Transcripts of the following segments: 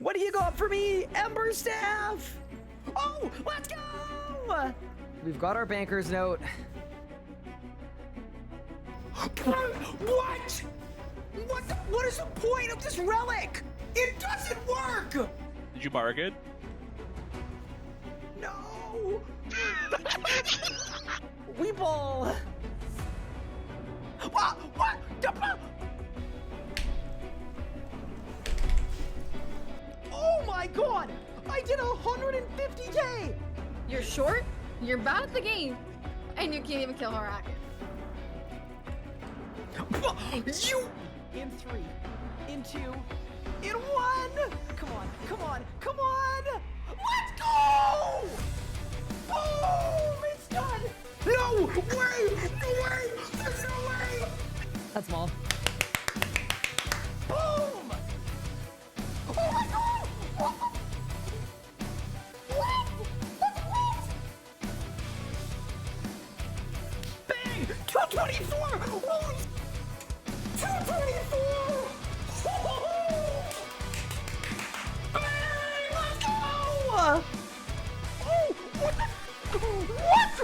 What do you got for me? Ember Staff! Oh, let's go! We've got our banker's note. What? What is the point of this relic? It doesn't work! Did you mark it? No! Weeble! What? Oh my god! I did 150k! You're short, you're bad at the game, and you can't even kill Harak. You! In 3, in 2, in 1! Come on, come on, come on! Let's go! Boom! It's done! No way! No way! There's no way! That's small. Boom! Oh my god! What? That's what? Bang! 224! Holy 224! Oh! Bang! Let's go! Oh! What the? What?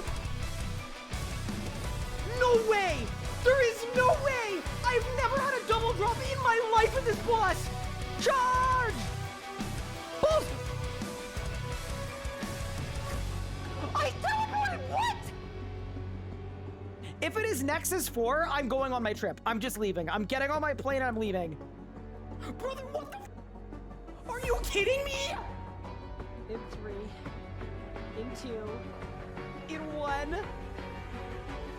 No way! There is no way! I've never had a double drop in my life with this boss! Charge! Boss! I teleported! What? If it is Nexus 4, I'm going on my trip. I'm just leaving. I'm getting on my plane and I'm leaving. Brother, what the Are you kidding me? In 3, in 2, in 1.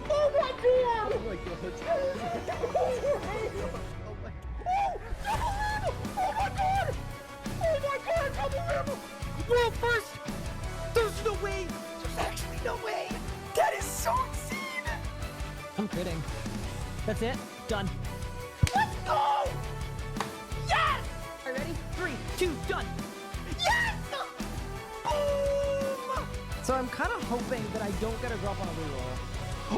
Oh my god! Oh my god. Oh my god! Oh my god, double rim! World first! There's no way! There's actually no way! That is so insane! I'm kidding. That's it? Done. Let's go! Yes! Are you ready? 3, 2, done! Yes! Boom! So I'm kind of hoping that I don't get a drop on a reroll.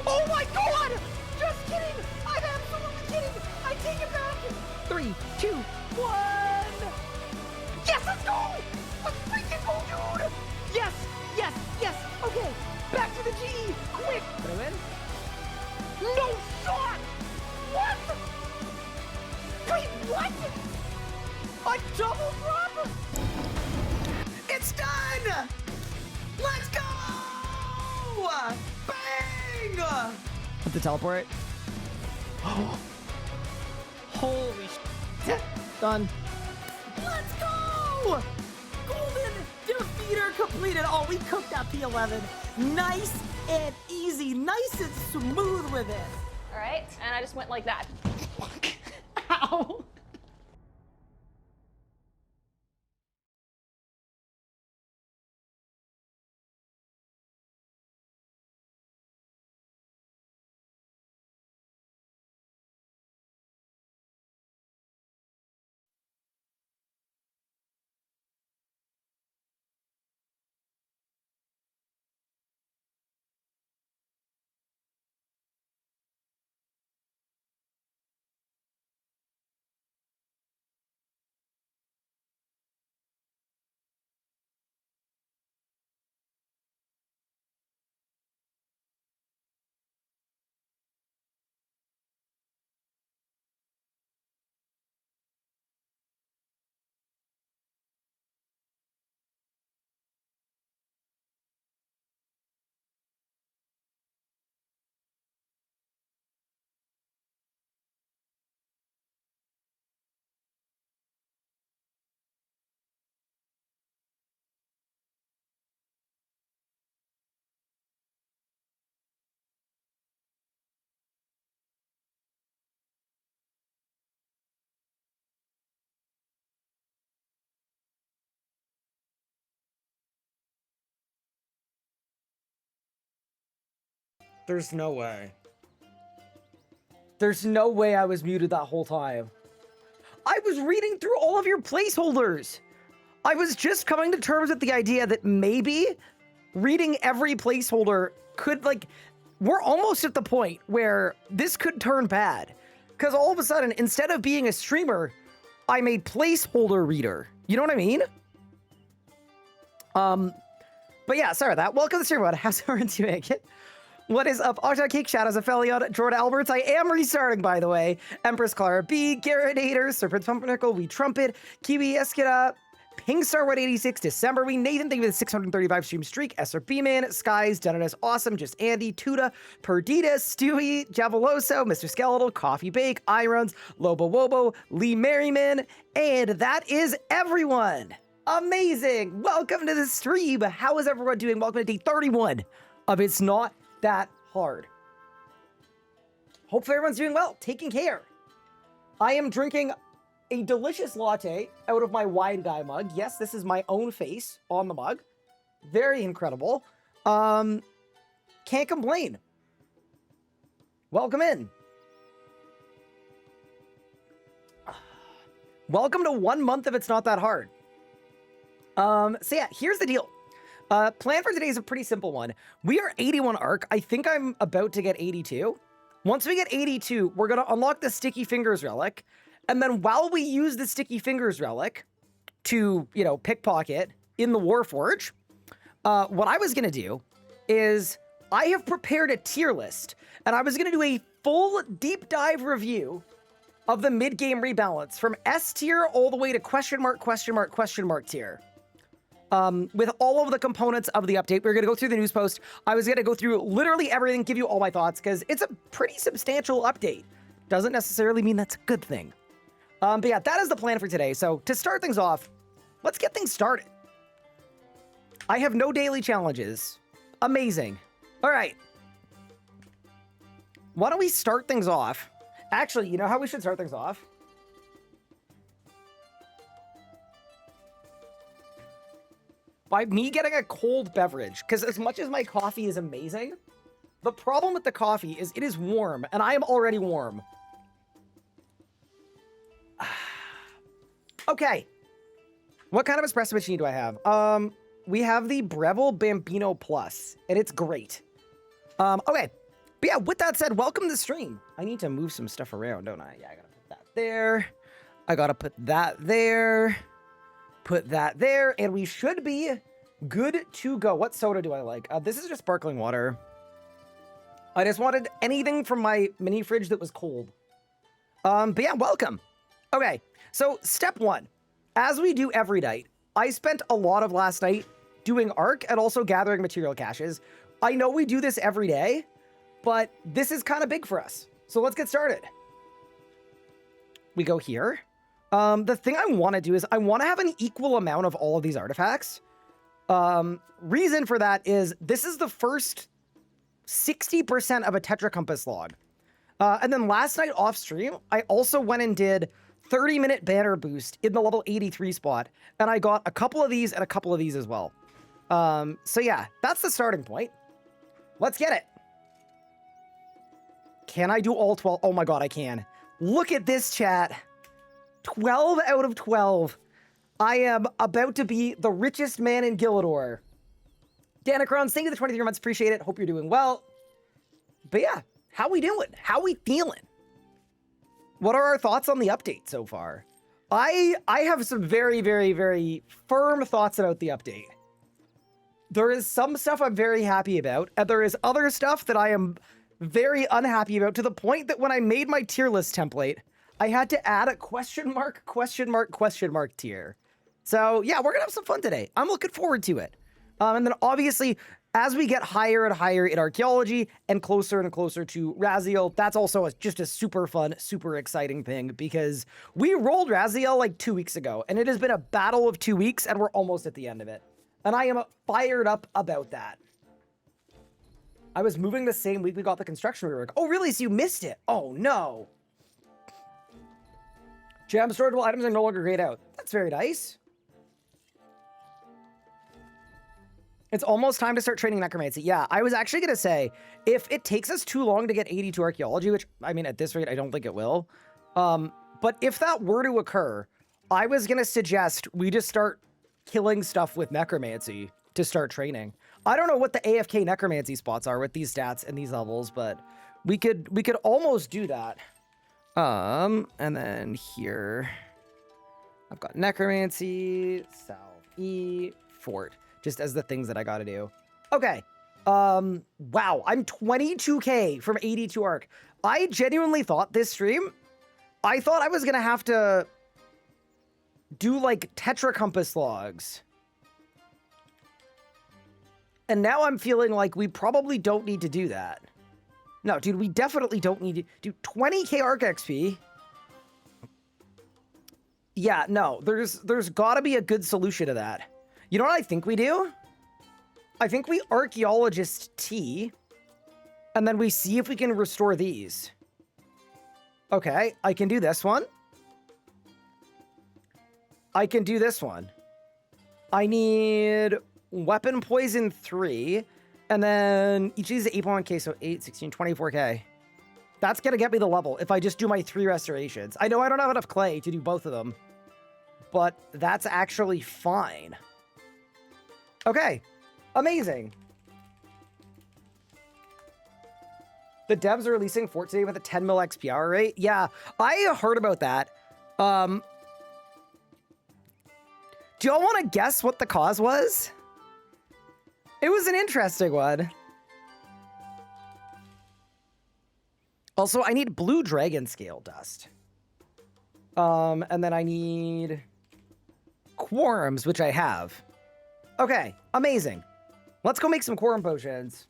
Oh my god! Just kidding! I'm absolutely kidding! I take it back! 3, 2, 1! Yes, let's go! Let's freaking go, dude! Yes! Yes! Yes! Okay! Back to the G! Quick! Did I win? No shot! What? Wait, what? A double drop? It's done! Let's go! Bang! With the teleport. Holy shit. Done. Let's go! Golden defeater completed. Oh, we cooked that P11. Nice and easy. Nice and smooth with it. All right, and I just went like that. Ow. There's no way. There's no way I was muted that whole time. I was reading through all of your placeholders. I was just coming to terms with the idea that maybe reading every placeholder could, like, we're almost at the point where this could turn bad. Because all of a sudden, instead of being a streamer, I'm a placeholder reader. You know what I mean? But yeah, sorry about that. Welcome to the stream, everyone. How's everyone doing? What is up? Octa Cake, Shadows, Aphelion, Jordan Alberts. I am restarting, by the way. Empress Clara B, Garrettator, Serpent Pumpernickel, We Trumpet, Kiwi Eskida, Pingstar 186, December We, Nathan, thank you for the 635 stream streak, Esser Beeman, Skies, Dennis Awesome, Just Andy, Tuda, Perdita, Stewie, Javaloso, Mr. Skeletal, Coffee Bake, Irons, Lobo Wobo, Lee Merriman, and that is everyone. Amazing. Welcome to the stream. How is everyone doing? Welcome to day 31 of It's Not That Hard. Hopefully everyone's doing well, taking care. I am drinking a delicious latte out of my wine guy mug. Yes, this is my own face on the mug. Very incredible. Can't complain. Welcome in. Welcome to 1 month of It's Not That Hard. So yeah, here's the deal. Plan for today is a pretty simple one. We are 81 arc. I think I'm about to get 82. Once we get 82, we're going to unlock the Sticky Fingers relic. And then while we use the Sticky Fingers relic to, you know, pickpocket in the Warforge, what I was going to do is I have prepared a tier list, and I was going to do a full deep dive review of the mid-game rebalance from S tier all the way to question mark tier. With all of the components of the update. We're going to go through the news post. I was going to go through literally everything, give you all my thoughts, because it's a pretty substantial update. Doesn't necessarily mean that's a good thing. But yeah, that is the plan for today. So to start things off, let's get things started. I have no daily challenges. Amazing. All right. Why don't we start things off? Actually, you know how we should start things off? By me getting a cold beverage, because as much as my coffee is amazing, the problem with the coffee is it is warm, and I am already warm. Okay. What kind of espresso machine do I have? We have the Breville Bambino Plus, and it's great. Okay. But yeah, with that said, welcome to the stream. I need to move some stuff around, don't I? Yeah, I gotta put that there. I gotta put that there. Put that there, and we should be good to go. What soda do I like? This is just sparkling water. I just wanted anything from my mini fridge that was cold. But yeah, welcome. Okay, so step one. As we do every night, I spent a lot of last night doing ARC and also gathering material caches. I know we do this every day, but this is kind of big for us. So let's get started. We go here. The thing I want to do is I want to have an equal amount of all of these artifacts. Reason for that is this is the first 60% of a Tetra Compass log. And then last night off stream, I also went and did 30-minute banner boost in the level 83 spot. And I got a couple of these and a couple of these as well. So yeah, that's the starting point. Let's get it. Can I do all 12? Oh my God, I can. Look at this, chat. 12 out of 12. I am about to be the richest man in Gillador. Danacrons, thank you for the 23 months. Appreciate it. Hope you're doing well. But yeah, how we doing? How we feeling? What are our thoughts on the update so far? I have some very, very, very firm thoughts about the update. There is some stuff I'm very happy about, and there is other stuff that I am very unhappy about, to the point that when I made my tier list template, I had to add a question mark tier. So yeah, we're gonna have some fun today. I'm looking forward to it. And then obviously, as we get higher and higher in archaeology and closer to Raziel, that's also just a super fun, super exciting thing, because we rolled Raziel like 2 weeks ago, and it has been a battle of 2 weeks, and we're almost at the end of it. And I am fired up about that. I was moving the same week we got the construction rework. Oh really, so you missed it? Oh no. Gem storageable items are no longer grayed out. That's very nice. It's almost time to start training necromancy. Yeah, I was actually going to say, if it takes us too long to get 82 archaeology, which, I mean, at this rate, I don't think it will. But if that were to occur, I was going to suggest we just start killing stuff with necromancy to start training. I don't know what the AFK necromancy spots are with these stats and these levels, but we could almost do that. And then here, I've got necromancy, South E, fort, just as the things that I gotta do. Okay. Wow, I'm 22k from 82 arc. I genuinely thought this stream, I thought I was gonna have to do like Tetra Compass logs. And now I'm feeling like we probably don't need to do that. No, dude, we definitely don't need to do 20k arc XP. Yeah, no, there's gotta be a good solution to that. You know what I think we do? I think we archaeologist T, and then we see if we can restore these. Okay, I can do this one. I can do this one. I need weapon poison 3, and then each of these is 8.1k, so 8, 16, 24k. That's gonna get me the level if I just do my 3 restorations. I know I don't have enough clay to do both of them, but that's actually fine. Okay, amazing. The devs are releasing Fort today with a 10 mil XP hour rate. Yeah, I heard about that. Do y'all want to guess what the cause was? It was an interesting one. Also, I need blue dragon scale dust. And then I need quorums, which I have. Okay, amazing. Let's go make some quorum potions.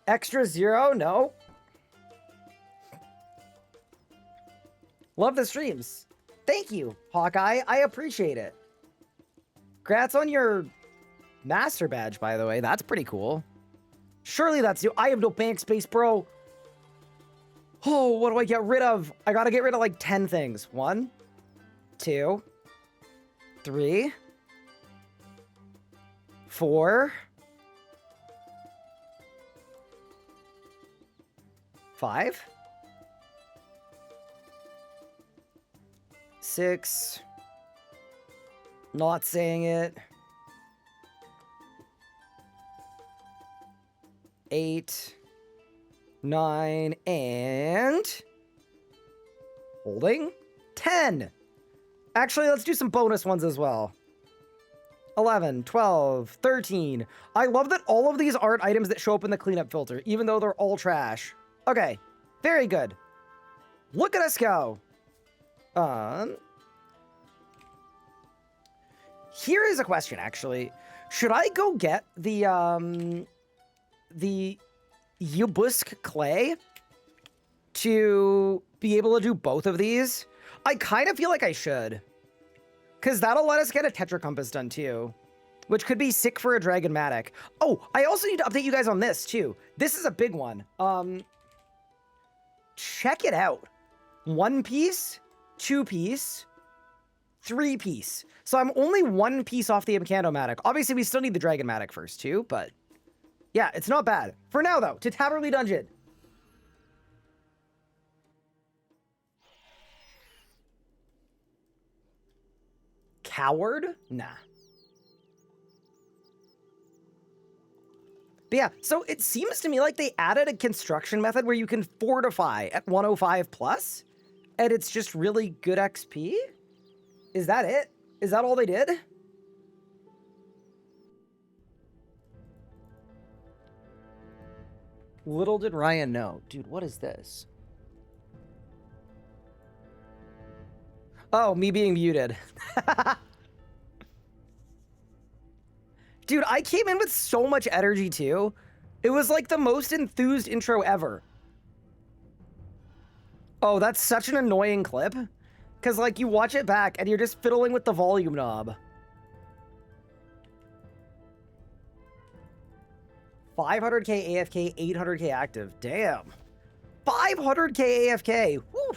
Extra 0? No. Love the streams. Thank you, Hawkeye. I appreciate it. Congrats on your master badge, by the way. That's pretty cool. Surely that's you. I have no bank space, bro. Oh, what do I get rid of? I gotta get rid of like 10 things. 1, 2, 3, 4, 5, 6, not saying it, 8, 9, and holding 10. Actually, let's do some bonus ones as well. 11, 12, 13. I love that all of these aren't items that show up in the cleanup filter, even though they're all trash. Okay, very good. Look at us go. Here is a question, actually. Should I go get the Yubusk clay to be able to do both of these? I kind of feel like I should. Because that'll let us get a Tetra Compass done too. Which could be sick for a Dragonmatic. Oh, I also need to update you guys on this too. This is a big one. Check it out. 1 piece, 2 piece, 3 piece. So I'm only 1 piece off the Incantomatic. Obviously, we still need the Dragonmatic first too, but yeah, it's not bad. For now though, to Taberley Dungeon. Coward? Nah. But yeah, so it seems to me like they added a construction method where you can fortify at 105 plus, and it's just really good XP? Is that it? Is that all they did? Little did Ryan know. Dude, what is this? Oh, me being muted. Dude, I came in with so much energy too. It was like the most enthused intro ever. Oh, that's such an annoying clip. Because like you watch it back and you're just fiddling with the volume knob. 500k AFK, 800k active. Damn. 500k AFK. Woo.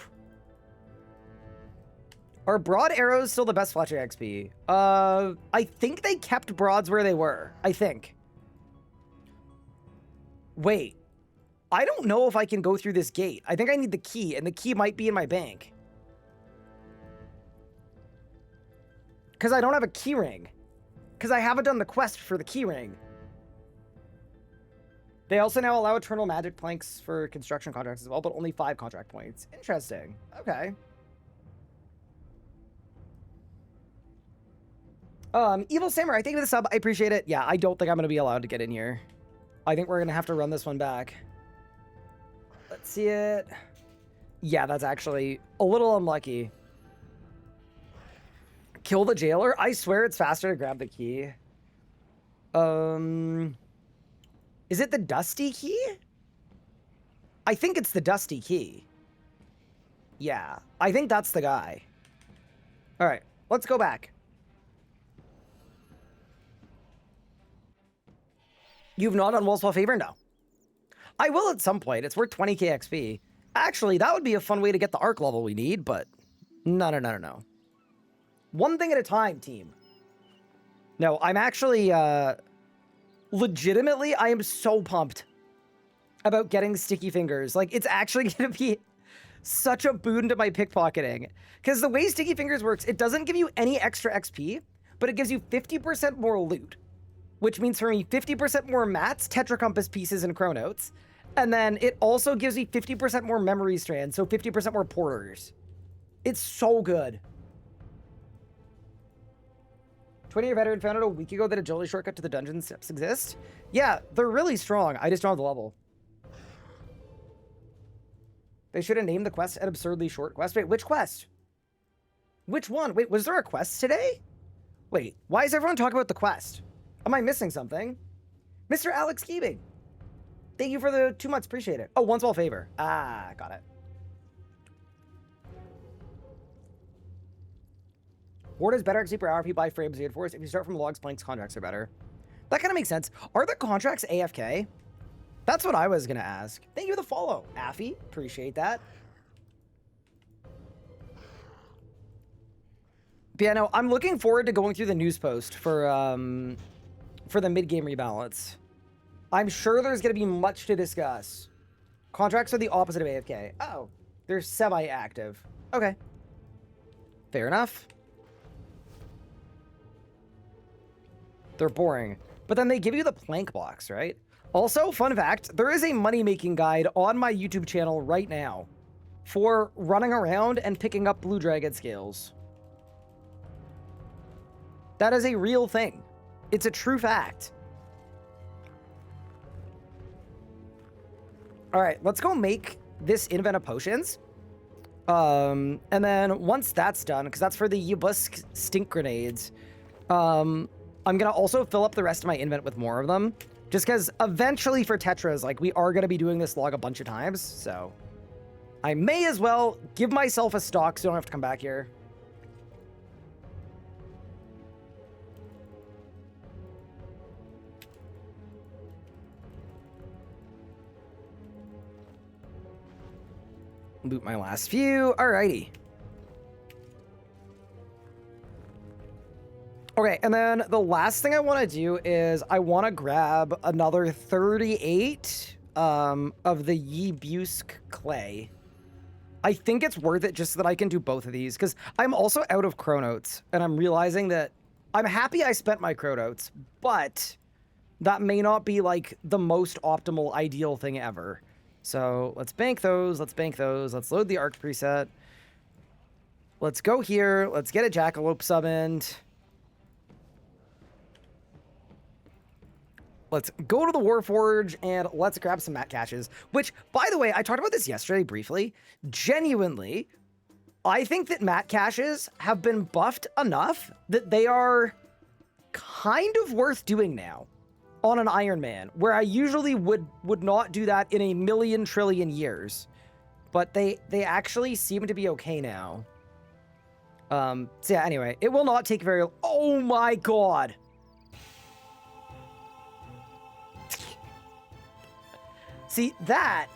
Are broad arrows still the best fletching XP? I think they kept broads where they were. I think. Wait. I don't know if I can go through this gate. I think I need the key, and the key might be in my bank. Because I don't have a key ring. Because I haven't done the quest for the key ring. They also now allow eternal magic planks for construction contracts as well, but only 5 contract points. Interesting. Okay. Evil Samurai, thank you for the sub. I appreciate it. Yeah, I don't think I'm going to be allowed to get in here. I think we're going to have to run this one back. Let's see it. Yeah, that's actually a little unlucky. Kill the jailer? I swear it's faster to grab the key. Is it the Dusty key? I think it's the Dusty key. Yeah, I think that's the guy. All right, let's go back. You've not done Wellspell Favor? No. I will at some point. It's worth 20k XP. Actually, that would be a fun way to get the arc level we need, but no. One thing at a time, team. No, I'm actually, legitimately, I am so pumped about getting Sticky Fingers. Like, it's actually going to be such a boon to my pickpocketing. Because the way Sticky Fingers works, it doesn't give you any extra XP, but it gives you 50% more loot. Which means for me, 50% more mats, Tetra Compass pieces, and Chronotes. And then it also gives me 50% more memory strands, so 50% more porters. It's so good. 20-year veteran found out a week ago that agility shortcut to the dungeon steps exist. Yeah, they're really strong. I just don't have the level. They should have named the quest an absurdly short quest. Wait, which quest? Which one? Wait, was there a quest today? Wait, why is everyone talking about the quest? Am I missing something? Mr. Alex Keebing. Thank you for the 2 months. Appreciate it. Oh, one small favor. Ah, got it. Horde is better XP per hour if you buy frames reinforced. If you start from logs, planks, contracts are better. That kind of makes sense. Are the contracts AFK? That's what I was going to ask. Thank you for the follow, Affy. Appreciate that. But yeah, no, I'm looking forward to going through the news post for the mid-game rebalance. I'm sure there's going to be much to discuss. Contracts are the opposite of AFK. Oh, they're semi-active. Okay. Fair enough. They're boring. But then they give you the plank box, right? Also, fun fact, there is a money-making guide on my YouTube channel right now for running around and picking up Blue Dragon scales. That is a real thing. It's a true fact. All right, let's go make this invent of potions. And then once that's done, because that's for the Yubusk stink grenades, I'm going to also fill up the rest of my invent with more of them. Just because eventually for Tetras, like, we are going to be doing this log a bunch of times. So I may as well give myself a stock so I don't have to come back here. Loot my last few. Alrighty. Okay, and then the last thing I want to do is I want to grab another 38 of the Yibusk clay. I think it's worth it just so that I can do both of these, because I'm also out of Chronotes, and I'm realizing that I'm happy I spent my Chronotes, but that may not be like the most optimal, ideal thing ever. So let's bank those. Let's bank those. Let's load the arc preset. Let's go here. Let's get a Jackalope summoned. Let's go to the Warforge and let's grab some mat caches. Which, by the way, I talked about this yesterday briefly. Genuinely, I think that mat caches have been buffed enough that they are kind of worth doing now on an Iron Man, where I usually would not do that in a million trillion years. But they actually seem to be okay now. So yeah, anyway, it will not take very... Oh my god! See, that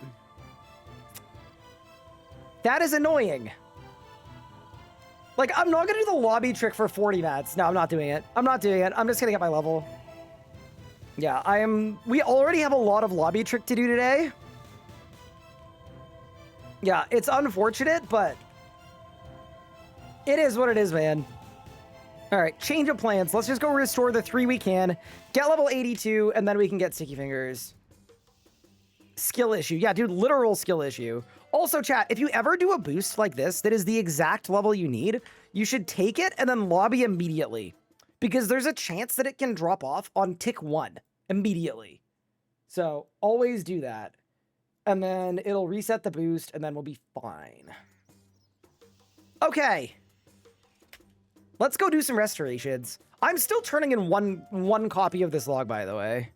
is annoying. Like, I'm not gonna do the lobby trick for 40 mats. No, I'm not doing it. I'm not doing it. I'm just gonna get my level. Yeah, we already have a lot of lobby trick to do today. Yeah, it's unfortunate, but it is what it is, man. All right, change of plans. Let's just go restore the 3 we can, get level 82, and then we can get Sticky Fingers. Skill issue. Yeah, dude, literal skill issue. Also, chat, if you ever do a boost like this that is the exact level you need, you should take it and then lobby immediately. because there's a chance that it can drop off on tick 1 immediately. So always do that. And then it'll reset the boost, and then we'll be fine. Okay. Let's go do some restorations. I'm still turning in one copy of this log, by the way.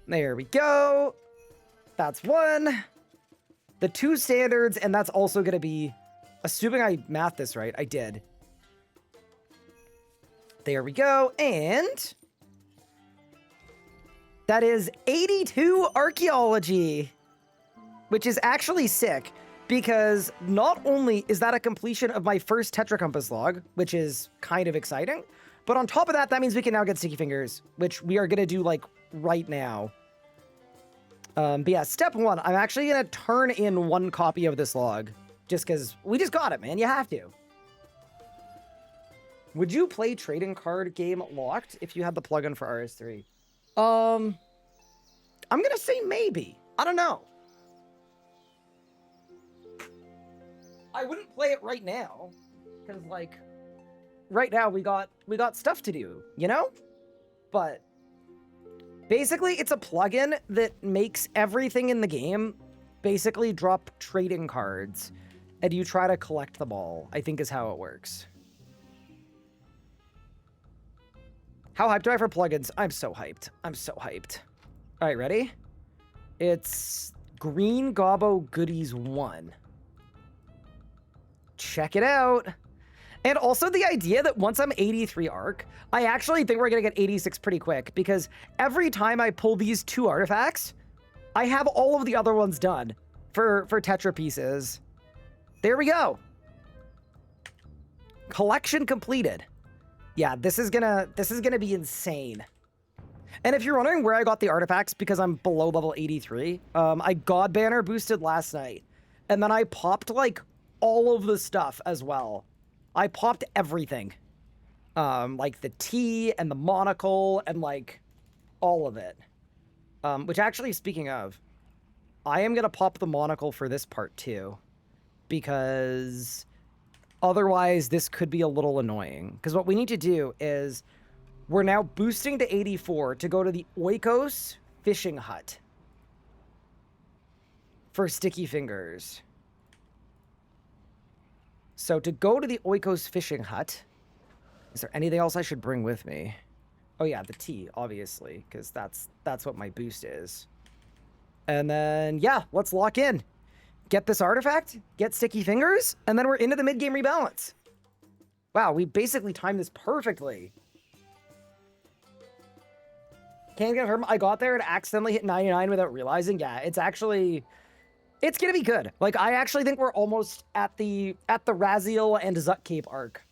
There we go. That's 1. The 2 standards, and that's also going to be, assuming I mathed this right, I did. There we go, and that is 82 archaeology, which is actually sick, because not only is that a completion of my first Tetra Compass log, which is kind of exciting, but on top of that, that means we can now get sticky fingers, which we are going to do, like, right now. But yeah, step 1, I'm actually going to turn in 1 copy of this log, just because we just got it, man. You have to. Would you play trading card game locked if you had the plugin for RS3? I'm going to say maybe. I don't know. I wouldn't play it right now, because, like, right now we got stuff to do, you know? But basically, it's a plugin that makes everything in the game basically drop trading cards, and you try to collect them all, I think is how it works. How hyped am I for plugins? I'm so hyped. I'm so hyped. All right, ready? It's Green Gobbo Goodies 1. Check it out. And also the idea that once I'm 83 arc, I actually think we're going to get 86 pretty quick, because every time I pull these 2 artifacts, I have all of the other ones done for Tetra pieces. There we go. Collection completed. Yeah, this is gonna be insane. And if you're wondering where I got the artifacts, because I'm below level 83, I God Banner boosted last night, and then I popped like all of the stuff as well. I popped everything, like the T and the monocle and like all of it. Which actually, speaking of, I am gonna pop the monocle for this part too, because otherwise, this could be a little annoying. Because what we need to do is, we're now boosting to 84 to go to the Oikos Fishing Hut for sticky fingers. So to go to the Oikos Fishing Hut, is there anything else I should bring with me? Oh yeah, the tea, obviously, because that's what my boost is. And then, yeah, let's lock in. Get this artifact, get sticky fingers, and then we're into the mid-game rebalance. Wow, we basically timed this perfectly. Can't confirm I got there and accidentally hit 99 without realizing. Yeah, it's gonna be good. Like, I actually think we're almost at the Raziel and Zut Cape arc.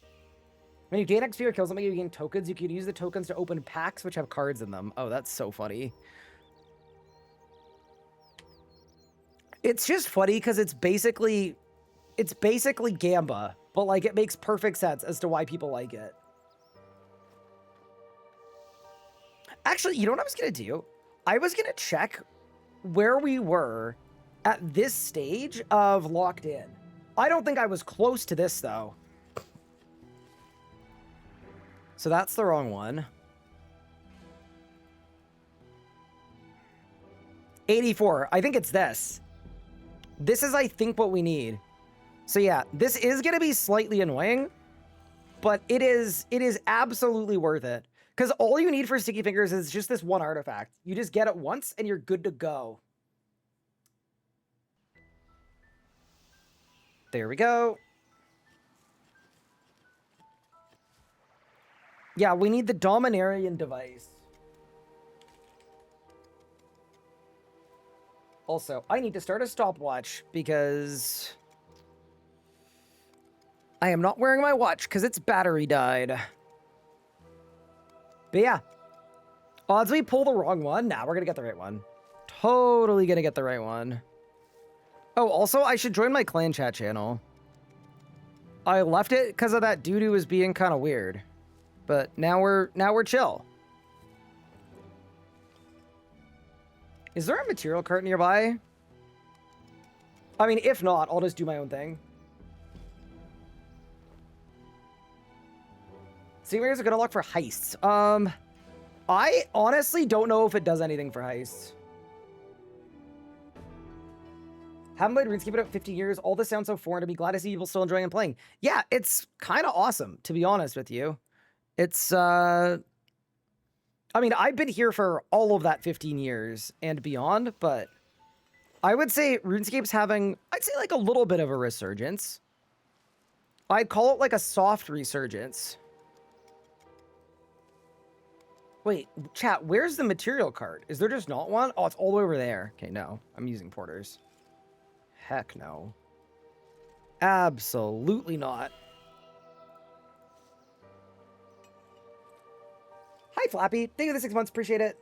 When you gain XP or kill something, you gain tokens. You can use the tokens to open packs which have cards in them. Oh, that's so funny. It's just funny because it's basically Gamba, but like it makes perfect sense as to why people like it. Actually, you know what I was gonna do? I was gonna check where we were at this stage of locked in. I don't think I was close to this though. So that's the wrong one. 84. I think it's this. This is, I think, what we need. So yeah, this is going to be slightly annoying, but it is absolutely worth it. Because all you need for Sticky Fingers is just this one artifact. You just get it once and you're good to go. There we go. Yeah, we need the Dominarian device. Also, I need to start a stopwatch because I am not wearing my watch because its battery died. But yeah, odds we pull the wrong one. Nah, we're going to get the right one. Totally going to get the right one. Oh, also, I should join my clan chat channel. I left it because of that dude who was being kind of weird. But now we're chill. Is there a material cart nearby? I mean, if not, I'll just do my own thing. Simulators are good unlock for heists. I honestly don't know if it does anything for heists. Haven't played RuneScape in about 50 years. All this sounds so foreign to me. Glad to see people still enjoying and playing. Yeah, it's kind of awesome, to be honest with you. It's, I mean, I've been here for all of that 15 years and beyond, but I would say RuneScape's having, I'd say like a little bit of a resurgence. I'd call it like a soft resurgence. Wait, chat, where's the material cart? Is there just not one? Oh, it's all the way over there. Okay, no, I'm using porters. Heck no. Absolutely not. Hi, Flappy. Thank you for the 6 months. Appreciate it.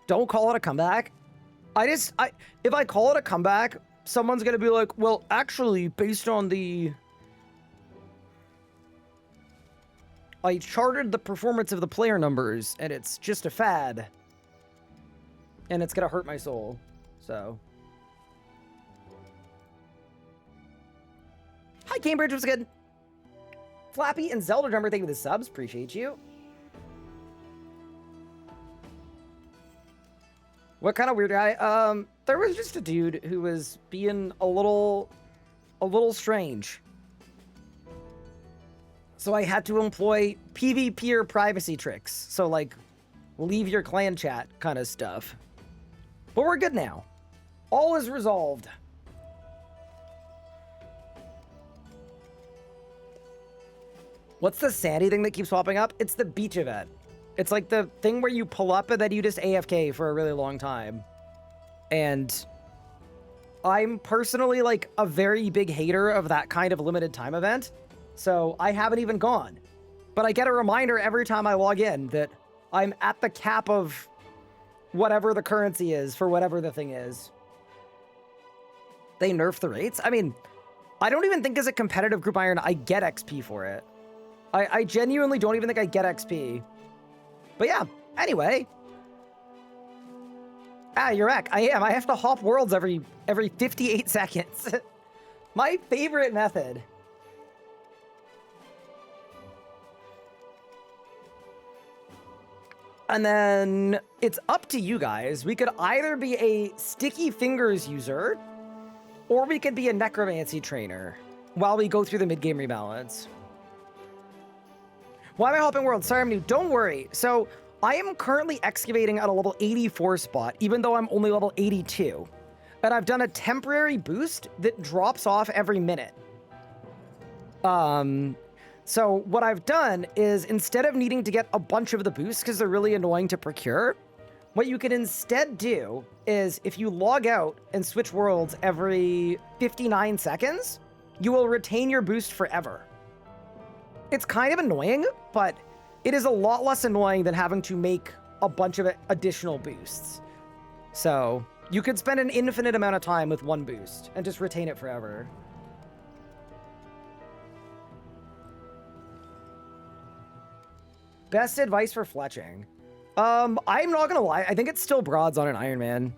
Don't call it a comeback. If I call it a comeback, someone's going to be like, well, actually, based on the... I charted the performance of the player numbers, and it's just a fad. And it's going to hurt my soul. So. Hi, Cambridge. What's good? Flappy and Zelda Drummer, thank you for the subs. Appreciate you. What kind of weird guy? There was just a dude who was being a little strange. So I had to employ PvPer privacy tricks. So like, leave your clan chat kind of stuff. But we're good now. All is resolved. What's the sandy thing that keeps popping up? It's the beach event. It's like the thing where you pull up and then you just AFK for a really long time. And I'm personally like a very big hater of that kind of limited time event. So I haven't even gone. But I get a reminder every time I log in that I'm at the cap of whatever the currency is for whatever the thing is. They nerf the rates? I mean, I don't even think as a competitive group iron I get XP for it. I genuinely don't even think I get XP. But yeah, anyway. Ah, you're back. I am. I have to hop worlds every 58 seconds. My favorite method. And then it's up to you guys. We could either be a sticky fingers user, or we could be a necromancy trainer while we go through the mid-game rebalance. Why am I hopping world? Sorry, I'm new. Don't worry. So I am currently excavating at a level 84 spot, even though I'm only level 82. And I've done a temporary boost that drops off every minute. So what I've done is, instead of needing to get a bunch of the boosts because they're really annoying to procure, what you can instead do is, if you log out and switch worlds every 59 seconds, you will retain your boost forever. It's kind of annoying, but it is a lot less annoying than having to make a bunch of additional boosts. So you could spend an infinite amount of time with one boost and just retain it forever. Best advice for fletching. I'm not gonna lie, I think it's still broads on an Iron Man.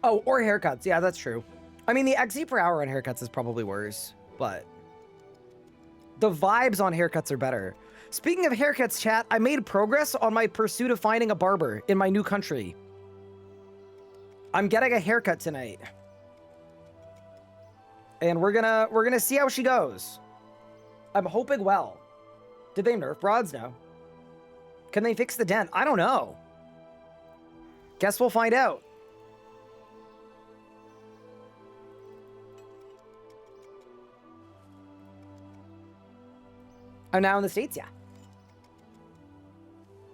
Oh, or haircuts. Yeah, that's true. I mean, the XP per hour on haircuts is probably worse, but the vibes on haircuts are better. Speaking of haircuts, chat, I made progress on my pursuit of finding a barber in my new country. I'm getting a haircut tonight. And we're gonna see how she goes. I'm hoping well. Did they nerf broads? No. Can they fix the dent? I don't know. Guess we'll find out. I'm now in the States, yeah.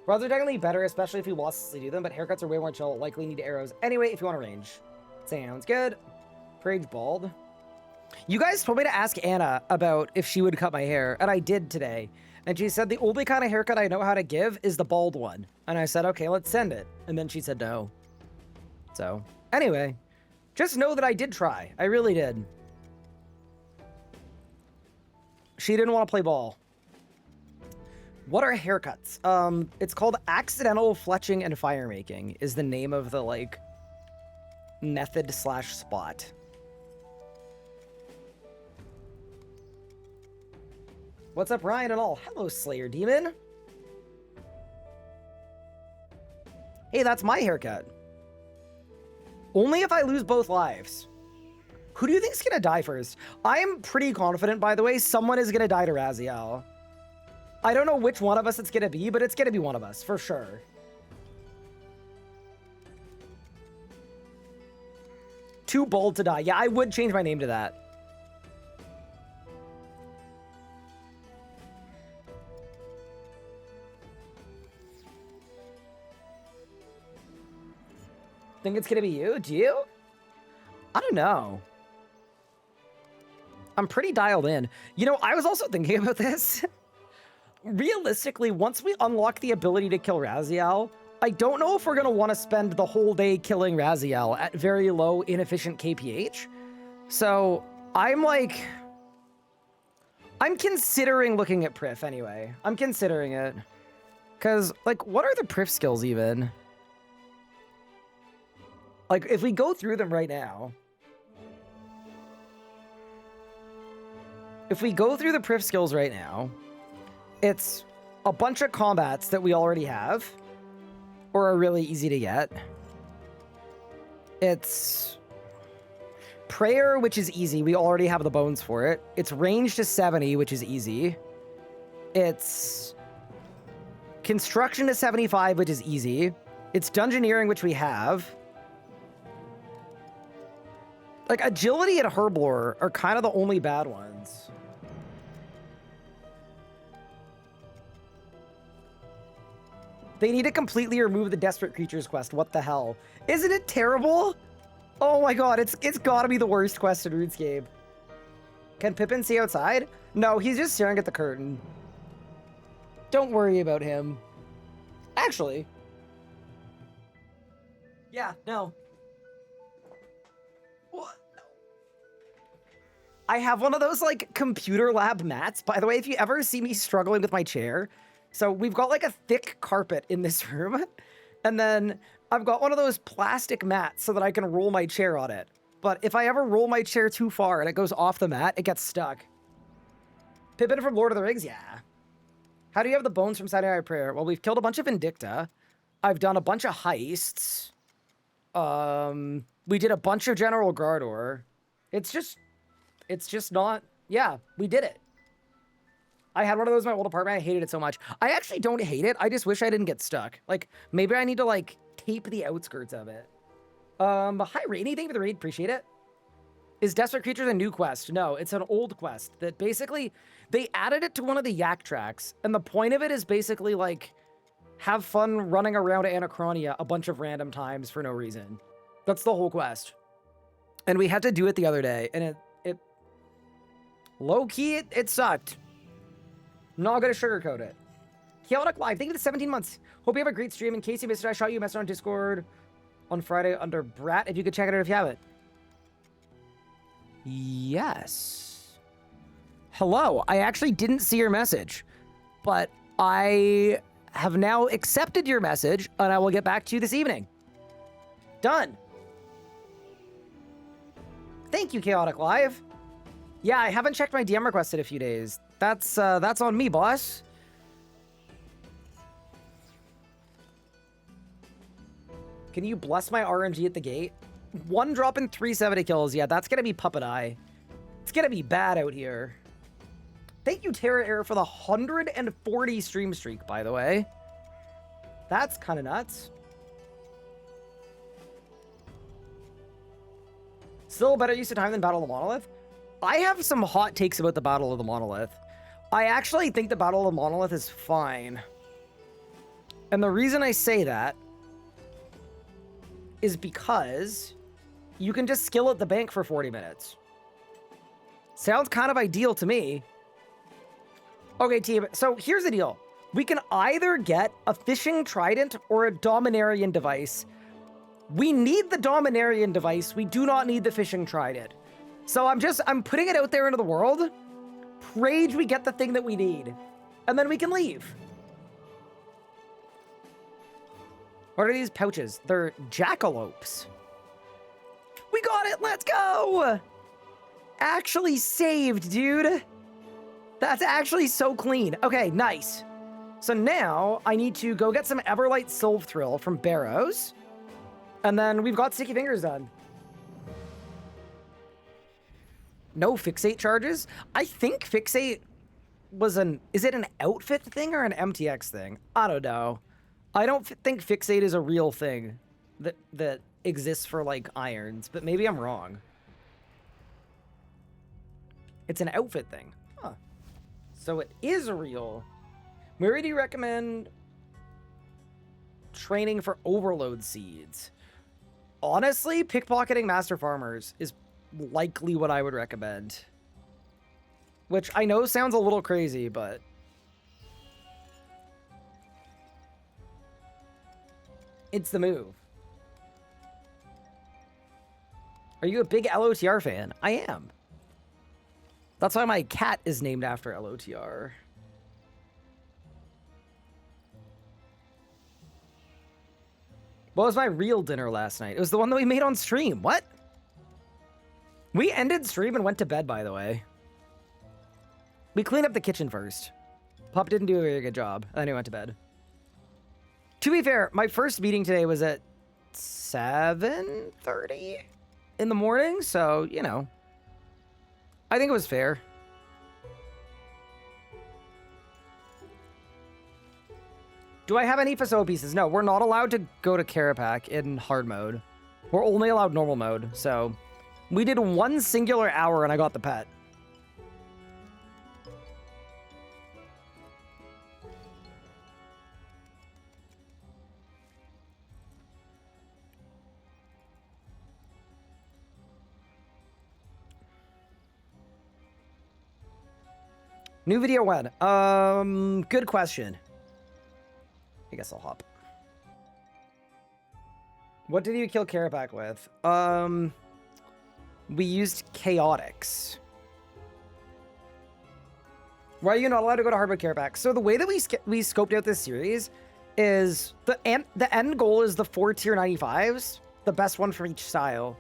Broads are definitely better, especially if you losslessly do them, but haircuts are way more chill, likely need arrows. Anyway, if you want to range. Sounds good. Parade bald. You guys told me to ask Anna about if she would cut my hair, and I did today. And she said the only kind of haircut I know how to give is the bald one. And I said, okay, let's send it. And then she said no. So, anyway, just know that I did try. I really did. She didn't want to play ball. What are haircuts? It's called accidental fletching and fire making is the name of the, like, method / spot. What's up, Ryan and all? Hello, Slayer Demon. Hey, that's my haircut. Only if I lose both lives. Who do you think's gonna die first? I am pretty confident, by the way, someone is gonna die to Raziel. I don't know which one of us it's gonna be, but it's gonna be one of us, for sure. Too bold to die. Yeah, I would change my name to that. Think it's gonna be you? Do you? I don't know. I'm pretty dialed in. You know, I was also thinking about this. Realistically, once we unlock the ability to kill Raziel, I don't know if we're going to want to spend the whole day killing Raziel at very low, inefficient KPH. So, I'm considering looking at Prif anyway. I'm considering it. Because, like, what are the Prif skills even? Like, if we go through them right now... If we go through the Prif skills right now, it's a bunch of combats that we already have, or are really easy to get. It's Prayer, which is easy. We already have the bones for it. It's range to 70, which is easy. It's Construction to 75, which is easy. It's Dungeoneering, which we have. Like, Agility and Herblore are kind of the only bad ones. They need to completely remove the Desperate Creatures quest. What the hell? Isn't it terrible? Oh my god, it's gotta be the worst quest in RuneScape. Can Pippin see outside? No, he's just staring at the curtain. Don't worry about him. Actually. Yeah, no. What? No. I have one of those, like, computer lab mats. By the way, if you ever see me struggling with my chair... So we've got like a thick carpet in this room, and then I've got one of those plastic mats so that I can roll my chair on it. But if I ever roll my chair too far and it goes off the mat, it gets stuck. Pippin from Lord of the Rings? Yeah. How do you have the bones from Saturday Night Prayer? Well, we've killed a bunch of Vindicta. I've done a bunch of heists. We did a bunch of General Gardor. It's just not... Yeah, we did it. I had one of those in my old apartment. I hated it so much. I actually don't hate it. I just wish I didn't get stuck. Like, maybe I need to, like, tape the outskirts of it. Hi, Rainy. Thank you for the raid. Appreciate it. Is Desperate Creatures a new quest? No, it's an old quest that basically, they added it to one of the Yak tracks. And the point of it is basically, like, have fun running around Anachronia a bunch of random times for no reason. That's the whole quest. And we had to do it the other day. And it low-key, it sucked. Not gonna sugarcoat it. Chaotic Live, thank you for the 17 months. Hope you have a great stream. In case you missed it, I shot you a message on Discord on Friday under Brat. If you could check it out if you have it. Yes. Hello. I actually didn't see your message, but I have now accepted your message, and I will get back to you this evening. Done. Thank you, Chaotic Live. Yeah, I haven't checked my DM request in a few days. That's on me, boss. Can you bless my RNG at the gate? 1 drop in 370 kills. Yeah, that's gonna be Puppet Eye. It's gonna be bad out here. Thank you, Terra Air, for the 140 stream streak, by the way. That's kind of nuts. Still a better use of time than Battle of the Monolith? I have some hot takes about the Battle of the Monolith. I actually think the Battle of the Monolith is fine. And the reason I say that is because you can just skill at the bank for 40 minutes. Sounds kind of ideal to me. Okay, team, so here's the deal. We can either get a fishing trident or a Dominarian device. We need the Dominarian device. We do not need the fishing trident. So I'm putting it out there into the world. Rage, we get the thing that we need. And then we can leave. What are these pouches? They're jackalopes. We got it! Let's go! Actually saved, dude. That's actually so clean. Okay, nice. So now I need to go get some Everlight Sylph Thrill from Barrows. And then we've got Sticky Fingers done. No Fixate charges? I think Fixate was is it an outfit thing or an MTX thing? I don't know. I don't think Fixate is a real thing that exists for, like, irons, but maybe I'm wrong. It's an outfit thing. Huh. So it is real. Where do you recommend training for overload seeds? Honestly, pickpocketing Master Farmers is likely what I would recommend. Which I know sounds a little crazy, but... it's the move. Are you a big LOTR fan? I am. That's why my cat is named after LOTR. What was my real dinner last night? It was the one that we made on stream. What? We ended stream and went to bed, by the way. We cleaned up the kitchen first. Pup didn't do a very good job. And then he went to bed. To be fair, my first meeting today was at 7:30 in the morning. So, you know, I think it was fair. Do I have any Faso pieces? No, we're not allowed to go to Carapac in hard mode. We're only allowed normal mode, so... we did one singular hour and I got the pet. New video when? Good question. I guess I'll hop. What did you kill Carapac with? We used Chaotix. Why are you not allowed to go to hardwood Carapac? So the way that we scoped out this series is the end goal is the 4-tier 95s, the best one for each style.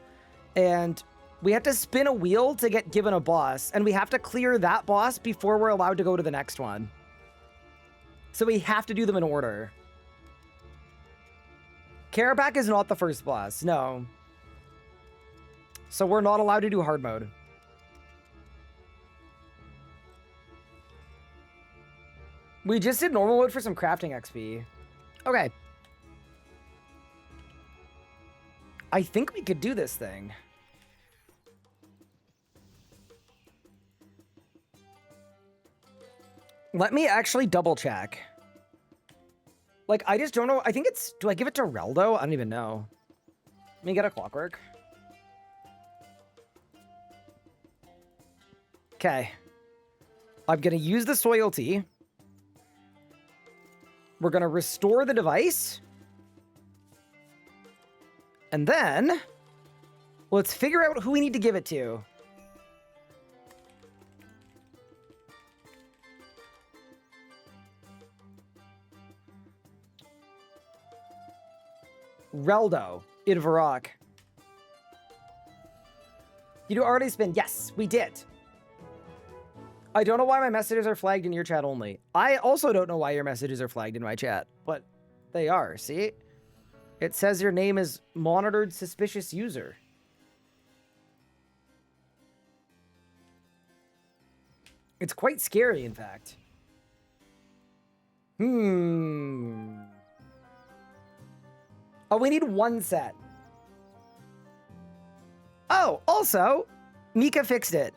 And we have to spin a wheel to get given a boss, and we have to clear that boss before we're allowed to go to the next one. So we have to do them in order. Carapac is not the first boss, no. So we're not allowed to do hard mode. We just did normal mode for some crafting XP. Okay. I think we could do this thing. Let me actually double check. Like, I just don't know. I think it's... do I give it to Reldo? I don't even know. Let me get a clockwork. Okay. I'm going to use the soil tea. We're going to restore the device. And then... let's figure out who we need to give it to. Reldo in Varrock. You do already spin? Yes, we did. I don't know why my messages are flagged in your chat only. I also don't know why your messages are flagged in my chat, but they are, see? It says your name is monitored suspicious user. It's quite scary, in fact. Oh, we need one set. Oh, also, Mika fixed it.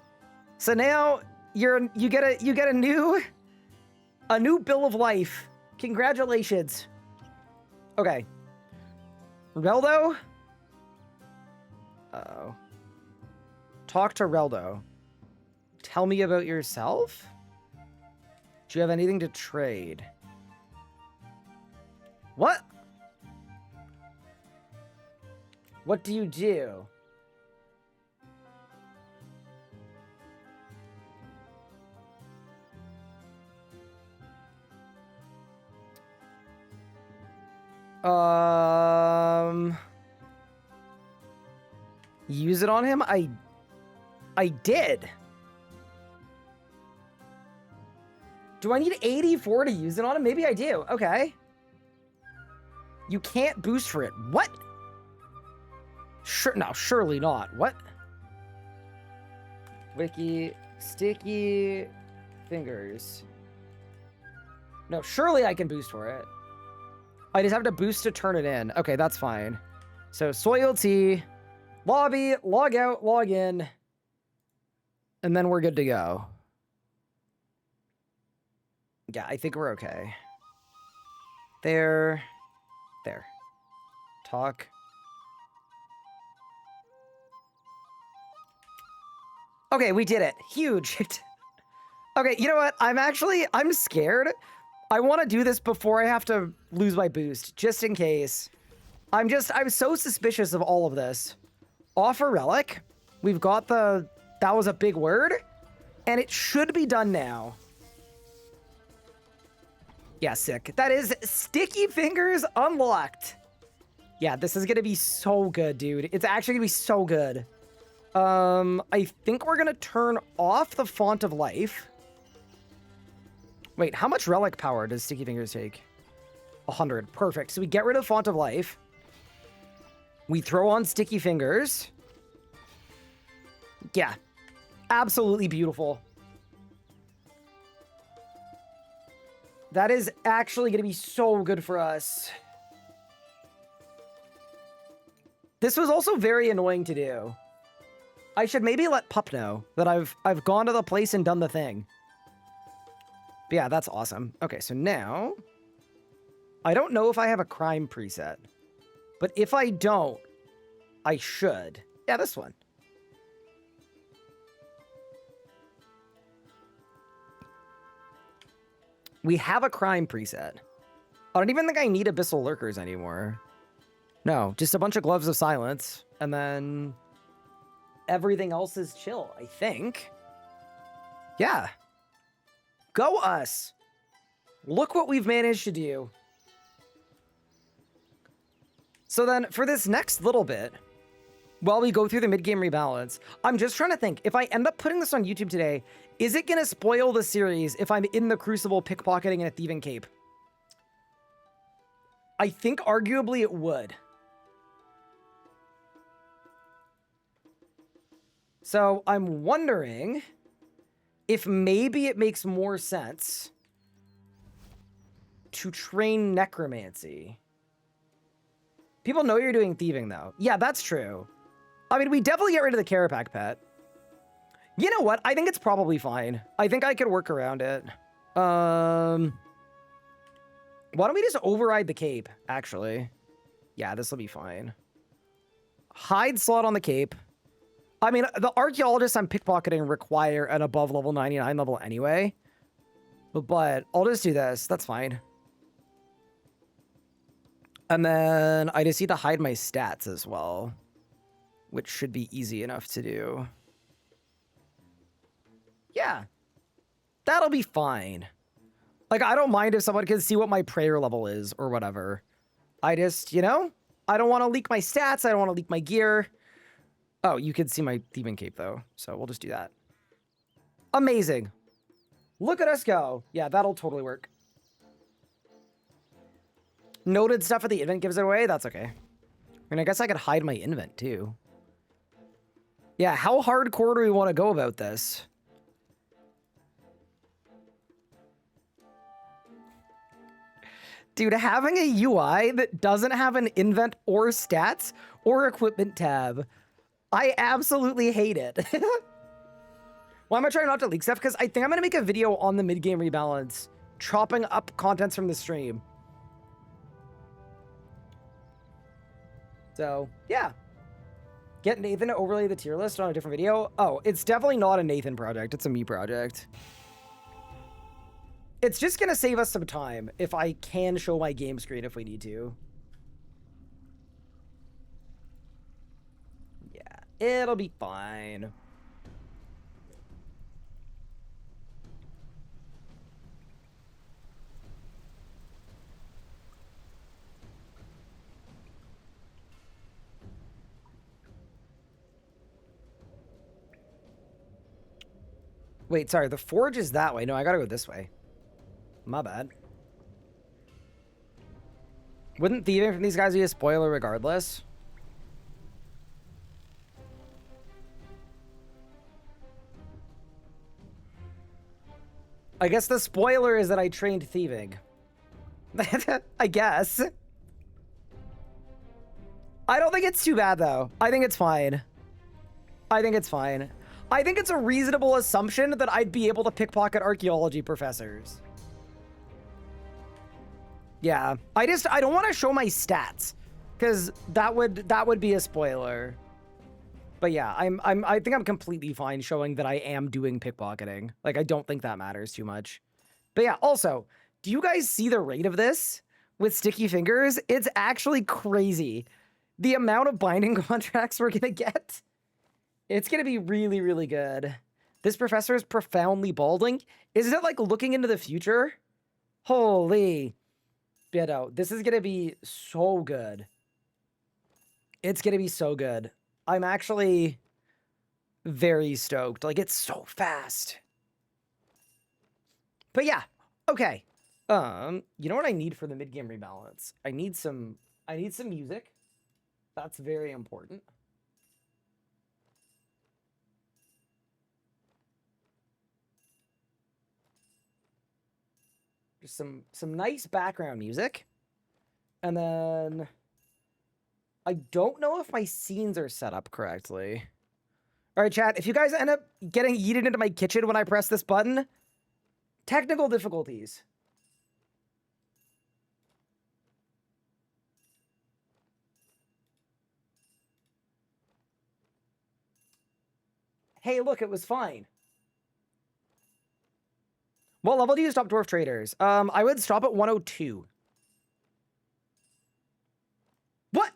So now you get a new bill of life. Congratulations. Okay. Reldo? Uh-oh. Talk to Reldo. Tell me about yourself? Do you have anything to trade? What? What do you do? Use it on him? I did. Do I need 84 to use it on him? Maybe I do. Okay. You can't boost for it. What? Sure, no, surely not. What? Wiki, sticky fingers. No, surely I can boost for it. I just have to boost to turn it in. Okay, that's fine. So, soil tea, lobby, log out, log in, and then we're good to go. Yeah, I think we're okay. There. Talk. Okay, we did it. Huge. Okay, you know what? I'm scared. I want to do this before I have to lose my boost, just in case. I'm so suspicious of all of this. Offer relic. We've got that was a big word, and it should be done now. Yeah, sick. That is sticky fingers unlocked. Yeah, this is gonna be so good, dude. It's actually gonna be so good. I think we're gonna turn off the Font of Life. Wait, how much relic power does Sticky Fingers take? 100. Perfect. So we get rid of Font of Life. We throw on Sticky Fingers. Yeah. Absolutely beautiful. That is actually going to be so good for us. This was also very annoying to do. I should maybe let Pup know that I've gone to the place and done the thing. But yeah, that's awesome. Okay, so now I don't know if I have a crime preset, but if I don't, I should. Yeah, this one. We have a crime preset. I don't even think I need Abyssal Lurkers anymore. No, just a bunch of Gloves of Silence, and then everything else is chill, I think. Yeah. Go us! Look what we've managed to do. So then, for this next little bit, while we go through the mid-game rebalance, I'm just trying to think, if I end up putting this on YouTube today, is it going to spoil the series if I'm in the Crucible pickpocketing in a thieving cape? I think arguably it would. So I'm wondering if maybe it makes more sense to train necromancy. People know you're doing thieving, though. Yeah, that's true. I mean, we definitely get rid of the Carapac pet. You know what? I think it's probably fine. I think I could work around it. Why don't we just override the cape, actually? Yeah, this will be fine. Hide slot on the cape. I mean, the archaeologists I'm pickpocketing require an above level 99 level anyway. But I'll just do this. That's fine. And then I just need to hide my stats as well, which should be easy enough to do. Yeah. That'll be fine. Like, I don't mind if someone can see what my prayer level is or whatever. I just, you know, I don't want to leak my stats. I don't want to leak my gear. Oh, you can see my thieving cape, though. So we'll just do that. Amazing. Look at us go. Yeah, that'll totally work. Noted stuff at the invent gives it away? That's okay. And I guess I could hide my invent, too. Yeah, how hardcore do we want to go about this? Dude, having a UI that doesn't have an invent or stats or equipment tab, I absolutely hate it. Why am I trying not to leak stuff? Because I think I'm going to make a video on the mid-game rebalance, chopping up contents from the stream. So, yeah. Get Nathan to overlay the tier list on a different video. Oh, it's definitely not a Nathan project. It's a me project. It's just going to save us some time if I can show my game screen if we need to. Yeah, it'll be fine. Wait, sorry, the forge is that way. No, I gotta go this way. My bad. Wouldn't thieving from these guys be a spoiler regardless? I guess the spoiler is that I trained thieving. I guess. I don't think it's too bad, though. I think it's fine. I think it's fine. I think it's a reasonable assumption that I'd be able to pickpocket archaeology professors. Yeah, I don't want to show my stats because that would be a spoiler. But yeah, I think I'm completely fine showing that I am doing pickpocketing. Like, I don't think that matters too much. But yeah, also, do you guys see the rate of this with sticky fingers? It's actually crazy. The amount of binding contracts we're gonna get. It's gonna be really, really good. This professor is profoundly balding. Isn't it like looking into the future? Holy. Yeah, no, this is gonna be so good. It's gonna be so good. I'm actually very stoked. Like, it's so fast. But yeah, okay. You know what I need for the mid-game rebalance? I need some music. That's very important. Just some nice background music. And then I don't know if my scenes are set up correctly. All right, chat, if you guys end up getting yeeted into my kitchen when I press this button, technical difficulties. Hey, look, it was fine. What level do you stop dwarf traders? I would stop at 102. What?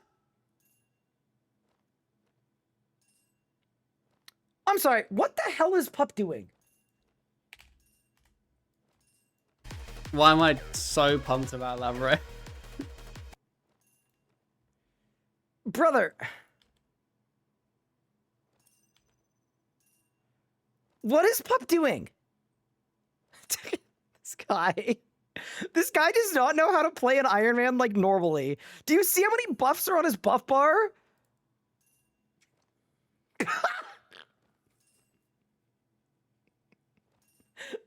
I'm sorry, what the hell is Pup doing? Why am I so pumped about that, bro? Brother. What is Pup doing? This guy does not know how to play an Iron Man like normally. Do you see how many buffs are on his buff bar?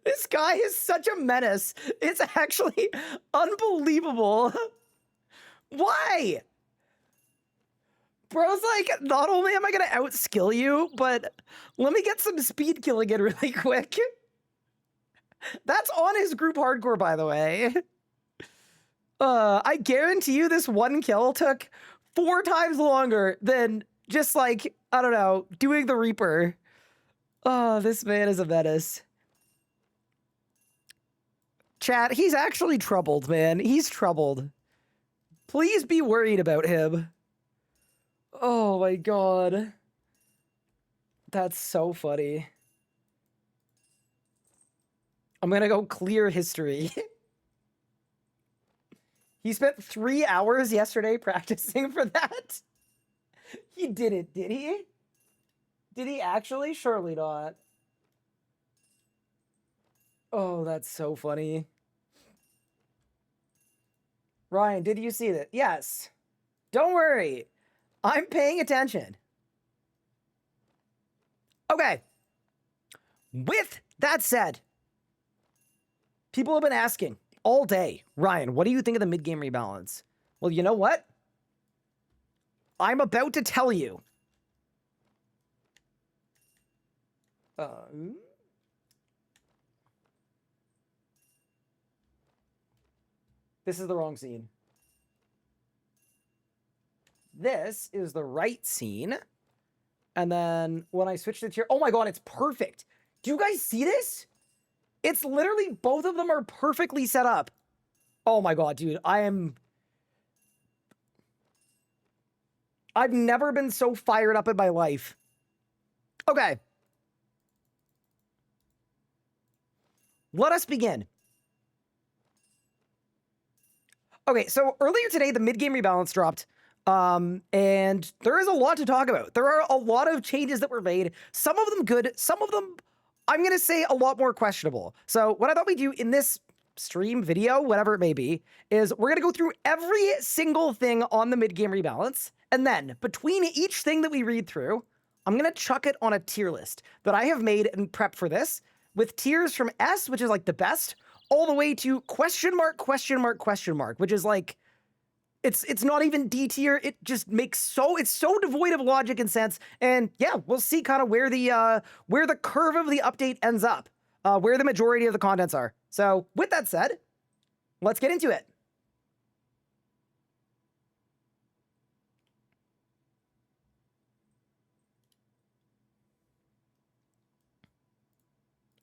This guy is such a menace. It's actually unbelievable. Why? Bro's like, not only am I gonna outskill you, but let me get some speed killing in really quick. That's on his group hardcore, by the way. I guarantee you this one kill took 4 times longer than just like, I don't know, doing the Reaper. Oh, this man is a menace. Chat, he's actually troubled, man. He's troubled. Please be worried about him. Oh my god. That's so funny. I'm gonna go clear history. He spent 3 hours yesterday practicing for that. He didn't, did he? Did he actually? Surely not. Oh, that's so funny. Ryan, did you see that? Yes. Don't worry. I'm paying attention. Okay. With that said, people have been asking all day, Ryan, what do you think of the mid-game rebalance? Well, you know what? I'm about to tell you. This is the wrong scene. This is the right scene. And then when I switch to tier, oh my god, it's perfect. Do you guys see this? It's literally, both of them are perfectly set up. Oh my god, dude, I've never been so fired up in my life. Okay. Let us begin. Okay, so earlier today, the mid-game rebalance dropped. And there is a lot to talk about. There are a lot of changes that were made. Some of them good, some of them I'm going to say a lot more questionable. So what I thought we'd do in this stream, video, whatever it may be, is we're going to go through every single thing on the mid-game rebalance. And then between each thing that we read through, I'm going to chuck it on a tier list that I have made and prepped for this, with tiers from S, which is like the best, all the way to question mark, which is like, it's not even D tier. It just makes it's so devoid of logic and sense. And yeah, we'll see kind of where the curve of the update ends up, where the majority of the contents are. So with that said, let's get into it.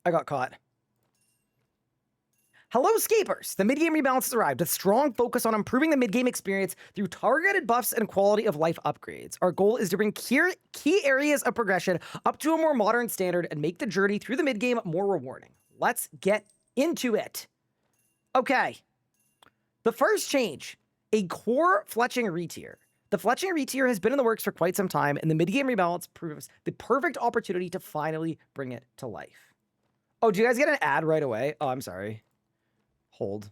I got caught. Hello, Scapers! The mid-game rebalance has arrived with strong focus on improving the mid-game experience through targeted buffs and quality of life upgrades. Our goal is to bring key areas of progression up to a more modern standard and make the journey through the mid-game more rewarding. Let's get into it. Okay. The first change, a core fletching retier. The fletching retier has been in the works for quite some time, and the mid-game rebalance proves the perfect opportunity to finally bring it to life. Oh, do you guys get an ad right away? Oh, I'm sorry. Hold.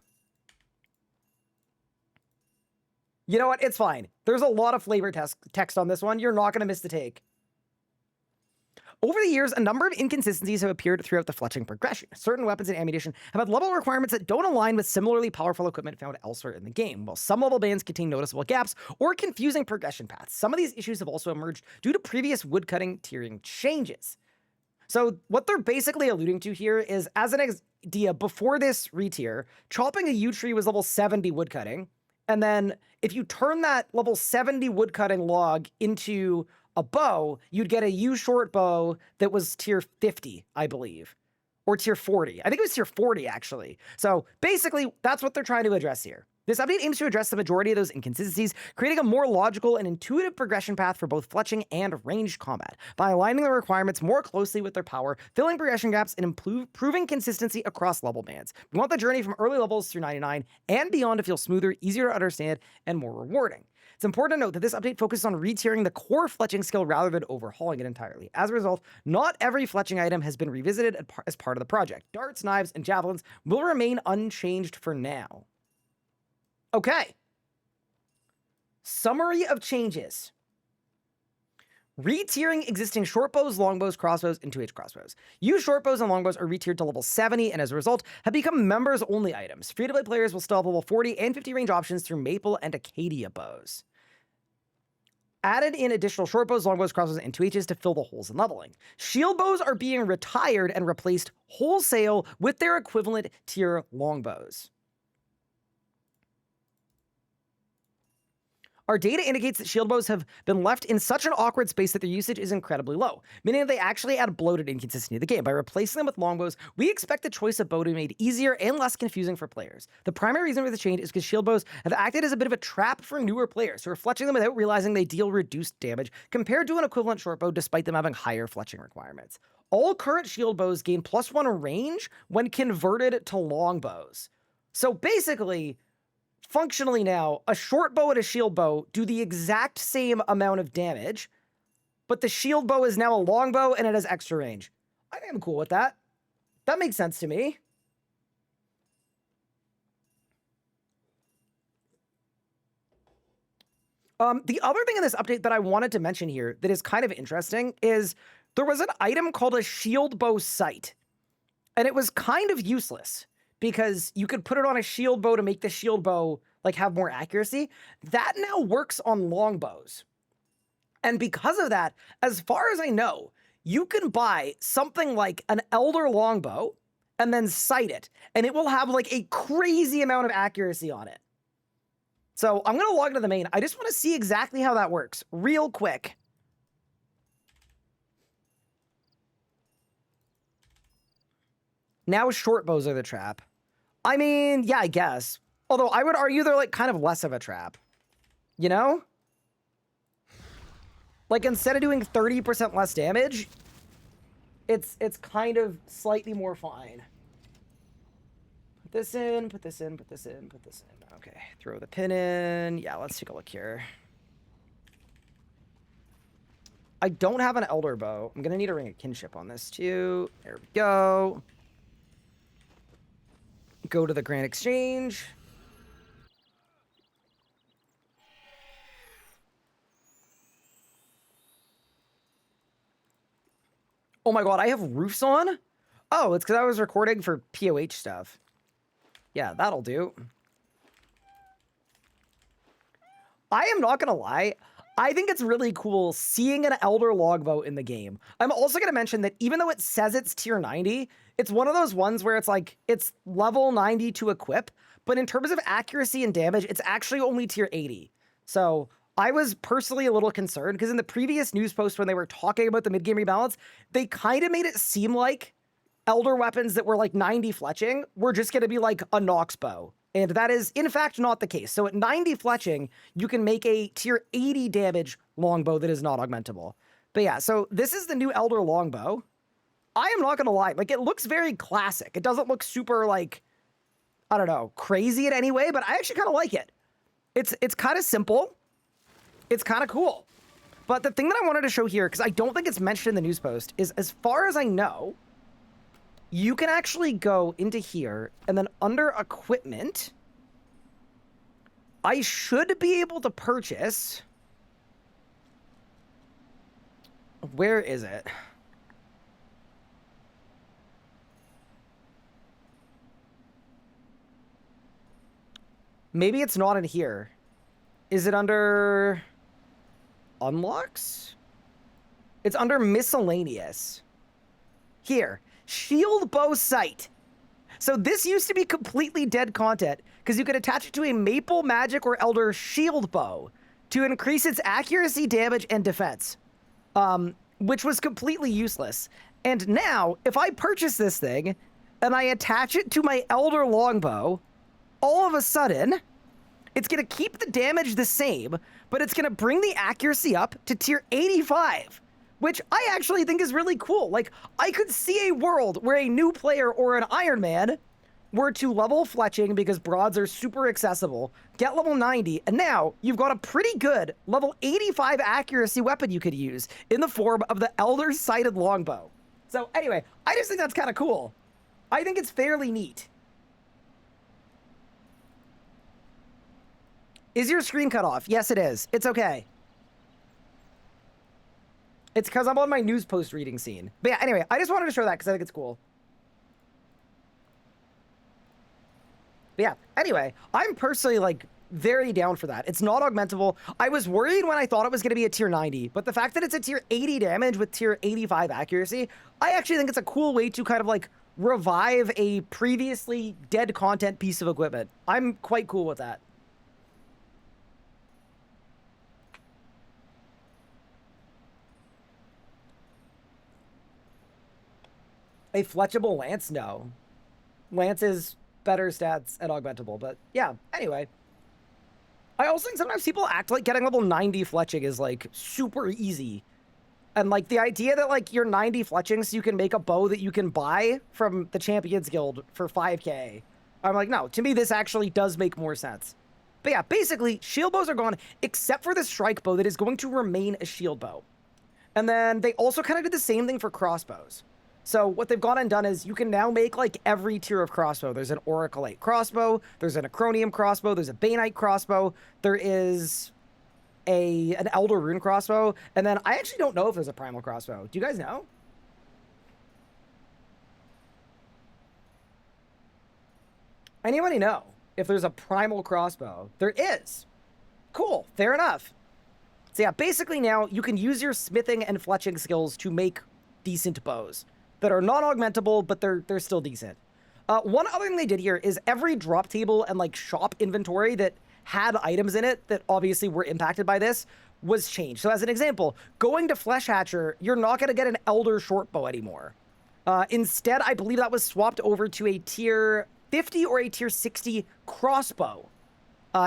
You know what? It's fine. There's a lot of flavor text on this one. You're not going to miss the take. Over the years, a number of inconsistencies have appeared throughout the fletching progression. Certain weapons and ammunition have had level requirements that don't align with similarly powerful equipment found elsewhere in the game, while some level bands contain noticeable gaps or confusing progression paths. Some of these issues have also emerged due to previous woodcutting tiering changes. So what they're basically alluding to here is, as an idea, before this retier, chopping a yew tree was level 70 woodcutting, and then if you turn that level 70 woodcutting log into a bow, you'd get a yew short bow that was tier 50, I believe, or tier 40. I think it was tier 40, actually. So basically, that's what they're trying to address here. This update aims to address the majority of those inconsistencies, creating a more logical and intuitive progression path for both fletching and ranged combat, by aligning the requirements more closely with their power, filling progression gaps, and improving consistency across level bands. We want the journey from early levels through 99 and beyond to feel smoother, easier to understand, and more rewarding. It's important to note that this update focuses on retiering the core fletching skill rather than overhauling it entirely. As a result, not every fletching item has been revisited as part of the project. Darts, knives, and javelins will remain unchanged for now. Okay. Summary of changes. Retiering existing shortbows, longbows, crossbows, and 2H crossbows. Used shortbows and longbows are retiered to level 70, and as a result, have become members-only items. Free-to-play players will still have level 40 and 50 range options through Maple and Acadia bows. Added in additional shortbows, longbows, crossbows, and 2Hs to fill the holes in leveling. Shield bows are being retired and replaced wholesale with their equivalent tier longbows. Our data indicates that shield bows have been left in such an awkward space that their usage is incredibly low, meaning that they actually add bloated inconsistency to the game. By replacing them with longbows, we expect the choice of bow to be made easier and less confusing for players. The primary reason for the change is because shield bows have acted as a bit of a trap for newer players who are fletching them without realizing they deal reduced damage compared to an equivalent short bow, despite them having higher fletching requirements. All current shield bows gain +1 range when converted to longbows. So basically, functionally now, a short bow and a shield bow do the exact same amount of damage, but the shield bow is now a long bow and it has extra range. I think I'm cool with that. That makes sense to me. The other thing in this update that I wanted to mention here that is kind of interesting is there was an item called a shield bow sight, and it was kind of useless, because you could put it on a shield bow to make the shield bow like have more accuracy. That now works on longbows. And because of that, as far as I know, you can buy something like an Elder longbow and then sight it, and it will have like a crazy amount of accuracy on it. So I'm gonna log into the main. I just wanna see exactly how that works real quick. Now short bows are the trap. I mean, yeah, I guess. Although I would argue they're like kind of less of a trap. You know? Like instead of doing 30% less damage, it's kind of slightly more fine. Put this in, put this in, put this in, put this in. Okay, throw the pin in. Yeah, let's take a look here. I don't have an Elder Bow. I'm going to need a Ring of Kinship on this too. There we go. Go to the Grand Exchange. Oh my god, I have roofs on? Oh, it's because I was recording for POH stuff. Yeah, that'll do. I am not gonna lie, I think it's really cool seeing an Elder Longbow in the game. I'm also gonna mention that even though it says it's tier 90, it's one of those ones where it's like, it's level 90 to equip, but in terms of accuracy and damage, it's actually only tier 80. So I was personally a little concerned because in the previous news post when they were talking about the mid-game rebalance, they kind of made it seem like Elder weapons that were like 90 fletching were just gonna be like a Nox bow. And that is, in fact, not the case. So at 90 fletching, you can make a tier 80 damage longbow that is not augmentable. But yeah, so this is the new Elder Longbow. I am not going to lie. Like, it looks very classic. It doesn't look super, like, I don't know, crazy in any way, but I actually kind of like it. It's kind of simple. It's kind of cool. But the thing that I wanted to show here, because I don't think it's mentioned in the news post, is as far as I know, you can actually go into here, and then under equipment, I should be able to purchase... Where is it? Maybe it's not in here. Is it under... Unlocks? It's under miscellaneous. Here. Shield bow sight. So this used to be completely dead content because you could attach it to a maple, magic, or elder shield bow to increase its accuracy, damage, and defense, which was completely useless. And now, if I purchase this thing and I attach it to my elder longbow, all of a sudden, it's going to keep the damage the same, but it's going to bring the accuracy up to tier 85. Which I actually think is really cool. Like, I could see a world where a new player or an Iron Man were to level fletching because broads are super accessible, get level 90, and now you've got a pretty good level 85 accuracy weapon you could use in the form of the Elder Sighted Longbow. So anyway, I just think that's kind of cool. I think it's fairly neat. Is your screen cut off? Yes, it is. It's okay. It's because I'm on my news post reading scene. But yeah, anyway, I just wanted to show that because I think it's cool. But yeah, anyway, I'm personally, like, very down for that. It's not augmentable. I was worried when I thought it was going to be a tier 90, but the fact that it's a tier 80 damage with tier 85 accuracy, I actually think it's a cool way to kind of, like, revive a previously dead content piece of equipment. I'm quite cool with that. A fletchable lance? No. Lance is better stats and augmentable, but yeah, anyway. I also think sometimes people act like getting level 90 fletching is, like, super easy. And, like, the idea that, like, you're 90 fletching so you can make a bow that you can buy from the Champions Guild for 5k. I'm like, no, to me this actually does make more sense. But yeah, basically, shield bows are gone, except for the strike bow that is going to remain a shield bow. And then they also kind of did the same thing for crossbows. So what they've gone and done is you can now make, like, every tier of crossbow. There's an Oracle-8 crossbow, there's an Acronium crossbow, there's a Baneite crossbow, there is an Elder Rune crossbow, and then I actually don't know if there's a Primal crossbow. Do you guys know? Anybody know if there's a Primal crossbow? There is. Cool, fair enough. So yeah, basically now you can use your smithing and fletching skills to make decent bows that are not augmentable, but they're still decent. One other thing they did here is every drop table and, like, shop inventory that had items in it that obviously were impacted by this was changed. So as an example, going to Flesh Hatcher, you're not going to get an Elder short bow anymore. Instead, I believe that was swapped over to a tier 50 or a tier 60 crossbow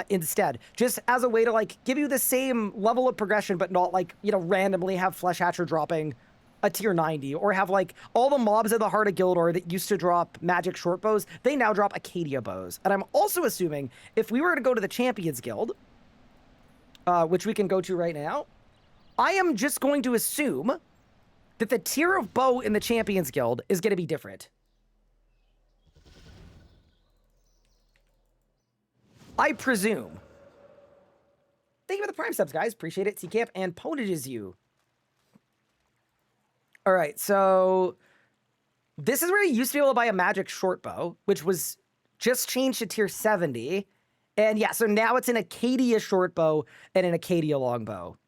instead, just as a way to, like, give you the same level of progression, but not, like, you know, randomly have Flesh Hatcher dropping a tier 90, or have, like, all the mobs in the Heart of Gildor that used to drop magic short bows, they now drop Acadia bows. And I'm also assuming if we were to go to the Champions Guild, which we can go to right now, I am just going to assume that the tier of bow in the Champions Guild is going to be different. I presume. Thank you for the Prime subs, guys. Appreciate it. C-Camp and Ponages you. All right, so this is where you used to be able to buy a magic short bow, which was just changed to tier 70. And yeah, so now it's an Acadia short bow and an Acadia longbow.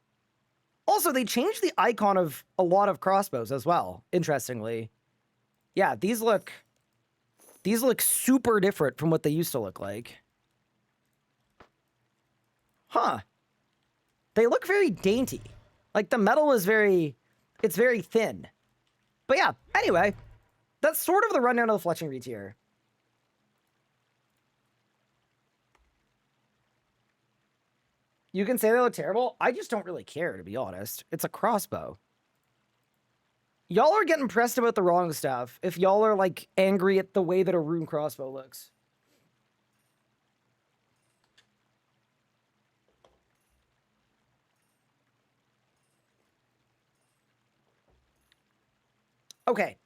Also, they changed the icon of a lot of crossbows as well, interestingly. Yeah, these look super different from what they used to look like. Huh. They look very dainty. Like, the metal is it's very thin. But yeah, anyway, that's sort of the rundown of the Fletching retier. You can say they look terrible. I just don't really care, to be honest. It's a crossbow. Y'all are getting pressed about the wrong stuff if y'all are, like, angry at the way that a rune crossbow looks. Okay.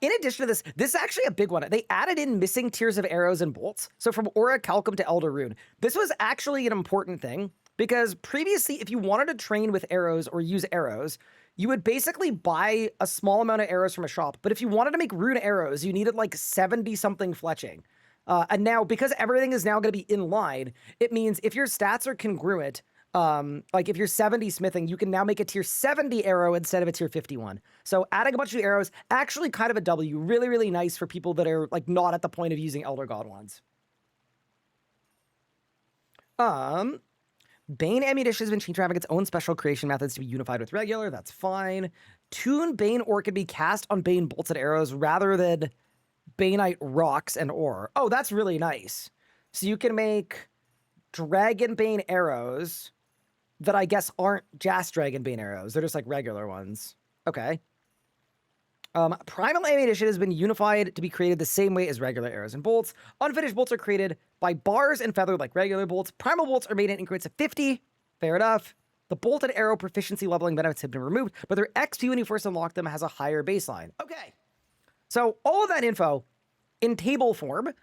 In addition to this, this is actually a big one. They added in missing tiers of arrows and bolts. So from Aura Calcum to Elder Rune. This was actually an important thing because previously, if you wanted to train with arrows or use arrows, you would basically buy a small amount of arrows from a shop. But if you wanted to make rune arrows, you needed like 70-something fletching. And now, because everything is now going to be in line, it means if your stats are congruent, like if you're 70 smithing, you can now make a tier 70 arrow instead of a tier 51. So adding a bunch of arrows, actually kind of a W. Really, really nice for people that are like not at the point of using Elder God wands. Bane ammunition has been changed to having its own special creation methods to be unified with regular. That's fine. Tune Bane ore can be cast on Bane bolts and arrows rather than Baneite rocks and ore. Oh, that's really nice. So you can make Dragon Bane arrows that I guess aren't just Dragon Bane arrows. They're just like regular ones. Okay. Primal ammunition has been unified to be created the same way as regular arrows and bolts. Unfinished bolts are created by bars and feathered like regular bolts. Primal bolts are made in increments of 50. Fair enough. The bolt and arrow proficiency leveling benefits have been removed, but their XP when you first unlock them has a higher baseline. Okay. So all of that info in table form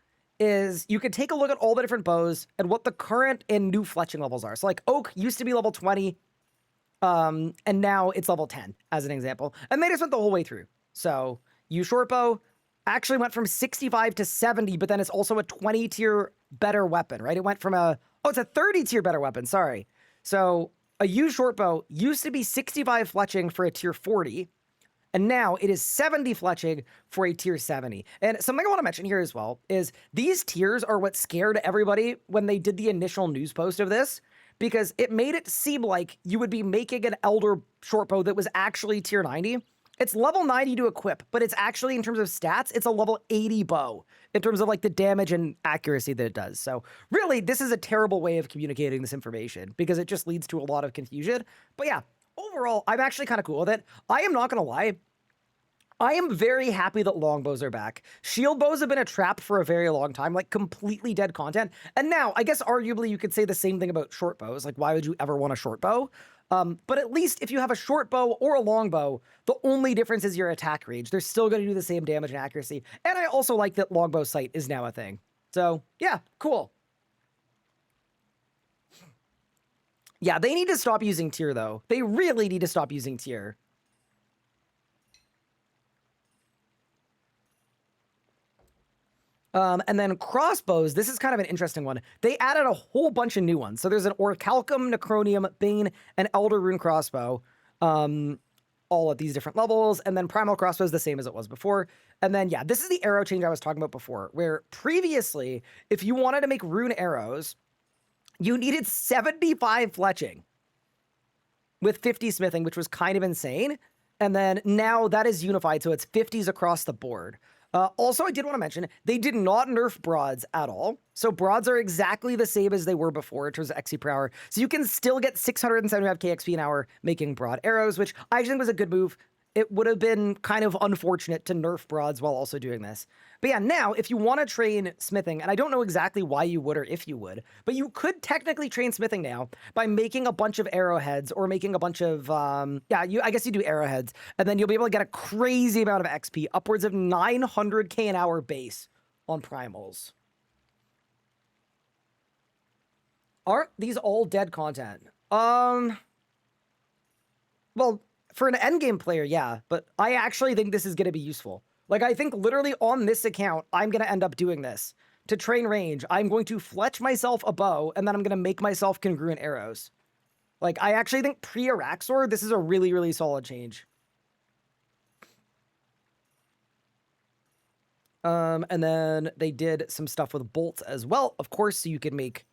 is you can take a look at all the different bows and what the current and new fletching levels are. So like Oak used to be level 20, and now it's level 10 as an example. And they just went the whole way through. So U short bow actually went from 65 to 70, but then it's also a 20 tier better weapon, right? It went from it's a 30 tier better weapon, sorry. So a U short bow used to be 65 fletching for a tier 40, and now it is 70 fletching for a tier 70. And something I want to mention here as well is these tiers are what scared everybody when they did the initial news post of this, because it made it seem like you would be making an Elder short bow that was actually tier 90. It's level 90 to equip, but it's actually, in terms of stats, it's a level 80 bow in terms of like the damage and accuracy that it does. So really, this is a terrible way of communicating this information because it just leads to a lot of confusion. But yeah, overall, I'm actually kind of cool with it. I am not going to lie. I am very happy that longbows are back. Shield bows have been a trap for a very long time, like completely dead content. And now, I guess arguably you could say the same thing about short bows. Like, why would you ever want a short bow? But at least if you have a short bow or a long bow, the only difference is your attack range. They're still going to do the same damage and accuracy. And I also like that longbow sight is now a thing. So, yeah, cool. Yeah, they need to stop using tier, though. They really need to stop using tier. And then crossbows, this is kind of an interesting one. They added a whole bunch of new ones. So there's an Orichalcum, Necronium, Bane, and Elder Rune crossbow, all at these different levels. And then Primal crossbow is the same as it was before. And then, yeah, this is the arrow change I was talking about before, where previously, if you wanted to make rune arrows, you needed 75 fletching with 50 smithing, which was kind of insane. And then now that is unified, so it's 50s across the board. Also, I did want to mention, they did not nerf broads at all. So broads are exactly the same as they were before in terms of XP per hour. So you can still get 675k XP an hour making broad arrows, which I think was a good move. it would have been kind of unfortunate to nerf broads while also doing this. But yeah, now, if you want to train smithing, and I don't know exactly why you would or if you would, but you could technically train smithing now by making a bunch of arrowheads or making a bunch of, I guess you do arrowheads, and then you'll be able to get a crazy amount of XP, upwards of 900k an hour base on primals. Aren't these all dead content? Well, for an endgame player, yeah, but I actually think this is going to be useful. Like, I think literally on this account, I'm going to end up doing this. To train range, I'm going to fletch myself a bow, and then I'm going to make myself congruent arrows. Like, I actually think pre-Araxor, this is a really, really solid change. And then they did some stuff with bolts as well, of course, so you could make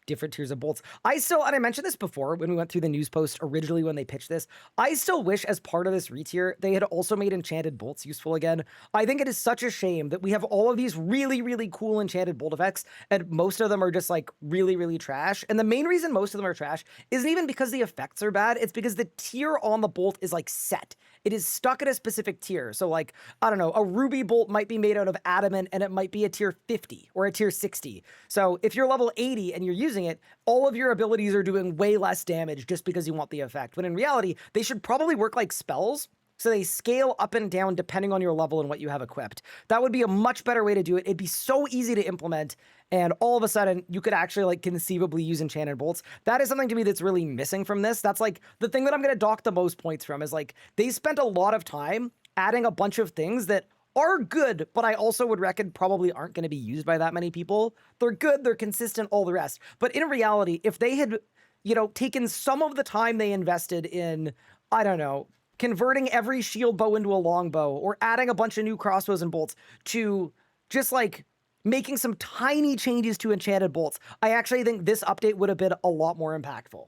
different tiers of bolts. I still, and I mentioned this before when we went through the news post originally when they pitched this, I still wish as part of this retier, they had also made enchanted bolts useful again. I think it is such a shame that we have all of these really, really cool enchanted bolt effects, and most of them are just like really, really trash. And the main reason most of them are trash isn't even because the effects are bad, it's because the tier on the bolt is like set. It is stuck at a specific tier. So like, I don't know, a ruby bolt might be made out of adamant and it might be a tier 50 or a tier 60. So if you're level 80 and you're using it, all of your abilities are doing way less damage just because you want the effect. When in reality, they should probably work like spells. So they scale up and down depending on your level and what you have equipped. That would be a much better way to do it. It'd be so easy to implement. And all of a sudden, you could actually like conceivably use enchanted bolts. That is something to me that's really missing from this. That's like the thing that I'm going to dock the most points from is like they spent a lot of time adding a bunch of things that are good, but I also would reckon probably aren't going to be used by that many people. They're good, they're consistent, all the rest. But in reality, if they had, you know, taken some of the time they invested in, I don't know, converting every shield bow into a longbow or adding a bunch of new crossbows and bolts to just like making some tiny changes to enchanted bolts, I actually think this update would have been a lot more impactful.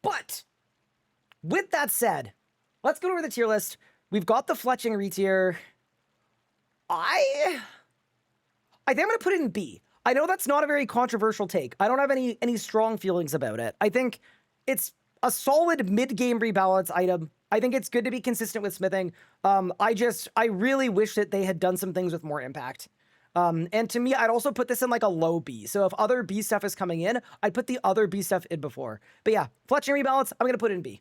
But with that said, let's go over the tier list. We've got the fletching retier. I think I'm going to put it in B. I know that's not a very controversial take. I don't have any strong feelings about it. I think it's a solid mid-game rebalance item. I think it's good to be consistent with smithing. I really wish that they had done some things with more impact. And to me, I'd also put this in like a low B. So if other B stuff is coming in, I'd put the other B stuff in before. But yeah, fletching rebalance, I'm going to put it in B.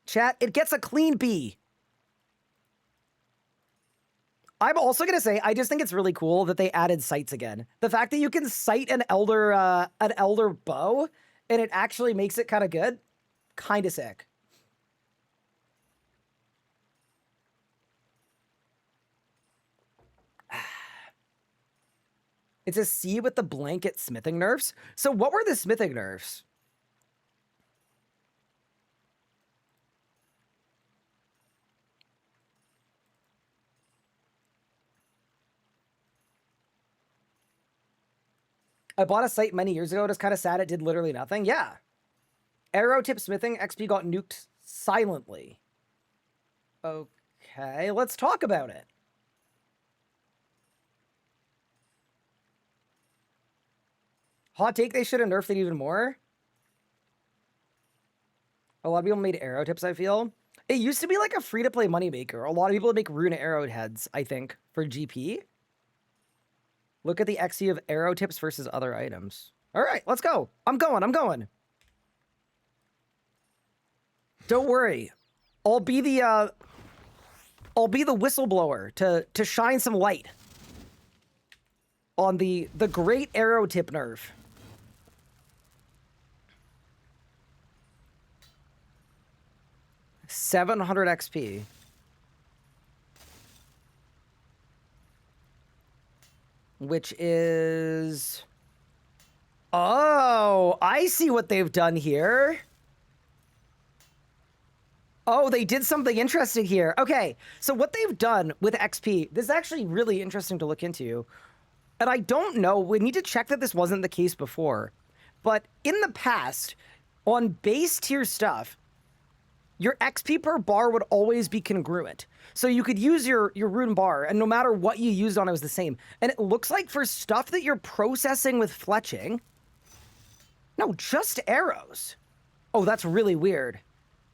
Chat, it gets a clean B. I'm also going to say, I just think it's really cool that they added sights again. The fact that you can sight an elder bow and it actually makes it kind of good, kind of sick. It's a C with the blanket smithing nerfs. So what were the smithing nerfs? I bought a site many years ago. It was kind of sad. It did literally nothing. Yeah. Arrow tip smithing XP got nuked silently. Okay, let's talk about it. Hot take, they should have nerfed it even more. A lot of people made arrow tips, I feel. It used to be like a free-to-play moneymaker. A lot of people would make rune arrowheads, I think, for GP. Look at the XE of arrow tips versus other items. All right, let's go. I'm going. Don't worry. I'll be the whistleblower to shine some light on the great arrow tip nerf. $700 XP. Which is... Oh, I see what they've done here. Oh, they did something interesting here. Okay, so what they've done with XP, this is actually really interesting to look into. And I don't know, we need to check that this wasn't the case before. But in the past, on base tier stuff, your XP per bar would always be congruent. So you could use your rune bar, and no matter what you used on it was the same. And it looks like for stuff that you're processing with fletching... No, just arrows. Oh, that's really weird.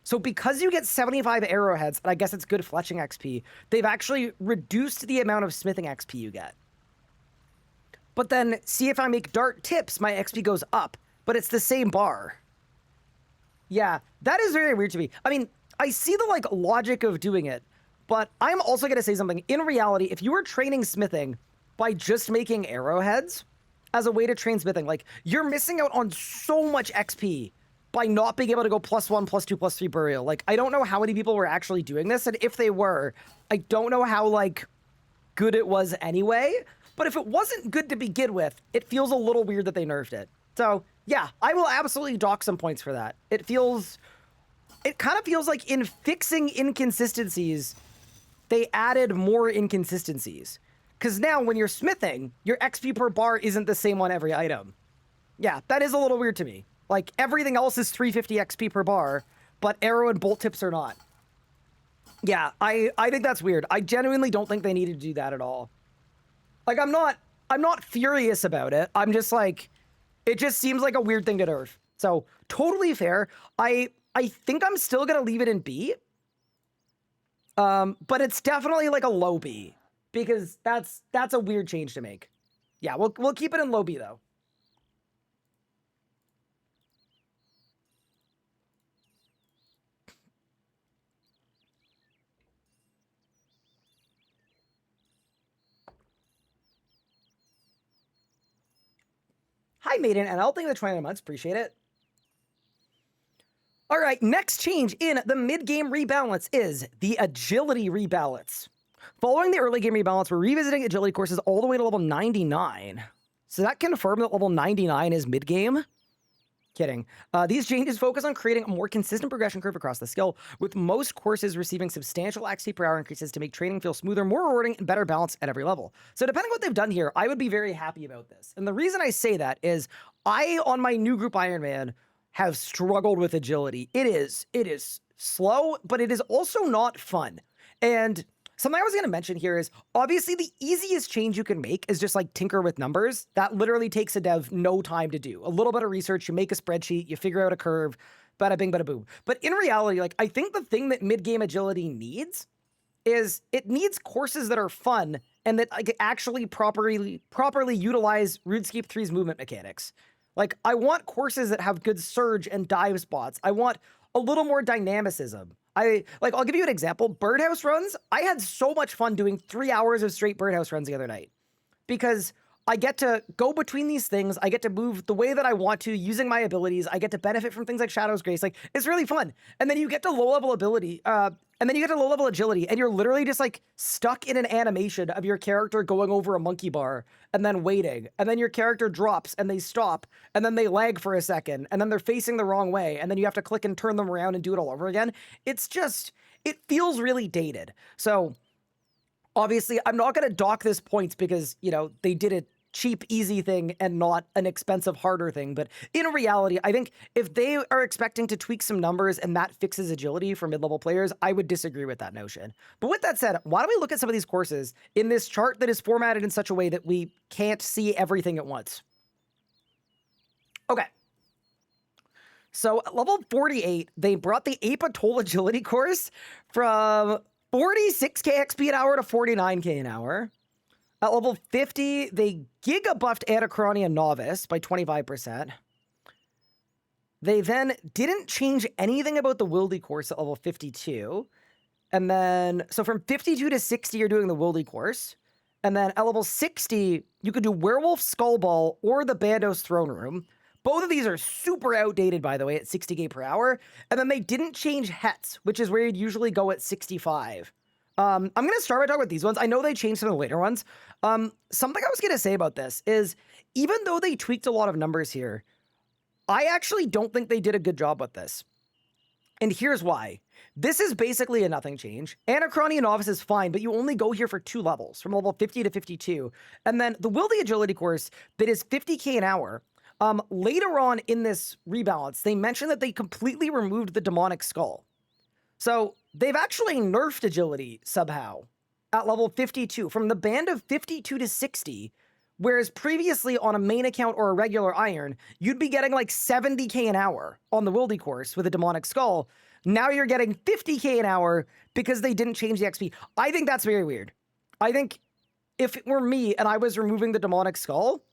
So because you get 75 arrowheads, and I guess it's good fletching XP, they've actually reduced the amount of smithing XP you get. But then, see if I make dart tips, my XP goes up, but it's the same bar. Yeah, that is very weird to me. I mean, I see the, like, logic of doing it, but I'm also going to say something. In reality, if you were training smithing by just making arrowheads as a way to train smithing, like, you're missing out on so much XP by not being able to go +1, +2, +3 burial. Like, I don't know how many people were actually doing this, and if they were, I don't know how, like, good it was anyway. But if it wasn't good to begin with, it feels a little weird that they nerfed it. So, yeah, I will absolutely dock some points for that. It kind of feels like in fixing inconsistencies, they added more inconsistencies. Because now when you're smithing, your XP per bar isn't the same on every item. Yeah, that is a little weird to me. Like, everything else is 350 XP per bar, but arrow and bolt tips are not. Yeah, I think that's weird. I genuinely don't think they needed to do that at all. Like, I'm not furious about it. I'm just like, it just seems like a weird thing to nerf. So, totally fair. I think I'm still gonna leave it in B. But it's definitely like a low B. Because that's a weird change to make. Yeah, we'll keep it in low B though. Hi, Maiden NL. Thank you for the 29 months. Appreciate it. All right, next change in the mid-game rebalance is the agility rebalance. Following the early game rebalance, we're revisiting agility courses all the way to level 99. So that confirmed that level 99 is mid-game? Kidding. These changes focus on creating a more consistent progression curve across the skill, with most courses receiving substantial XP per hour increases to make training feel smoother, more rewarding, and better balanced at every level. So depending on what they've done here, I would be very happy about this. And the reason I say that is I, on my new group Ironman, have struggled with agility. It is slow, but it is also not fun. And something I was going to mention here is, obviously, the easiest change you can make is just, like, tinker with numbers. That literally takes a dev no time to do. A little bit of research, you make a spreadsheet, you figure out a curve, bada bing, bada boom. But in reality, like, I think the thing that mid-game agility needs is it needs courses that are fun and that, like, actually properly utilize RuneScape 3's movement mechanics. Like, I want courses that have good surge and dive spots. I want a little more dynamicism. I'll give you an example. Birdhouse runs, I had so much fun doing 3 hours of straight birdhouse runs the other night. Because I get to go between these things, I get to move the way that I want to, using my abilities, I get to benefit from things like Shadow's Grace, like, it's really fun. And then you get to low-level ability, and then you get to low-level agility, and you're literally just, like, stuck in an animation of your character going over a monkey bar, and then waiting, and then your character drops, and they stop, and then they lag for a second, and then they're facing the wrong way, and then you have to click and turn them around and do it all over again. It's just, it feels really dated. So, obviously, I'm not going to dock this points because, you know, they did it cheap, easy thing and not an expensive, harder thing. But in reality, I think if they are expecting to tweak some numbers and that fixes agility for mid-level players, I would disagree with that notion. But with that said, why don't we look at some of these courses in this chart that is formatted in such a way that we can't see everything at once? Okay. So at level 48, they brought the Ape Atoll agility course from 46k XP an hour to 49k an hour. At level 50, they giga buffed Anachronia Novice by 25%. They then didn't change anything about the Wildy course at level 52. And then, so from 52 to 60, you're doing the Wildy course. And then at level 60, you could do Werewolf Skullball or the Bandos Throne Room. Both of these are super outdated, by the way, at 60k per hour. And then they didn't change Hets, which is where you'd usually go at 65. I'm going to start by talking about these ones. I know they changed some of the later ones. Something I was going to say about this is, even though they tweaked a lot of numbers here, I actually don't think they did a good job with this. And here's why. This is basically a nothing change. Anachronia Novice is fine, but you only go here for 2 levels, from level 50 to 52. And then the Wildy Agility course that is 50k an hour, later on in this rebalance, they mentioned that they completely removed the Demonic Skull. So they've actually nerfed agility somehow at level 52. From the band of 52 to 60, Whereas previously on a main account or a regular iron, you'd be getting like 70k an hour on the Wildy course with a demonic skull. Now you're getting 50k an hour because they didn't change the XP. I think that's very weird. I think if it were me and I was removing the demonic skull,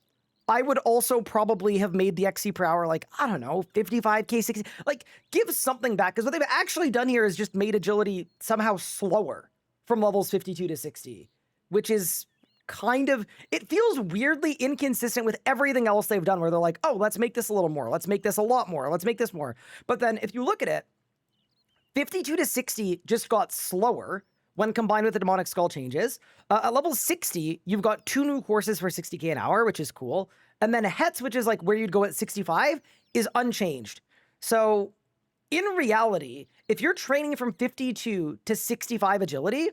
I would also probably have made the XP per hour like, I don't know, 55k, 60, like give something back. Because what they've actually done here is just made agility somehow slower from levels 52 to 60, which is kind of, it feels weirdly inconsistent with everything else they've done where they're like, oh, let's make this a little more. Let's make this a lot more. Let's make this more. But then if you look at it, 52 to 60 just got slower when combined with the demonic skull changes. At level 60, you've got 2 new courses for 60k an hour, which is cool. And then Hetz, which is like where you'd go at 65, is unchanged. So in reality, if you're training from 52 to 65 agility,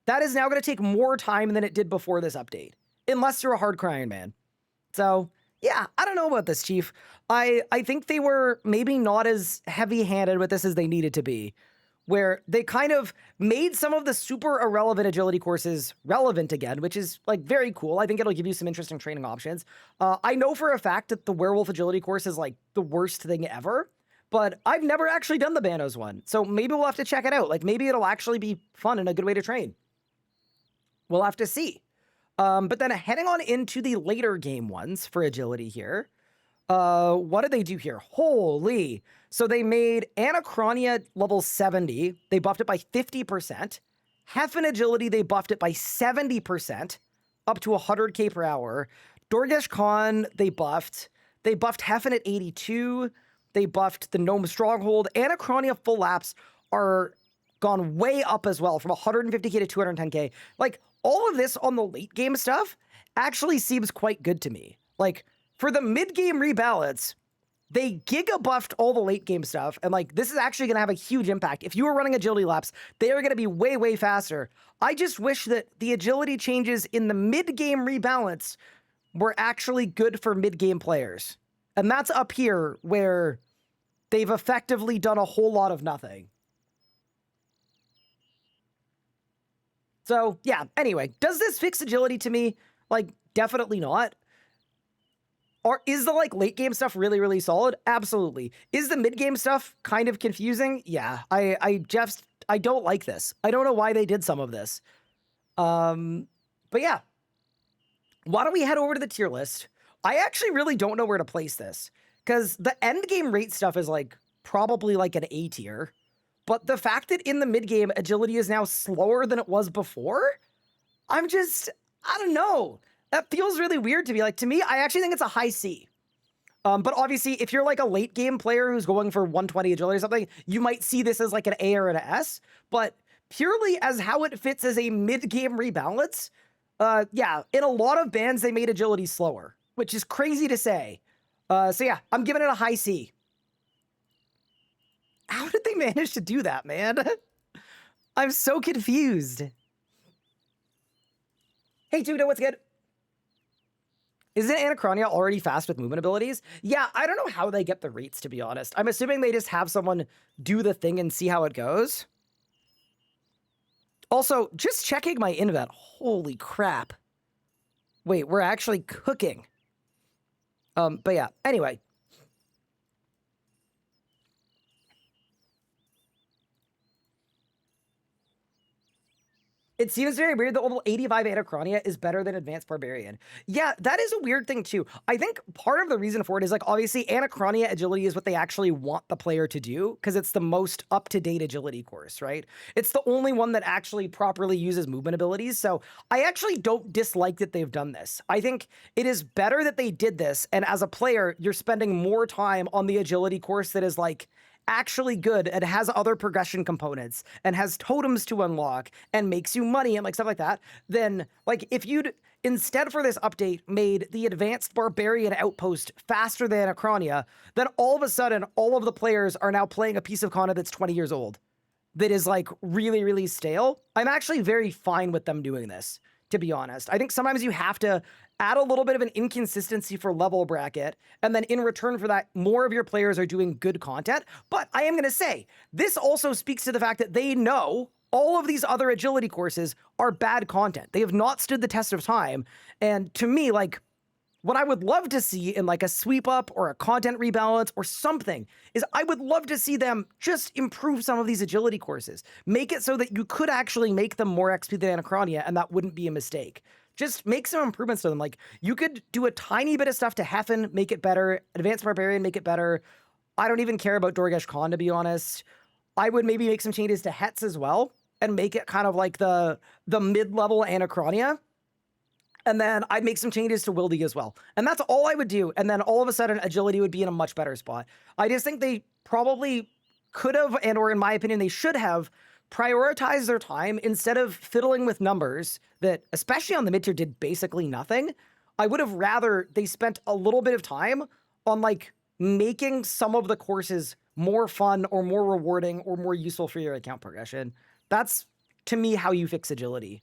that is now going to take more time than it did before this update, unless you're a hardcore Iron Man. So yeah, I don't know about this, Chief. I think they were maybe not as heavy-handed with this as they needed to be, where they kind of made some of the super irrelevant agility courses relevant again, which is like very cool. I think it'll give you some interesting training options. I know for a fact that the werewolf agility course is like the worst thing ever, but I've never actually done the Banos one. So maybe we'll have to check it out. Like maybe it'll actually be fun and a good way to train. We'll have to see. But then heading on into the later game ones for agility here. What did they do here? Holy. So they made Anachronia level 70. They buffed it by 50%. Heffen agility, they buffed it by 70%, up to 100k per hour. Dorgesh Khan, they buffed. They buffed Heffen at 82. They buffed the Gnome Stronghold. Anachronia full laps are gone way up as well, from 150k to 210k. Like, all of this on the late game stuff actually seems quite good to me. Like, for the mid-game rebalance, they giga buffed all the late game stuff, and like, this is actually going to have a huge impact. If you were running agility laps, they are going to be way, way faster. I just wish that the agility changes in the mid-game rebalance were actually good for mid-game players. And that's up here where they've effectively done a whole lot of nothing. So, yeah, anyway, does this fix agility to me? Like, definitely not. Or is the, like, late-game stuff really, really solid? Absolutely. Is the mid-game stuff kind of confusing? Yeah, I don't like this. I don't know why they did some of this. But yeah. Why don't we head over to the tier list? I actually really don't know where to place this, because the end-game rate stuff is, like, probably, like, an A tier. But the fact that in the mid-game, agility is now slower than it was before, I don't know. That feels really weird to me. Like, to me, I actually think it's a high C. But obviously, if you're like a late-game player who's going for 120 agility or something, you might see this as like an A or an S. But purely as how it fits as a mid-game rebalance, yeah, in a lot of bans, they made agility slower, which is crazy to say. So yeah, I'm giving it a high C. How did they manage to do that, man? I'm so confused. Hey, Tudo, what's good? Isn't Anachronia already fast with movement abilities? Yeah, I don't know how they get the rates, to be honest. I'm assuming they just have someone do the thing and see how it goes. Also, just checking my invent. Holy crap. Wait, we're actually cooking. But yeah, anyway. It seems very weird that level 85 Anachronia is better than Advanced Barbarian. Yeah, that is a weird thing too. I think part of the reason for it is like, obviously Anachronia agility is what they actually want the player to do, because it's the most up-to-date agility course, right? It's the only one that actually properly uses movement abilities. So I actually don't dislike that they've done this. I think it is better that they did this. And as a player, you're spending more time on the agility course that is like actually good and has other progression components and has totems to unlock and makes you money and like stuff like that, then like if you'd instead for this update made the Advanced Barbarian outpost faster than Anachronia, then all of a sudden all of the players are now playing a piece of content that's 20 years old that is like really, really stale. I'm actually very fine with them doing this, to be honest. I think sometimes you have to add a little bit of an inconsistency for level bracket, and then in return for that, more of your players are doing good content. But I am going to say, this also speaks to the fact that they know all of these other agility courses are bad content. They have not stood the test of time, And to me, like, what I would love to see in like a sweep up or a content rebalance or something is I would love to see them just improve some of these agility courses. Make it so that you could actually make them more XP than Anachronia, and that wouldn't be a mistake. Just make some improvements to them. Like, you could do a tiny bit of stuff to Heffen, make it better. Advanced Barbarian, make it better. I don't even care about Dorgesh Khan, to be honest. I would maybe make some changes to Hetz as well and make it kind of like the mid-level Anachronia. And then I'd make some changes to Wildy as well. And that's all I would do. And then all of a sudden, agility would be in a much better spot. I just think they probably could have, and or in my opinion, they should have prioritized their time instead of fiddling with numbers that, especially on the mid-tier, did basically nothing. I would have rather they spent a little bit of time on like making some of the courses more fun or more rewarding or more useful for your account progression. That's, to me, how you fix agility.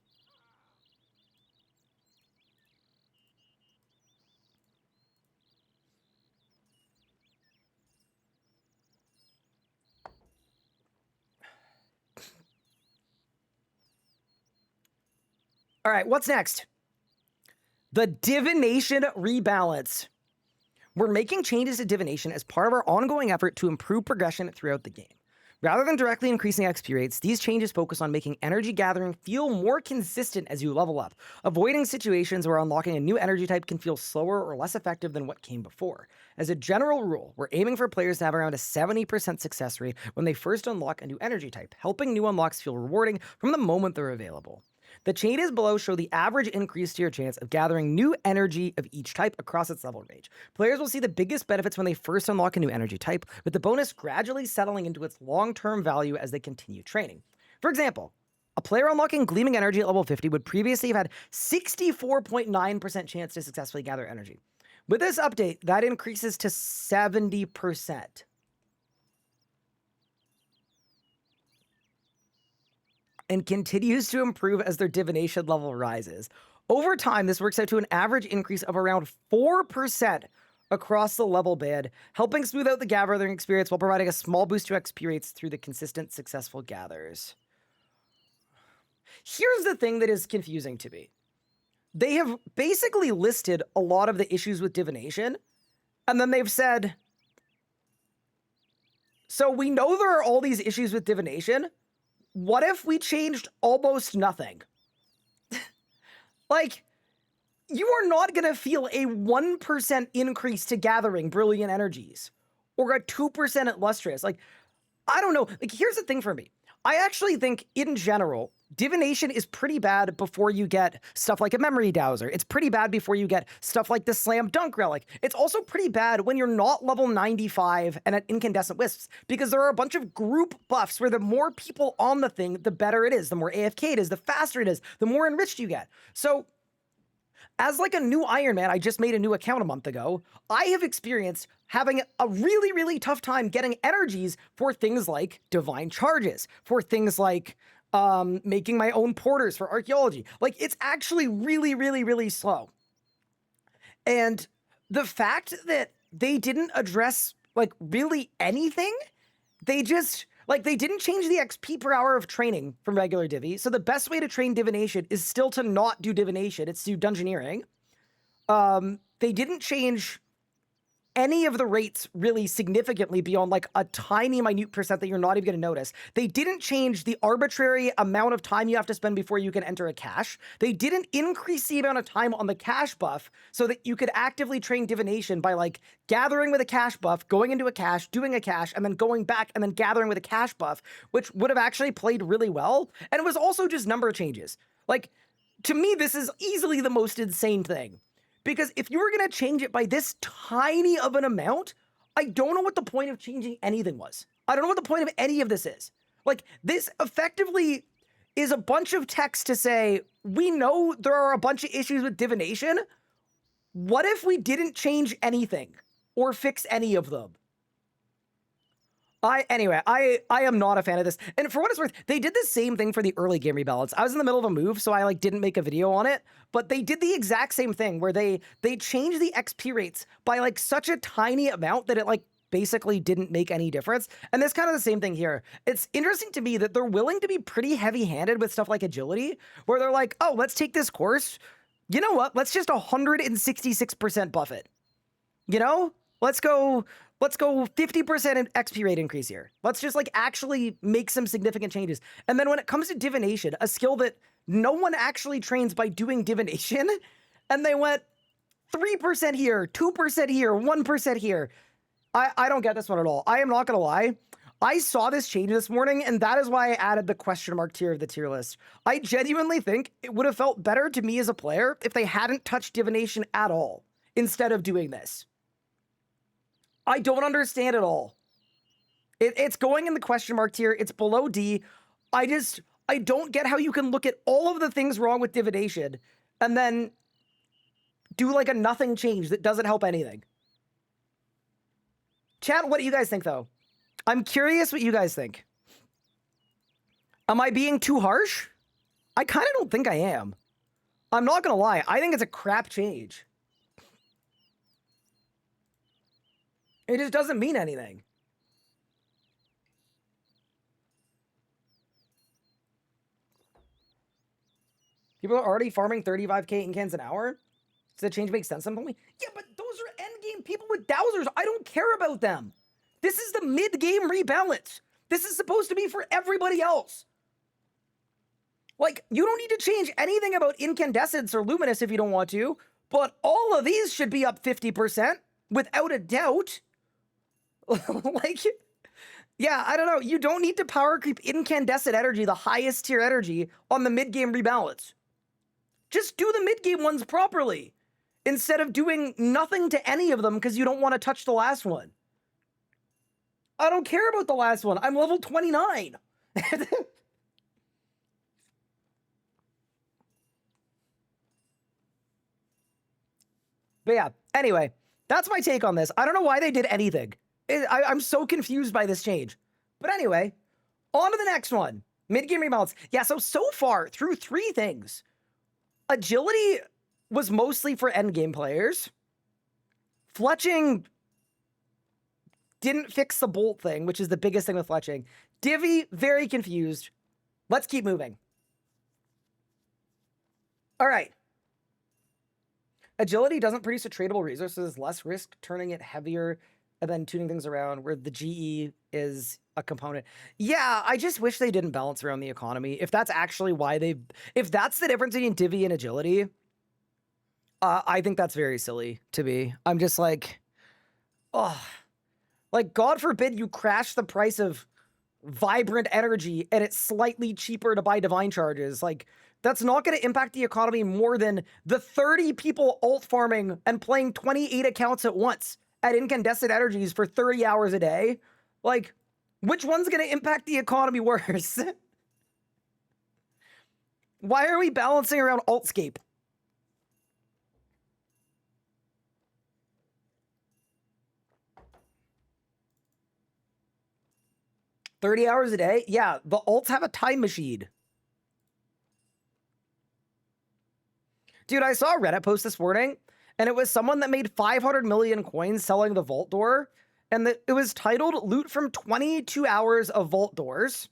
All right, what's next? The Divination Rebalance. We're making changes to Divination as part of our ongoing effort to improve progression throughout the game. Rather than directly increasing XP rates, these changes focus on making energy gathering feel more consistent as you level up, avoiding situations where unlocking a new energy type can feel slower or less effective than what came before. As a general rule, we're aiming for players to have around a 70% success rate when they first unlock a new energy type, helping new unlocks feel rewarding from the moment they're available. The changes below show the average increase to your chance of gathering new energy of each type across its level range. Players will see the biggest benefits when they first unlock a new energy type, with the bonus gradually settling into its long-term value as they continue training. For example, a player unlocking Gleaming Energy at level 50 would previously have had 64.9% chance to successfully gather energy. With this update, that increases to 70%. And continues to improve as their divination level rises. Over time, this works out to an average increase of around 4% across the level band, helping smooth out the gathering experience while providing a small boost to XP rates through the consistent, successful gathers. Here's the thing that is confusing to me. They have basically listed a lot of the issues with divination, and then they've said, so we know there are all these issues with divination. What if we changed almost nothing? Like, you are not going to feel a 1% increase to gathering brilliant energies or a 2% at lustrous. Like, I don't know. Like, here's the thing for me. I actually think, in general, divination is pretty bad before you get stuff like a memory dowser. It's pretty bad before you get stuff like the slam dunk relic. It's also pretty bad when you're not level 95 and at incandescent wisps, because there are a bunch of group buffs where the more people on the thing, the better it is. The more AFK it is, the faster it is, the more enriched you get. So as like a new Iron Man, I just made a new account a month ago, I have experienced having a really, really tough time getting energies for things like divine charges, for things like making my own porters for archaeology. Like, it's actually really, really, really slow. And the fact that they didn't address like really anything, they just like they didn't change the XP per hour of training from regular Divi. So the best way to train divination is still to not do divination. It's to do dungeoneering. They didn't change any of the rates really significantly beyond like a tiny minute percent that you're not even going to notice. They didn't change the arbitrary amount of time you have to spend before you can enter a cache. They didn't increase the amount of time on the cache buff so that you could actively train divination by like gathering with a cache buff, going into a cache, doing a cache, and then going back and then gathering with a cache buff, which would have actually played really well. And it was also just number changes. Like, to me, this is easily the most insane thing. Because if you were going to change it by this tiny of an amount, I don't know what the point of changing anything was. I don't know what the point of any of this is. Like, this effectively is a bunch of text to say, we know there are a bunch of issues with divination. What if we didn't change anything or fix any of them? Anyway, I am not a fan of this. And for what it's worth, they did the same thing for the early game rebalance. I was in the middle of a move, so I like didn't make a video on it, but they did the exact same thing where they changed the XP rates by like such a tiny amount that it like basically didn't make any difference. And that's kind of the same thing here. It's interesting to me that they're willing to be pretty heavy-handed with stuff like agility, where they're like, oh, let's take this course. You know what? Let's just 166% buff it. You know? Let's go 50% XP rate increase here. Let's just like actually make some significant changes. And then when it comes to divination, a skill that no one actually trains by doing divination, and they went 3% here, 2% here, 1% here. I don't get this one at all. I am not gonna lie. I saw this change this morning, and that is why I added the question mark tier of the tier list. I genuinely think it would have felt better to me as a player if they hadn't touched divination at all instead of doing this. I don't understand at all. It's going in the question mark tier. It's below D. I don't get how you can look at all of the things wrong with divination and then do like a nothing change that doesn't help anything. Chat, what do you guys think, though? I'm curious what you guys think. Am I being too harsh? I kind of don't think I am. I'm not gonna lie. I think it's a crap change. It just doesn't mean anything. People are already farming 35k in cans an hour? Does that change make sense? Yeah, but those are endgame people with dowsers. I don't care about them. This is the mid-game rebalance. This is supposed to be for everybody else. Like, you don't need to change anything about incandescence or luminous if you don't want to, but all of these should be up 50%, without a doubt. Like, yeah, I don't know. You don't need to power creep incandescent energy, the highest tier energy, on the mid-game rebalance. Just do the mid-game ones properly, instead of doing nothing to any of them because you don't want to touch the last one. I don't care about the last one. I'm level 29. But yeah, anyway, that's my take on this. I don't know why they did anything. I'm so confused by this change. But anyway, on to the next one. Mid-game rebalance. Yeah, so far, through 3 things. Agility was mostly for endgame players. Fletching didn't fix the bolt thing, which is the biggest thing with fletching. Divvy, very confused. Let's keep moving. All right. Agility doesn't produce a tradable resource, so there's less risk turning it heavier and then tuning things around, where the GE is a component. Yeah, I just wish they didn't balance around the economy. If that's actually why if that's the difference between Divvy and Agility, I think that's very silly to me. I'm just like, oh, like, God forbid you crash the price of vibrant energy and it's slightly cheaper to buy divine charges. Like, that's not going to impact the economy more than the 30 people alt farming and playing 28 accounts at once at incandescent energies for 30 hours a day. Like, which one's going to impact the economy worse? Why are we balancing around Altscape? $30 hours a day? Yeah, the alts have a time machine. Dude, I saw a Reddit post this morning, and it was someone that made 500 million coins selling the vault door, and it was titled Loot from 22 hours of vault doors,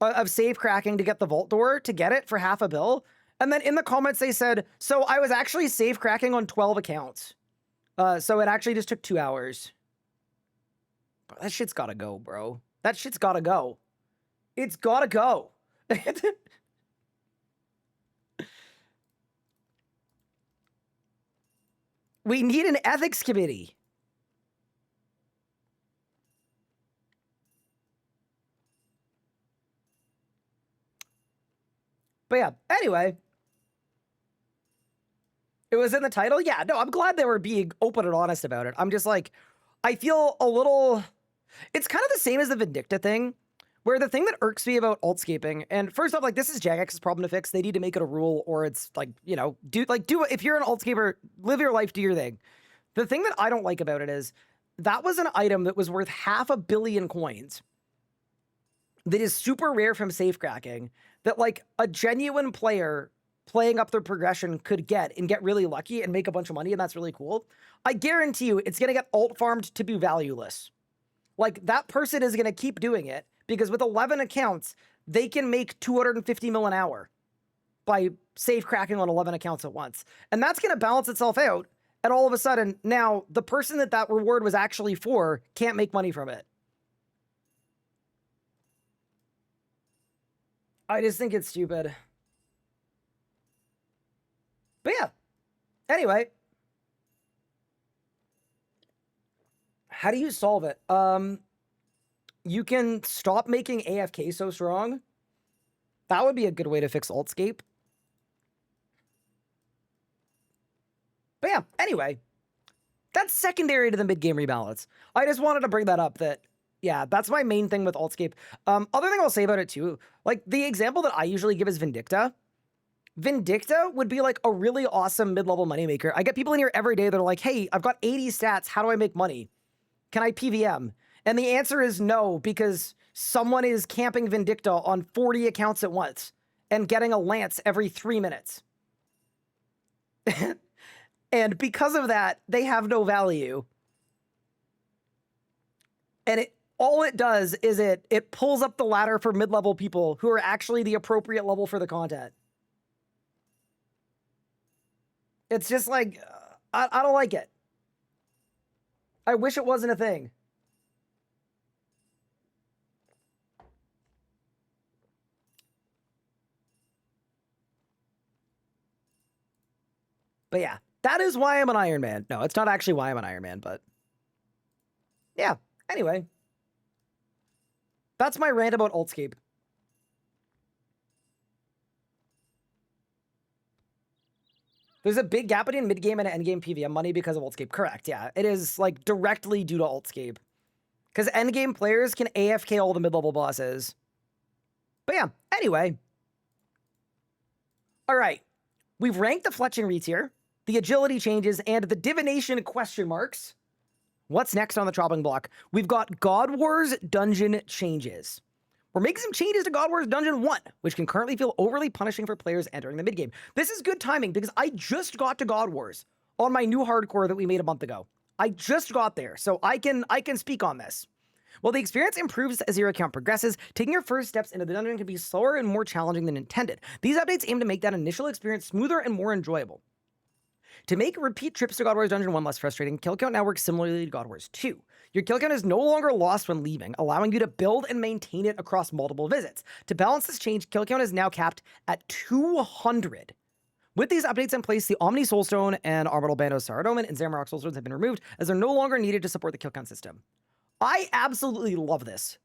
of safe cracking to get the vault door, to get it for half a bill. And then in the comments they said, so I was actually safe cracking on 12 accounts. So it actually just took 2 hours. But that shit's gotta go, bro. That shit's gotta go. It's gotta go. We need an ethics committee. But yeah, anyway. It was in the title? Yeah, no, I'm glad they were being open and honest about it. I'm just like, I feel a little... It's kind of the same as the Vindicta thing, where the thing that irks me about altscaping, and first off, like, this is Jagex's problem to fix. They need to make it a rule, or it's like, you know, if you're an altscaper, live your life, do your thing. The thing that I don't like about it is, that was an item that was worth 500 million coins that is super rare from safecracking, that, like, a genuine player playing up their progression could get and get really lucky and make a bunch of money, and that's really cool. I guarantee you it's going to get alt farmed to be valueless. Like, that person is going to keep doing it because with 11 accounts, they can make 250 mil an hour by safe cracking on 11 accounts at once. And that's going to balance itself out. And all of a sudden, now the person that reward was actually for can't make money from it. I just think it's stupid. But yeah. Anyway. How do you solve it? You can stop making AFK so strong. That would be a good way to fix Altscape. But yeah, anyway. That's secondary to the mid-game rebalance. I just wanted to bring that up that, yeah, that's my main thing with Altscape. Other thing I'll say about it too, like the example that I usually give is Vindicta. Vindicta would be like a really awesome mid-level moneymaker. I get people in here every day that are like, hey, I've got 80 stats. How do I make money? Can I PVM? And the answer is no, because someone is camping Vindicta on 40 accounts at once and getting a lance every 3 minutes. And because of that, they have no value. And all it does is it pulls up the ladder for mid-level people who are actually the appropriate level for the content. It's just like, I don't like it. I wish it wasn't a thing. But yeah, that is why I'm an Iron Man. No, it's not actually why I'm an Iron Man, but yeah, anyway. That's my rant about Altscape. There's a big gap between mid-game and endgame PVM money because of Altscape. Correct, yeah. It is, like, directly due to Altscape. Because endgame players can AFK all the mid-level bosses. But yeah, anyway. All right. We've ranked the fletching retier, the agility changes, and the divination question marks. What's next on the chopping block? We've got God Wars dungeon changes. We're making some changes to God Wars Dungeon 1, which can currently feel overly punishing for players entering the mid-game. This is good timing because I just got to God Wars on my new hardcore that we made a month ago. I just got there, so I can speak on this. While the experience improves as your account progresses, taking your first steps into the dungeon can be slower and more challenging than intended. These updates aim to make that initial experience smoother and more enjoyable. To make repeat trips to God Wars Dungeon 1 less frustrating, kill count now works similarly to God Wars 2. Your kill count is no longer lost when leaving, allowing you to build and maintain it across multiple visits. To balance this change, kill count is now capped at 200. With these updates in place, the Omni Soulstone and Orbital Bandos Saradomin and Zamarok Soulstones have been removed, as they're no longer needed to support the kill count system. I absolutely love this.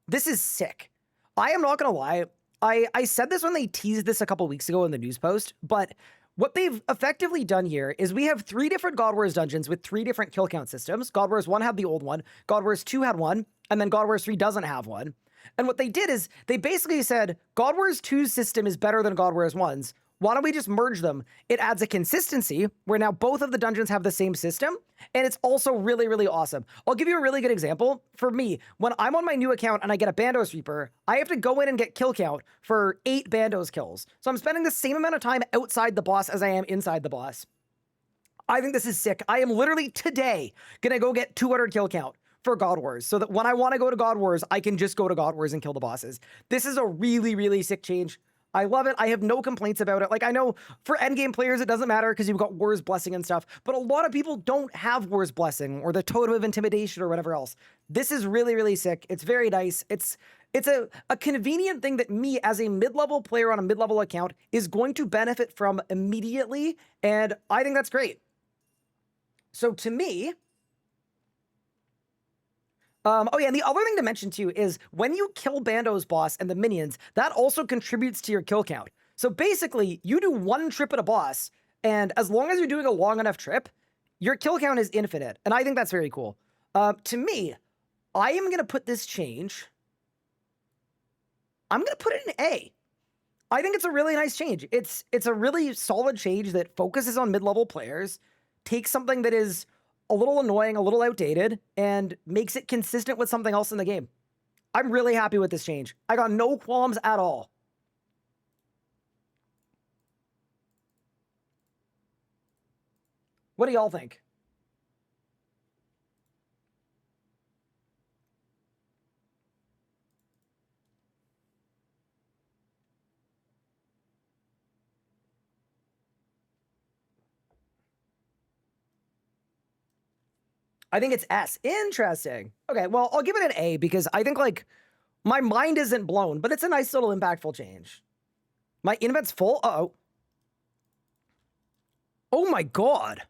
This is sick. I am not gonna lie, I said this when they teased this a couple weeks ago in the news post, but what they've effectively done here is we have 3 different God Wars dungeons with 3 different kill count systems. God Wars 1 had the old one, God Wars 2 had one, and then God Wars 3 doesn't have one. And what they did is they basically said, God Wars 2's system is better than God Wars 1's. Why don't we just merge them? It adds a consistency where now both of the dungeons have the same system, and it's also really, really awesome. I'll give you a really good example. For me, when I'm on my new account and I get a Bandos Reaper, I have to go in and get kill count for 8 Bandos kills. So I'm spending the same amount of time outside the boss as I am inside the boss. I think this is sick. I am literally today gonna go get 200 kill count for God Wars, so that when I want to go to God Wars, I can just go to God Wars and kill the bosses. This is a really, really sick change. I love it. I have no complaints about it. Like, I know for endgame players, it doesn't matter because you've got War's Blessing and stuff, but a lot of people don't have War's Blessing or the Totem of Intimidation or whatever else. This is really, really sick. It's very nice. It's a convenient thing that me as a mid-level player on a mid-level account is going to benefit from immediately, and I think that's great. So to me, oh yeah, and the other thing to mention too is when you kill Bando's boss and the minions, that also contributes to your kill count. So basically, you do 1 trip at a boss, and as long as you're doing a long enough trip, your kill count is infinite, and I think that's very cool. To me, I am gonna put this change, I'm gonna put it in A. I think it's a really nice change. It's a really solid change that focuses on mid-level players, takes something that is a little annoying, a little outdated, and makes it consistent with something else in the game. I'm really happy with this change. I got no qualms at all. What do y'all think? I think it's S. Interesting. Okay, well, I'll give it an A because I think, like, my mind isn't blown, but it's a nice little impactful change. My invent's full? Uh-oh. Oh my god.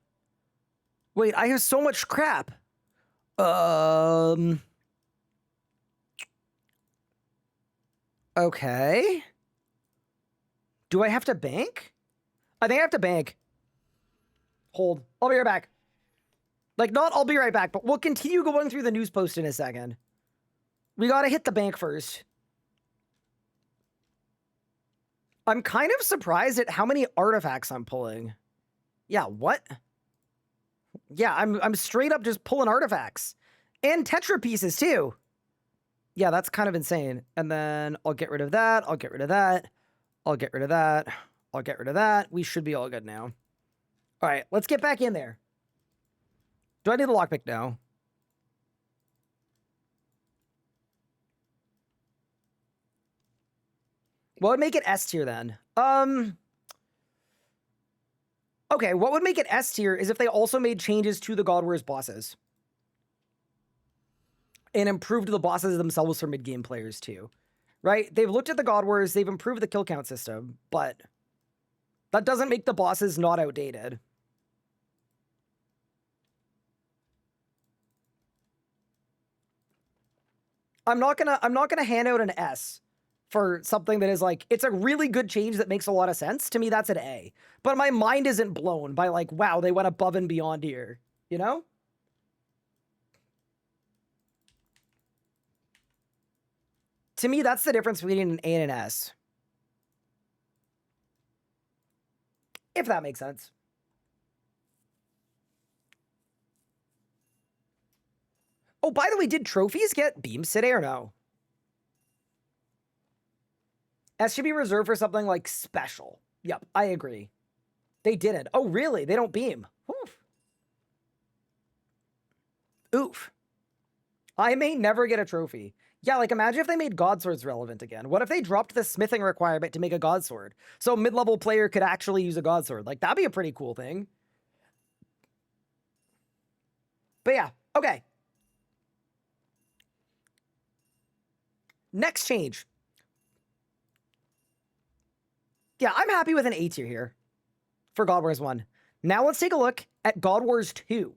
Wait, I have so much crap. Okay. Do I have to bank? I think I have to bank. Hold. I'll be right back. Like, not I'll be right back, but we'll continue going through the news post in a second. We gotta hit the bank first. I'm kind of surprised at how many artifacts I'm pulling. Yeah, what? Yeah, I'm straight up just pulling artifacts. And Tetra pieces, too. Yeah, that's kind of insane. And then I'll get rid of that. I'll get rid of that. I'll get rid of that. I'll get rid of that. We should be all good now. All right, let's get back in there. Do I need the lockpick now? What would make it S tier then? Okay, what would make it S tier is if they also made changes to the God Wars bosses. And improved the bosses themselves for mid-game players too. Right? They've looked at the God Wars, they've improved the kill count system, but that doesn't make the bosses not outdated. I'm not gonna hand out an S for something that is like, it's a really good change that makes a lot of sense. To me, that's an A. But my mind isn't blown by like, wow, they went above and beyond here, you know? To me, that's the difference between an A and an S. If that makes sense. Oh, by the way, did trophies get beams today or no? S should be reserved for something like special. Yep, I agree. They didn't. Oh, really? They don't beam. Oof. Oof. I may never get a trophy. Yeah, like imagine if they made God Swords relevant again. What if they dropped the smithing requirement to make a God Sword? So a mid-level player could actually use a God Sword. Like, that'd be a pretty cool thing. But yeah, okay. Next change. Yeah, I'm happy with an A tier here for God Wars 1. Now let's take a look at God Wars 2.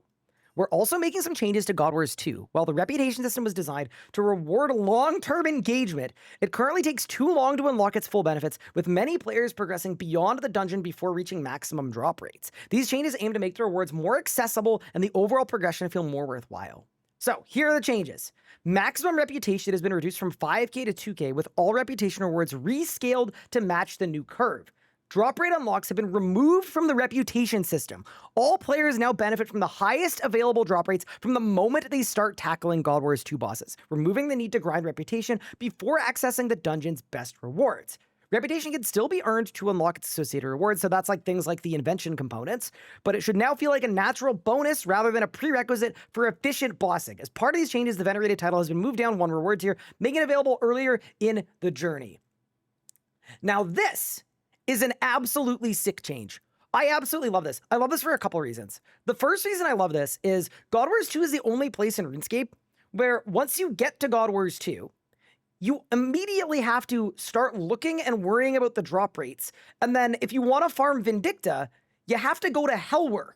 We're also making some changes to God Wars 2. While the reputation system was designed to reward long-term engagement, it currently takes too long to unlock its full benefits, with many players progressing beyond the dungeon before reaching maximum drop rates. These changes aim to make the rewards more accessible and the overall progression feel more worthwhile. So, here are the changes. Maximum reputation has been reduced from 5k to 2k, with all reputation rewards rescaled to match the new curve. Drop rate unlocks have been removed from the reputation system. All players now benefit from the highest available drop rates from the moment they start tackling God Wars 2 bosses, removing the need to grind reputation before accessing the dungeon's best rewards. Reputation can still be earned to unlock its associated rewards, so that's like things like the invention components, but it should now feel like a natural bonus rather than a prerequisite for efficient bossing. As part of these changes, the venerated title has been moved down one reward tier, making it available earlier in the journey. Now this is an absolutely sick change. I absolutely love this. I love this for a couple reasons. The first reason I love this is God Wars 2 is the only place in RuneScape where once you get to God Wars 2, you immediately have to start looking and worrying about the drop rates. And then if you want to farm Vindicta, you have to go to Hellwar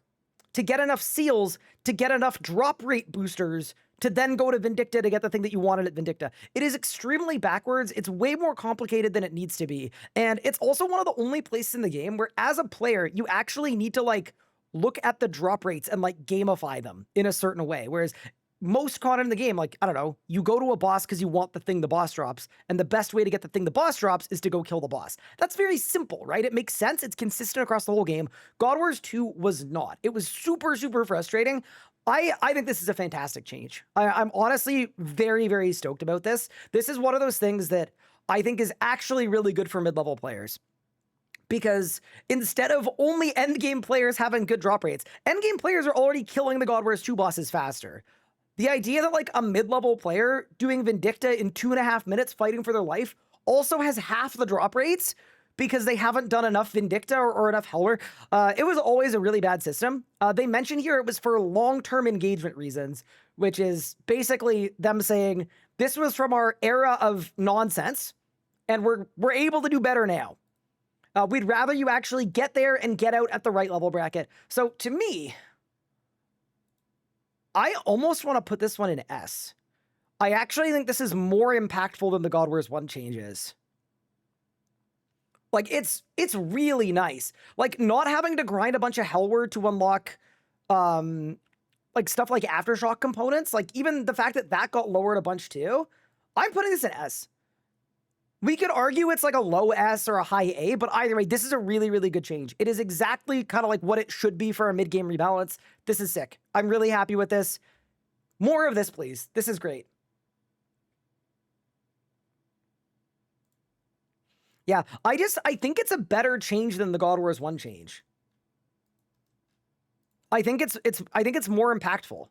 to get enough seals, to get enough drop rate boosters, to then go to Vindicta to get the thing that you wanted at Vindicta. It is extremely backwards. It's way more complicated than it needs to be. And it's also one of the only places in the game where as a player, you actually need to like look at the drop rates and like gamify them in a certain way. Whereas most content in the game, like, I don't know, you go to a boss because you want the thing the boss drops, and the best way to get the thing the boss drops is to go kill the boss. That's very simple, right? It makes sense. It's consistent across the whole game. God Wars 2 was not. It was super, super frustrating. I think this is a fantastic change. I'm honestly very, very stoked about this. This is one of those things that I think is actually really good for mid-level players. Because instead of only endgame players having good drop rates, endgame players are already killing the God Wars 2 bosses faster. The idea that like a mid-level player doing Vindicta in 2.5 minutes fighting for their life also has half the drop rates because they haven't done enough Vindicta or enough Hellware. It was always a really bad system. They mentioned here it was for long-term engagement reasons, which is basically them saying this was from our era of nonsense, and we're able to do better now. We'd rather you actually get there and get out at the right level bracket. So to me, I almost want to put this one in S. I actually think this is more impactful than the God Wars 1 changes. Like, it's really nice. Like, not having to grind a bunch of Hellware to unlock, like, stuff like Aftershock components. Like, even the fact that that got lowered a bunch, too. I'm putting this in S. We could argue it's like a low S or a high A, but either way, this is a really, really good change. It is exactly kind of like what it should be for a mid-game rebalance. This is sick. I'm really happy with this. More of this, please. This is great. Yeah, I think it's a better change than the God Wars 1 change. I think it's more impactful.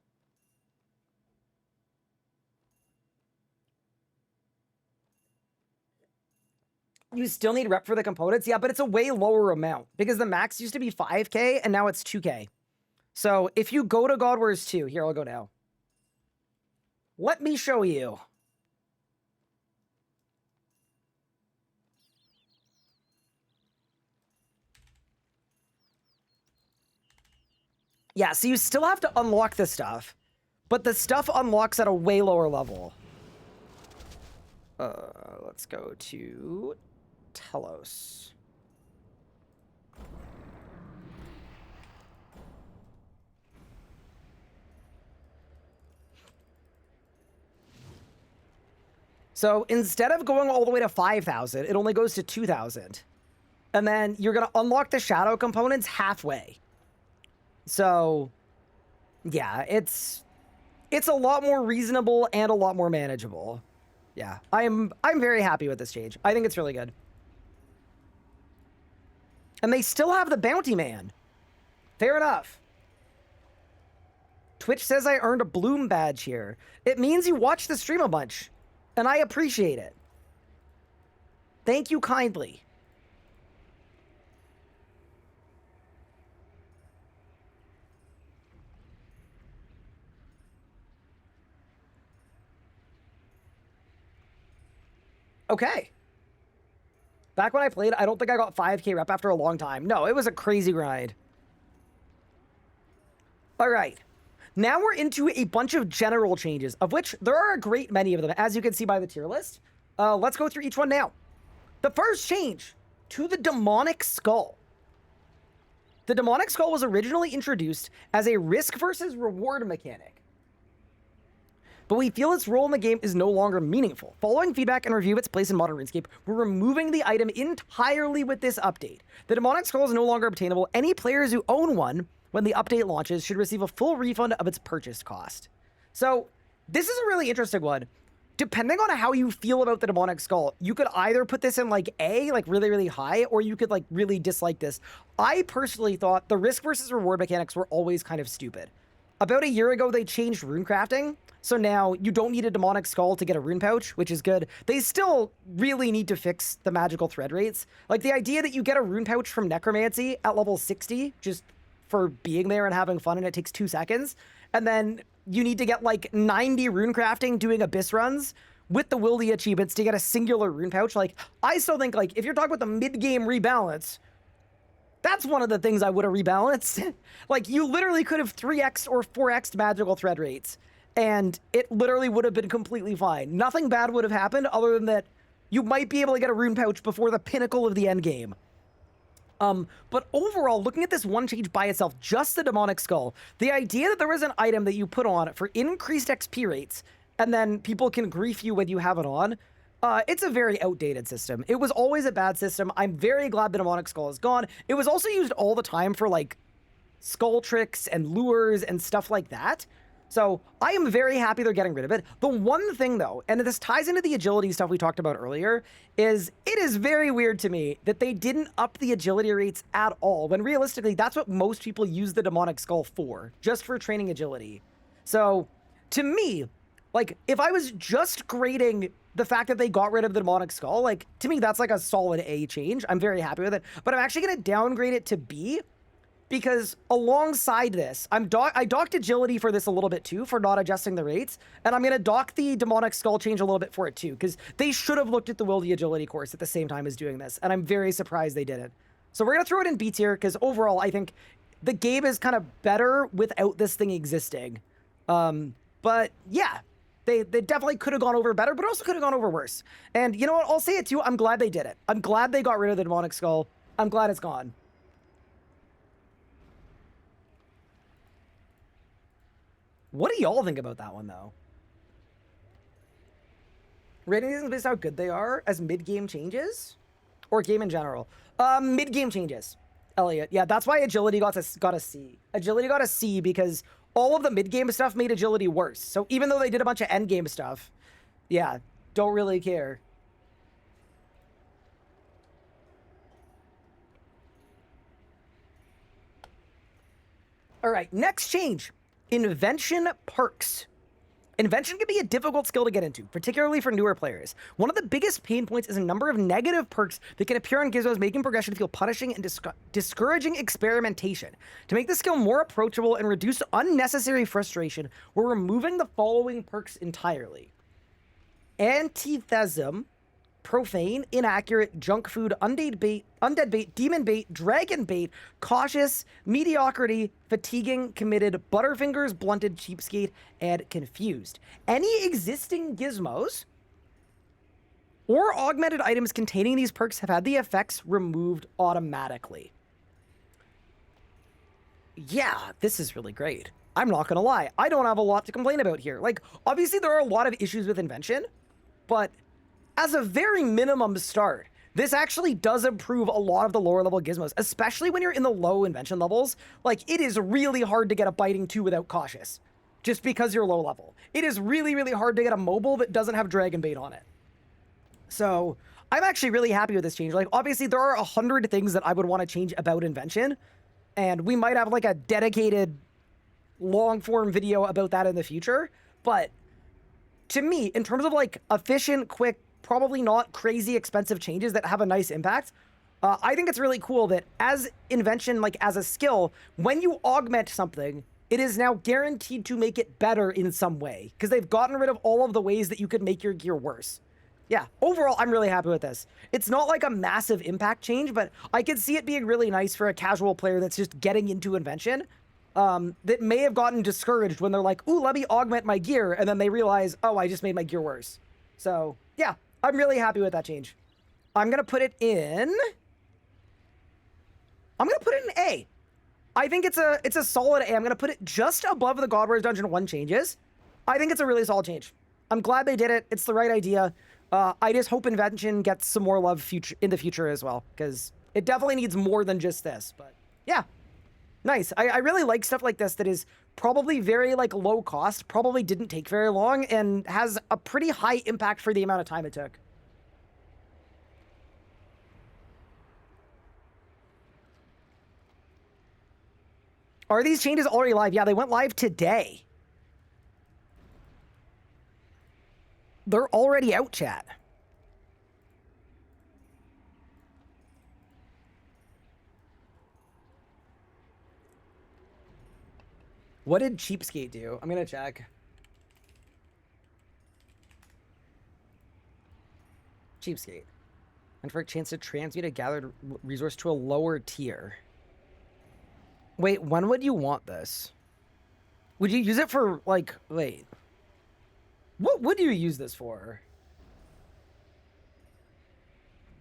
You still need rep for the components, yeah, but it's a way lower amount because the max used to be 5K and now it's 2K. So if you go to God Wars 2, here, I'll go now. Let me show you. Yeah, so you still have to unlock the stuff, but the stuff unlocks at a way lower level. Let's go to Telos. So instead of going all the way to 5,000, it only goes to 2,000. And then you're going to unlock the shadow components halfway. So, yeah, it's a lot more reasonable and a lot more manageable. Yeah, I'm very happy with this change. I think it's really good. And they still have the Bounty Man. Fair enough. Twitch says I earned a Bloom badge here. It means you watch the stream a bunch, and I appreciate it. Thank you kindly. Okay. Back when I played, I don't think I got 5K rep after a long time. No, it was a crazy grind. All right. Now we're into a bunch of general changes, of which there are a great many of them, as you can see by the tier list. Let's go through each one now. The first change to the Demonic Skull. The Demonic Skull was originally introduced as a risk versus reward mechanic, but we feel its role in the game is no longer meaningful. Following feedback and review of its place in Modern RuneScape, we're removing the item entirely with this update. The Demonic Skull is no longer obtainable. Any players who own one when the update launches should receive a full refund of its purchase cost. So this is a really interesting one. Depending on how you feel about the Demonic Skull, you could either put this in like A, like really, really high, or you could like really dislike this. I personally thought the risk versus reward mechanics were always kind of stupid. About a year ago, they changed rune crafting. So now you don't need a Demonic Skull to get a rune pouch, which is good. They still really need to fix the magical thread rates. Like the idea that you get a rune pouch from Necromancy at level 60, just for being there and having fun, and it takes 2 seconds. And then you need to get like 90 rune crafting doing abyss runs with the Wildy achievements to get a singular rune pouch. Like, I still think, like, if you're talking about the mid-game rebalance, that's one of the things I would have rebalanced. Like, you literally could have 3x or 4x magical thread rates, and it literally would have been completely fine. Nothing bad would have happened other than that you might be able to get a rune pouch before the pinnacle of the end game. But overall, looking at this one change by itself, just the Demonic Skull, the idea that there was an item that you put on for increased XP rates, and then people can grief you when you have it on, it's a very outdated system. It was always a bad system. I'm very glad the Demonic Skull is gone. It was also used all the time for, like, skull tricks and lures and stuff like that. So I am very happy they're getting rid of it. The one thing, though, and this ties into the agility stuff we talked about earlier, is it is very weird to me that they didn't up the agility rates at all, when realistically, that's what most people use the Demonic Skull for, just for training agility. So, to me, Like, if I was just grading the fact that they got rid of the demonic skull, like, to me, that's like a solid A change. I'm very happy with it. But I'm actually going to downgrade it to B because alongside this, I docked agility for this a little bit too, for not adjusting the rates. And I'm going to dock the demonic skull change a little bit for it too, because they should have looked at the Wildy agility course at the same time as doing this. And I'm very surprised they didn't. So we're going to throw it in B tier because overall, I think the game is kind of better without this thing existing. But yeah, they definitely could have gone over better, but also could have gone over worse. And you know what? I'll say it too. I'm glad they did it. I'm glad they got rid of the demonic skull. I'm glad it's gone. What do y'all think about that one, though? Rating these based on how good they are as mid-game changes? Or game in general? Mid-game changes, Elliot. Yeah, that's why agility got a C. Agility got a C because all of the mid-game stuff made agility worse. So even though they did a bunch of end-game stuff, yeah, don't really care. All right, next change. Invention perks. Invention can be a difficult skill to get into, particularly for newer players. One of the biggest pain points is a number of negative perks that can appear on gizmos, making progression feel punishing and discouraging experimentation. To make the skill more approachable and reduce unnecessary frustration, we're removing the following perks entirely. Antithesm, profane, inaccurate, junk food, undead bait, demon bait, dragon bait, cautious, mediocrity, fatiguing, committed, butterfingers, blunted, cheapskate, and confused. Any existing gizmos or augmented items containing these perks have had the effects removed automatically. Yeah, this is really great. I'm not gonna lie. I don't have a lot to complain about here. Like, obviously there are a lot of issues with invention, but as a very minimum start, this actually does improve a lot of the lower level gizmos, especially when you're in the low invention levels. Like, it is really hard to get a biting 2 without cautious, just because you're low level. It is really, really hard to get a mobile that doesn't have dragon bait on it. So I'm actually really happy with this change. Like, obviously there are 100 things that I would want to change about invention, and we might have like a dedicated long form video about that in the future. But to me, in terms of like efficient, quick, probably not crazy expensive changes that have a nice impact, I think it's really cool that as invention, like as a skill, when you augment something, it is now guaranteed to make it better in some way, because they've gotten rid of all of the ways that you could make your gear worse. Yeah, overall, I'm really happy with this. It's not like a massive impact change, but I could see it being really nice for a casual player that's just getting into invention, that may have gotten discouraged when they're like, ooh, let me augment my gear, and then they realize, oh, I just made my gear worse. So, yeah, I'm really happy with that change. I'm going to put it in... I'm going to put it in A. I think it's a solid A. I'm going to put it just above the God Wars Dungeon 1 changes. I think it's a really solid change. I'm glad they did it. It's the right idea. I just hope invention gets some more love in the future as well, because it definitely needs more than just this. But yeah, nice. I really like stuff like this that is probably very like low cost, probably didn't take very long, and has a pretty high impact for the amount of time it took. Are these changes already live? Yeah, they went live today. They're already out, chat. What did Cheapskate do? I'm gonna check. Cheapskate. And for a chance to transmute a gathered resource to a lower tier. Wait, when would you want this? Would you use it for, like, wait. What would you use this for?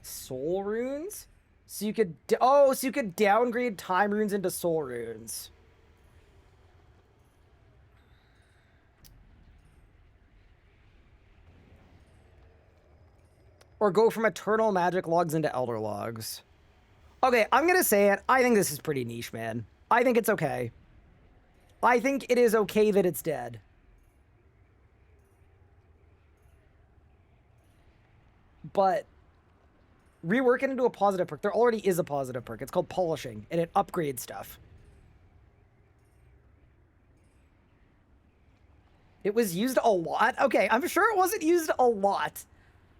Soul runes? So you could, so you could downgrade time runes into soul runes. Or go from eternal magic logs into elder logs. Okay, I'm gonna say it. I think this is pretty niche, man. I think it's okay. I think it is okay that it's dead. But rework it into a positive perk. There already is a positive perk. It's called polishing, and it upgrades stuff. It was used a lot? Okay, I'm sure it wasn't used a lot.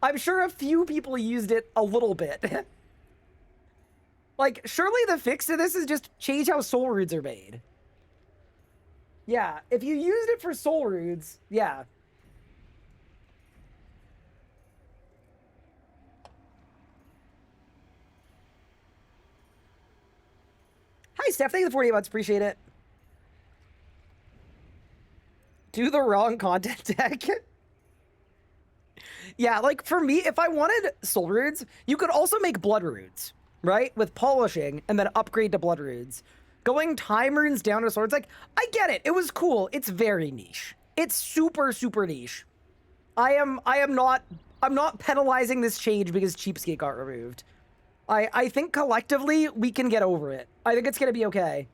I'm sure a few people used it a little bit. Like, surely the fix to this is just change how soul roots are made. Yeah, if you used it for soul roots, yeah. Hi, Steph. Thank you for the 48 months. Appreciate it. Do the wrong content deck. Yeah, like, for me, if I wanted soul roots, you could also make blood roots, right? With polishing, and then upgrade to blood roots. Going time runes down to swords, like, I get it. It was cool. It's very niche. It's super, super niche. I'm not penalizing this change because Cheapskate got removed. I think collectively we can get over it. I think it's gonna be okay.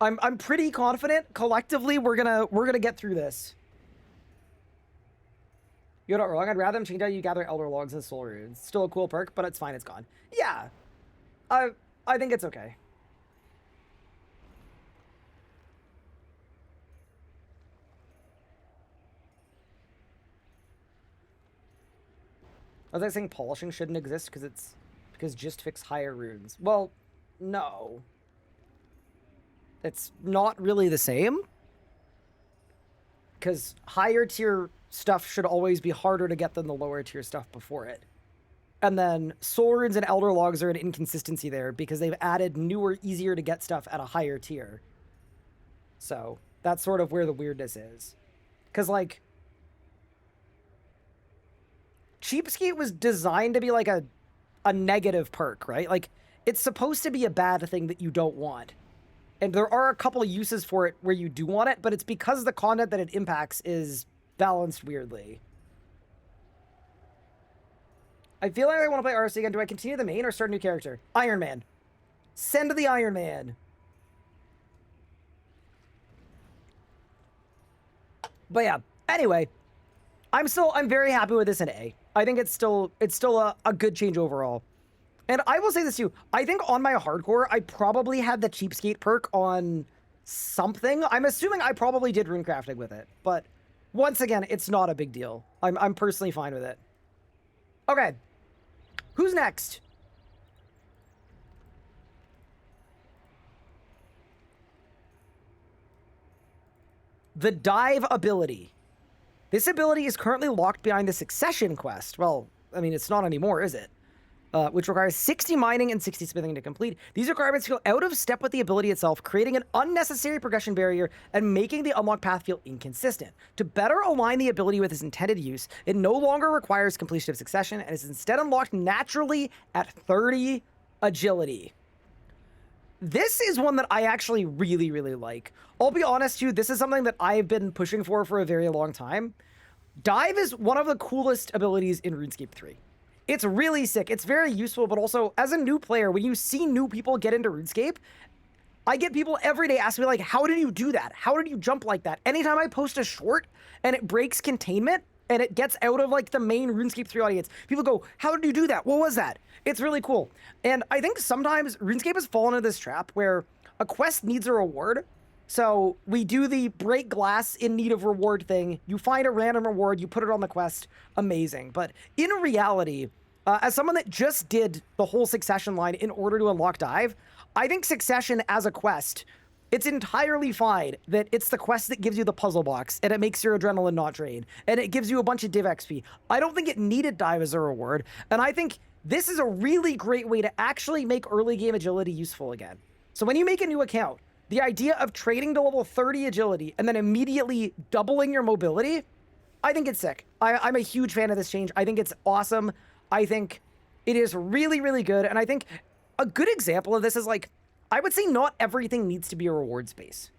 I'm pretty confident collectively we're gonna get through this. You're not wrong. I'd rather them change how you gather Elder Logs and Soul Runes. Still a cool perk, but it's fine. It's gone. Yeah, I think it's okay. I was like saying polishing shouldn't exist because just fix higher runes. Well, no. It's not really the same. Because higher tier stuff should always be harder to get than the lower tier stuff before it. And then Soul Runes and Elder Logs are an inconsistency there because they've added newer, easier to get stuff at a higher tier. So that's sort of where the weirdness is. Because, like, Cheapskate was designed to be like a negative perk, right? Like, it's supposed to be a bad thing that you don't want. And there are a couple of uses for it where you do want it, but it's because the content that it impacts is balanced weirdly. I feel like I want to play RC again. Do I continue the main or start a new character? Iron Man. Send the Iron Man. But yeah, anyway, I'm very happy with this in A. I think it's still a good change overall. And I will say this too. I think on my hardcore, I probably had the Cheapskate perk on something. I'm assuming I probably did runecrafting with it. But once again, it's not a big deal. I'm personally fine with it. Okay. Who's next? The Dive ability. This ability is currently locked behind the Succession quest. Well, I mean, it's not anymore, is it? Which requires 60 mining and 60 smithing to complete. These requirements feel out of step with the ability itself, creating an unnecessary progression barrier and making the unlock path feel inconsistent. To better align the ability with its intended use, it no longer requires completion of Succession and is instead unlocked naturally at 30 agility. This is one that I actually really, really like. I'll be honest, too, this is something that I've been pushing for a very long time. Dive is one of the coolest abilities in RuneScape 3. It's really sick. It's very useful, but also, as a new player, when you see new people get into RuneScape, I get people every day asking me, like, how did you do that? How did you jump like that? Anytime I post a short and it breaks containment and it gets out of, like, the main RuneScape 3 audience, people go, how did you do that? What was that? It's really cool. And I think sometimes RuneScape has fallen into this trap where a quest needs a reward. So we do the break glass in need of reward thing. You find a random reward, you put it on the quest. Amazing. But in reality, as someone that just did the whole Succession line in order to unlock Dive, I think Succession as a quest, it's entirely fine that it's the quest that gives you the puzzle box and it makes your adrenaline not drain and it gives you a bunch of div XP. I don't think it needed Dive as a reward, and I think this is a really great way to actually make early game agility useful again. So when you make a new account, the idea of trading to level 30 agility and then immediately doubling your mobility, I think it's sick. I'm a huge fan of this change. I think it's awesome. I think it is really, really good. And I think a good example of this is, like, I would say not everything needs to be a reward space.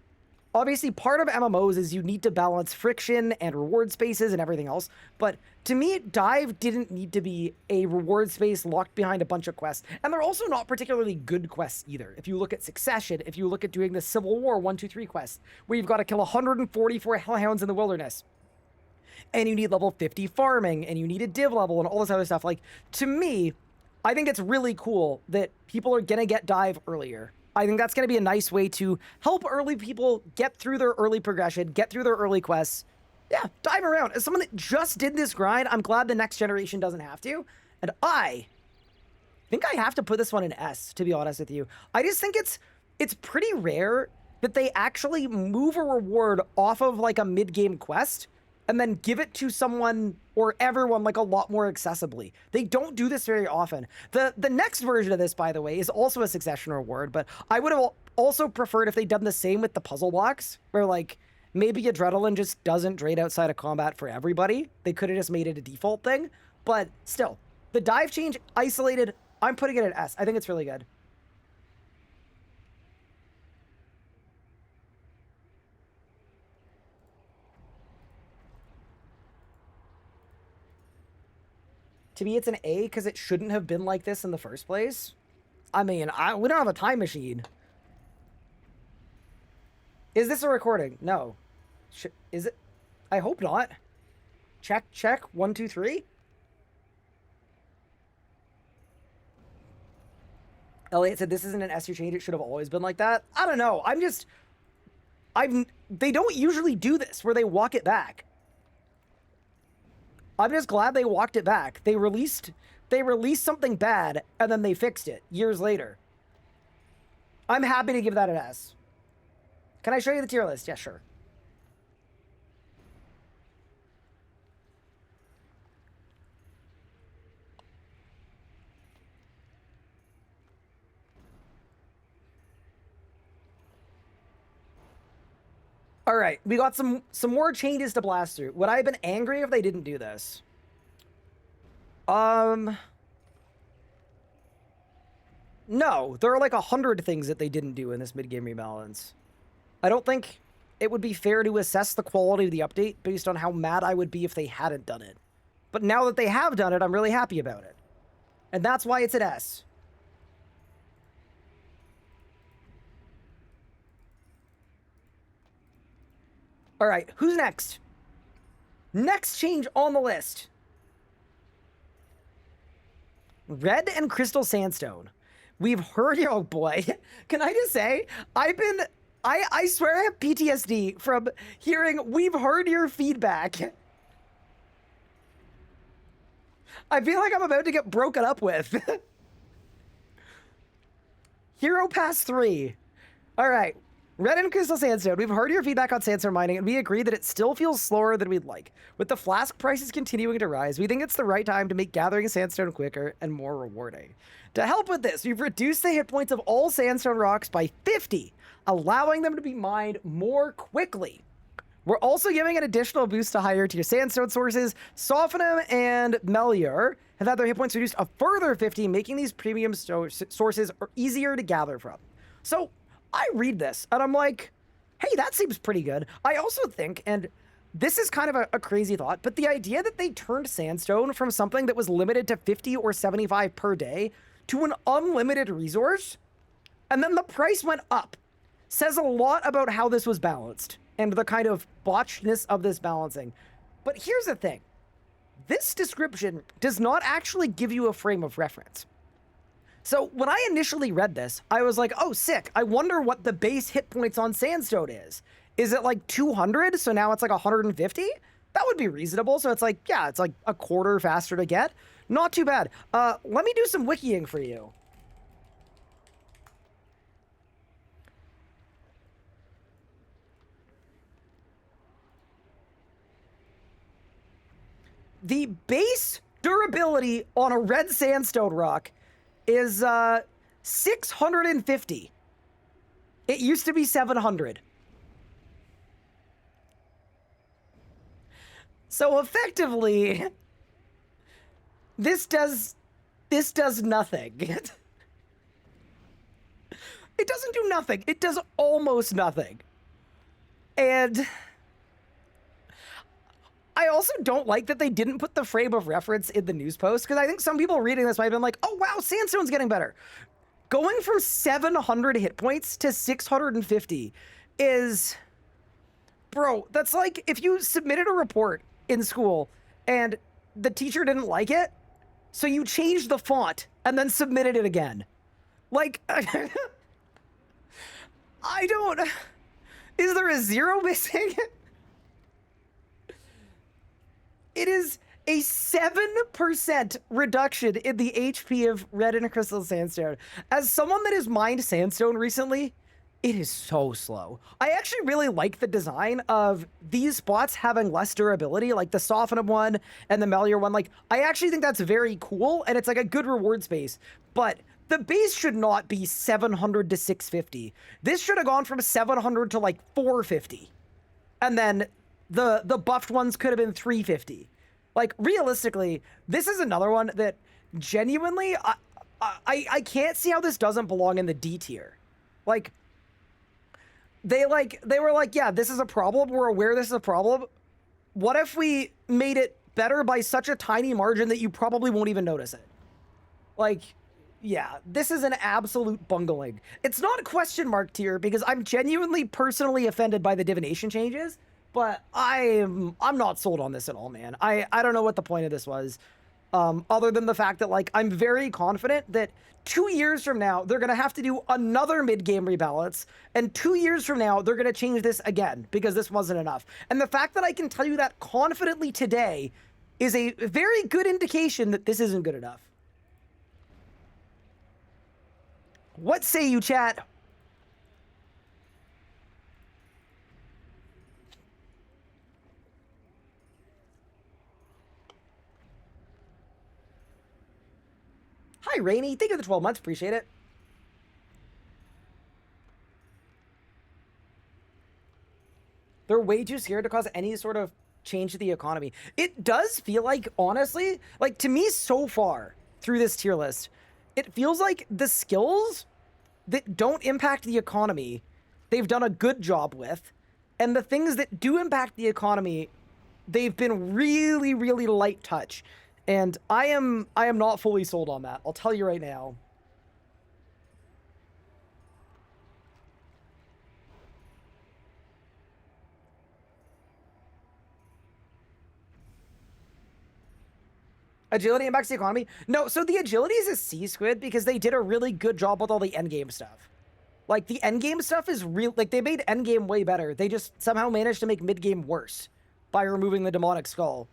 Obviously, part of MMOs is you need to balance friction and reward spaces and everything else. But to me, Dive didn't need to be a reward space locked behind a bunch of quests. And they're also not particularly good quests either. If you look at Succession, if you look at doing the Civil War 1, 2, 3 quest, where you've got to kill 144 hellhounds in the wilderness, and you need level 50 farming, and you need a div level, and all this other stuff. Like, to me, I think it's really cool that people are gonna get Dive earlier. I think that's going to be a nice way to help early people get through their early progression, get through their early quests. Yeah, dive around. As someone that just did this grind, I'm glad the next generation doesn't have to. And I think I have to put this one in S, to be honest with you. I just think it's pretty rare that they actually move a reward off of like a mid-game quest and then give it to someone or everyone like a lot more accessibly. They don't do this very often. The next version of this, by the way, is also a succession reward, but I would have also preferred if they'd done the same with the puzzle blocks, where like maybe adrenaline just doesn't drain outside of combat for everybody. They could have just made it a default thing, but still, the dive change isolated, I'm putting it at S. I think it's really good. To me, it's an A because it shouldn't have been like this in the first place. I mean, we don't have a time machine. Is this a recording? No. Is it? I hope not. Check, check. 1, 2, 3. Elliot said this isn't an SU change. It should have always been like that. I don't know. They don't usually do this where they walk it back. I'm just glad they walked it back. They released something bad and then they fixed it years later. I'm happy to give that an S. Can I show you the tier list? Yeah, sure. All right, we got some more changes to blast through. Would I have been angry if they didn't do this? No, there are like 100 things that they didn't do in this mid-game rebalance. I don't think it would be fair to assess the quality of the update based on how mad I would be if they hadn't done it. But now that they have done it, I'm really happy about it. And that's why it's an S. All right, who's next? Next change on the list. Red and Crystal Sandstone. We've heard, oh boy. Can I just say, I swear I have PTSD from hearing, we've heard your feedback. I feel like I'm about to get broken up with. Hero Pass 3. All right. Red and Crystal Sandstone. We've heard your feedback on sandstone mining, and we agree that it still feels slower than we'd like. With the flask prices continuing to rise, we think it's the right time to make gathering sandstone quicker and more rewarding. To help with this, we've reduced the hit points of all sandstone rocks by 50, allowing them to be mined more quickly. We're also giving an additional boost to higher tier sandstone sources. Sophanum and Melior have had their hit points reduced a further 50, making these premium sources easier to gather from. So I read this and I'm like, hey, that seems pretty good. I also think, and this is kind of a crazy thought, but the idea that they turned sandstone from something that was limited to 50 or 75 per day to an unlimited resource, and then the price went up, says a lot about how this was balanced and the kind of botchedness of this balancing. But here's the thing. This description does not actually give you a frame of reference. So when I initially read this, I was like, oh, sick. I wonder what the base hit points on sandstone is. Is it like 200? So now it's like 150? That would be reasonable. So it's like, yeah, it's like a quarter faster to get. Not too bad. Let me do some wikiing for you. The base durability on a red sandstone rock is 650. It used to be 700. So effectively, this does nothing. It doesn't do nothing. It does almost nothing. And I also don't like that they didn't put the frame of reference in the news post, because I think some people reading this might have been like, oh wow, sandstone's getting better. Going from 700 hit points to 650 is, bro, that's like if you submitted a report in school and the teacher didn't like it, so you changed the font and then submitted it again. Like, I don't... Is there a 0 missing? It is a 7% reduction in the HP of red and crystal sandstone. As someone that has mined sandstone recently, it is so slow. I actually really like the design of these spots having less durability, like the softened one and the Melior one. Like, I actually think that's very cool, and it's like a good reward space. But the base should not be 700 to 650. This should have gone from 700 to like 450. And then the buffed ones could have been 350. Like, realistically, this is another one that genuinely, I can't see how this doesn't belong in the D tier. Like, they were like, yeah, this is a problem. We're aware this is a problem. What if we made it better by such a tiny margin that you probably won't even notice it? Like, yeah, this is an absolute bungling. It's not question mark tier because I'm genuinely personally offended by the divination changes, but I'm not sold on this at all, man. I don't know what the point of this was. Other than the fact that, like, I'm very confident that 2 years from now, they're going to have to do another mid-game rebalance, and 2 years from now, they're going to change this again, because this wasn't enough. And the fact that I can tell you that confidently today is a very good indication that this isn't good enough. What say you, chat? Hi, Rainy. Thank you for the 12 months. Appreciate it. They're way too scared to cause any sort of change to the economy. It does feel like, honestly, like, to me so far through this tier list, it feels like the skills that don't impact the economy, they've done a good job with. And the things that do impact the economy, they've been really, really light touch. And I am not fully sold on that. I'll tell you right now. Agility impacts the economy? No, so the agility is a C squid because they did a really good job with all the endgame stuff. Like, the endgame stuff is real. Like, they made endgame way better. They just somehow managed to make midgame worse by removing the demonic skull.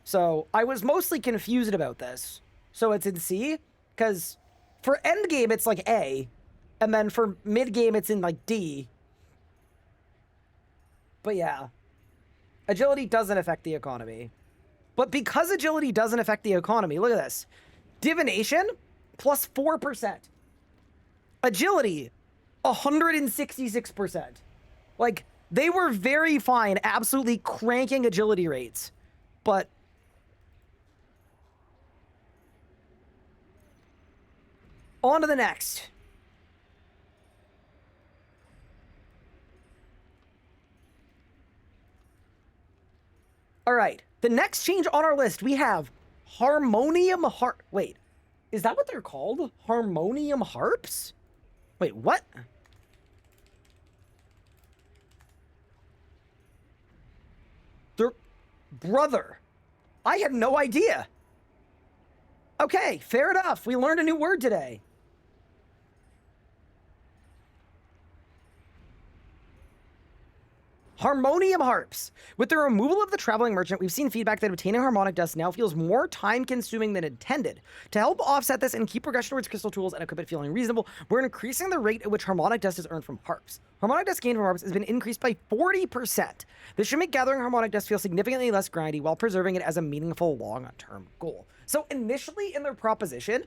So I was mostly confused about this. So it's in C, because for endgame it's like A, and then for mid-game it's in like D. But yeah, agility doesn't affect the economy. But because agility doesn't affect the economy, look at this. Divination, plus 4%. Agility, 166%. Like, they were very fine, absolutely cranking agility rates. But on to the next. All right. The next change on our list, we have Harmonium Harp. Wait, is that what they're called? Harmonium Harps? Wait, what? They're... Brother. I had no idea. Okay, fair enough. We learned a new word today. Harmonium Harps. With the removal of the Traveling Merchant, we've seen feedback that obtaining Harmonic Dust now feels more time-consuming than intended. To help offset this and keep progression towards crystal tools and equipment feeling reasonable, we're increasing the rate at which Harmonic Dust is earned from Harps. Harmonic Dust gained from Harps has been increased by 40%. This should make gathering Harmonic Dust feel significantly less grindy while preserving it as a meaningful long-term goal. So initially in their proposition,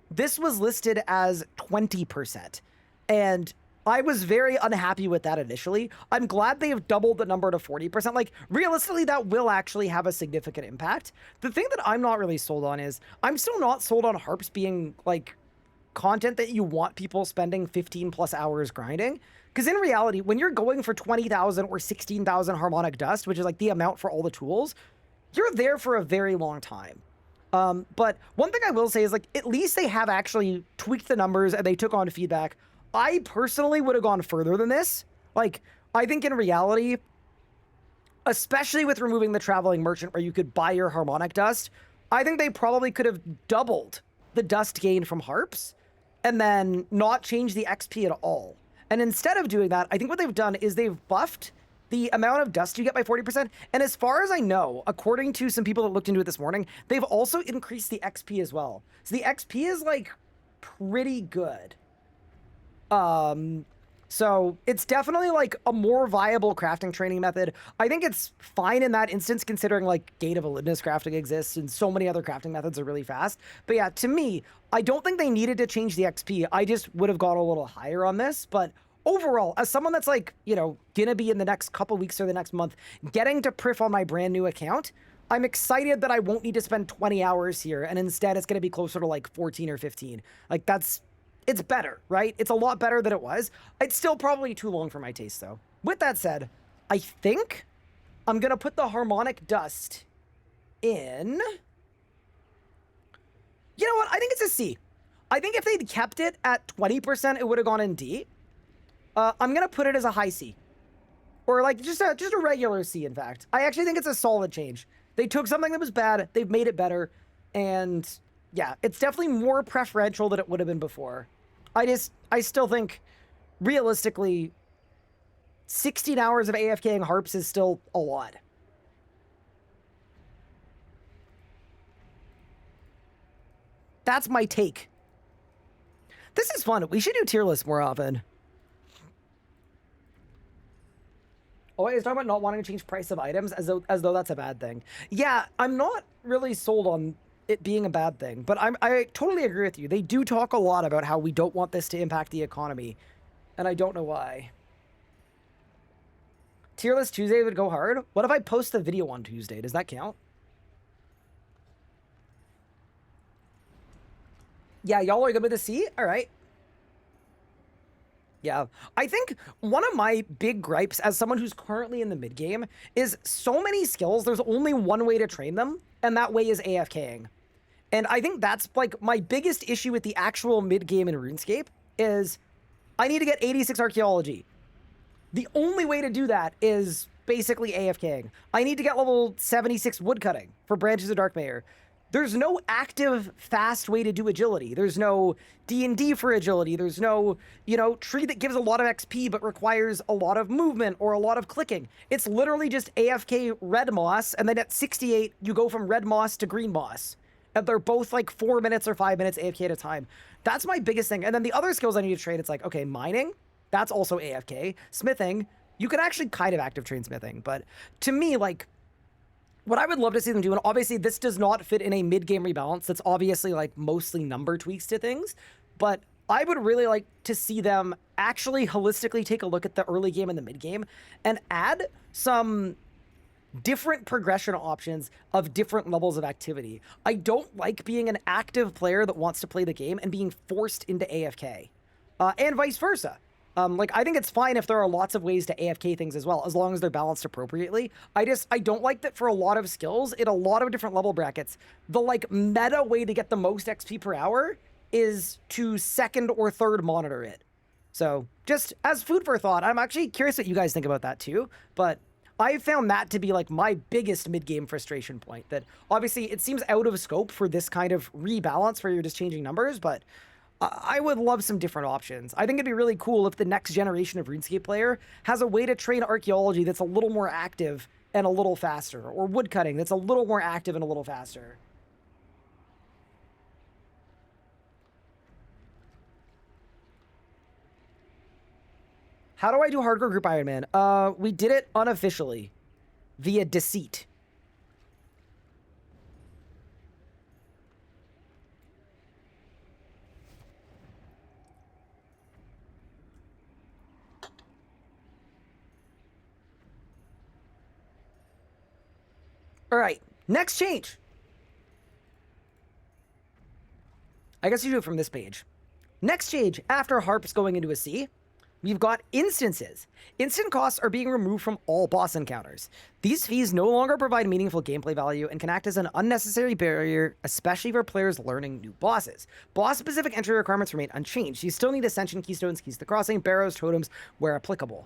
this was listed as 20%. And I was very unhappy with that initially. I'm glad they have doubled the number to 40%. Like, realistically, that will actually have a significant impact. The thing that I'm not really sold on is, I'm still not sold on Harps being, like, content that you want people spending 15 plus hours grinding. Because in reality, when you're going for 20,000 or 16,000 Harmonic Dust, which is, like, the amount for all the tools, you're there for a very long time. But one thing I will say is, like, at least they have actually tweaked the numbers and they took on feedback. I personally would have gone further than this. Like, I think in reality, especially with removing the Traveling Merchant where you could buy your Harmonic Dust, I think they probably could have doubled the dust gain from Harps and then not change the XP at all. And instead of doing that, I think what they've done is they've buffed the amount of dust you get by 40%. And as far as I know, according to some people that looked into it this morning, they've also increased the XP as well. So the XP is like pretty good. So it's definitely like a more viable crafting training method. I think it's fine in that instance, considering like Gate of Olympus crafting exists and so many other crafting methods are really fast. But yeah, to me, I don't think they needed to change the XP. I just would have gone a little higher on this. But overall, as someone that's like, you know, gonna be in the next couple weeks or the next month, getting to Priff on my brand new account, I'm excited that I won't need to spend 20 hours here. And instead it's gonna be closer to like 14 or 15. Like it's better, right? It's a lot better than it was. It's still probably too long for my taste, though. With that said, I think I'm going to put the harmonic dust in... You know what? I think it's a C. I think if they'd kept it at 20%, it would have gone in D. I'm going to put it as a high C. Or like just a regular C, in fact. I actually think it's a solid change. They took something that was bad, they've made it better, and... yeah, it's definitely more preferential than it would have been before. I still think, realistically, 16 hours of AFKing harps is still a lot. That's my take. This is fun. We should do tier lists more often. Oh, wait, he's talking about not wanting to change price of items as though that's a bad thing. Yeah, I'm not really sold on it being a bad thing, but I totally agree with you. They do talk a lot about how we don't want this to impact the economy, and I don't know why. Tier list Tuesday would go hard. What if I post the video on Tuesday? Does that count? Yeah, y'all are good with the C? All right. Yeah, I think one of my big gripes as someone who's currently in the mid game is so many skills, there's only one way to train them, and that way is AFKing. And I think that's like my biggest issue with the actual mid game in RuneScape is I need to get 86 archaeology. The only way to do that is basically AFKing. I need to get level 76 woodcutting for Branches of Darkmare. There's no active, fast way to do agility. There's no D&D for agility. There's no, you know, tree that gives a lot of XP but requires a lot of movement or a lot of clicking. It's literally just AFK red moss, and then at 68, you go from red moss to green moss. And they're both like 4 minutes or 5 minutes AFK at a time. That's my biggest thing. And then the other skills I need to train, it's like, okay, mining, that's also AFK. Smithing, you can actually kind of active train smithing. But to me, like, what I would love to see them do, and obviously this does not fit in a mid-game rebalance, that's obviously like mostly number tweaks to things, but I would really like to see them actually holistically take a look at the early game and the mid-game and add some different progression options of different levels of activity. I don't like being an active player that wants to play the game and being forced into AFK, and vice versa. Like, I think it's fine if there are lots of ways to AFK things as well, as long as they're balanced appropriately. I don't like that for a lot of skills, in a lot of different level brackets, the, like, meta way to get the most XP per hour is to second or third monitor it. So, just as food for thought, I'm actually curious what you guys think about that too, but I found that to be, like, my biggest mid-game frustration point, that obviously it seems out of scope for this kind of rebalance where you're just changing numbers, but I would love some different options. I think it'd be really cool if the next generation of RuneScape player has a way to train archaeology that's a little more active and a little faster, or woodcutting that's a little more active and a little faster. How do I do hardcore group Iron Man? We did it unofficially via Deceit. All right, next change. I guess you do it from this page. Next change, after harps going into a C, we've got instances. Instant costs are being removed from all boss encounters. These fees no longer provide meaningful gameplay value and can act as an unnecessary barrier, especially for players learning new bosses. Boss-specific entry requirements remain unchanged. You still need Ascension, Keystones, Keys to the Crossing, Barrows, Totems, where applicable.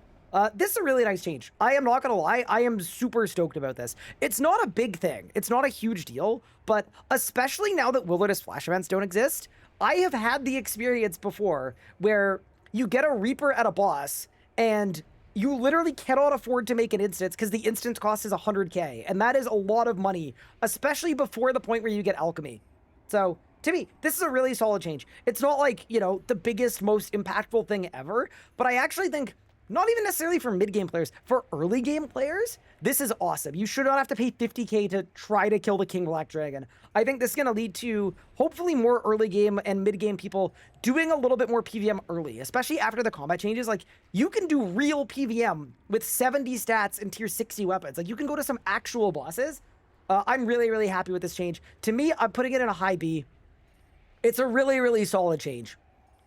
This is a really nice change. I am not gonna lie, I am super stoked about this. It's not a big thing, it's not a huge deal, but especially now that Wilderness Flash events don't exist, I have had the experience before where you get a Reaper at a boss, and you literally cannot afford to make an instance because the instance cost is 100k, and that is a lot of money, especially before the point where you get alchemy. So, to me, this is a really solid change. It's not like, you know, the biggest, most impactful thing ever, but I actually think, not even necessarily for mid-game players, for early game players, this is awesome. You should not have to pay 50k to try to kill the King Black Dragon. I think this is going to lead to, hopefully, more early game and mid-game people doing a little bit more PVM early, especially after the combat changes. Like, you can do real PVM with 70 stats and tier 60 weapons. Like, you can go to some actual bosses. I'm really, really happy with this change. To me, I'm putting it in a high B. It's a really, really solid change.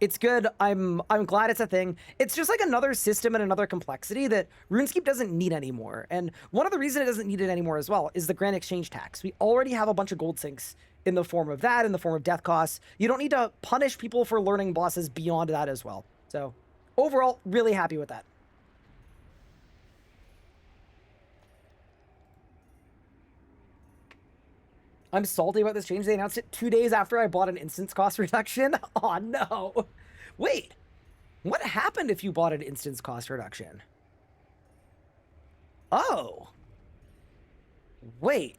It's good. I'm glad it's a thing. It's just like another system and another complexity that RuneScape doesn't need anymore. And one of the reasons it doesn't need it anymore as well is the Grand Exchange tax. We already have a bunch of gold sinks in the form of that, in the form of death costs. You don't need to punish people for learning bosses beyond that as well. So overall, really happy with that. I'm salty about this change. They announced it 2 days after I bought an instance cost reduction. Oh, no. Wait. What happened if you bought an instance cost reduction? Oh. Wait.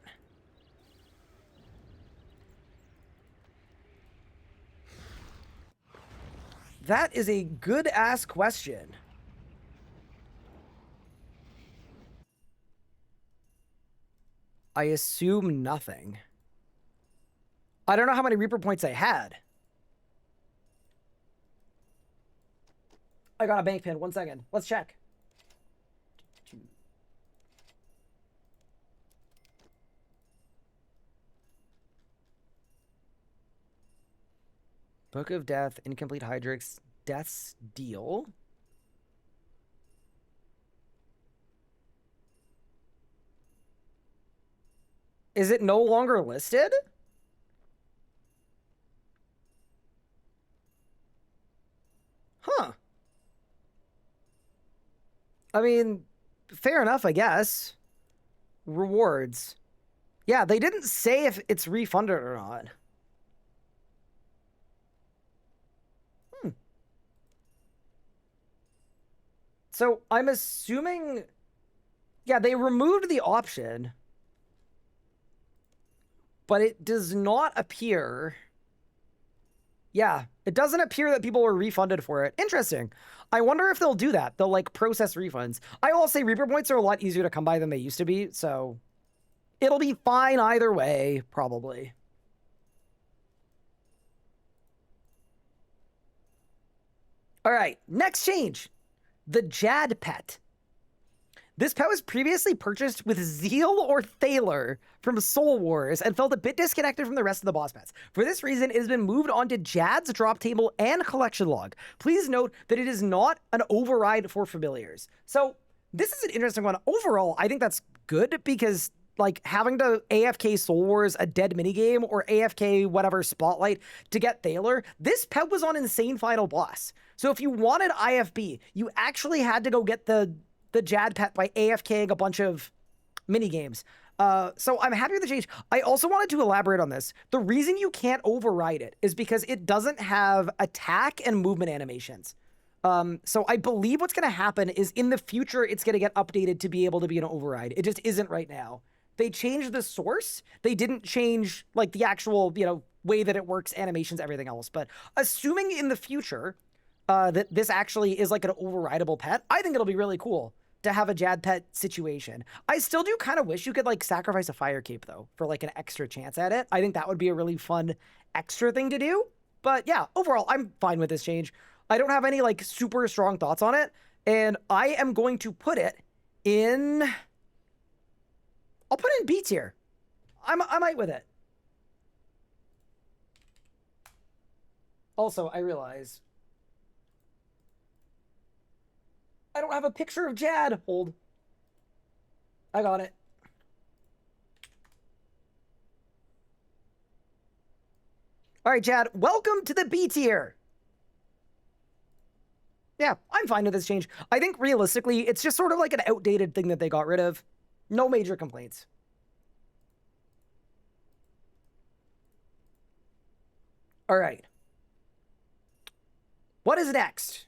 That is a good-ass question. I assume nothing. I don't know how many Reaper points I had. I got a bank pin. 1 second. Let's check. Book of Death, Incomplete Hydrix, Death's Deal. Is it no longer listed? Huh. I mean, fair enough, I guess. Rewards. Yeah, they didn't say if it's refunded or not. So I'm assuming... Yeah, they removed the option. But it does not appear... Yeah, it doesn't appear that people were refunded for it. Interesting. I wonder if they'll do that. They'll, like, process refunds. I will say Reaper points are a lot easier to come by than they used to be, so... It'll be fine either way, probably. All right, next change. The Jad pet. This pet was previously purchased with Zeal or Thaler from Soul Wars and felt a bit disconnected from the rest of the boss pets. For this reason, it has been moved onto Jad's drop table and collection log. Please note that it is not an override for familiars. So this is an interesting one. Overall, I think that's good because, like, having to AFK Soul Wars a dead minigame or AFK whatever Spotlight to get Thaler, this pet was on Insane Final Boss. So if you wanted IFB, you actually had to go get the Jad pet by AFKing a bunch of minigames. So I'm happy with the change. I also wanted to elaborate on this. The reason you can't override it is because it doesn't have attack and movement animations. So I believe what's going to happen is in the future, it's going to get updated to be able to be an override. It just isn't right now. They changed the source. They didn't change, like, the actual, you know, way that it works, animations, everything else. But assuming in the future that this actually is like an overrideable pet, I think it'll be really cool to have a Jad pet situation. I still do kind of wish you could, like, sacrifice a fire cape, though, for, like, an extra chance at it. I think that would be a really fun extra thing to do. But yeah, overall, I'm fine with this change. I don't have any, like, super strong thoughts on it. And I am going to put it in... I'll put it in B tier. I might with it. Also, I realize... I don't have a picture of Jad. Hold. I got it. All right, Jad, welcome to the B tier. Yeah, I'm fine with this change. I think realistically, it's just sort of like an outdated thing that they got rid of. No major complaints. All right. What is next?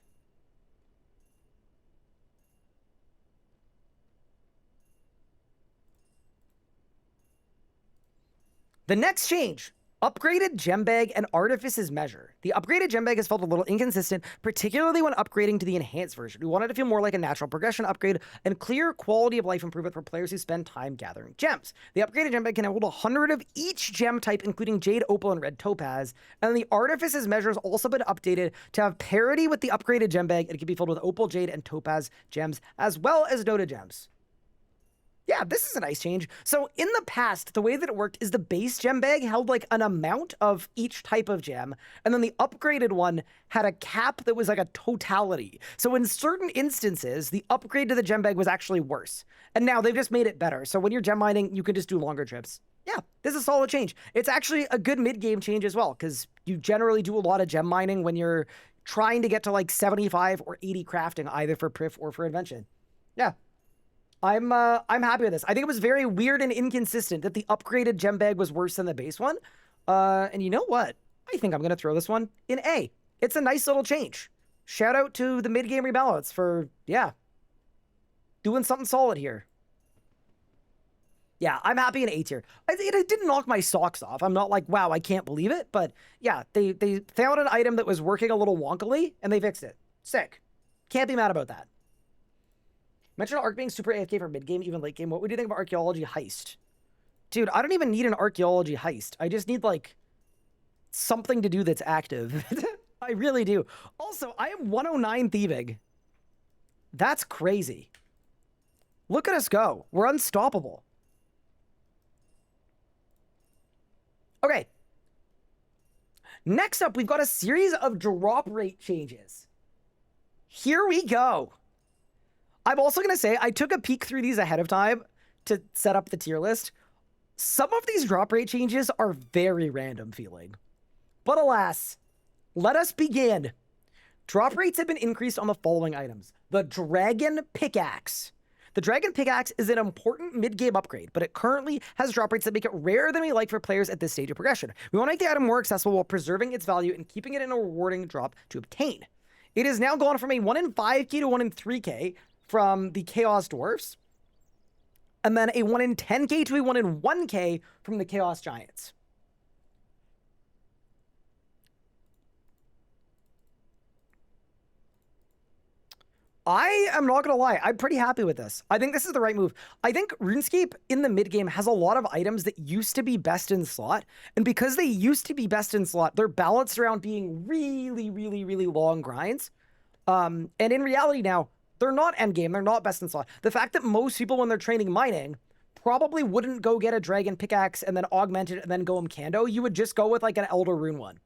The next change, upgraded gem bag and artifice's measure. The upgraded gem bag has felt a little inconsistent, particularly when upgrading to the enhanced version. We wanted to feel more like a natural progression upgrade and clear quality of life improvement for players who spend time gathering gems. The upgraded gem bag can hold 100 of each gem type, including jade, opal, and red topaz. And the artifice's measure has also been updated to have parity with the upgraded gem bag, and it can be filled with opal, jade, and topaz gems, as well as Dota gems. Yeah, this is a nice change. So in the past, the way that it worked is the base gem bag held like an amount of each type of gem, and then the upgraded one had a cap that was like a totality. So in certain instances, the upgrade to the gem bag was actually worse. And now they've just made it better. So when you're gem mining, you can just do longer trips. Yeah, this is a solid change. It's actually a good mid-game change as well, because you generally do a lot of gem mining when you're trying to get to like 75 or 80 crafting, either for Prif or for Invention. Yeah. I'm happy with this. I think it was very weird and inconsistent that the upgraded gem bag was worse than the base one. And you know what? I think I'm going to throw this one in A. It's a nice little change. Shout out to the mid-game rebalance for, yeah, doing something solid here. Yeah, I'm happy in A tier. It didn't knock my socks off. I'm not like, wow, I can't believe it. But yeah, they found an item that was working a little wonkily, and they fixed it. Sick. Can't be mad about that. Mention Arc being super AFK for mid-game, even late game. What would you think of Archaeology Heist? Dude, I don't even need an Archaeology Heist. I just need, like, something to do that's active. I really do. Also, I am 109 thieving. That's crazy. Look at us go. We're unstoppable. Okay. Next up, we've got a series of drop rate changes. Here we go. I'm also going to say, I took a peek through these ahead of time to set up the tier list. Some of these drop rate changes are very random feeling. But alas, let us begin. Drop rates have been increased on the following items. The Dragon Pickaxe. The Dragon Pickaxe is an important mid-game upgrade, but it currently has drop rates that make it rarer than we like for players at this stage of progression. We want to make the item more accessible while preserving its value and keeping it in a rewarding drop to obtain. It has now gone from a 1 in 5k to 1 in 3k, from the Chaos Dwarfs, and then a 1 in 10k to a 1 in 1k from the Chaos Giants. I am not going to lie, I'm pretty happy with this. I think this is the right move. I think RuneScape in the mid-game has a lot of items that used to be best in slot, and because they used to be best in slot, they're balanced around being really, really, really long grinds. And in reality now, they're not endgame. They're not best in slot. The fact that most people, when they're training mining, probably wouldn't go get a Dragon Pickaxe and then augment it and then go Mkando. You would just go with like an Elder Rune one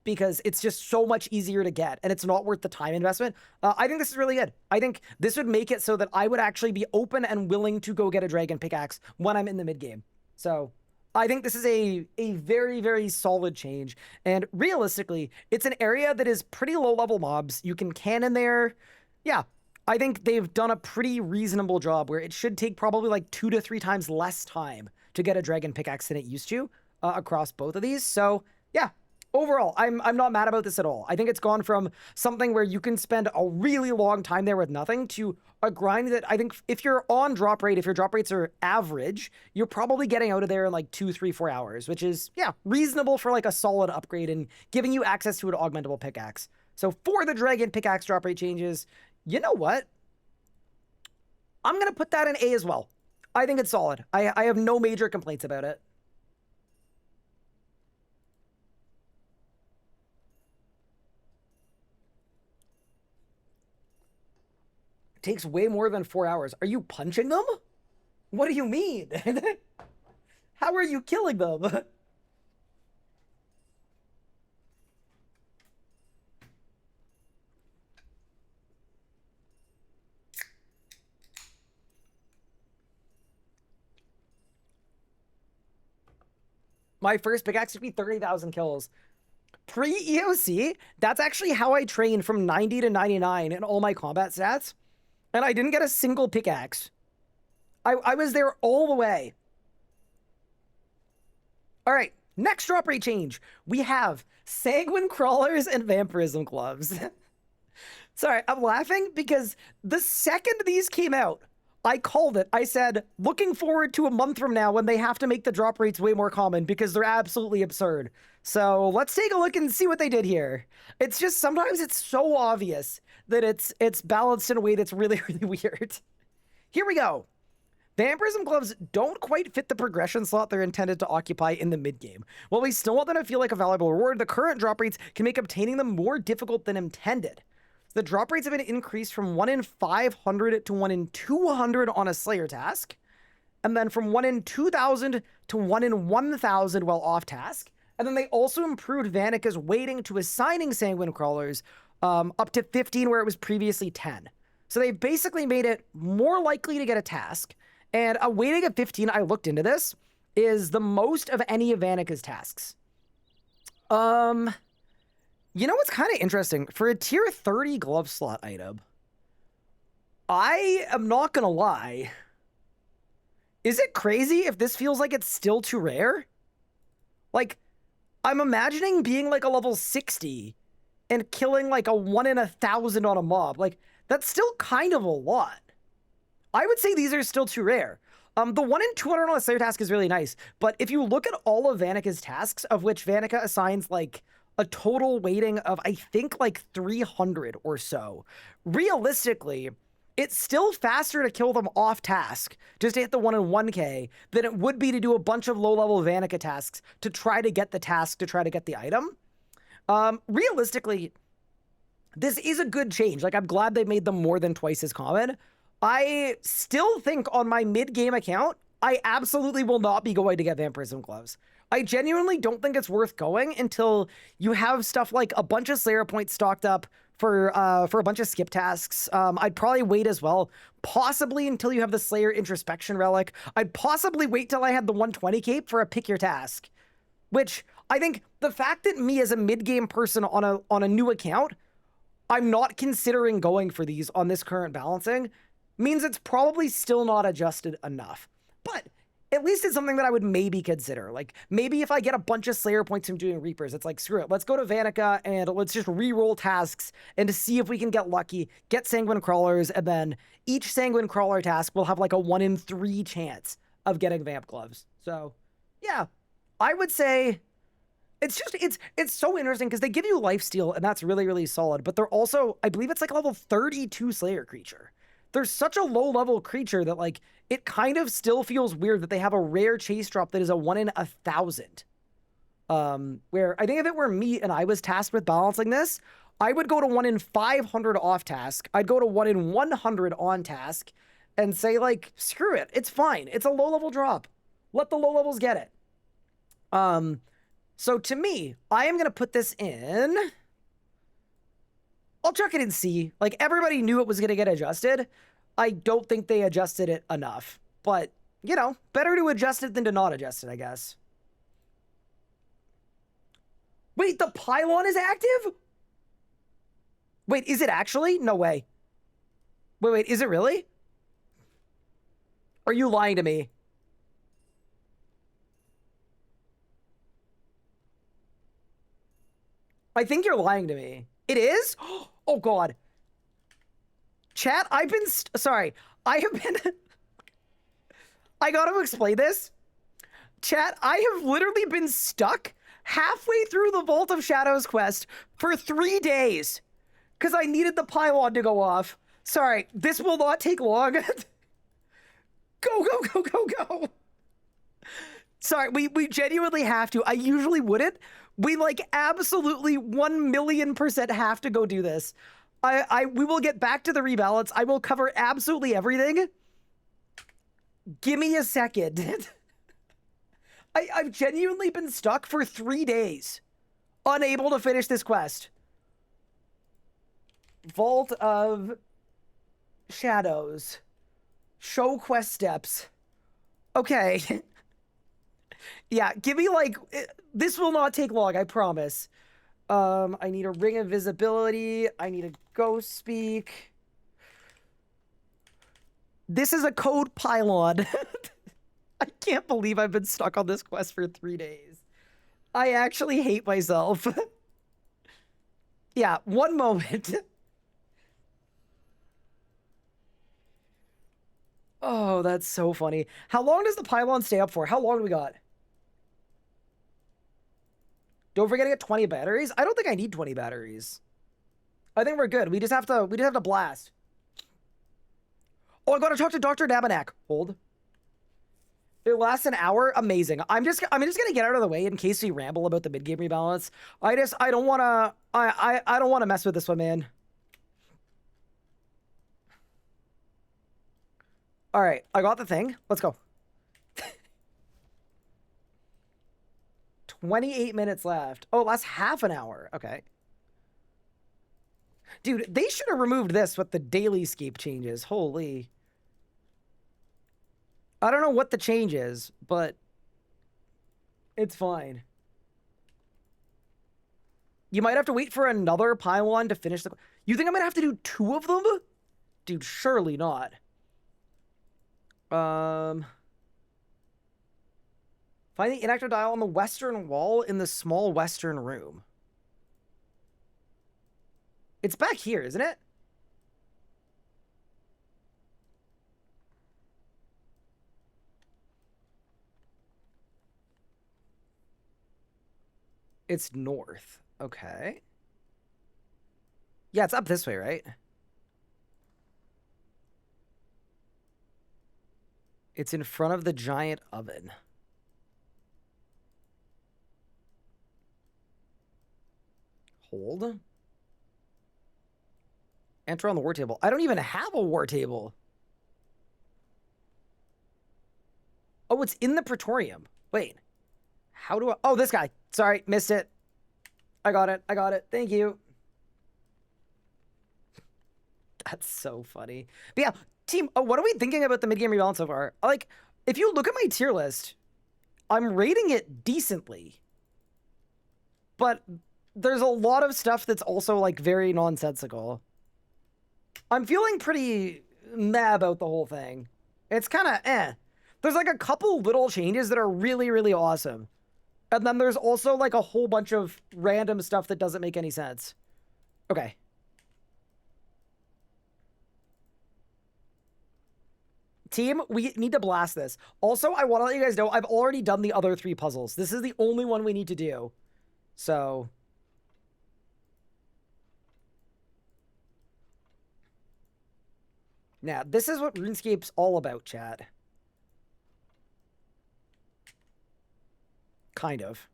because it's just so much easier to get and it's not worth the time investment. I think this is really good. I think this would make it so that I would actually be open and willing to go get a Dragon Pickaxe when I'm in the mid game. So I think this is a very, very solid change. And realistically, it's an area that is pretty low level mobs. You can cannon there. Yeah. I think they've done a pretty reasonable job where it should take probably like 2 to 3 times less time to get a Dragon Pickaxe than it used to across both of these. So yeah, overall, I'm not mad about this at all. I think it's gone from something where you can spend a really long time there with nothing to a grind that I think if you're on drop rate, if your drop rates are average, you're probably getting out of there in like 2, 3, 4 hours, which is, yeah, reasonable for like a solid upgrade and giving you access to an augmentable pickaxe. So for the Dragon Pickaxe drop rate changes, you know what? I'm going to put that in A as well. I think it's solid. I have no major complaints about it. It takes way more than 4 hours. Are you punching them? What do you mean? How are you killing them? My first pickaxe took me 30,000 kills. Pre-EOC, that's actually how I trained from 90 to 99 in all my combat stats. And I didn't get a single pickaxe. I was there all the way. All right, next drop rate change. We have Sanguine Crawlers and Vampirism Gloves. Sorry, I'm laughing because the second these came out, I called it. I said, looking forward to a month from now when they have to make the drop rates way more common because they're absolutely absurd. So let's take a look and see what they did here. It's just sometimes it's so obvious that it's balanced in a way that's really, really weird. Here we go. Vampirism gloves don't quite fit the progression slot they're intended to occupy in the mid-game. While we still want them to feel like a valuable reward, the current drop rates can make obtaining them more difficult than intended. The drop rates have been increased from 1 in 500 to 1 in 200 on a Slayer task, and then from 1 in 2,000 to 1 in 1,000 while off task. And then they also improved Vanika's weighting to assigning Sanguine Crawlers up to 15 where it was previously 10. So they basically made it more likely to get a task. And a weighting of 15, I looked into this, is the most of any of Vanika's tasks. You know what's kind of interesting? For a tier 30 glove slot item, I am not gonna lie. Is it crazy if this feels like it's still too rare? Like, I'm imagining being like a level 60 and killing like a 1 in 1,000 on a mob. Like, that's still kind of a lot. I would say these are still too rare. The 1 in 200 on a Slayer task is really nice, but if you look at all of Vanika's tasks, of which Vanika assigns like a total weighting of, I think, like 300 or so, realistically, it's still faster to kill them off task, just to hit the 1 in 1k, than it would be to do a bunch of low-level Vanika tasks to try to get the task, to try to get the item. Realistically, this is a good change. Like, I'm glad they made them more than twice as common. I still think on my mid-game account, I absolutely will not be going to get Vampirism Gloves. I genuinely don't think it's worth going until you have stuff like a bunch of Slayer points stocked up for a bunch of skip tasks. I'd probably wait as well, possibly until you have the Slayer Introspection Relic. I'd possibly wait till I had the 120 cape for a pick your task, which I think the fact that me as a mid-game person on a new account, I'm not considering going for these on this current balancing, means it's probably still not adjusted enough. But at least it's something that I would maybe consider. Like, maybe if I get a bunch of Slayer points from doing Reapers, it's like, screw it, let's go to Vanika and let's just re-roll tasks and to see if we can get lucky, get Sanguine Crawlers, and then each Sanguine Crawler task will have like a 1 in 3 chance of getting Vamp Gloves. So, yeah, I would say it's just, it's so interesting because they give you lifesteal and that's really, really solid, but they're also, I believe it's like a level 32 Slayer creature. They're such a low-level creature that, like, it kind of still feels weird that they have a rare chase drop that is a 1 in 1,000. Where I think if it were me and I was tasked with balancing this, I would go to 1 in 500 off task. I'd go to 1 in 100 on task and say, like, screw it. It's fine. It's a low-level drop. Let the low levels get it. So to me, I am going to put this in. I'll chuck it in C. Like, everybody knew it was going to get adjusted. I don't think they adjusted it enough. But, you know, better to adjust it than to not adjust it, I guess. Wait, the pylon is active? Wait, is it actually? No way. Wait, is it really? Are you lying to me? I think you're lying to me. It is? Oh, God. Chat, I've been... sorry. I have been... I gotta explain this. Chat, I have literally been stuck halfway through the Vault of Shadows quest for 3 days because I needed the pylon to go off. Sorry, this will not take long. Go. Sorry, we genuinely have to. I usually wouldn't. We, like, absolutely 1,000,000% have to go do this. We will get back to the rebalance. I will cover absolutely everything. Give me a second. I've genuinely been stuck for 3 days, unable to finish this quest. Vault of Shadows. Show quest steps. Okay. Yeah, give me, like, this will not take long, I promise. I need a ring of visibility. I need a ghost speak. This is a code pylon. I can't believe I've been stuck on this quest for 3 days. I actually hate myself. Yeah, one moment. Oh, that's so funny. How long does the pylon stay up for? How long do we got? Don't forget to get 20 batteries. I don't think I need 20 batteries. I think we're good. We just have to blast. Oh, I gotta talk to Dr. Dabanak. Hold. It lasts an hour. Amazing. I'm just gonna get out of the way in case we ramble about the mid-game rebalance. I don't wanna I don't wanna mess with this one, man. Alright, I got the thing. Let's go. 28 minutes left. Oh, it lasts half an hour. Okay. Dude, they should have removed this with the daily scape changes. Holy. I don't know what the change is, but it's fine. You might have to wait for another pylon to finish the... You think I'm gonna have to do 2 of them? Dude, surely not. Find the inactive dial on the western wall in the small western room. It's back here, isn't it? It's north. Okay. Yeah, it's up this way, right? It's in front of the giant oven. Hold. Enter on the war table. I don't even have a war table. Oh, it's in the Praetorium. Wait. How do I... Oh, this guy. Sorry, missed it. I got it. I got it. Thank you. That's so funny. But yeah, team, what are we thinking about the mid-game rebalance so far? Like, if you look at my tier list, I'm rating it decently. But there's a lot of stuff that's also, like, very nonsensical. I'm feeling pretty meh about the whole thing. It's kind of eh. There's, like, a couple little changes that are really, really awesome. And then there's also, like, a whole bunch of random stuff that doesn't make any sense. Okay. Team, we need to blast this. Also, I want to let you guys know, I've already done the other 3 puzzles. This is the only one we need to do. So... Now, this is what RuneScape's all about, chat. Kind of.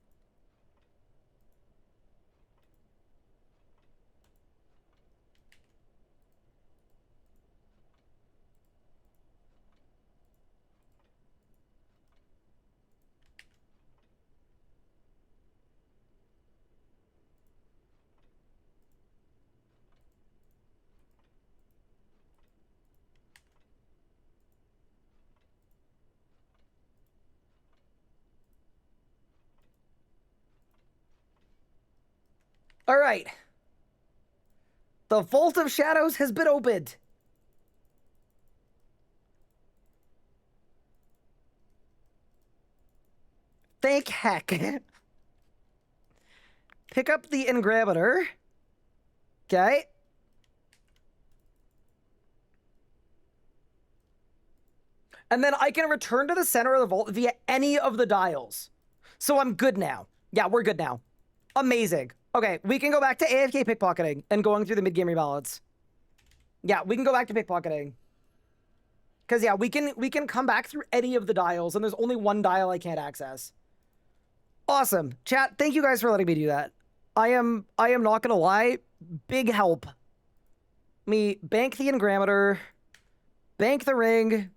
All right. The Vault of Shadows has been opened. Thank heck. Pick up the engrammar. Okay. And then I can return to the center of the vault via any of the dials. So I'm good now. Yeah, we're good now. Amazing. Okay, we can go back to AFK pickpocketing and going through the mid-game rebalance. Yeah, we can go back to pickpocketing. Because, yeah, we can come back through any of the dials, and there's only one dial I can't access. Awesome. Chat, thank you guys for letting me do that. I am not going to lie, big help. Me bank the engrammar, bank the ring,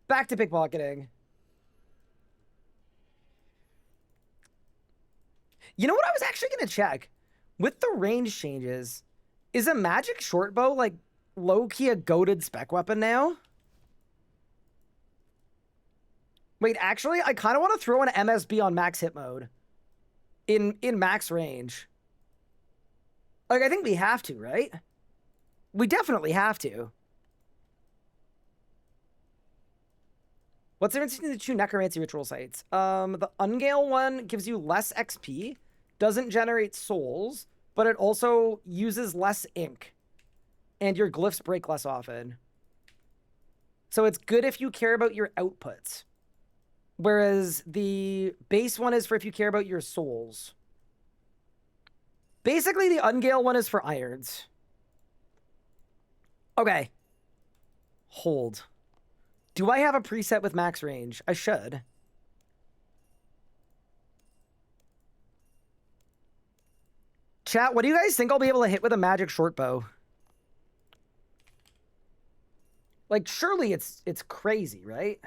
back to pickpocketing. You know what I was actually going to check? With the range changes, is a magic short bow, like, low-key a goated spec weapon now? Wait, actually, I kind of want to throw an MSB on max hit mode. In max range. Like, I think we have to, right? We definitely have to. What's the difference between the 2 necromancy ritual sites? The Ungale one gives you less XP, doesn't generate souls, but it also uses less ink. And your glyphs break less often. So it's good if you care about your outputs. Whereas the base one is for if you care about your souls. Basically, the Ungale one is for irons. Okay. Hold. Do I have a preset with max range? I should. Chat, what do you guys think I'll be able to hit with a magic short bow? Like, surely it's crazy, right?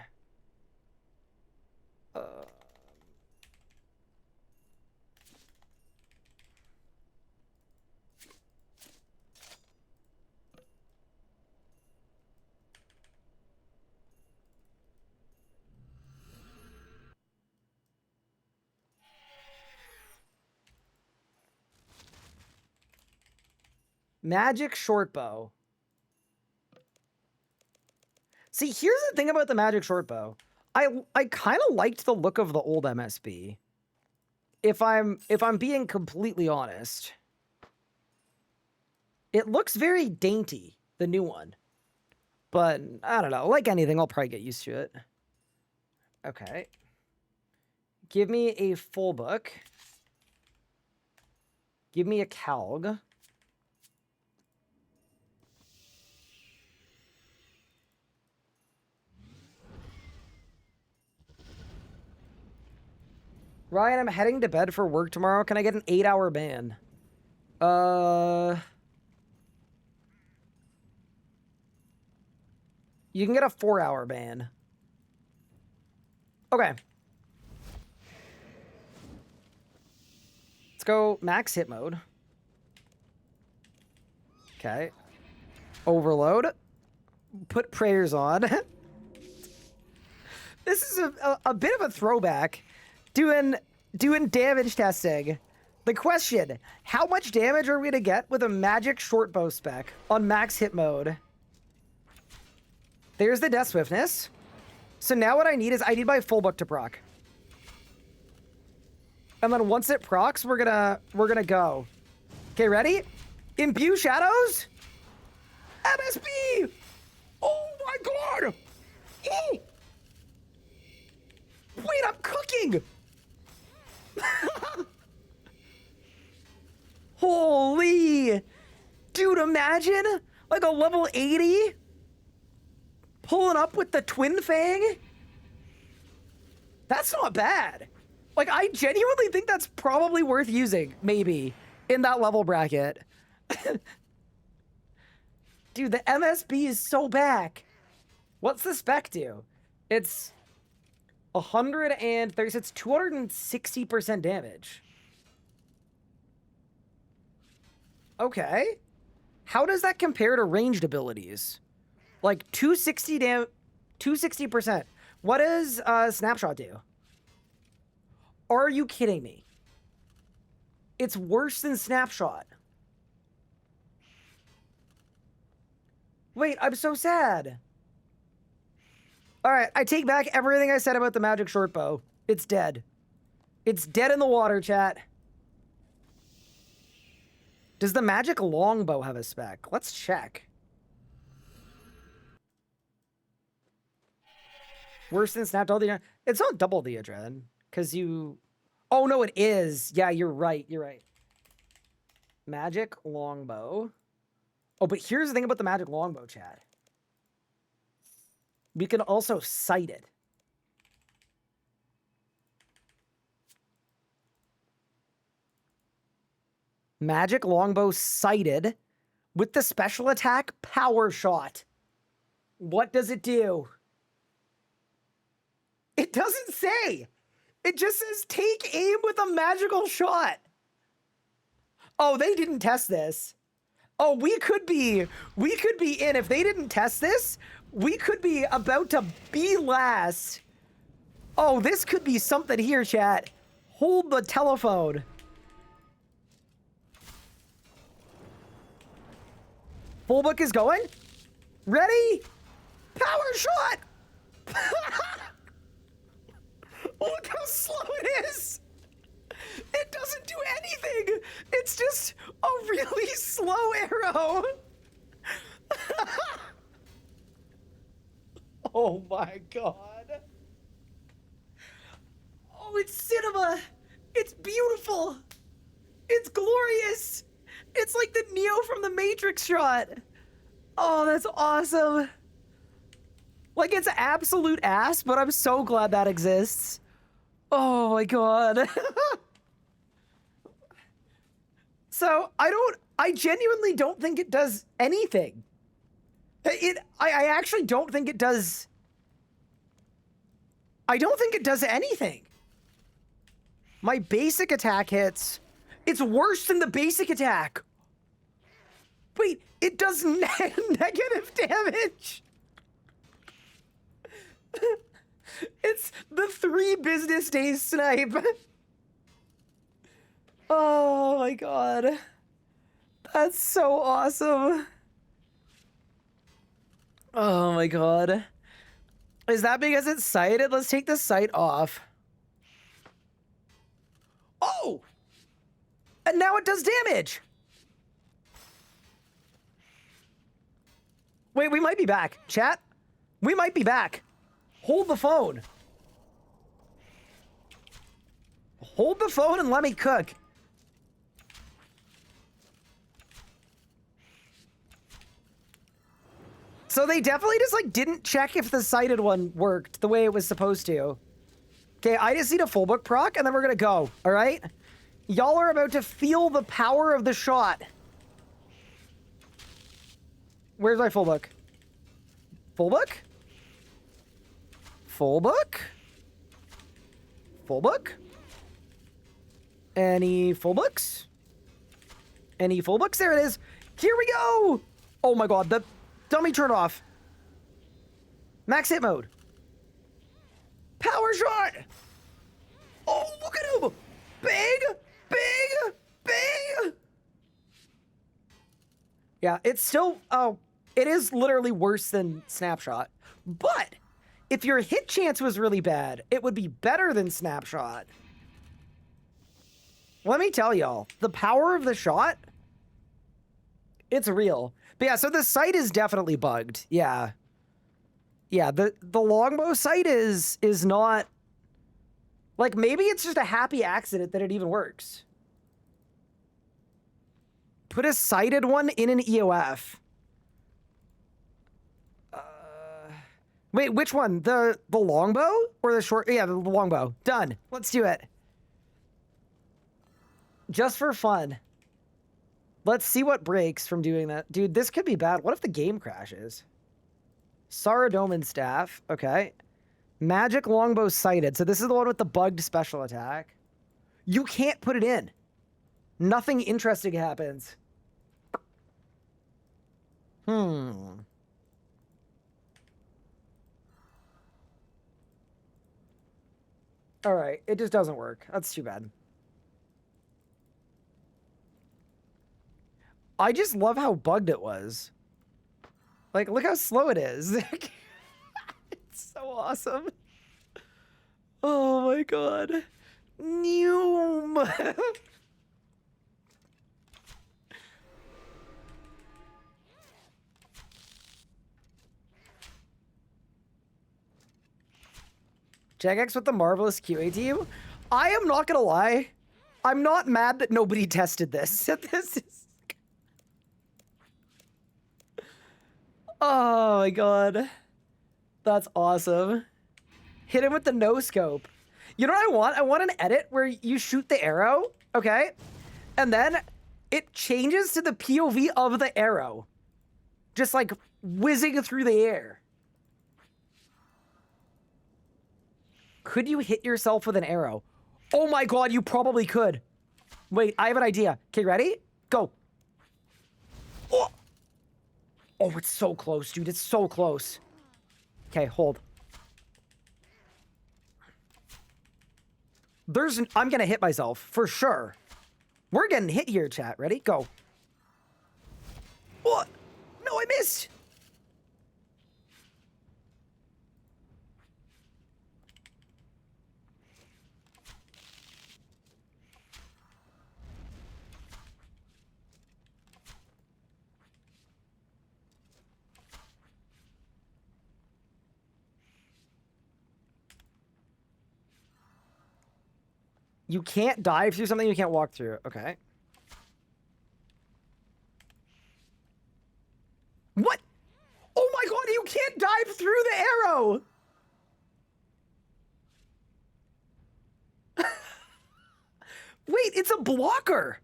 Magic short bow. See, here's the thing about the magic short bow. I kind of liked the look of the old MSB. If I'm being completely honest. It looks very dainty, the new one. But I don't know, like anything, I'll probably get used to it. Okay. Give me a full book. Give me a Calg. Ryan, I'm heading to bed for work tomorrow. Can I get an 8-hour ban? You can get a 4-hour ban. Okay. Let's go max hit mode. Okay. Overload. Put prayers on. This is a bit of a throwback. Doing damage testing. The question, how much damage are we gonna get with a magic short bow spec on max hit mode? There's the death swiftness. So now what I need is I need my full book to proc. And then once it procs, we're gonna go. Okay, ready? Imbue shadows? MSB! Oh my god! Oh! Wait, I'm cooking! Holy! Dude, imagine like a level 80 pulling up with the Twin Fang? That's not bad. Like, I genuinely think that's probably worth using, maybe, in that level bracket. Dude, the MSB is so back. What's the spec do? It's 130, it's 260% damage. Okay. How does that compare to ranged abilities? Like 260%. What does Snapshot do? Are you kidding me? It's worse than Snapshot. Wait, I'm so sad. All right, I take back everything I said about the magic short bow. It's dead. It's dead in the water, chat. Does the magic longbow have a spec? Let's check. Worse than snap double the... It's not double the adren, because you... Oh, no, it is. Yeah, you're right. You're right. Magic longbow. Oh, but here's the thing about the magic longbow, chat. We can also sight it. Magic longbow sighted with the special attack power shot. What does it do? It doesn't say. It just says take aim with a magical shot. Oh, they didn't test this. Oh, we could be in. If they didn't test this, we could be about to be last. Oh, this could be something here, chat. Hold the telephone. Full book is going. Ready? Power shot! Look how slow it is! It doesn't do anything! It's just a really slow arrow! Oh my god. Oh, it's cinema. It's beautiful. It's glorious. It's like the Neo from the Matrix shot. Oh, that's awesome. Like, it's absolute ass, but I'm so glad that exists. Oh my god. So, I genuinely don't think it does anything. I actually don't think it does... I don't think it does anything. My basic attack hits. It's worse than the basic attack. Wait, it does negative damage. It's the 3 business days snipe. Oh my god. That's so awesome. Oh my god. Is that because it's sighted? Let's take the sight off. Oh! And now it does damage. Wait, we might be back. Chat? We might be back. Hold the phone. Hold the phone and let me cook. So they definitely just, like, didn't check if the sighted one worked the way it was supposed to. Okay, I just need a full book proc, and then we're gonna go, alright? Y'all are about to feel the power of the shot. Where's my full book? Full book? Full book? Full book? Any full books? Any full books? There it is. Here we go! Oh my god, the dummy turned off. Max hit mode. Power shot! Oh, look at him! Big! Big! Big! Yeah, it's still... Oh, it is literally worse than Snapshot. But if your hit chance was really bad, it would be better than Snapshot. Let me tell y'all, the power of the shot, it's real. But yeah, so the sight is definitely bugged. Yeah. Yeah, the longbow sight is not... Like, maybe it's just a happy accident that it even works. Put a sighted one in an EOF. Wait, which one? The longbow or the short? Yeah, the longbow. Done. Let's do it. Just for fun. Let's see what breaks from doing that. Dude, this could be bad. What if the game crashes? Saradomin staff. Okay. Magic longbow sighted. So this is the one with the bugged special attack. You can't put it in. Nothing interesting happens. All right, it just doesn't work. That's too bad. I just love how bugged it was. Like, look how slow it is. It's so awesome. Oh my god. Noom. Jagex with the marvelous QA team. I am not gonna lie. I'm not mad that nobody tested this. This is... Oh my god. That's awesome. Hit him with the no scope. You know what I want? I want an edit where you shoot the arrow, okay? And then it changes to the POV of the arrow. Just like whizzing through the air. Could you hit yourself with an arrow? Oh my god, you probably could. Wait, I have an idea. Okay, ready? Go. Oh! Oh, it's so close, dude. It's so close. Okay, hold. I'm gonna hit myself, for sure. We're getting hit here, chat. Ready? Go. What? No, I missed. You can't dive through something you can't walk through. Okay. What? Oh my god, you can't dive through the arrow! Wait, it's a blocker!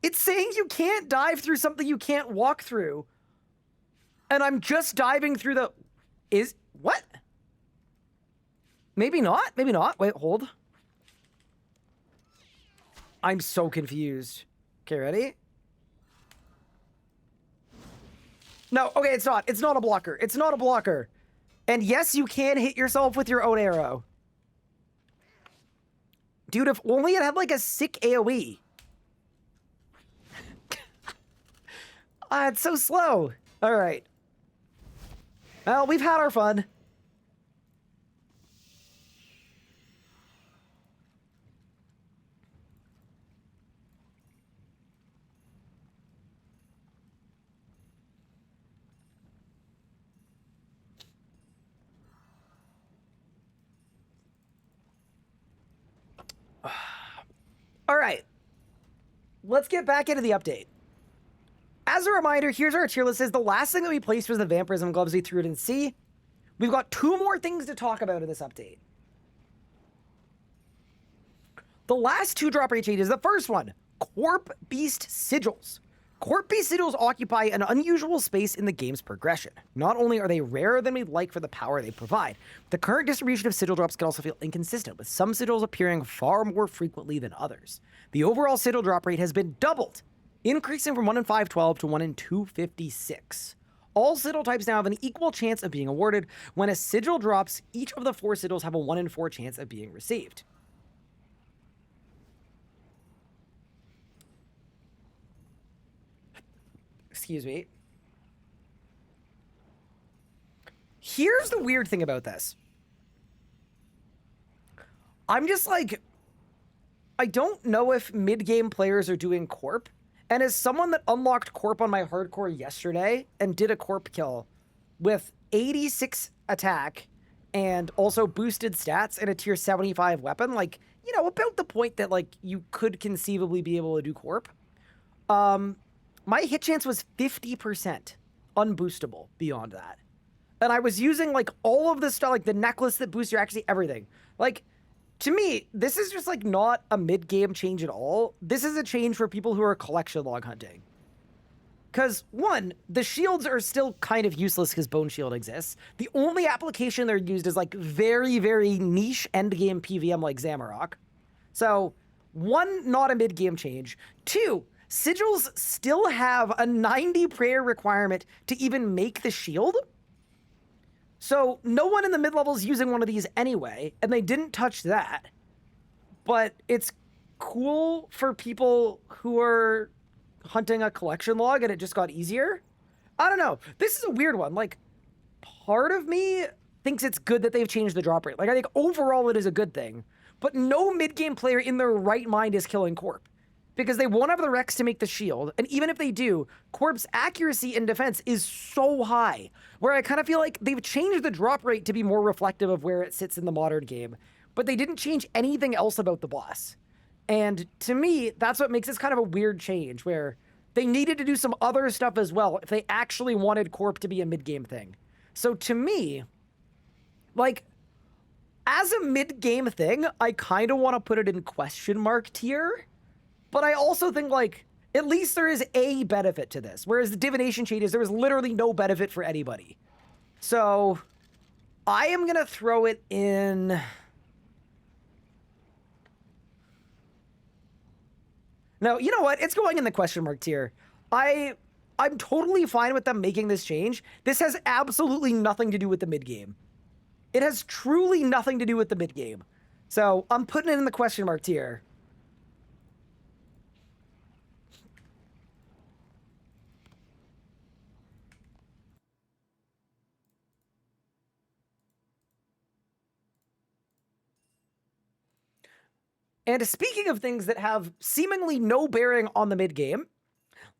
It's saying you can't dive through something you can't walk through. And I'm just diving through the... What? Maybe not, maybe not. Wait, hold. I'm so confused. Okay, ready? No, okay, it's not. It's not a blocker. It's not a blocker. And yes, you can hit yourself with your own arrow. Dude, if only it had like a sick AoE. It's so slow. All right. Well, we've had our fun. All right. Let's get back into the update. As a reminder, here's our tier list. The last thing that we placed was the Vampirism Gloves. We threw it in C. We've got 2 more things to talk about in this update. The last 2 drop rate changes. The first one, Corp Beast Sigils. Corp Beast Sigils occupy an unusual space in the game's progression. Not only are they rarer than we'd like for the power they provide, the current distribution of sigil drops can also feel inconsistent, with some sigils appearing far more frequently than others. The overall sigil drop rate has been doubled, increasing from 1 in 512 to 1 in 256. All sigil types now have an equal chance of being awarded. When a sigil drops, each of the 4 sigils have a 1 in 4 chance of being received. Excuse me. Here's the weird thing about this. I'm just like, I don't know if mid-game players are doing Corp. And as someone that unlocked Corp on my hardcore yesterday and did a Corp kill with 86 attack and also boosted stats and a tier 75 weapon, like, you know, about the point that, like, you could conceivably be able to do Corp. My hit chance was 50% unboostable beyond that. And I was using, like, all of this stuff, like the necklace that boosts your accuracy, everything. Like, to me, this is just, like, not a mid-game change at all. This is a change for people who are collection log hunting. Because, 1, the shields are still kind of useless because Bone Shield exists. The only application they're used is, like, very, very niche endgame PVM like Zamorak. So, 1, not a mid-game change. 2, sigils still have a 90 prayer requirement to even make the shield. So no one in the mid-level is using one of these anyway, and they didn't touch that. But it's cool for people who are hunting a collection log and it just got easier. I don't know. This is a weird one. Like, part of me thinks it's good that they've changed the drop rate. Like, I think overall it is a good thing. But no mid-game player in their right mind is killing Corp, because they won't have the Rex to make the shield, and even if they do, Corp's accuracy in defense is so high, where I kind of feel like they've changed the drop rate to be more reflective of where it sits in the modern game, but they didn't change anything else about the boss. And to me, that's what makes this kind of a weird change, where they needed to do some other stuff as well if they actually wanted Corp to be a mid-game thing. So to me, like, as a mid-game thing, I kind of want to put it in question mark tier. But I also think, like, at least there is a benefit to this. Whereas the divination changes, there was literally no benefit for anybody. So, I am going to throw it in... No, you know what? It's going in the question mark tier. I'm totally fine with them making this change. This has absolutely nothing to do with the mid-game. It has truly nothing to do with the mid-game. So, I'm putting it in the question mark tier. And speaking of things that have seemingly no bearing on the mid-game,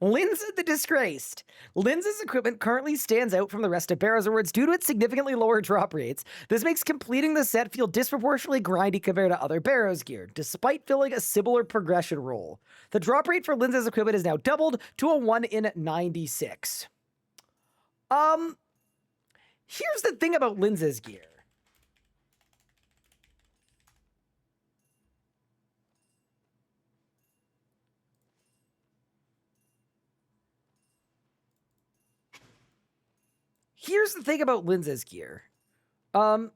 Linza the Disgraced. Linza's equipment currently stands out from the rest of Barrow's rewards due to its significantly lower drop rates. This makes completing the set feel disproportionately grindy compared to other Barrow's gear, despite filling a similar progression role. The drop rate for Linza's equipment is now doubled to a 1 in 96. Here's the thing about Linza's gear. Here's the thing about Linza's gear. So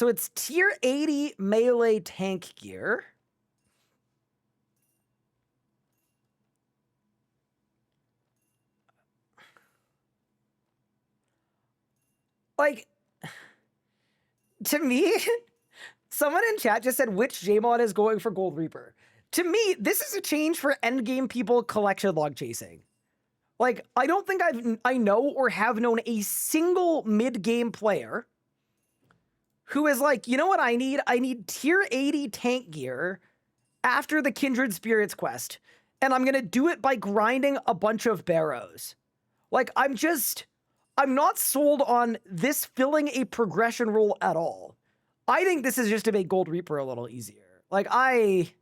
it's tier 80 melee tank gear. Like, to me, someone in chat just said, which Jmon is going for Gold Reaper? To me, this is a change for endgame people collection log chasing. Like, I don't think I know or have known a single mid-game player who is like, you know what I need? I need tier 80 tank gear after the Kindred Spirits quest. And I'm going to do it by grinding a bunch of barrows. Like, I'm not sold on this filling a progression role at all. I think this is just to make Gold Reaper a little easier. Like, I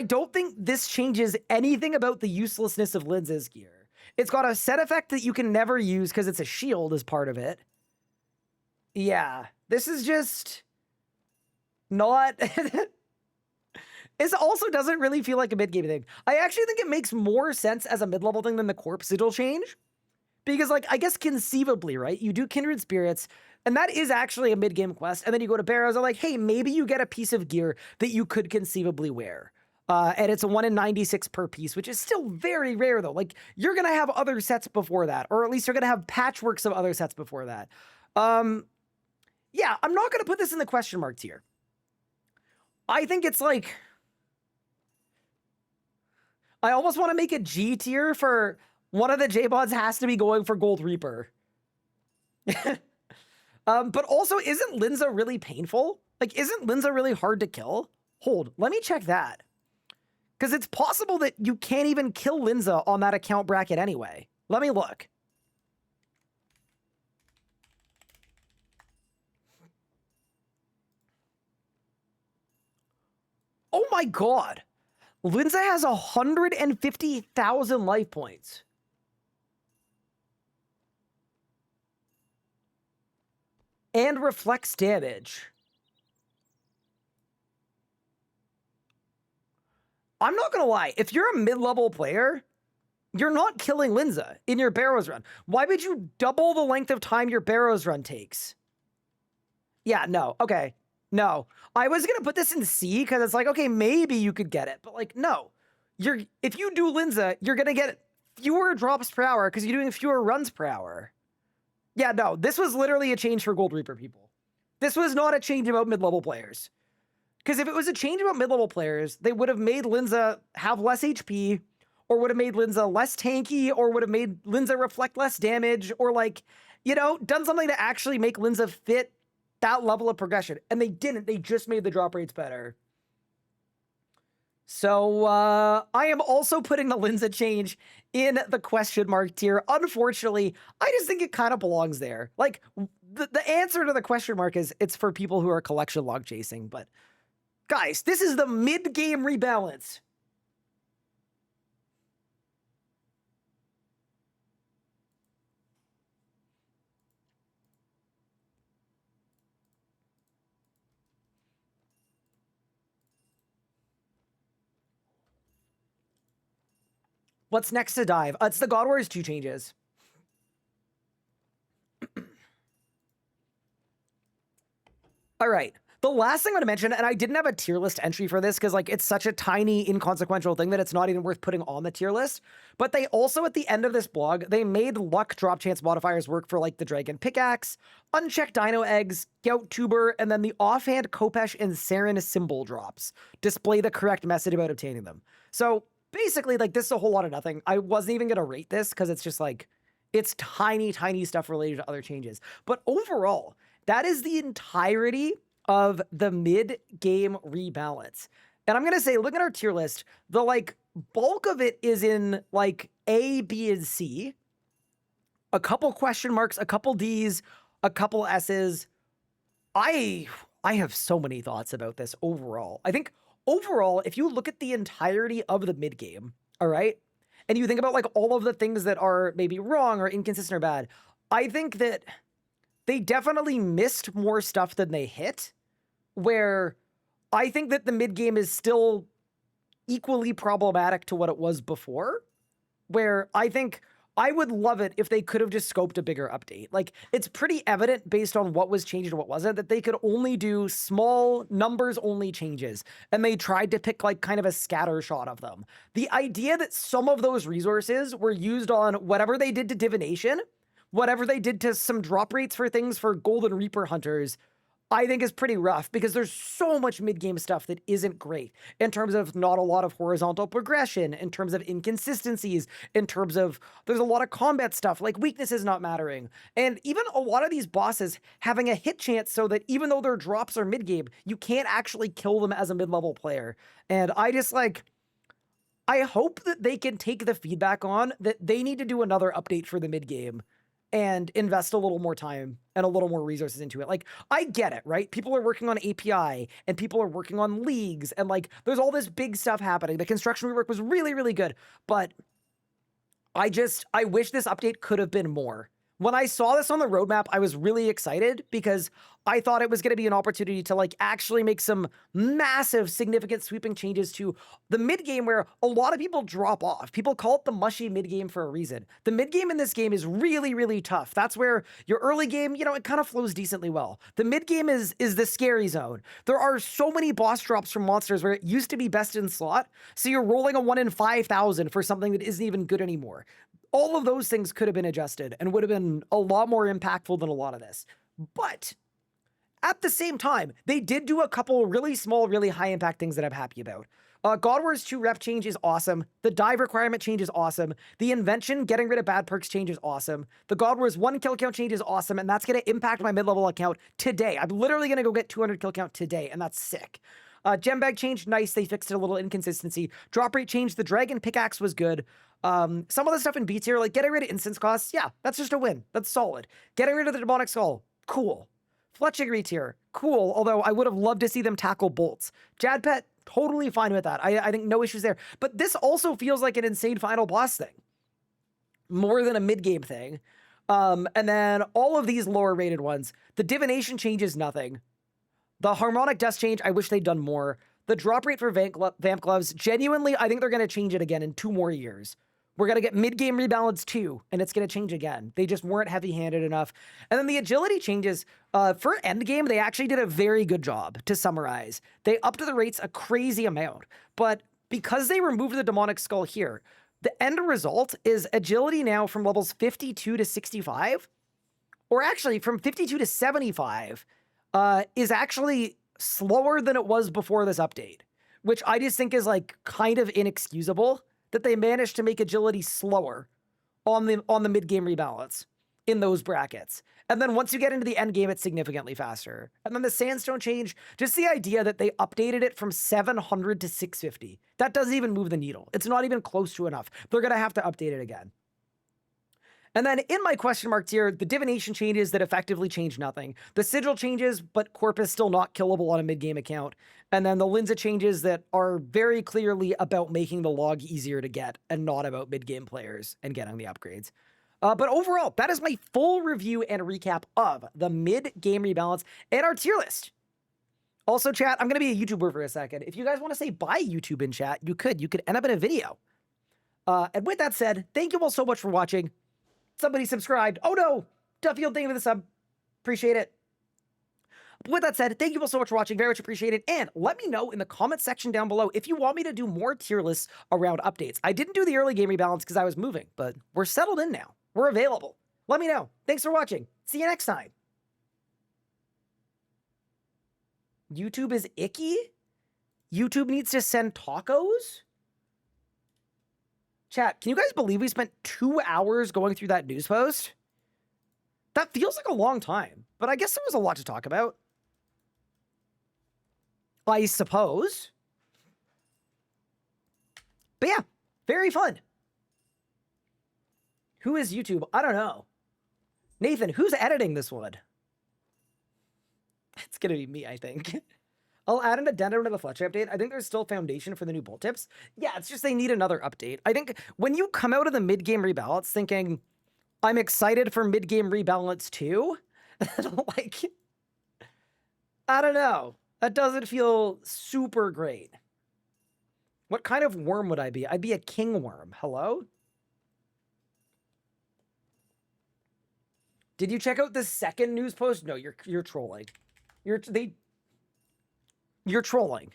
don't think this changes anything about the uselessness of Linza's gear. It's got a set effect that you can never use because it's a shield as part of it. Yeah, this is just not... This also doesn't really feel like a mid-game thing. I actually think it makes more sense as a mid-level thing than the Corpse Sigil change. Because, like, I guess conceivably, right? You do Kindred Spirits, and that is actually a mid-game quest, and then you go to Barrows, and like, hey, maybe you get a piece of gear that you could conceivably wear. And it's a 1 in 96 per piece, which is still very rare, though. Like, you're going to have other sets before that, or at least you're going to have patchworks of other sets before that. Yeah, I'm not going to put this in the question mark tier. I think it's like... I almost want to make a G tier for one of the J-Mods has to be going for Gold Reaper. But also, isn't Linza really painful? Like, isn't Linza really hard to kill? Hold, let me check that. Because it's possible that you can't even kill Linza on that account bracket anyway. Let me look. Oh my god. Linza has 150,000 life points. And reflects damage. I'm not gonna lie, if you're a mid-level player, you're not killing Linza in your Barrows run. Why would you double the length of time your Barrows run takes? Yeah, no, okay. No, I was gonna put this in C because it's like, okay, maybe you could get it, but like, no. If you do Linza, you're gonna get fewer drops per hour because you're doing fewer runs per hour. Yeah, no, this was literally a change for Gold Reaper people. This was not a change about mid-level players. Because if it was a change about mid-level players, they would have made Linza have less HP, or would have made Linza less tanky, or would have made Linza reflect less damage, or like, you know, done something to actually make Linza fit that level of progression. And they didn't. They just made the drop rates better. So I am also putting the Linza change in the question mark tier. Unfortunately, I just think it kind of belongs there. Like, the answer to the question mark is it's for people who are collection log chasing. But guys, this is the mid-game rebalance. What's next to dive? It's the God Warriors 2 changes. All right. The last thing I'm going to mention, and I didn't have a tier list entry for this because like it's such a tiny, inconsequential thing that it's not even worth putting on the tier list. But they also, at the end of this blog, they made luck drop chance modifiers work for like the Dragon Pickaxe, Unchecked Dino Eggs, Gout Tuber, and then the offhand Kopesh and Saren symbol drops. Display the correct message about obtaining them. So basically, like, this is a whole lot of nothing. I wasn't even going to rate this because it's just like, it's tiny, tiny stuff related to other changes. But overall, that is the entirety of the mid-game rebalance. And I'm going to say, look at our tier list. The, like, bulk of it is in, like, A, B, and C. A couple question marks, a couple Ds, a couple S's. I have so many thoughts about this overall. I think overall, if you look at the entirety of the mid-game, all right, and you think about, like, all of the things that are maybe wrong or inconsistent or bad, I think that they definitely missed more stuff than they hit, where I think that the mid-game is still equally problematic to what it was before, where I think I would love it if they could have just scoped a bigger update. Like, it's pretty evident based on what was changed and what wasn't that they could only do small numbers only changes, and they tried to pick, like, kind of a scatter shot of them. The idea that some of those resources were used on whatever they did to divination, whatever they did to some drop rates for things for Golden Reaper hunters, I think is pretty rough, because there's so much mid-game stuff that isn't great in terms of not a lot of horizontal progression, in terms of inconsistencies, in terms of there's a lot of combat stuff, like weaknesses not mattering, and even a lot of these bosses having a hit chance so that even though their drops are mid-game, you can't actually kill them as a mid-level player. And I just, like, I hope that they can take the feedback on that they need to do another update for the mid-game and invest a little more time and a little more resources into it. Like, I get it, right? People are working on API and people are working on leagues, and, like, there's all this big stuff happening. The construction rework was really, really good, but I wish this update could have been more. When I saw this on the roadmap, I was really excited because I thought it was going to be an opportunity to, like, actually make some massive, significant, sweeping changes to the mid-game, where a lot of people drop off. People call it the mushy mid-game for a reason. The mid-game in this game is really, really tough. That's where your early game, you know, it kind of flows decently well. The mid-game is the scary zone. There are so many boss drops from monsters where it used to be best in slot, so you're rolling a 1 in 5,000 for something that isn't even good anymore. All of those things could have been adjusted and would have been a lot more impactful than a lot of this. But at the same time, they did do a couple really small, really high impact things that I'm happy about. God Wars 2 rep change is awesome. The dive requirement change is awesome. The invention, getting rid of bad perks change is awesome. The God Wars 1 kill count change is awesome, and that's going to impact my mid-level account today. I'm literally going to go get 200 kill count today, and that's sick. Gem bag change, nice. They fixed it a little inconsistency. Drop rate change, the dragon pickaxe was good. Some of the stuff in B tier, like getting rid of instance costs, yeah, that's just a win. That's solid. Getting rid of the demonic skull, cool. Fletching retier, cool, although I would have loved to see them tackle bolts. Jadpet, totally fine with that. I think no issues there. But this also feels like an insane final boss thing, more than a mid-game thing. And then all of these lower rated ones, the divination change is nothing. The harmonic dust change, I wish they'd done more. The drop rate for vamp gloves, genuinely, I think they're going to change it again in 2 more years. We're going to get mid-game rebalance 2, and it's going to change again. They just weren't heavy-handed enough. And then the agility changes, for endgame, they actually did a very good job, to summarize. They upped the rates a crazy amount, but because they removed the demonic skull here, the end result is agility now from levels 52 to 65, or actually from 52 to 75, is actually slower than it was before this update, which I just think is, like, kind of inexcusable that they managed to make agility slower on the mid-game rebalance in those brackets. And then once you get into the end game, it's significantly faster. And then the sandstone change, just the idea that they updated it from 700 to 650. That doesn't even move the needle. It's not even close to enough. They're going to have to update it again. And then in my question mark tier, the divination changes that effectively change nothing. The sigil changes, but Corpus still not killable on a mid-game account. And then the Linza changes that are very clearly about making the log easier to get and not about mid-game players and getting the upgrades. But overall, that is my full review and recap of the mid-game rebalance and our tier list. Also, chat, I'm going to be a YouTuber for a second. If you guys want to say bye YouTube in chat, you could. You could end up in a video. And with that said, thank you all so much for watching. Somebody subscribed. Oh no! Duffield, thank you for the sub. Appreciate it. With that said, thank you all so much for watching. Very much appreciated. And let me know in the comment section down below if you want me to do more tier lists around updates. I didn't do the early game rebalance because I was moving, but we're settled in now. We're available. Let me know. Thanks for watching. See you next time. YouTube is icky? YouTube needs to send tacos? Chat, can you guys believe we spent 2 hours going through that news post? That feels like a long time, but I guess there was a lot to talk about. I suppose. But yeah, very fun. Who is YouTube? I don't know. Nathan, who's editing this one? It's gonna be me, I think. I'll add an addendum to the Fletcher update. I think there's still foundation for the new bolt tips. Yeah, it's just they need another update. I think when you come out of the mid-game rebalance thinking, I'm excited for mid-game rebalance too, like, I don't know. That doesn't feel super great. What kind of worm would I be? I'd be a king worm. Hello? Did you check out the second news post? No, you're trolling. You're trolling.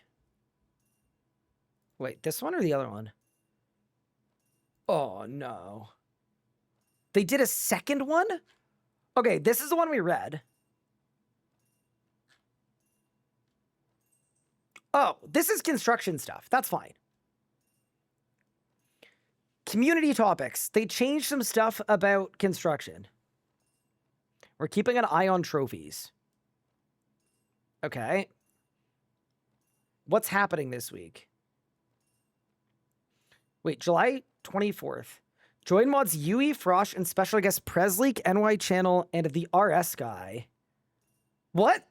Wait, this one or the other one? Oh, no. They did a second one? Okay, this is the one we read. Oh, this is construction stuff. That's fine. Community topics. They changed some stuff about construction. We're keeping an eye on trophies. Okay. What's happening this week? Wait, July 24th. Join mods Yui, Frosh, and special guest Presleak, NY Channel, and the RS guy. What?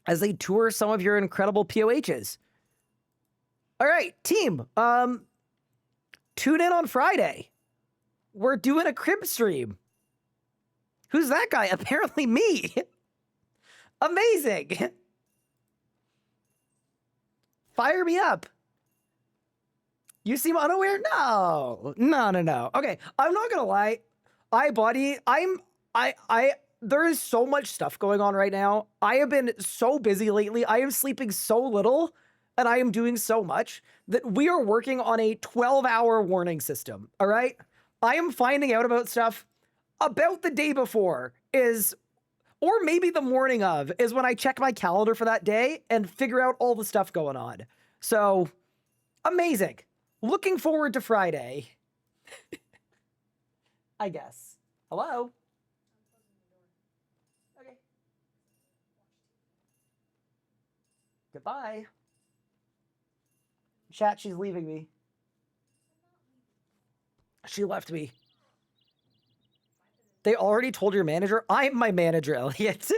As they tour some of your incredible POHs. All right, team. Tune in on Friday. We're doing a crib stream. Who's that guy? Apparently me. Amazing. Fire me up. You seem unaware? No. Okay, I'm not gonna lie. There is so much stuff going on right now. I have been so busy lately. I am sleeping so little, and I am doing so much that we are working on a 12-hour warning system, all right? I am finding out about stuff about the day before or maybe the morning of, is when I check my calendar for that day and figure out all the stuff going on. So, amazing. Looking forward to Friday. I guess. Hello? Okay. Goodbye. Chat, she's leaving me. She left me. They already told your manager? I'm my manager, Elliot.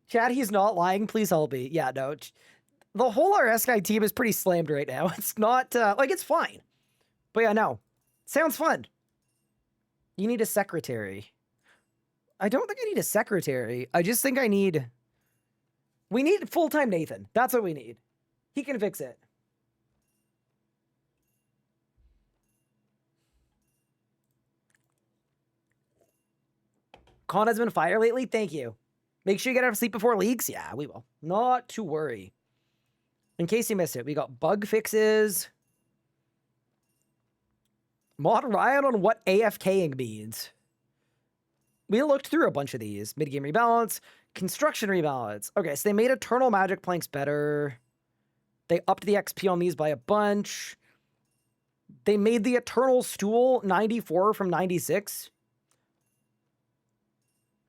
Chat, he's not lying. Please help me. Yeah, no. The whole RS guy team is pretty slammed right now. It's not, like, it's fine. But yeah, no. Sounds fun. You need a secretary. I don't think I need a secretary. I just think we need full-time Nathan. That's what we need. He can fix it. Con has been fire lately. Thank you. Make sure you get enough sleep before leagues. Yeah, we will. Not to worry. In case you missed it, we got bug fixes. Mod Ryan on what AFKing means. We looked through a bunch of these. Mid-game rebalance, construction rebalance. Okay, so they made Eternal Magic planks better. They upped the XP on these by a bunch. They made the Eternal Stool 94 from 96.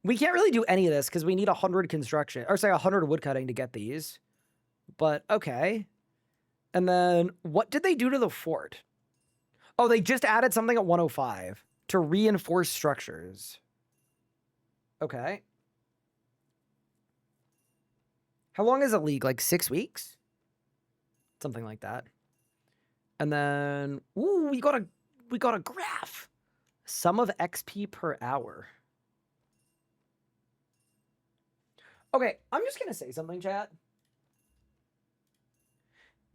We can't really do any of this because we need 100 construction, or say 100 woodcutting to get these. But okay. And then what did they do to the fort? Oh, they just added something at 105 to reinforce structures. Okay. How long is a league? Like 6 weeks? Something like that. And then, ooh, we got a graph. Sum of XP per hour. Okay, I'm just going to say something, chat.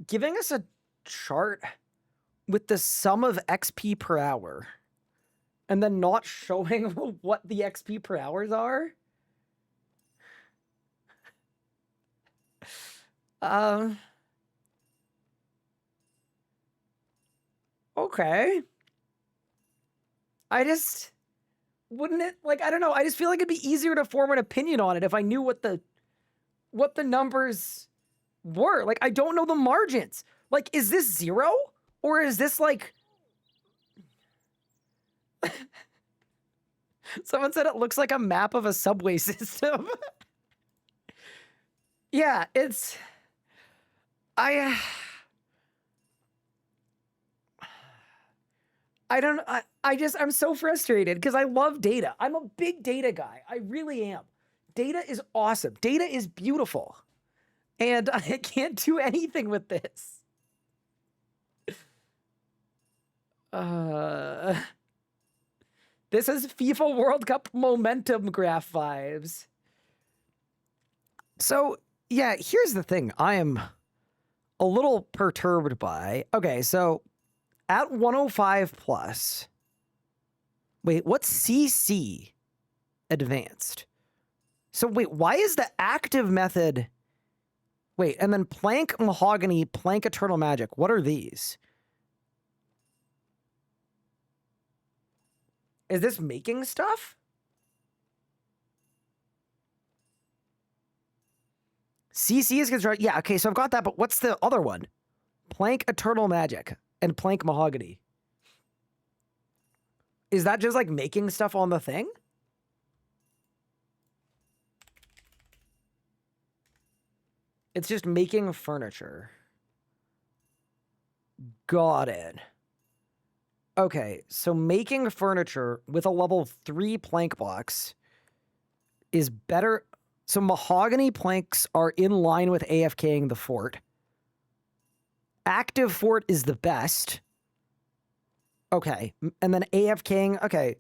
Giving us a chart with the sum of XP per hour and then not showing what the XP per hours are. Okay. Wouldn't it, like, I don't know, I just feel like it'd be easier to form an opinion on it if I knew what the numbers were. Like, I don't know the margins. Like, is this 0? Or is this like... Someone said it looks like a map of a subway system. Yeah, it's... I don't... I'm so frustrated because I love data. I'm a big data guy. I really am. Data is awesome. Data is beautiful. And I can't do anything with this. This is FIFA World Cup momentum graph vibes. So, yeah, here's the thing I am a little perturbed by. Okay, so at 105 plus... Wait, what's CC advanced? So wait, why is the active method... Wait, and then Plank Mahogany, Plank Eternal Magic. What are these? Is this making stuff? CC is constructed. Yeah, okay, so I've got that, but what's the other one? Plank Eternal Magic and Plank Mahogany. Is that just like making stuff on the thing? It's just making furniture. Got it. Okay, so making furniture with a level 3 plank box is better. So mahogany planks are in line with AFKing the fort. Active fort is the best. Okay, and then AFKing, okay.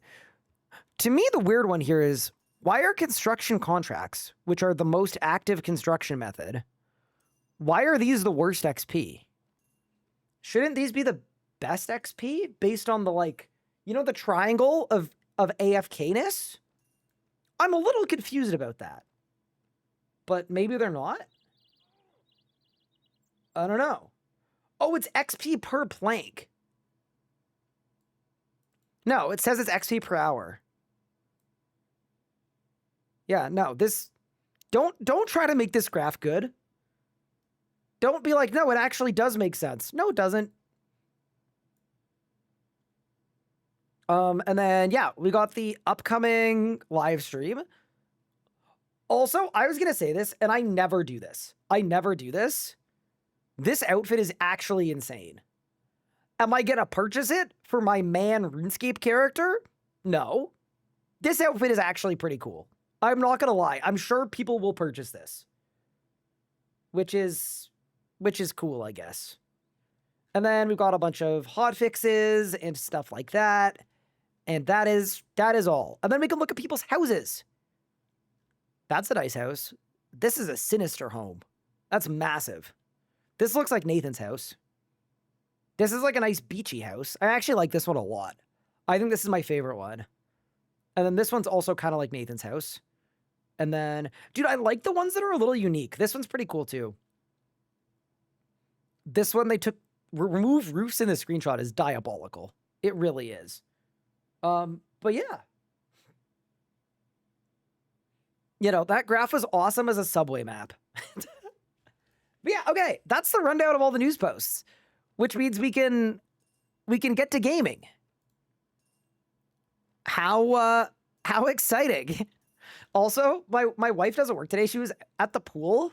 To me, the weird one here is, why are construction contracts, which are the most active construction method, why are these the worst XP? Shouldn't these be the best XP based on the, like, you know, the triangle of AFK-ness? I'm a little confused about that. But maybe they're not? I don't know. Oh, it's XP per plank. No, it says it's XP per hour. Yeah, no, this... Don't try to make this graph good. Don't be like, no, it actually does make sense. No, it doesn't. And then, yeah, we got the upcoming live stream. Also, I was going to say this, and I never do this. I never do this. This outfit is actually insane. Am I going to purchase it for my man RuneScape character? No. This outfit is actually pretty cool. I'm not going to lie. I'm sure people will purchase this. Which is cool, I guess. And then we've got a bunch of hotfixes and stuff like that. And that is all. And then we can look at people's houses. That's a nice house. This is a sinister home. That's massive. This looks like Nathan's house. This is like a nice beachy house. I actually like this one a lot. I think this is my favorite one. And then this one's also kind of like Nathan's house. And then, dude, I like the ones that are a little unique. This one's pretty cool too. This one they took, remove roofs in the screenshot is diabolical. It really is. But yeah. You know, that graph was awesome as a subway map. But yeah, okay. That's the rundown of all the news posts, which means we can get to gaming. How exciting. Also, my wife doesn't work today. She was at the pool.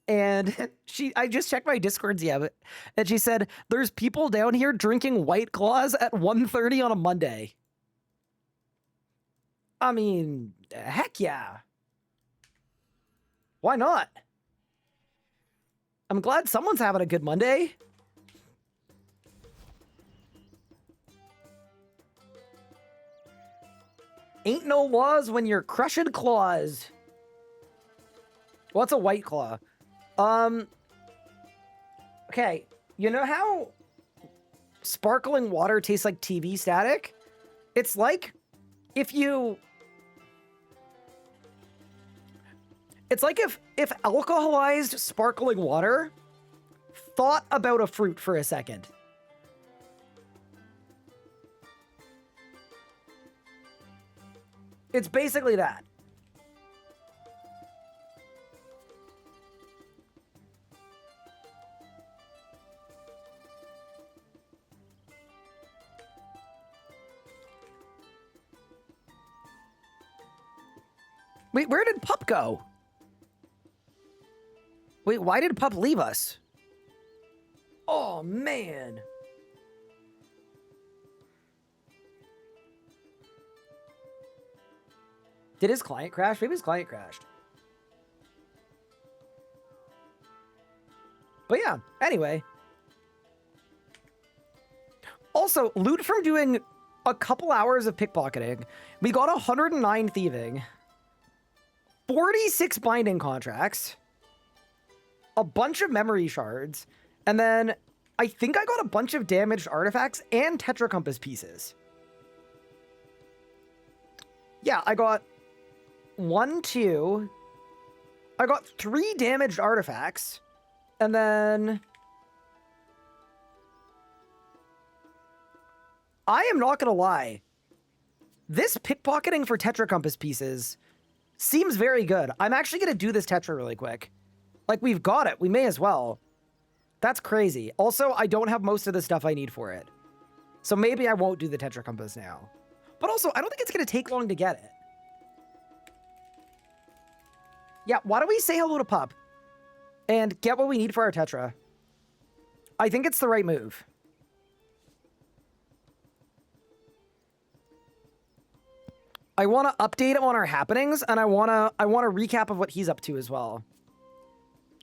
And I just checked my Discords, yeah, and she said, there's people down here drinking White Claws at 1:30 on a Monday. I mean, heck yeah. Why not? I'm glad someone's having a good Monday. Ain't no laws when you're crushing claws. What's a White Claw? Okay, you know how sparkling water tastes like TV static? It's like if alcoholized sparkling water thought about a fruit for a second. It's basically that. Wait, where did Pup go? Wait, why did Pup leave us? Oh, man. Did his client crash? Maybe his client crashed. But yeah, anyway. Also, loot from doing a couple hours of pickpocketing. We got 109 thieving, 46 binding contracts, a bunch of memory shards, and then I think I got a bunch of damaged artifacts and Tetra Compass pieces. Yeah, I got 1, 2. I got 3 damaged artifacts, and then I am not gonna lie. This pickpocketing for Tetra Compass pieces seems very good. I'm actually gonna do this Tetra really quick. Like, we've got it. We may as well. That's crazy. Also, I don't have most of the stuff I need for it. So maybe I won't do the Tetra Compass now. But also, I don't think it's gonna take long to get it. Yeah, why don't we say hello to Pup and get what we need for our Tetra? I think it's the right move. I want to update him on our happenings, and I want a recap of what he's up to as well.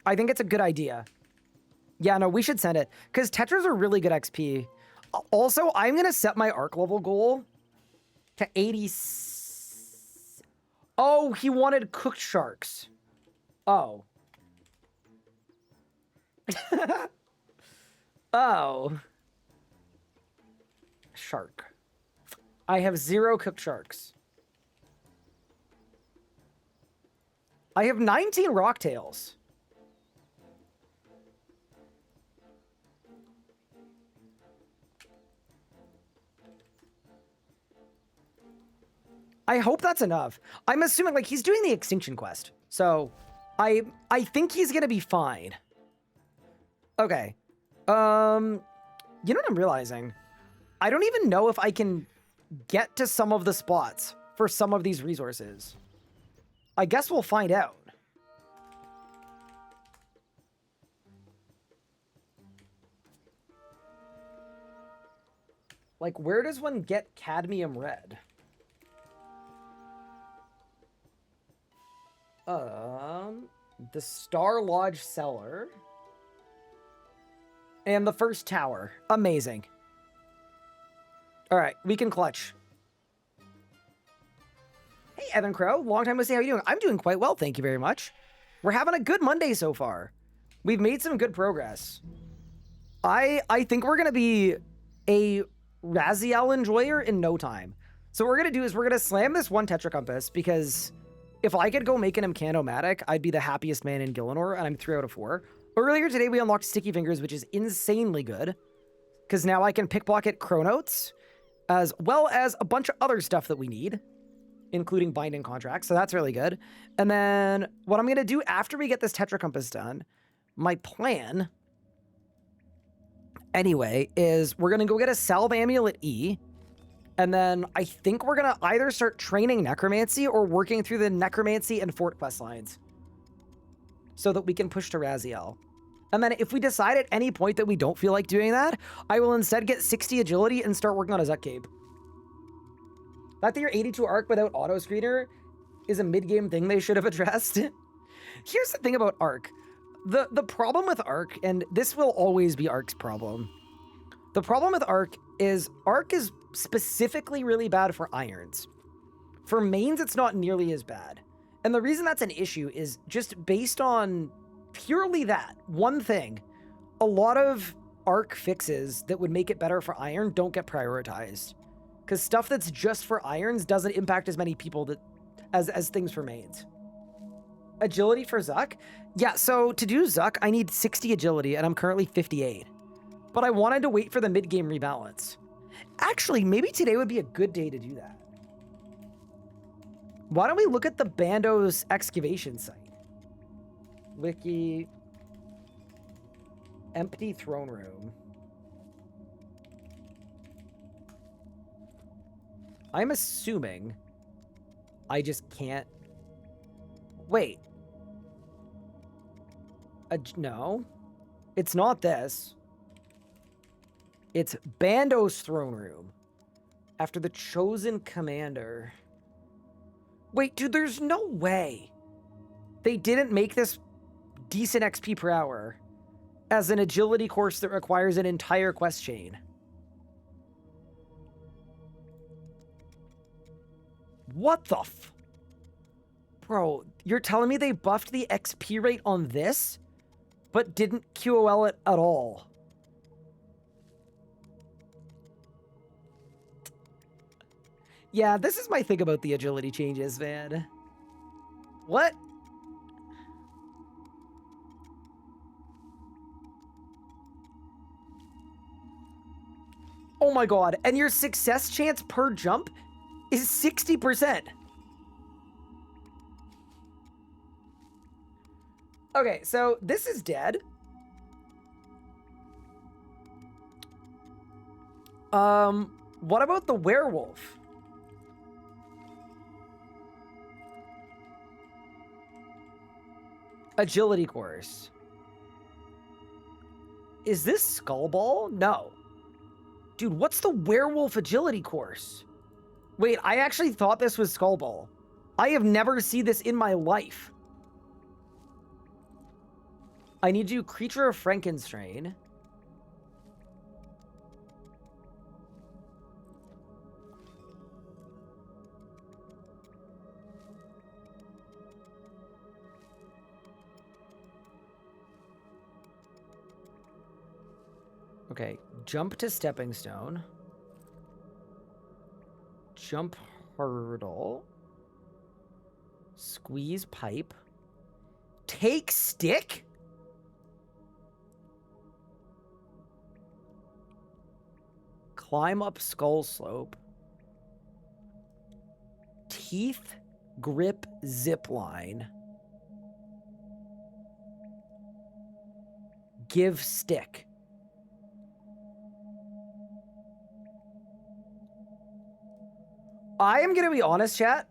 I think it's a good idea. Yeah, no, we should send it, because Tetras are really good XP. Also, I'm going to set my arc level goal to 80. Oh, he wanted cooked sharks. Oh. Oh. Shark. I have 0 cooked sharks. I have 19 rocktails. I hope that's enough. I'm assuming, like, he's doing the extinction quest. So, I think he's gonna be fine. Okay. You know what I'm realizing? I don't even know if I can get to some of the spots for some of these resources. I guess we'll find out. Like, where does one get cadmium red? The Star Lodge cellar. And the first tower. Amazing. Alright, we can clutch. Hey, Evan Crow. Long time no see. How you doing? I'm doing quite well, thank you very much. We're having a good Monday so far. We've made some good progress. I think we're going to be a Raziel enjoyer in no time. So what we're going to do is we're going to slam this one Tetra Compass, because if I could go make an Amcanomatic, I'd be the happiest man in Gillinor, and I'm 3 out of 4. Earlier today, we unlocked Sticky Fingers, which is insanely good, because now I can pickpocket Chronotes, as well as a bunch of other stuff that we need, including binding contracts, so that's really good. And then what I'm going to do after we get this Tetra Compass done, my plan, anyway, is we're going to go get a Salve Amulet E, and then I think we're going to either start training Necromancy or working through the Necromancy and Fort quest lines so that we can push to Raziel. And then if we decide at any point that we don't feel like doing that, I will instead get 60 agility and start working on a Zuk Cape. That your 82 arc without auto screener is a mid-game thing they should have addressed. Here's the thing about arc. The problem with arc, and this will always be arc's problem. The problem with arc is specifically really bad for irons. For mains, it's not nearly as bad. And the reason that's an issue is just based on purely that one thing. A lot of arc fixes that would make it better for iron don't get prioritized, because stuff that's just for irons doesn't impact as many people as things for mains. Agility for Zuk? Yeah, so to do Zuk, I need 60 agility, and I'm currently 58. But I wanted to wait for the mid-game rebalance. Actually, maybe today would be a good day to do that. Why don't we look at the Bando's excavation site? Wiki. Empty throne room. I'm assuming I just can't Wait. No. It's not this. It's Bando's throne room. After the chosen commander. Wait, dude, there's no way they didn't make this decent XP per hour as an agility course that requires an entire quest chain. What the f... Bro, you're telling me they buffed the XP rate on this, but didn't QOL it at all? Yeah, this is my thing about the agility changes, man. What? Oh my god, and your success chance per jump is 60%. Okay, so this is dead. What about the werewolf? Agility course. Is this Skull Ball? No. Dude, what's the werewolf agility course? Wait, I actually thought this was Skull Ball. I have never seen this in my life. I need to do Creature of Frankenstrain. Okay, jump to Stepping Stone. Jump hurdle. Squeeze pipe. Take stick? Climb up skull slope. Teeth grip zip line. Give stick. I am going to be honest, chat.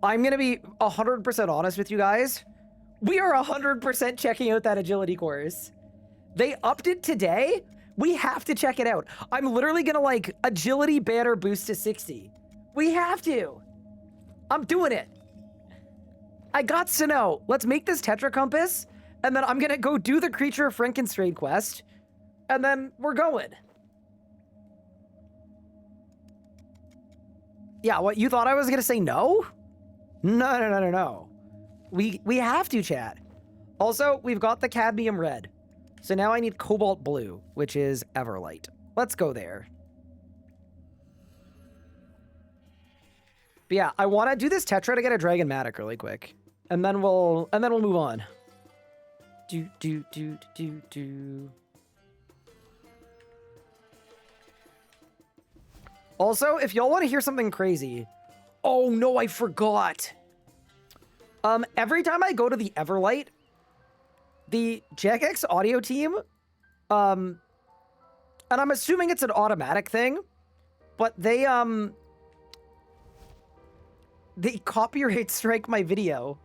I'm going to be 100% honest with you guys. We are 100% checking out that agility course. They upped it today. We have to check it out. I'm literally going to like agility banner boost to 60. We have to. I'm doing it. I got to know. Let's make this Tetra Compass. And then I'm going to go do the Creature of Frankenstrain quest. And then we're going. Yeah, what, you thought I was going to say no? No. We have to, chat. Also, we've got the cadmium red. So now I need cobalt blue, which is Everlight. Let's go there. But yeah, I want to do this Tetra to get a Dragon Matic really quick. And then we'll move on. Do. Also, if y'all want to hear something crazy... Oh, no, I forgot. Every time I go to the Everlight, the Jagex audio team, and I'm assuming it's an automatic thing, but they copyright strike my video,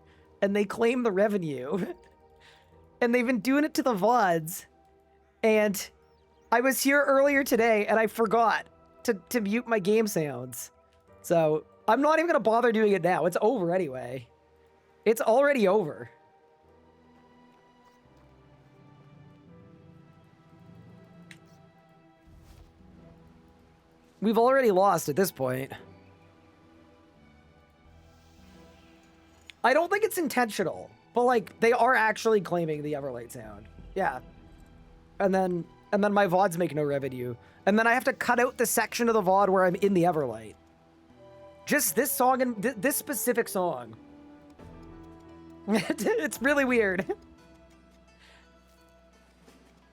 and they claim the revenue. And they've been doing it to the VODs. And I was here earlier today, and I forgot to mute my game sounds. So I'm not even going to bother doing it now. It's over anyway. It's already over. We've already lost at this point. I don't think it's intentional, but like they are actually claiming the Everlight sound. Yeah. And then my VODs make no revenue. And then I have to cut out the section of the VOD where I'm in the Everlight. Just this song and this specific song. It's really weird.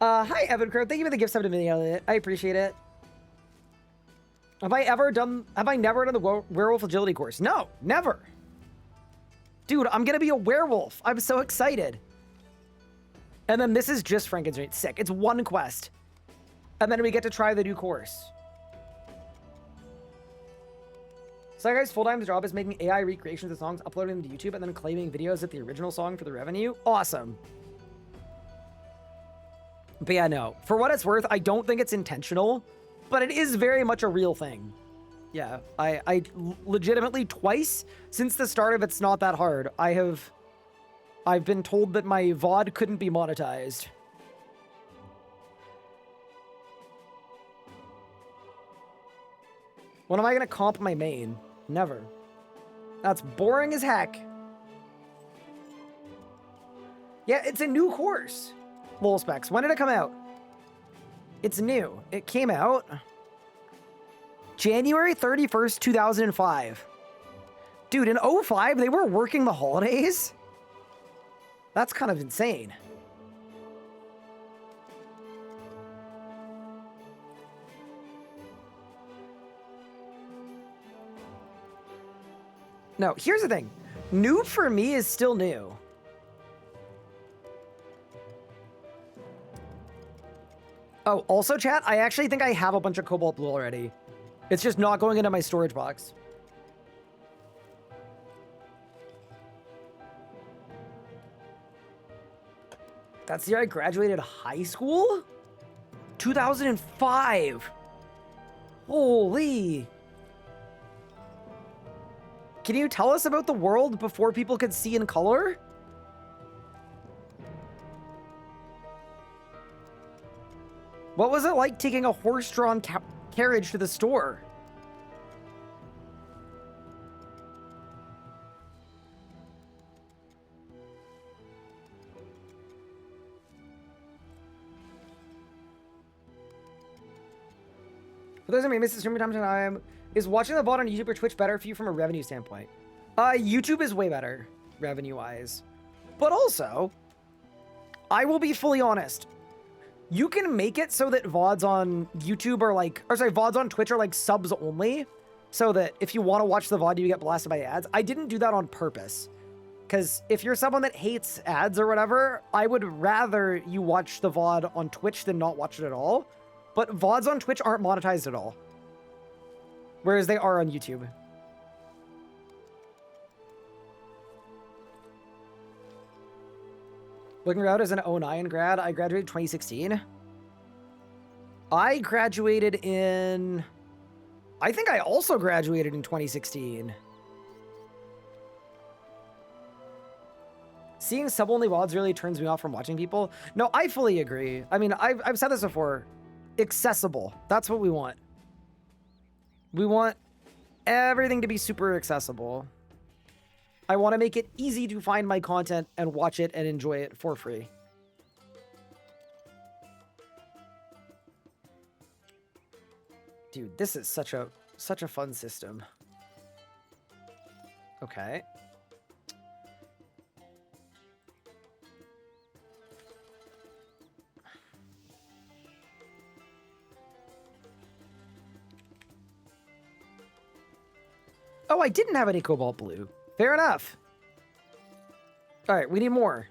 Hi, Evan Crow. Thank you for the gift sub to me. I appreciate it. Have I never done the werewolf agility course? No, never. Dude, I'm gonna be a werewolf. I'm so excited. And then this is just Frankenstrain. Sick. It's one quest. And then we get to try the new course. So that guy's full-time job is making AI recreations of songs, uploading them to YouTube, and then claiming videos of the original song for the revenue. Awesome. But yeah, no. For what it's worth, I don't think it's intentional, but it is very much a real thing. Yeah, I legitimately twice since the start of It's Not That Hard, I've been told that my VOD couldn't be monetized. When am I gonna comp my main? Never. That's boring as heck. Yeah, it's a new course. Lol specs. When did it come out? It's new. It came out January 31st, 2005. Dude, in 05, they were working the holidays? That's kind of insane. No, here's the thing. New for me is still new. Oh, also chat, I actually think I have a bunch of Cobalt Blue already. It's just not going into my storage box. That's the year I graduated high school? 2005. Holy. Can you tell us about the world before people could see in color? What was it like taking a horse-drawn carriage to the store? For those of you who missed the stream time, is watching the VOD on YouTube or Twitch better for you from a revenue standpoint? YouTube is way better, revenue-wise. But also, I will be fully honest. You can make it so that VODs on YouTube are like, or sorry, VODs on Twitch are like subs only. So that if you want to watch the VOD, you get blasted by ads. I didn't do that on purpose. Because if you're someone that hates ads or whatever, I would rather you watch the VOD on Twitch than not watch it at all. But VODs on Twitch aren't monetized at all. Whereas they are on YouTube. Looking out as an 09 grad, I graduated 2016. I graduated in... I think I also graduated in 2016. Seeing sub-only VODs really turns me off from watching people. No, I fully agree. I mean, I've said this before. Accessible. That's what we want. We want everything to be super accessible. I want to make it easy to find my content and watch it and enjoy it for free. Dude, this is such a fun system. Okay. Oh, I didn't have any Cobalt Blue. Fair enough. All right, we need more.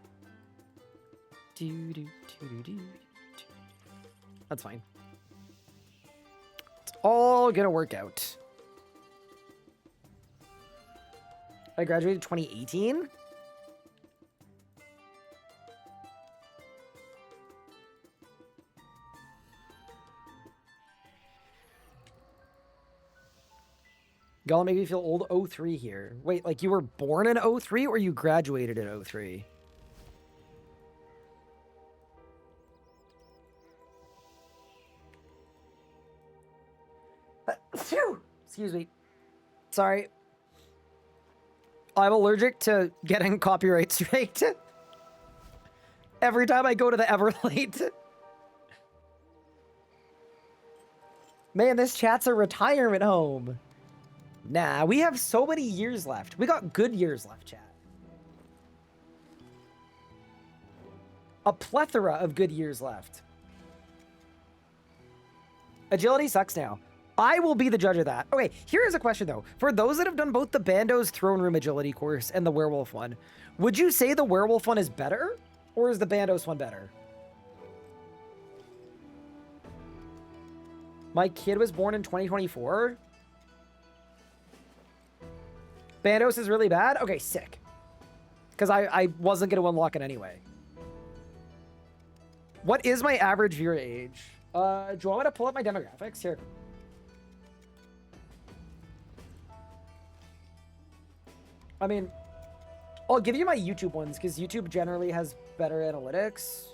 That's fine. It's all gonna work out. I graduated 2018. Y'all make me feel old. 03 here. Wait, like you were born in 03 or you graduated in 03? Excuse me. Sorry. I'm allergic to getting copyright straight. Every time I go to the Everlight. Man, this chat's a retirement home. Nah, we have so many years left. We got good years left, chat. A plethora of good years left. Agility sucks now. I will be the judge of that. Okay, here is a question, though. For those that have done both the Bando's Throne Room Agility course and the Werewolf one, would you say the Werewolf one is better? Or is the Bandos one better? My kid was born in 2024. Bandos is really bad? Okay, sick. Because I wasn't going to unlock it anyway. What is my average viewer age? Do you want me to pull up my demographics? Here. I mean, I'll give you my YouTube ones because YouTube generally has better analytics.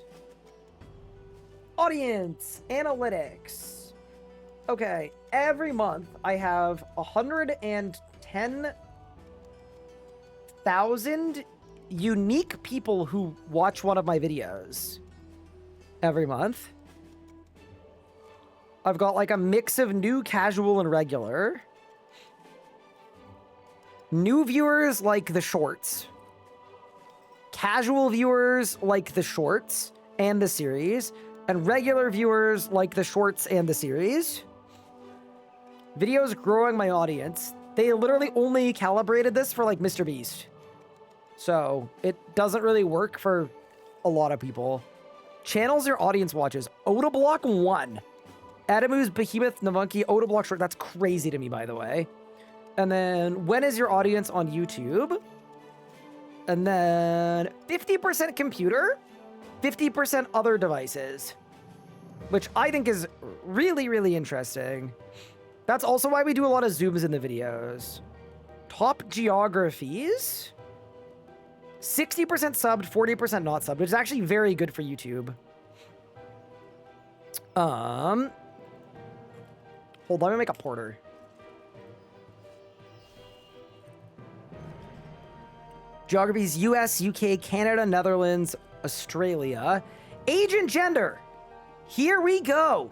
Audience analytics. Okay, every month I have 110,000 unique people who watch one of my videos every month. I've got like a mix of new, casual, and regular. New viewers like the shorts. Casual viewers like the shorts and the series. And regular viewers like the shorts and the series. Videos growing my audience. They literally only calibrated this for like Mr. Beast. So it doesn't really work for a lot of people. Channels your audience watches. Otoblock 1. Adamu's Behemoth Navunki Otoblock short. That's crazy to me, by the way. And then, when is your audience on YouTube? And then, 50% computer, 50% other devices. Which I think is really, really interesting. That's also why we do a lot of zooms in the videos. Top geographies. 60% subbed, 40% not subbed, which is actually very good for YouTube. Hold on, let me make a porter. Geographies: US, UK, Canada, Netherlands, Australia. Age and gender. Here we go.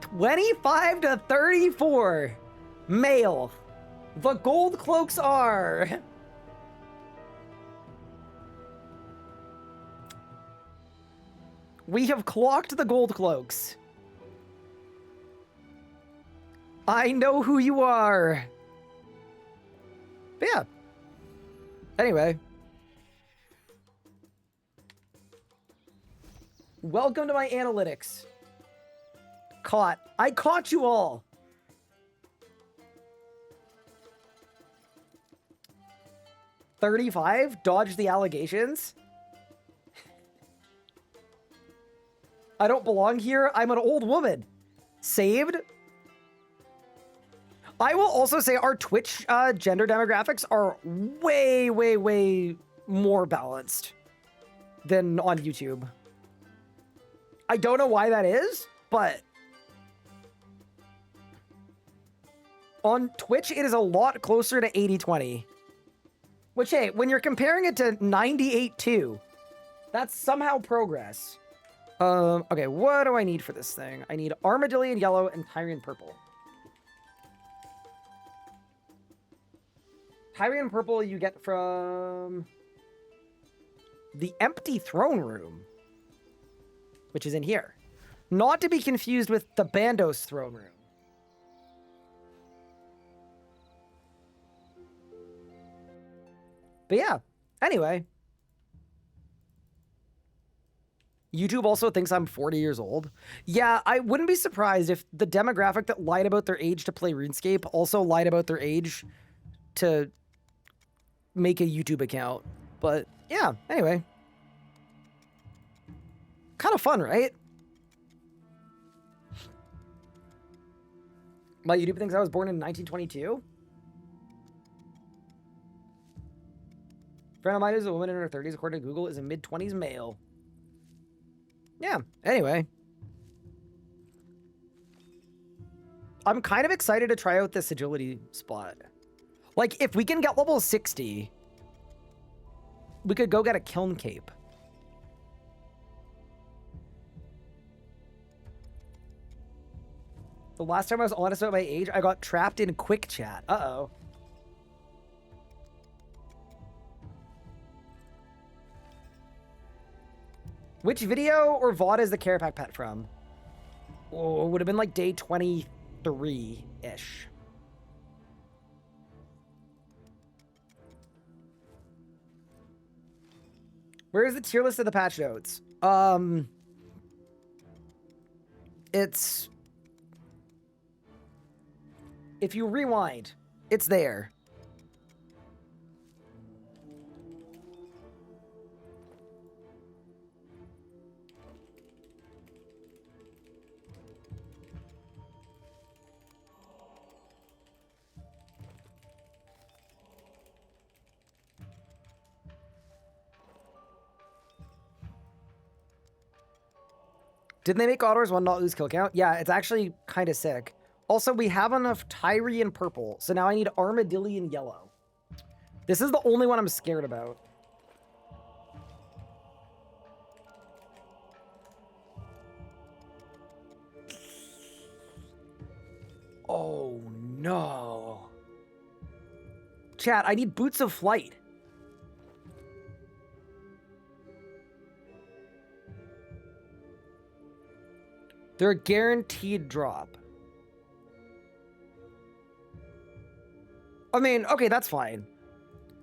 25 to 34. Male. The gold cloaks are... We have clocked the gold cloaks. I know who you are. But yeah. Anyway. Welcome to my analytics. Caught. I caught you all. $35? Dodge the allegations? I don't belong here. I'm an old woman. Saved? I will also say our Twitch gender demographics are way, way, way more balanced than on YouTube. I don't know why that is, but on Twitch, it is a lot closer to 80-20. Which, hey, when you're comparing it to 98-2, that's somehow progress. Okay, what do I need for this thing? I need Armadillion Yellow and Tyrian Purple. Tyrian Purple you get from the Empty Throne Room, which is in here. Not to be confused with the Bandos Throne Room. But yeah, anyway. YouTube also thinks I'm 40 years old. Yeah, I wouldn't be surprised if the demographic that lied about their age to play RuneScape also lied about their age to make a YouTube account. But yeah, anyway. Kind of fun, right? My YouTube thinks I was born in 1922. Friend of mine is a woman in her 30s, according to Google, is a mid-20s male. Yeah, anyway. I'm kind of excited to try out this agility spot. Like, if we can get level 60, we could go get a kiln cape. The last time I was honest about my age, I got trapped in quick chat. Uh-oh. Which video or VOD is the Carapac pet from? Oh, it would have been like day 23-ish. Where's the tier list of the patch notes? It's If you rewind, it's there. Didn't they make Otters one not lose kill count? Yeah, it's actually kind of sick. Also, we have enough Tyree in purple, so now I need Armadillion yellow. This is the only one I'm scared about. Oh, no. Chat, I need Boots of Flight. They're a guaranteed drop. I mean, okay, that's fine.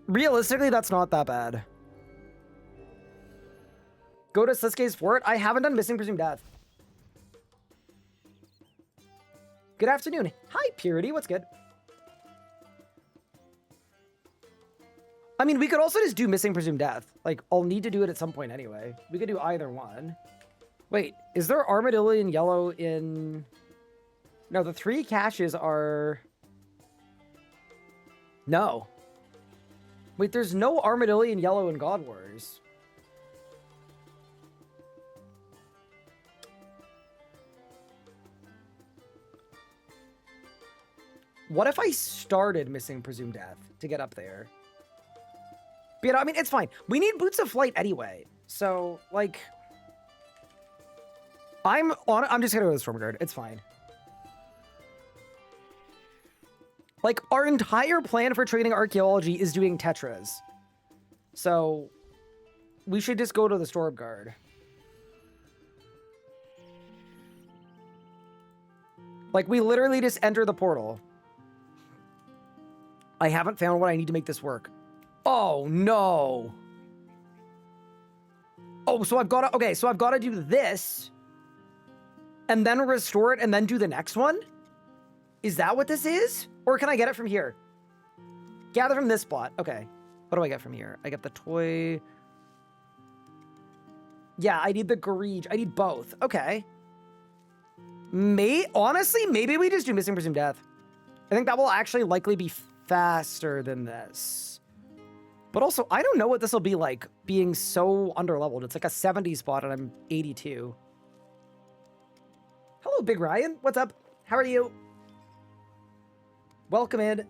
Realistically, that's not that bad. Go to Sasuke's fort. I haven't done Missing Presumed Death. Good afternoon. Hi, Purity. What's good? I mean, we could also just do Missing Presumed Death. Like, I'll need to do it at some point anyway. We could do either one. Wait, is there Armadillion yellow in... No, the 3 caches are... No. Wait, there's no Armadillion yellow in God Wars. What if I started Missing Presumed Death to get up there? But, you know, I mean, it's fine. We need Boots of Flight anyway. So, like... I'm just gonna go with Stormguard. It's fine. Like, our entire plan for training archaeology is doing Tetras. So, we should just go to the Stormguard. Like, we literally just enter the portal. I haven't found what I need to make this work. Oh, no. Oh, so I've got to... Okay, so I've got to do this... and then restore it and then do the next one? Is that what this is? Or can I get it from here? Gather from this spot. Okay. What do I get from here? I get the toy. Yeah, I need the Garage. I need both. Okay. Honestly, maybe we just do Missing Presumed Death. I think that will actually likely be faster than this. But also, I don't know what this will be like being so underleveled. It's like a 70 spot and I'm 82. Hello, Big Ryan. What's up? How are you? Welcome in.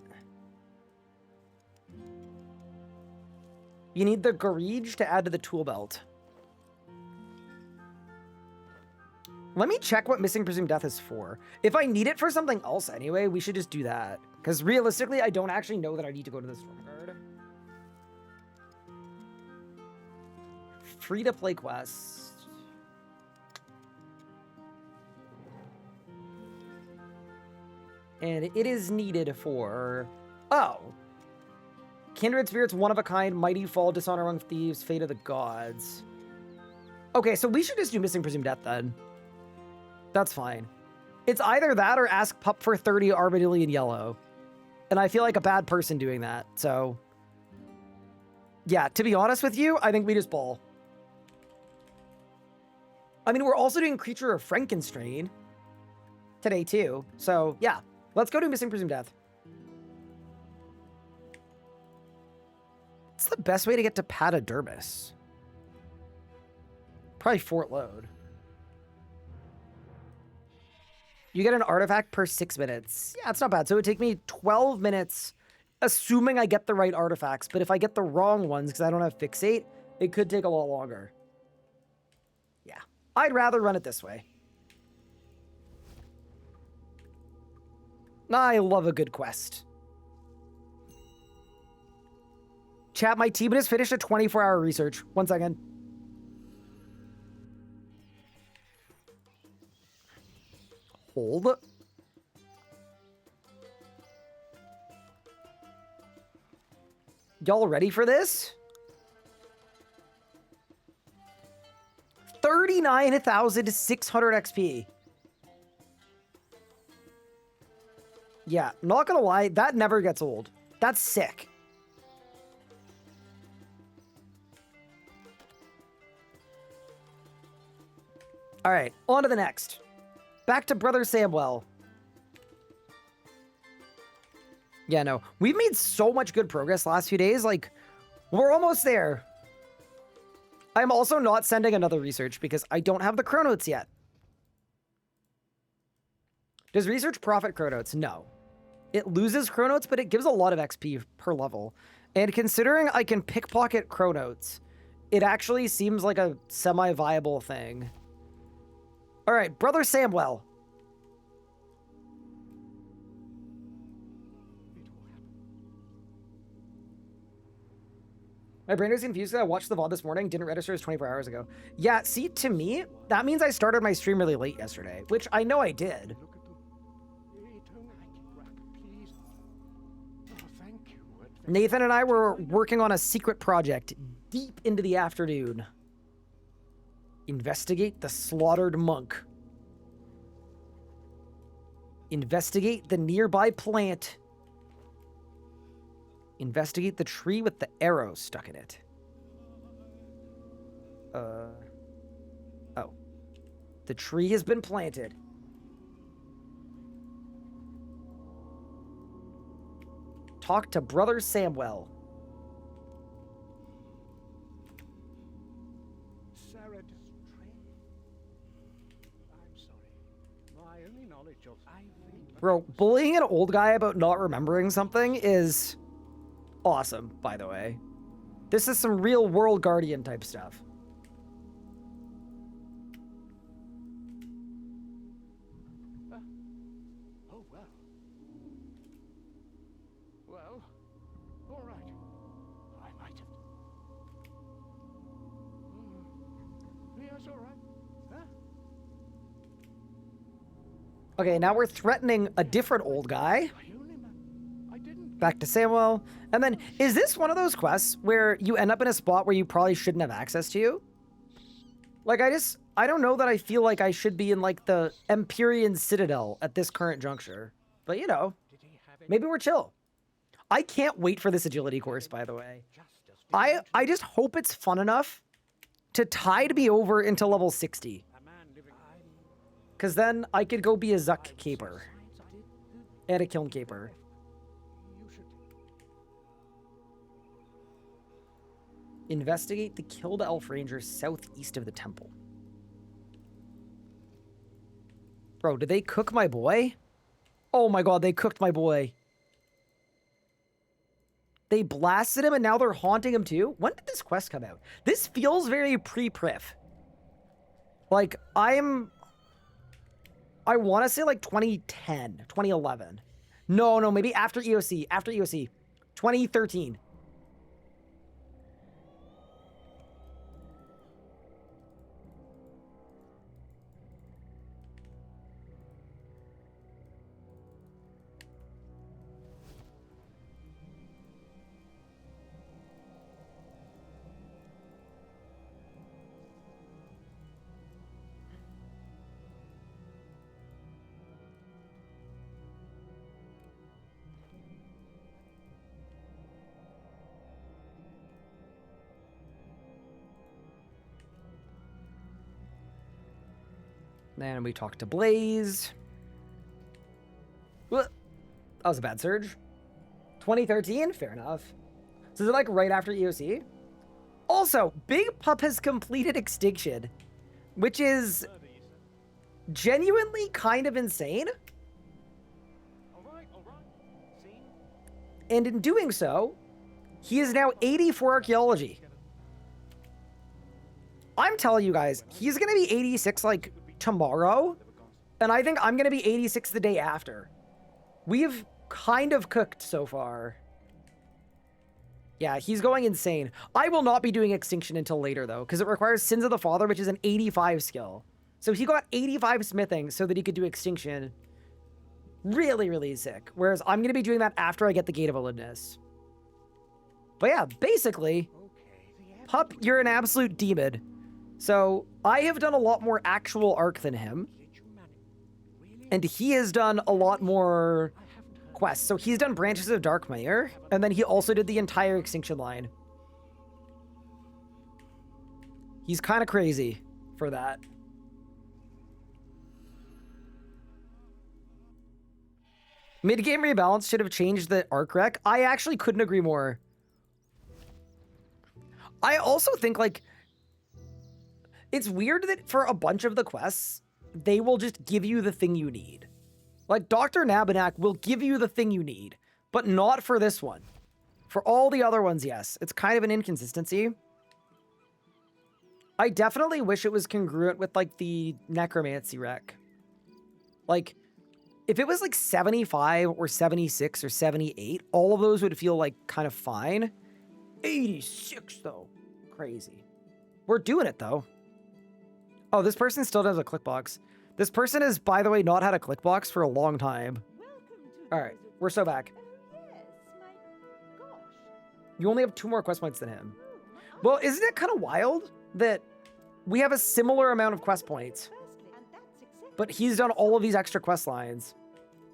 You need the Garage to add to the tool belt. Let me check what Missing Presumed Death is for. If I need it for something else anyway, we should just do that. Because realistically, I don't actually know that I need to go to the Stormguard. Free-to-play quests. And it is needed for... Oh! Kindred Spirits, One of a Kind, Mighty Fall, Dishonor Among Thieves, Fate of the Gods. Okay, so we should just do Missing Presumed Death then. That's fine. It's either that or ask Pup for 30 Armadillion Yellow. And I feel like a bad person doing that, so... Yeah, to be honest with you, I think we just ball. I mean, we're also doing Creature of Frankenstrain today too, so yeah. Let's go to Missing Presumed Death. What's the best way to get to Patadermis? Probably Fort Lode. You get an artifact per 6 minutes. Yeah, it's not bad. So it would take me 12 minutes, assuming I get the right artifacts. But if I get the wrong ones, because I don't have Fixate, it could take a lot longer. Yeah, I'd rather run it this way. I love a good quest. Chat, my team has finished a 24-hour research. 1 second. Hold. Y'all ready for this? 39,600 XP. Yeah, not gonna lie, that never gets old. That's sick. All right, on to the next. Back to Brother Samwell. Yeah, no, we've made so much good progress the last few days. Like, we're almost there. I'm also not sending another research because I don't have the chronotes yet. Does research profit chronotes? No. It loses chronotes, but it gives a lot of XP per level. And considering I can pickpocket chronotes, it actually seems like a semi-viable thing. All right, Brother Samwell. My brain was confused because I watched the VOD this morning, didn't register as 24 hours ago. Yeah, see, to me, that means I started my stream really late yesterday, which I know I did. Nathan and I were working on a secret project deep into the afternoon. Investigate the slaughtered monk. Investigate the nearby plant. Investigate the tree with the arrow stuck in it. Oh. The tree has been planted. Talk to Brother Samwell. Bro, bullying an old guy about not remembering something is awesome, by the way. This is some real world Guardian type stuff. Oh, well. Well, all right. I might have... Yes, all right. Huh? Okay, now we're threatening a different old guy. Back to Samwell. And then, is this one of those quests where you end up in a spot where you probably shouldn't have access to you? Like, I don't know that I feel like I should be in, like, the Empyrean Citadel at this current juncture. But, you know, maybe we're chill. I can't wait for this agility course, by the way. I just hope it's fun enough to tide me over into level 60. Because then I could go be a Zuck Caper. And a Kiln Caper. Investigate the killed elf rangers southeast of the temple. Bro, did they cook my boy? Oh my god, they cooked my boy. They blasted him and now they're haunting him too? When did this quest come out? This feels very pre-priv. Like, I want to say like 2010, 2011. No, maybe after EOC. After EOC. 2013. Then we talked to Blaze. That was a bad surge. 2013? Fair enough. So is it like right after EOC? Also, Big Pup has completed Extinction, which is genuinely kind of insane. And in doing so, he is now 80 for Archaeology. I'm telling you guys, he's going to be 86 like tomorrow, and I think I'm going to be 86 the day after. We've kind of cooked so far. Yeah, he's going insane. I will not be doing Extinction until later, though, because it requires Sins of the Father, which is an 85 skill. So he got 85 smithing so that he could do Extinction. Really, really sick. Whereas I'm going to be doing that after I get the Gate of Olympus. But yeah, basically, Pup, you're an absolute demon. So I have done a lot more actual arc than him. And he has done a lot more quests. So he's done Branches of Dark Mire, and then he also did the entire Extinction line. He's kind of crazy for that. Mid-game rebalance should have changed the arc rec. I actually couldn't agree more. I also think, like, it's weird that for a bunch of the quests, they will just give you the thing you need. Like, Dr. Nabanak will give you the thing you need, but not for this one. For all the other ones, yes. It's kind of an inconsistency. I definitely wish it was congruent with, like, the Necromancy rec. Like, if it was, like, 75 or 76 or 78, all of those would feel, like, kind of fine. 86, though. Crazy. We're doing it, though. Oh, this person still does a clickbox. This person has, by the way, not had a clickbox for a long time. All right, we're so back. You only have 2 more quest points than him. Well, isn't it kind of wild that we have a similar amount of quest points, but he's done all of these extra quest lines?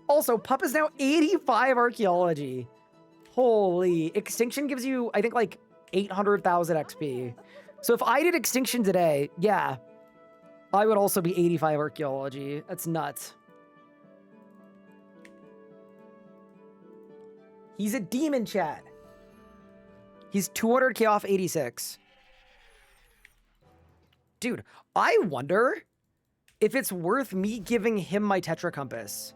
Also, Pup is now 85 archaeology. Holy. Extinction gives you, I think, like 800,000 XP. So if I did Extinction today, yeah, I would also be 85 archaeology. That's nuts. He's a demon, chat. He's 200k off 86. Dude, I wonder if it's worth me giving him my Tetra Compass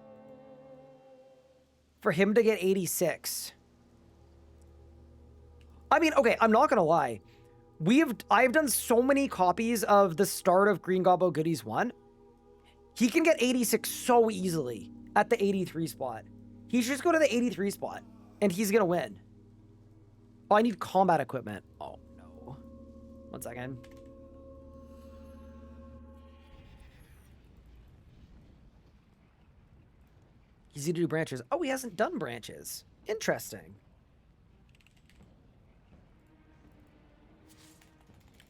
for him to get 86. I mean, okay, I'm not gonna lie. I've done so many copies of the start of Green Gobbo Goodies 1. He can get 86 so easily at the 83 spot. He should just go to the 83 spot, and he's gonna win. Oh, I need combat equipment. Oh, no. 1 second. He's easy to do branches. Oh, he hasn't done branches. Interesting.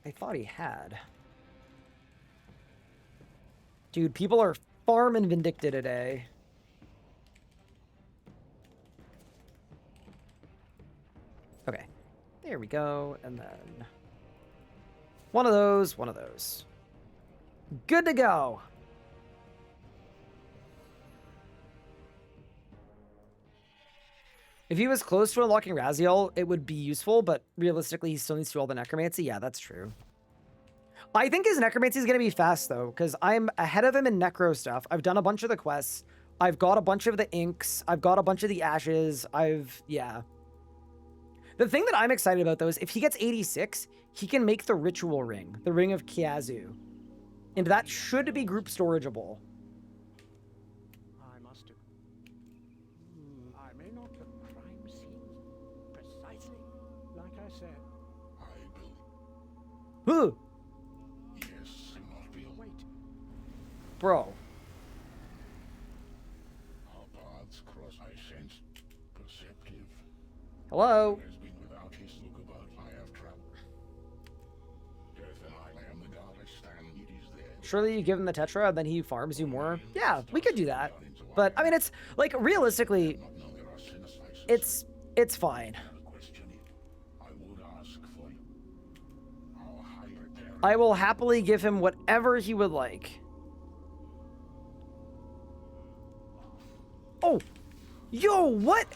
I thought he had. Dude, people are farming Vindicta today. Okay. There we go. And then one of those, one of those. Good to go. If he was close to unlocking Raziel, it would be useful, but realistically, he still needs to do all the Necromancy. Yeah, that's true. I think his Necromancy is going to be fast, though, because I'm ahead of him in Necro stuff. I've done a bunch of the quests. I've got a bunch of the inks. I've got a bunch of the ashes. Yeah. The thing that I'm excited about, though, is if he gets 86, he can make the Ritual Ring, the Ring of Kiazu. And that should be group storageable. I must do. I may not the crime scene precisely like I said. I will. Huh. Yes, not be Wait. Bro. Our paths cross. I sense perceptive. Hello. Has been without his look about. I have traveled. Death and I am the god I stand. It is there. Surely you give him the Tetra and then he farms you more. Yeah, we could do that. But I mean, it's like realistically, Not know there are sinners. it's fine. Question it. I would ask for you. Our higher terror. I will happily give him whatever he would like. Oh, yo, what?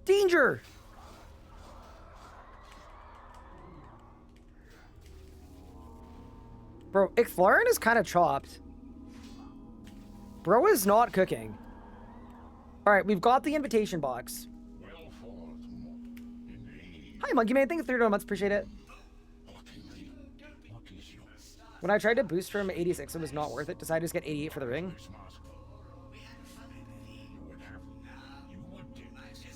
Danger! Bro, Icthlarin is kind of chopped. Bro is not cooking. All right, we've got the invitation box. Well fought, indeed. Hi, Monkey Man. Thank you for 30 months. Appreciate it. What is yours? When I tried to boost from 86, it was not worth it. Decided to just get 88 for the ring.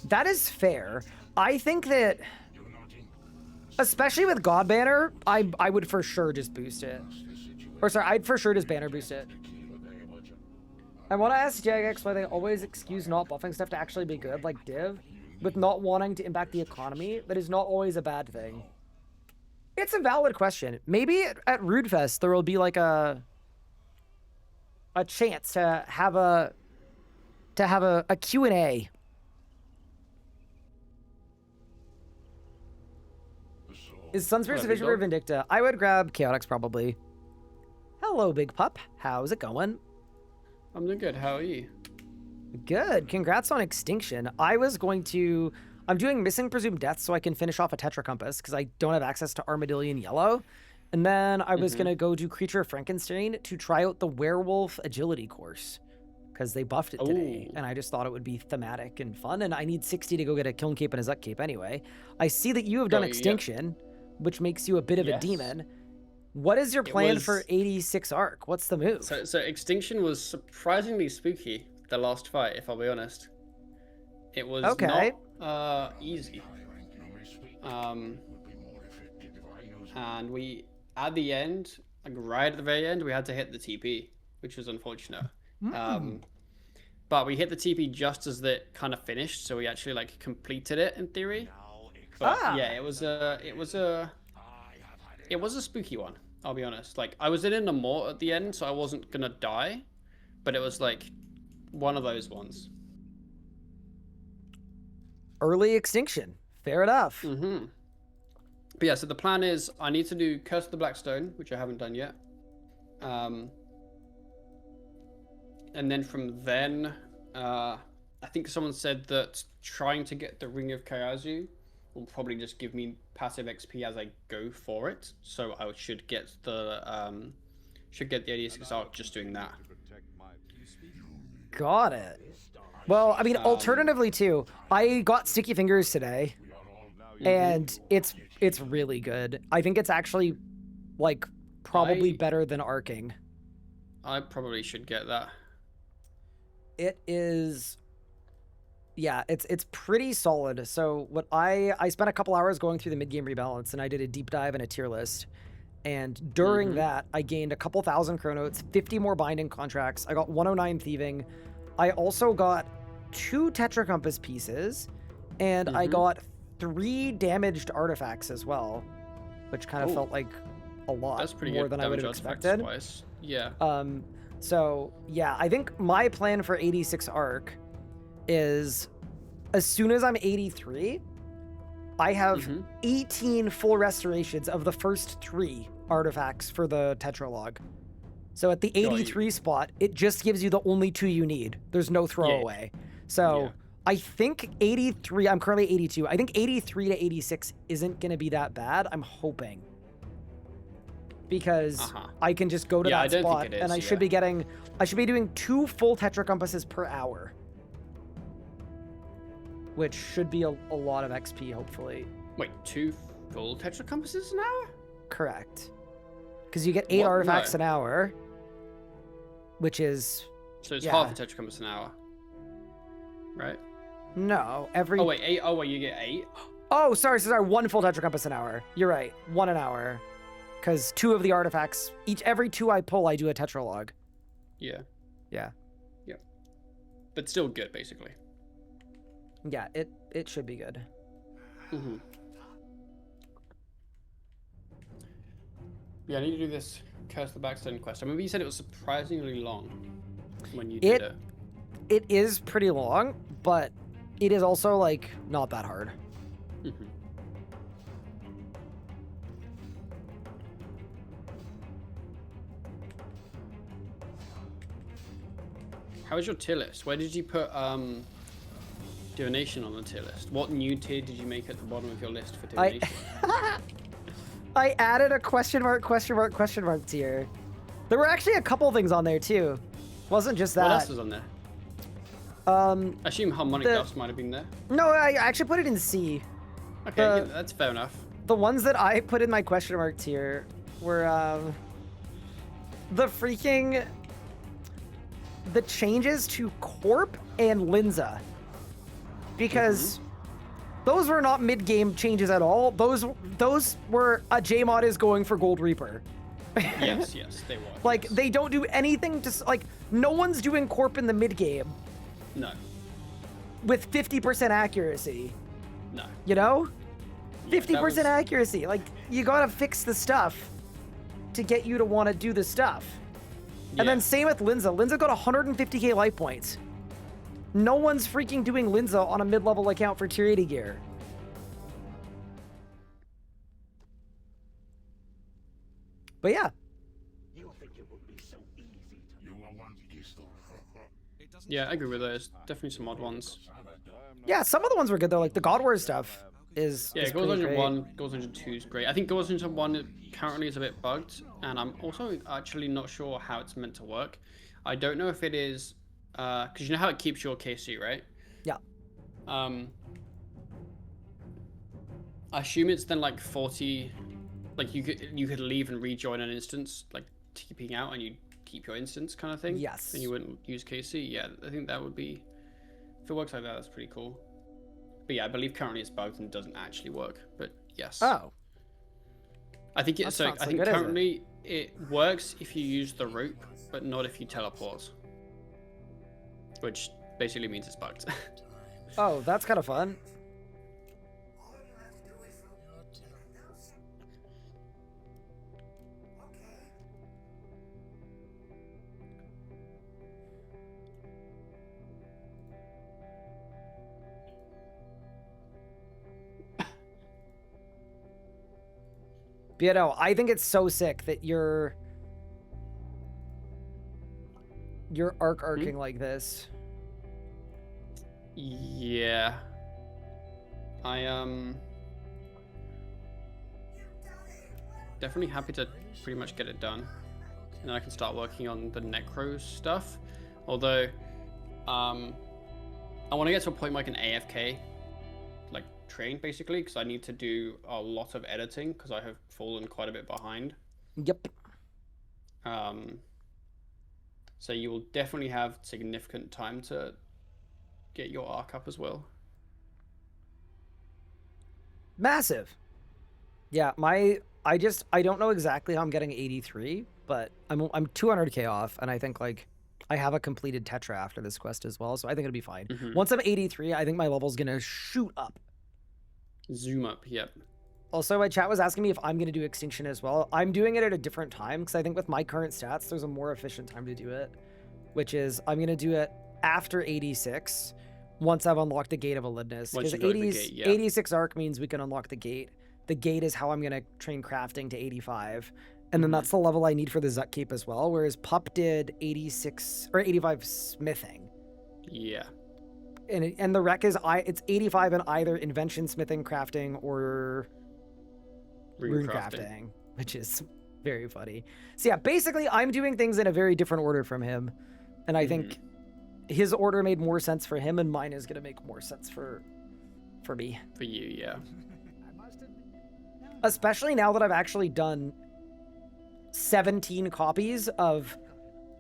That is fair. I think that, especially with God Banner, I would for sure just boost it. Or sorry, I'd for sure just banner boost it. I want to ask Jagex why they always excuse not buffing stuff to actually be good, like Div, with not wanting to impact the economy. That is not always a bad thing. It's a valid question. Maybe at Rudefest there will be like a chance to have a to have a Q&A. Is Sunspirits sufficient for Vindicta? I would grab Chaotix probably. Hello, Big Pup. How's it going? I'm doing good. How are you? Good. Congrats on Extinction. I'm doing Missing Presumed Deaths so I can finish off a Tetra Compass because I don't have access to Armadillion Yellow. And then I was going to go do Creature of Frankenstein to try out the Werewolf Agility course because they buffed it today. And I just thought it would be thematic and fun. And I need 60 to go get a Kiln Cape and a Zuck Cape anyway. I see that you have done Extinction, which makes you a bit of a demon. What is your plan for 86 Arc? What's the move? So Extinction was surprisingly spooky, the last fight, if I'll be honest. It was not easy. And we, at the end, like right at the very end, we had to hit the TP, which was unfortunate. But we hit the TP just as it kind of finished, so we actually like completed it in theory. But yeah, it was a spooky one. I'll be honest. Like I was in a mort at the end, so I wasn't gonna die, but it was like one of those ones. Early Extinction. Fair enough. But yeah, so the plan is I need to do Curse of the Blackstone, which I haven't done yet. And then from then, I think someone said that trying to get the Ring of Kayazu will probably just give me passive XP as I go for it. So I should get the 86 arc just doing that. Got it. Well, I mean, alternatively too, I got Sticky Fingers today, and it's really good. I think it's actually like probably better than arcing. I probably should get that. It is. Yeah, it's pretty solid. So what I spent a couple hours going through the mid-game rebalance, and I did a deep dive and a tier list. And during that, I gained a couple thousand chronotes, 50 more binding contracts. I got 109 thieving. I also got 2 Tetra Compass pieces, and I got 3 damaged artifacts as well, which kind of felt like a lot. That's pretty more good than I would have expected. Yeah. So yeah, I think my plan for 86 arc is as soon as I'm 83, I have 18 full restorations of the first 3 artifacts for the Tetralog. So at the 83 spot, it just gives you the only 2 you need. There's no throwaway. So I think 83, I'm currently 82. I think 83 to 86 isn't going to be that bad. I'm hoping. Because I can just go to that spot and I should be doing 2 full Tetra Compasses per hour. Which should be a lot of XP, hopefully. Wait, 2 full Tetra Compasses an hour? Correct. Because you get 8 artifacts an hour, which is... So it's half a Tetra Compass an hour, right? No, every... Oh, wait, 8? Oh, wait, you get 8? Oh, sorry, 1 full Tetra Compass an hour. You're right, 1 an hour. Because 2 of the artifacts, every 2 I pull, I do a Tetralog. Yeah. Yeah. Yep. But still good, basically. Yeah, it should be good. Yeah, I need to do this Curse the Blackstone quest. I remember you said it was surprisingly long when you did it. It is pretty long, but it is also, like, not that hard. How was your tier list? Where did you put divination on the tier list? What new tier did you make at the bottom of your list for divination? I added a question mark tier. There were actually a couple things on there too. Wasn't just that. What else was on there? I assume harmonic dust might have been there. No, I actually put it in C. Okay, that's fair enough. The ones that I put in my question mark tier were the changes to Corp and Linza. Because those were not mid-game changes at all. Those were a Jmod is going for Gold Reaper. yes, they were. Like, they don't do anything to... Like, no one's doing Corp in the mid-game. No. With 50% accuracy. No. You know? 50% accuracy. Like, you gotta fix the stuff to get you to want to do the stuff. And then same with Linza. Linza got 150k life points. No one's freaking doing Linza on a mid-level account for tier 80 gear. But yeah. You think it would be so easy to... You are one pistol. Yeah, I agree with those. Definitely some odd ones. Yeah, some of the ones were good though, like the God Wars stuff is Yeah, is Goals pretty Engine great. 1, Goals Engine 2 is great. I think Goals Engine 1 currently is a bit bugged, and I'm also actually not sure how it's meant to work. I don't know if it is, because you know how it keeps your KC, right? Yeah. I assume it's then like 40, like you could leave and rejoin an instance, like TPing out, and you keep your instance kind of thing. Yes. And you wouldn't use KC. Yeah, I think that would be, if it works like that, that's pretty cool. But yeah, I believe currently it's bugged and doesn't actually work. But yes. Oh. I think it's That's so. not so I think good, is it? currently it works if you use the rope, but not if you teleport. Which basically means it's bugged. Oh, that's kind of fun. But, you know, I think it's so sick that you're arcing like this. Yeah. I definitely happy to pretty much get it done. And then I can start working on the necro stuff. Although I want to get to a point where I can AFK like train basically, because I need to do a lot of editing because I have fallen quite a bit behind. Yep. So you will definitely have significant time to get your arc up as well. Massive. Yeah, I don't know exactly how I'm getting 83, but I'm 200k off, and I think like I have a completed Tetra after this quest as well, so I think it'll be fine. Once I'm 83, I think my level's gonna shoot up. Zoom up, yep. Also, my chat was asking me if I'm gonna do Extinction as well. I'm doing it at a different time because I think with my current stats, there's a more efficient time to do it, which is I'm gonna do it after 86. Once I've unlocked the Gate of Elidness, because 86 arc means we can unlock the gate. The gate is how I'm gonna train crafting to 85, and then that's the level I need for the Zut Keep as well. Whereas Pup did 86 or 85 smithing. Yeah. And the rec is it's 85 in either invention, smithing, crafting, or rune crafting, which is very funny. So yeah, basically I'm doing things in a very different order from him, and I think his order made more sense for him, and mine is gonna make more sense for me. For you, yeah. Especially now that I've actually done 17 copies of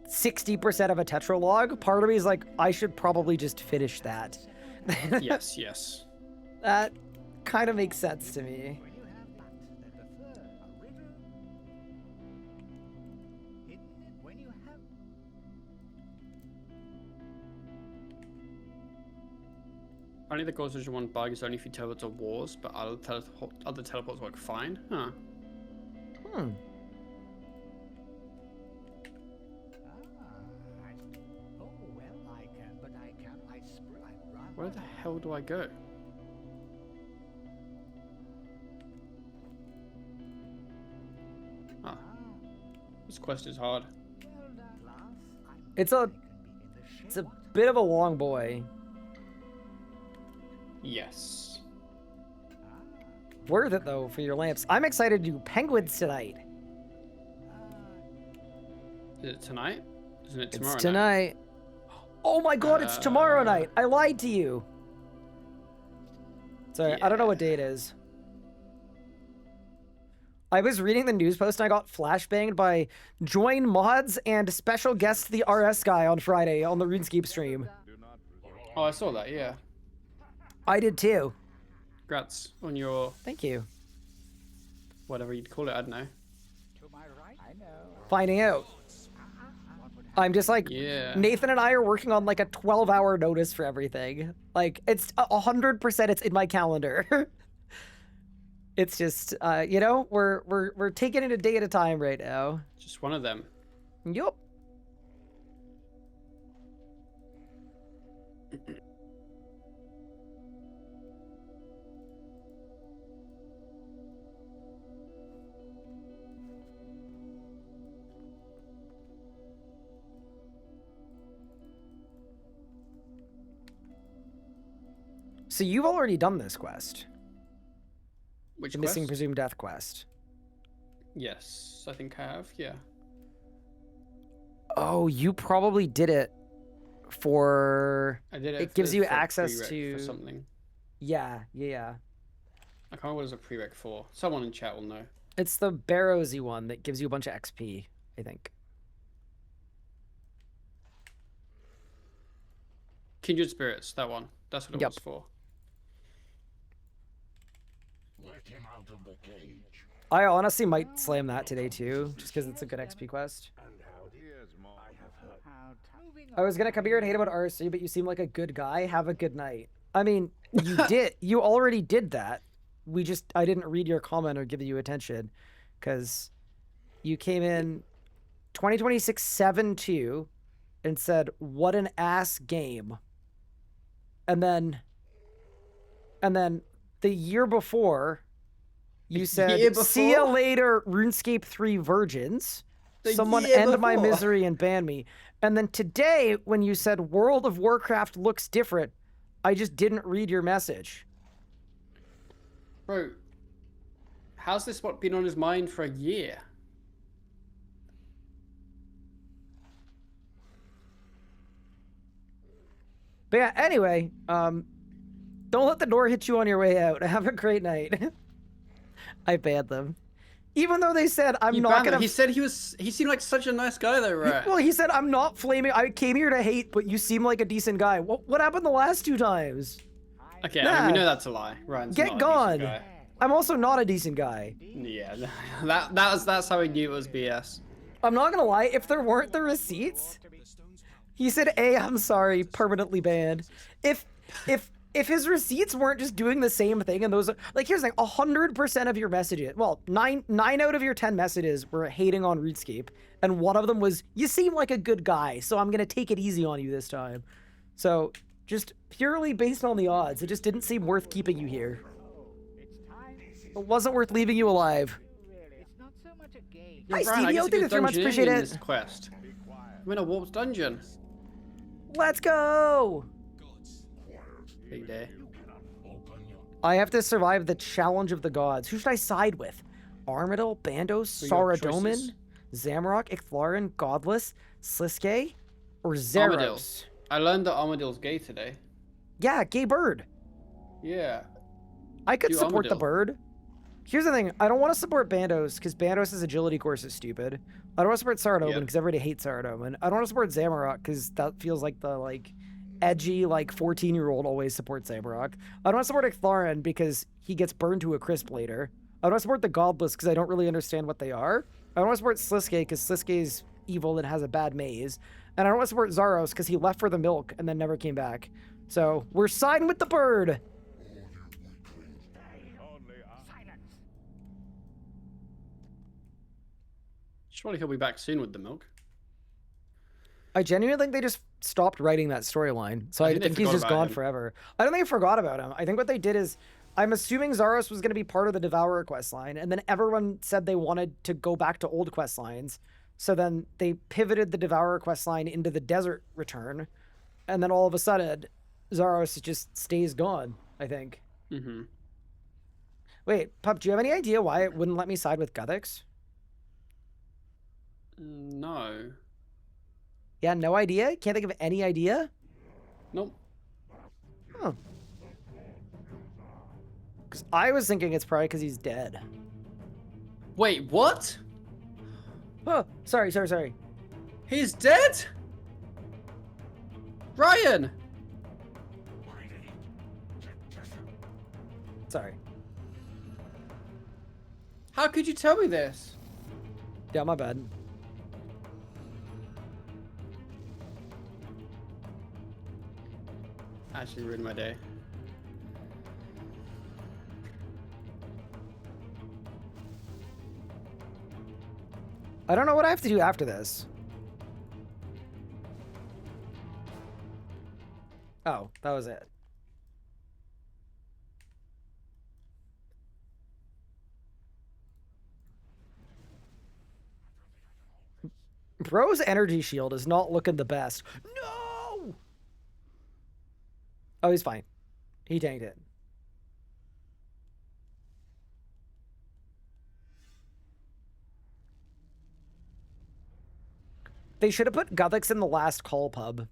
60% of a tetralog, part of me is like, I should probably just finish that. Yes, yes. That kind of makes sense to me. Only the Ghost Engine 1 bug is only if you teleport to wars, but other teleports work fine. Huh. Where the hell do I go? Ah. This quest is hard. It's a bit of a long boy. Yes. Worth it though for your lamps. I'm excited to do penguins tonight. Is it tonight? Isn't it tomorrow? It's tonight. Oh my god, it's tomorrow night. I lied to you. Sorry, I don't know what day it is. I was reading the news post and I got flashbanged by join mods and special guest the RS guy on Friday on the RuneScape stream. Oh, I saw that, yeah. I did too. Congrats on your... Thank you. Whatever you'd call it, I don't know. Finding out. I'm just like, Yeah. Nathan and I are working on like a 12-hour notice for everything. Like, it's 100% it's in my calendar. It's just, you know, we're taking it a day at a time right now. Just one of them. Yup. So you've already done this quest. Which The quest? Missing Presumed Death quest. Yes, I think I have. Yeah. Oh, you probably did it for... I did it. It gives you for a access prereq to... for something. Yeah. I can't remember what it was a prereq for. Someone in chat will know. It's the Barrowsy one that gives you a bunch of XP, I think. Kindred Spirits, that one. That's what it Yep. was for. Let him out of the cage. I honestly might slam that today too, just because it's a good XP quest. I was gonna come here and hate about RC, but you seem like a good guy. Have a good night. I mean, you did. You already did that. I didn't read your comment or give you attention, because you came in 2026 7-2 and said, "What an ass game," and then the year before, you said, "See ya later, RuneScape 3 virgins. Someone end my misery and ban me." And then today, when you said World of Warcraft looks different, I just didn't read your message. Bro, how's this what been on his mind for a year? But yeah, anyway, don't let the door hit you on your way out. Have a great night. I banned them. Even though they said I'm not gonna... He said he seemed like such a nice guy though, right? Well, he said, I'm not flaming. I came here to hate, but you seem like a decent guy. What happened the last 2 times? Okay, I mean, we know that's a lie. Ryan's Get not a gone. decent guy. I'm also not a decent guy. Yeah, that's how we knew it was BS. I'm not gonna lie, if there weren't the receipts, he said, "Hey, I'm sorry, permanently banned." If his receipts weren't just doing the same thing, and those, like, here's the thing, 100% of your messages, well, 9 out of your 10 messages were hating on RuneScape, and one of them was, "You seem like a good guy, so I'm gonna take it easy on you this time." So, just purely based on the odds, it just didn't seem worth keeping you here. It wasn't worth leaving you alive. It's not so much a game. Hi, Brian, I Stevie, guess oh, a thank good you very much, dungeon appreciate in it. this quest. I'm in a warped dungeon. Let's go! Big day. I have to survive the challenge of the gods. Who should I side with? Armadyl, Bandos, We got Saradomin, choices. Zamrock, Icthlarin, Godless, Sliske, or Armadyl. Zeros? I learned that Armadill's gay today. Yeah, gay bird. Yeah. I could Do support the Armadyl. bird. Here's the thing. I don't want to support Bandos because Bandos' agility course is stupid. I don't want to support Saradomin Yep. because everybody hates Saradomin. I don't want to support Zamorak because that feels like the, edgy, 14-year-old always supports Zamorak. I don't want to support Icthlarin because he gets burned to a crisp later. I don't want to support the Godless because I don't really understand what they are. I don't want to support Sliske because Sliske's evil and has a bad maze. And I don't want to support Zaros because he left for the milk and then never came back. So, we're siding with the bird! Surely he'll be back soon with the milk. I genuinely think they just stopped writing that storyline. So I think they think he's forgot just about gone him. forever. I don't think they forgot about him. I think what they did is, I'm assuming Zaros was going to be part of the Devourer quest line, and then everyone said they wanted to go back to old quest lines. So then they pivoted the Devourer quest line into the Desert Return, and then all of a sudden, Zaros just stays gone, I think. Mm-hmm. Wait, Pup, do you have any idea why it wouldn't let me side with Guthix? No. Yeah, no idea? Can't think of any idea? Nope. Huh. Because I was thinking it's probably because he's dead. Wait, what? Oh, sorry. He's dead? Ryan! Sorry. How could you tell me this? Yeah, my bad. Actually ruined my day. I don't know what I have to do after this. Oh, that was it. Bro's energy shield is not looking the best. No! Oh, he's fine. He tanked it. They should have put Guthix in the last call pub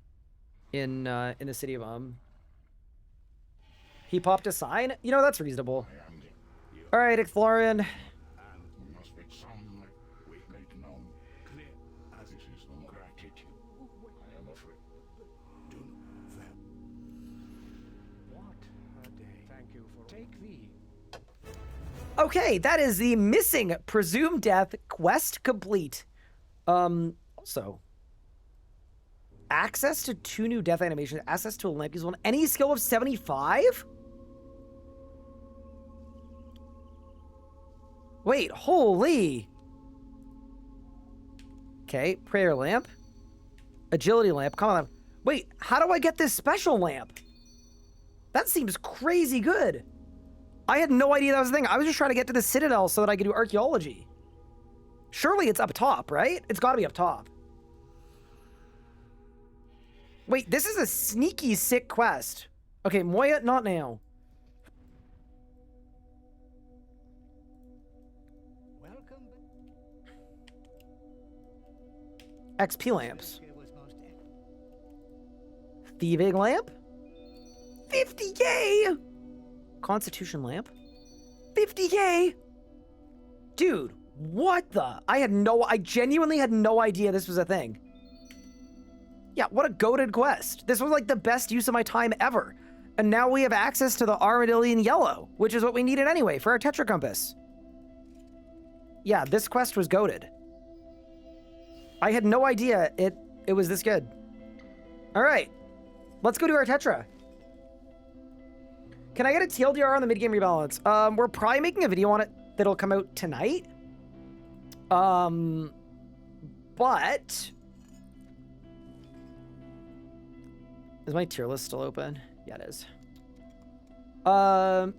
in the city of He popped a sign? You know, that's reasonable. Alright, Ixlorian. And we must make some we make known. Clear as it is ungratitude. I am afraid. Do them. What a day. Thank you for take thee. Okay, that is the missing presumed death quest complete. Also, access to 2 new death animations, access to a lamp use one, any skill of 75? Wait, holy. Okay, prayer lamp. Agility lamp, come on. Wait, how do I get this special lamp? That seems crazy good. I had no idea that was a thing. I was just trying to get to the Citadel so that I could do archaeology. Surely it's up top, right? It's gotta be up top. Wait, this is a sneaky sick quest. Okay, Moya, not now. Welcome. XP lamps. Thieving lamp? 50k! Constitution lamp? 50k! Dude, what the? I genuinely had no idea this was a thing. Yeah, what a goated quest. This was like the best use of my time ever. And now we have access to the Armadillion Yellow, which is what we needed anyway for our Tetra Compass. Yeah, this quest was goated. I had no idea it was this good. All right, let's go do our Tetra. Can I get a TLDR on the mid-game rebalance? We're probably making a video on it that'll come out tonight. But is my tier list still open? Yeah, it is.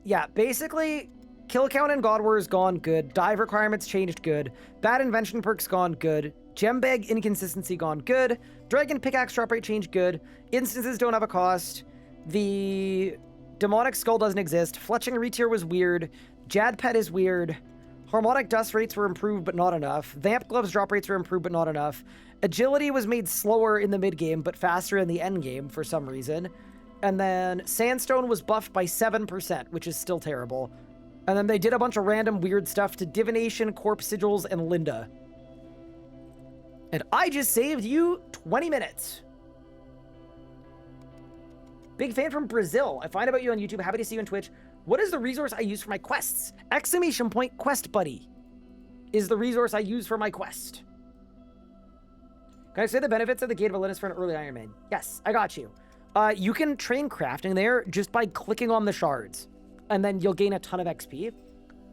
Yeah, basically, kill count in God War is gone good. Dive requirements changed good. Bad invention perks gone good. Gem bag inconsistency gone good. Dragon pickaxe drop rate changed good. Instances don't have a cost. The demonic skull doesn't exist. Fletching retier was weird. Jad pet is weird. Harmonic dust rates were improved, but not enough. Vamp gloves drop rates were improved, but not enough. Agility was made slower in the mid game, but faster in the end game for some reason. And then Sandstone was buffed by 7%, which is still terrible. And then they did a bunch of random weird stuff to Divination, Corpse Sigils, and Linda. And I just saved you 20 minutes. Big fan from Brazil. I find about you on YouTube. Happy to see you on Twitch. What is the resource I use for my quests? Exclamation point quest buddy is the resource I use for my quest. Can I say the benefits of the Gate of Olympus for an early Iron Man? Yes, I got you. You can train crafting there just by clicking on the shards, and then you'll gain a ton of XP.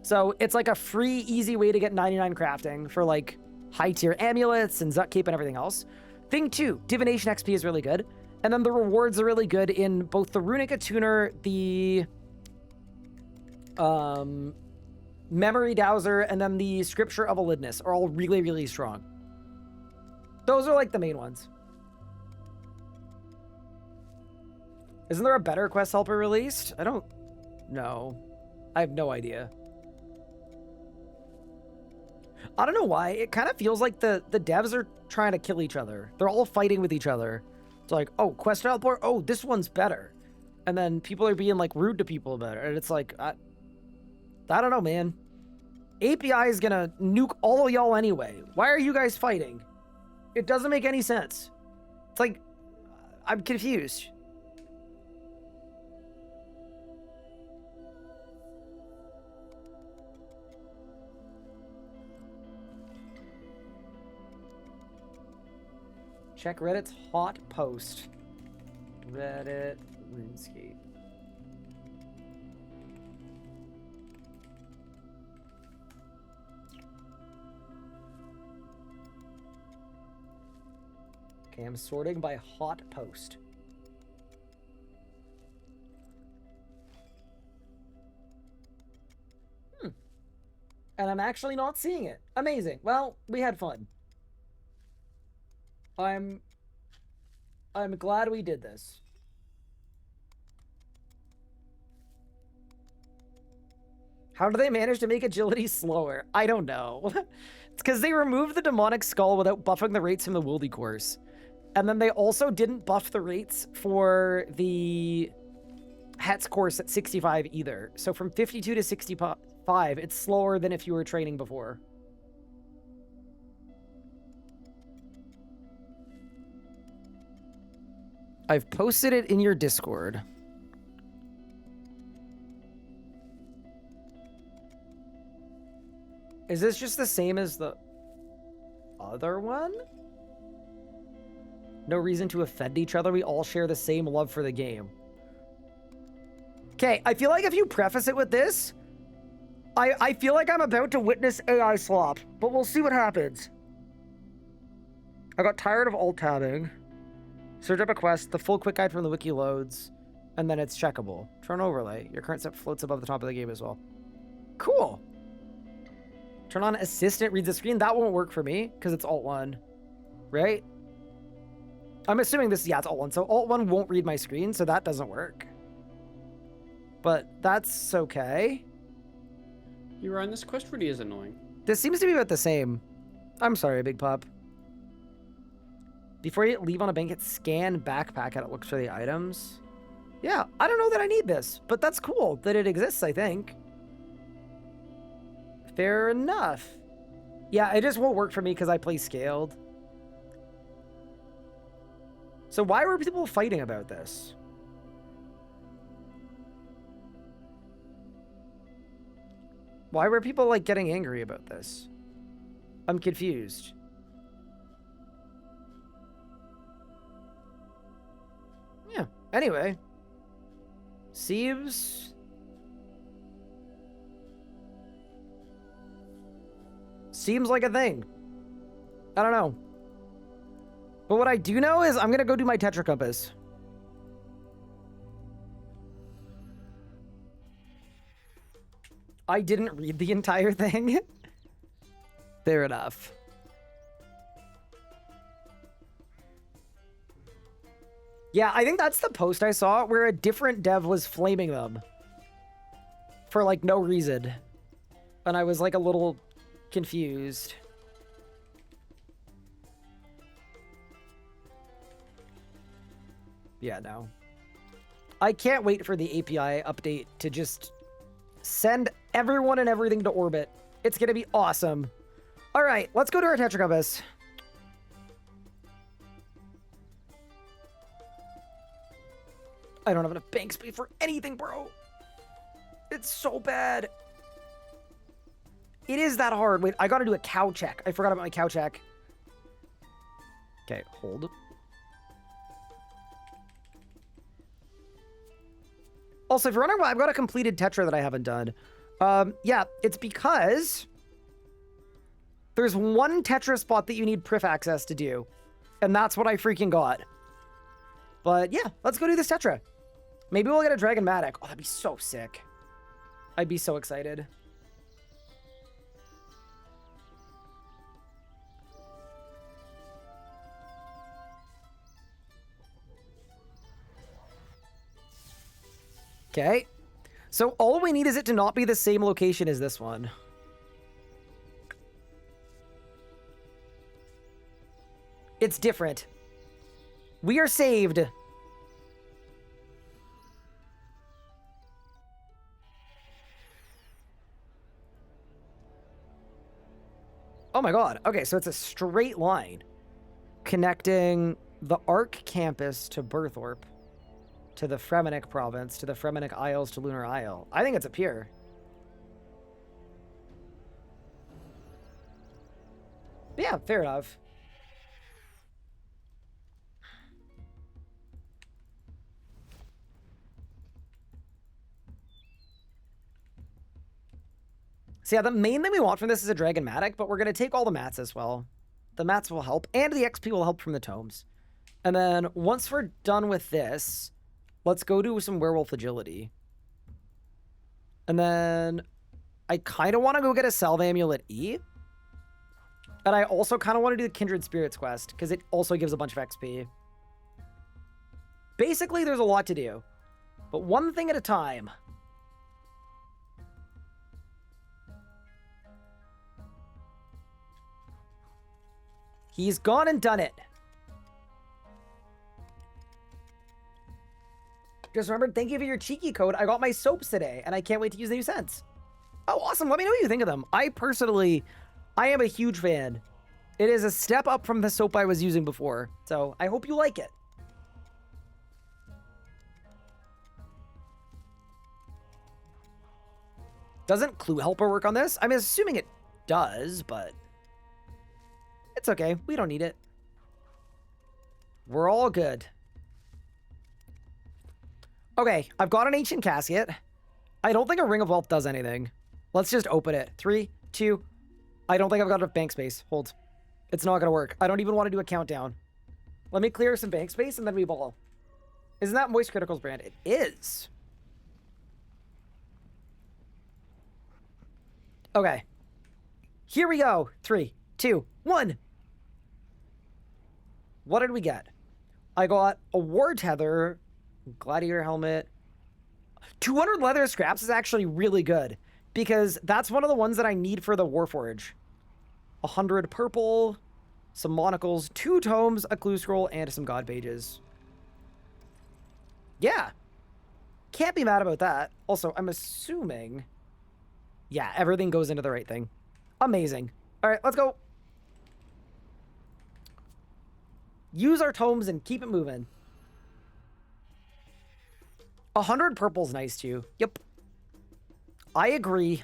So it's like a free, easy way to get 99 crafting for like high tier amulets and Zut Cape and everything else. Thing 2, Divination XP is really good. And then the rewards are really good in both the Runic Attuner, the Memory Dowser, and then the Scripture of Elidness are all really, really strong. Those are like the main ones. Isn't there a better quest helper released? I don't know. I have no idea. I don't know why. It kind of feels like the devs are trying to kill each other. They're all fighting with each other. It's like, oh, quest helper, oh, this one's better. And then people are being like rude to people about it. And it's like, I don't know, man. API is gonna nuke all of y'all anyway. Why are you guys fighting? It doesn't make any sense. It's like, I'm confused. Check Reddit's hot post. Reddit RuneScape. Okay, I'm sorting by hot post. And I'm actually not seeing it. Amazing. Well, we had fun. I'm glad we did this. How do they manage to make agility slower? I don't know. It's because they removed the demonic skull without buffing the rates from the Wildy course. And then they also didn't buff the rates for the Het's course at 65 either. So from 52 to 65, it's slower than if you were training before. I've posted it in your Discord. Is this just the same as the other one? No reason to offend each other. We all share the same love for the game. Okay, I feel like if you preface it with this, I feel like I'm about to witness AI slop, but we'll see what happens. I got tired of alt-tabbing. Search up a quest, the full quick guide from the wiki loads, and then it's checkable. Turn overlay. Your current set floats above the top of the game as well. Cool. Turn on assistant, reads the screen. That won't work for me because it's Alt-1, right? I'm assuming this, yeah, it's Alt-1. So Alt-1 won't read my screen, so that doesn't work. But that's okay. You're right, this quest really is annoying. This seems to be about the same. I'm sorry, Big Pup. Before you leave on a bank, hit scan backpack and it looks for the items. Yeah, I don't know that I need this, but that's cool that it exists, I think. Fair enough. Yeah, it just won't work for me because I play scaled. So why were people fighting about this? Why were people, like, getting angry about this? I'm confused. Yeah, anyway. Seems like a thing. I don't know. But what I do know is I'm gonna go do my Tetra Compass. I didn't read the entire thing. Fair enough. Yeah, I think that's the post I saw where a different dev was flaming them. For, like, no reason. And I was, like, a little confused. Yeah, no. I can't wait for the API update to just send everyone and everything to orbit. It's gonna be awesome. All right, let's go to our Tetra Compass. I don't have enough bank space for anything, bro. It's so bad. It is that hard. Wait, I gotta do a cow check. I forgot about my cow check. Okay, hold. Also, if you're wondering why I've got a completed Tetra that I haven't done, yeah, it's because there's one Tetra spot that you need Prif access to do, and that's what I freaking got. But yeah, let's go do this Tetra. Maybe we'll get a Dragonmatic. Oh, that'd be so sick. I'd be so excited. Okay. So all we need is it to not be the same location as this one. It's different. We are saved. Oh my god. Okay, so it's a straight line connecting the Ark campus to Berthorpe, to the Fremenic province, to the Fremenic Isles, to Lunar Isle. I think it's a pier. Yeah, fair enough. So yeah, the main thing we want from this is a Dragonmatic, but we're going to take all the mats as well. The mats will help, and the XP will help from the tomes. And then once we're done with this, let's go do some Werewolf Agility. And then I kind of want to go get a Salve Amulet E. And I also kind of want to do the Kindred Spirits quest, because it also gives a bunch of XP. Basically, there's a lot to do. But one thing at a time. He's gone and done it. Just remembered, thank you for your cheeky code. I got my soaps today, and I can't wait to use the new scents. Oh, awesome. Let me know what you think of them. I am a huge fan. It is a step up from the soap I was using before, so I hope you like it. Doesn't Clue Helper work on this? I'm assuming it does, but it's okay. We don't need it. We're all good. Okay, I've got an Ancient Casket. I don't think a Ring of Wealth does anything. Let's just open it. 3, 2. I don't think I've got enough bank space. Hold. It's not going to work. I don't even want to do a countdown. Let me clear some bank space and then we ball. Isn't that Moist Critical's brand? It is. Okay. Here we go. 3, 2, 1. What did we get? I got a War Tether, Gladiator Helmet. 200 leather scraps is actually really good because that's one of the ones that I need for the Warforge. 100 purple, some monocles, 2 tomes, a clue scroll, and some god pages. Yeah. Can't be mad about that. Also, I'm assuming... Yeah, everything goes into the right thing. Amazing. All right, let's go. Use our tomes and keep it moving. 100 purple's nice too. Yep. I agree.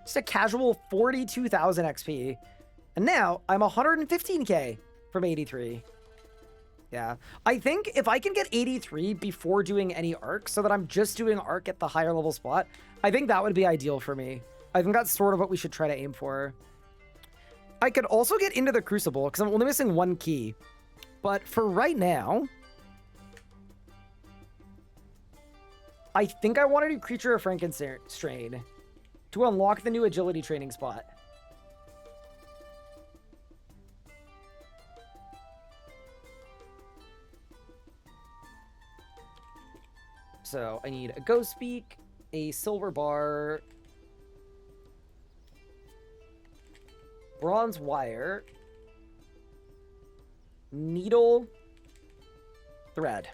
Just a casual 42,000 XP. And now I'm 115k from 83. Yeah. I think if I can get 83 before doing any arc so that I'm just doing arc at the higher level spot, I think that would be ideal for me. I think that's sort of what we should try to aim for. I could also get into the Crucible because I'm only missing 1 key. But for right now, I think I want to do Creature of Frankenstrain to unlock the new agility training spot. So I need a Ghost Speak, a Silver Bar, Bronze Wire, Needle, Thread.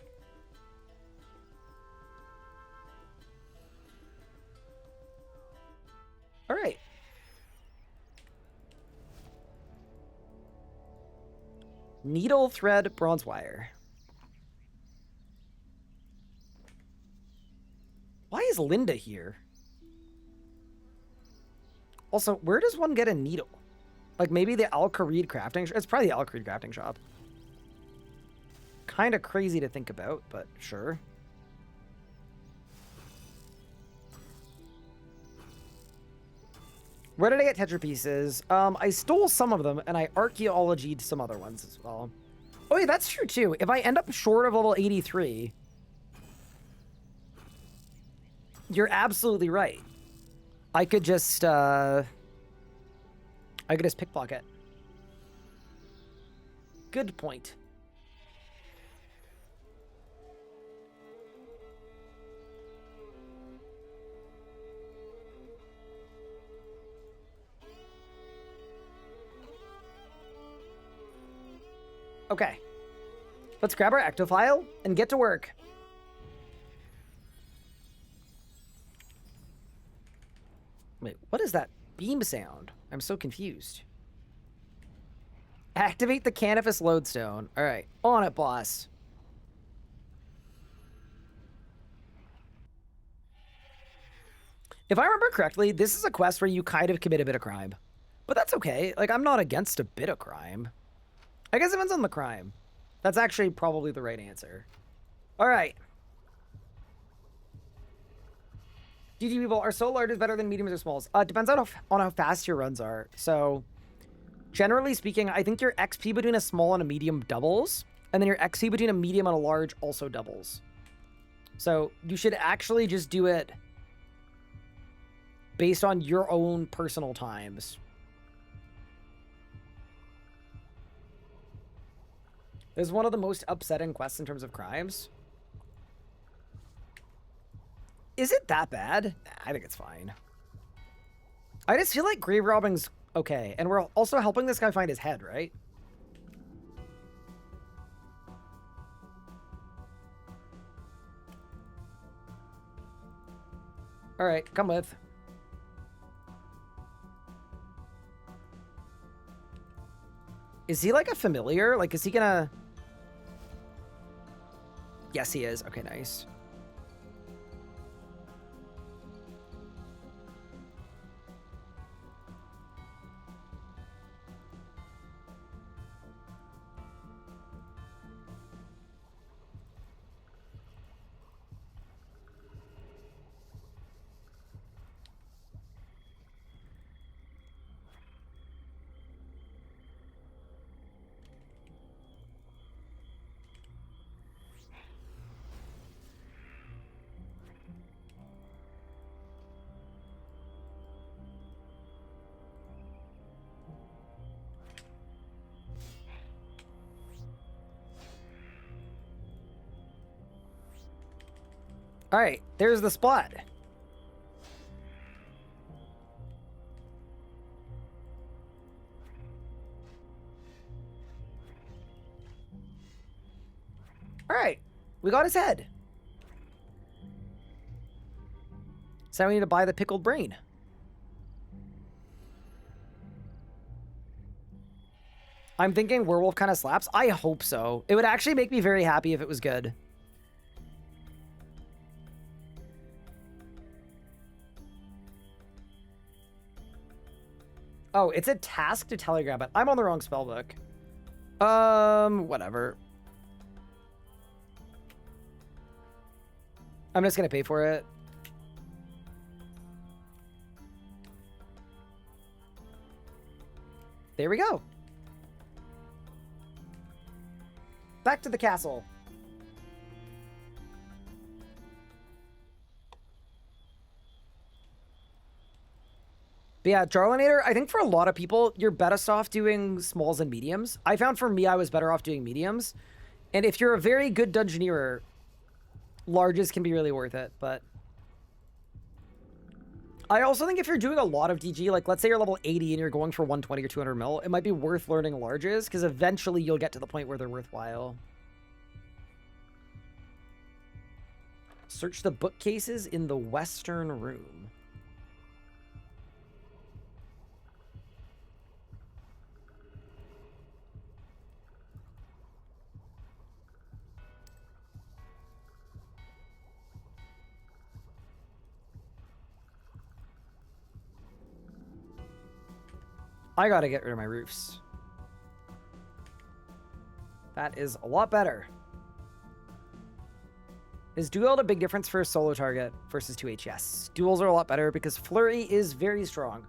All right. Needle, Thread, Bronze Wire. Why is Linda here? Also, where does one get a needle? Like maybe the Al-Kharid crafting shop? It's probably the Al-Kharid crafting shop. Kind of crazy to think about, but sure. Where did I get Tetra pieces? I stole some of them, and I archaeologied some other ones as well. Oh yeah, that's true too. If I end up short of level 83... You're absolutely right. I could just pickpocket. Good point. Okay. Let's grab our ectofile and get to work. Wait, what is that beam sound? I'm so confused. Activate the Canifus Lodestone. All right, on it, boss. If I remember correctly, this is a quest where you kind of commit a bit of crime. But that's okay. Like, I'm not against a bit of crime. I guess it depends on the crime. That's actually probably the right answer. All right. GG people, are so large is better than mediums or smalls? Depends on how fast your runs are. So generally speaking, I think your XP between a small and a medium doubles, and then your XP between a medium and a large also doubles. So you should actually just do it based on your own personal times. This is one of the most upsetting quests in terms of crimes. Is it that bad? I think it's fine. I just feel like grave robbing's okay. And we're also helping this guy find his head, right? All right, come with. Is he like a familiar? Like, is he gonna... Yes, he is. Okay, nice. All right, there's the spot. All right, we got his head. So we need to buy the pickled brain. I'm thinking werewolf kind of slaps. I hope so. It would actually make me very happy if it was good. Oh, it's a task to telegrab it. I'm on the wrong spellbook. Whatever. I'm just gonna pay for it. There we go. Back to the castle. But yeah, Jarlinator, I think for a lot of people, you're best off doing smalls and mediums. I found for me, I was better off doing mediums. And if you're a very good dungeoneerer, larges can be really worth it, but... I also think if you're doing a lot of DG, like let's say you're level 80 and you're going for 120 or 200 mil, it might be worth learning larges, because eventually you'll get to the point where they're worthwhile. Search the bookcases in the western room. I gotta get rid of my roofs. That is a lot better. Is duel a big difference for a solo target versus 2H? Yes. Duels are a lot better because Flurry is very strong.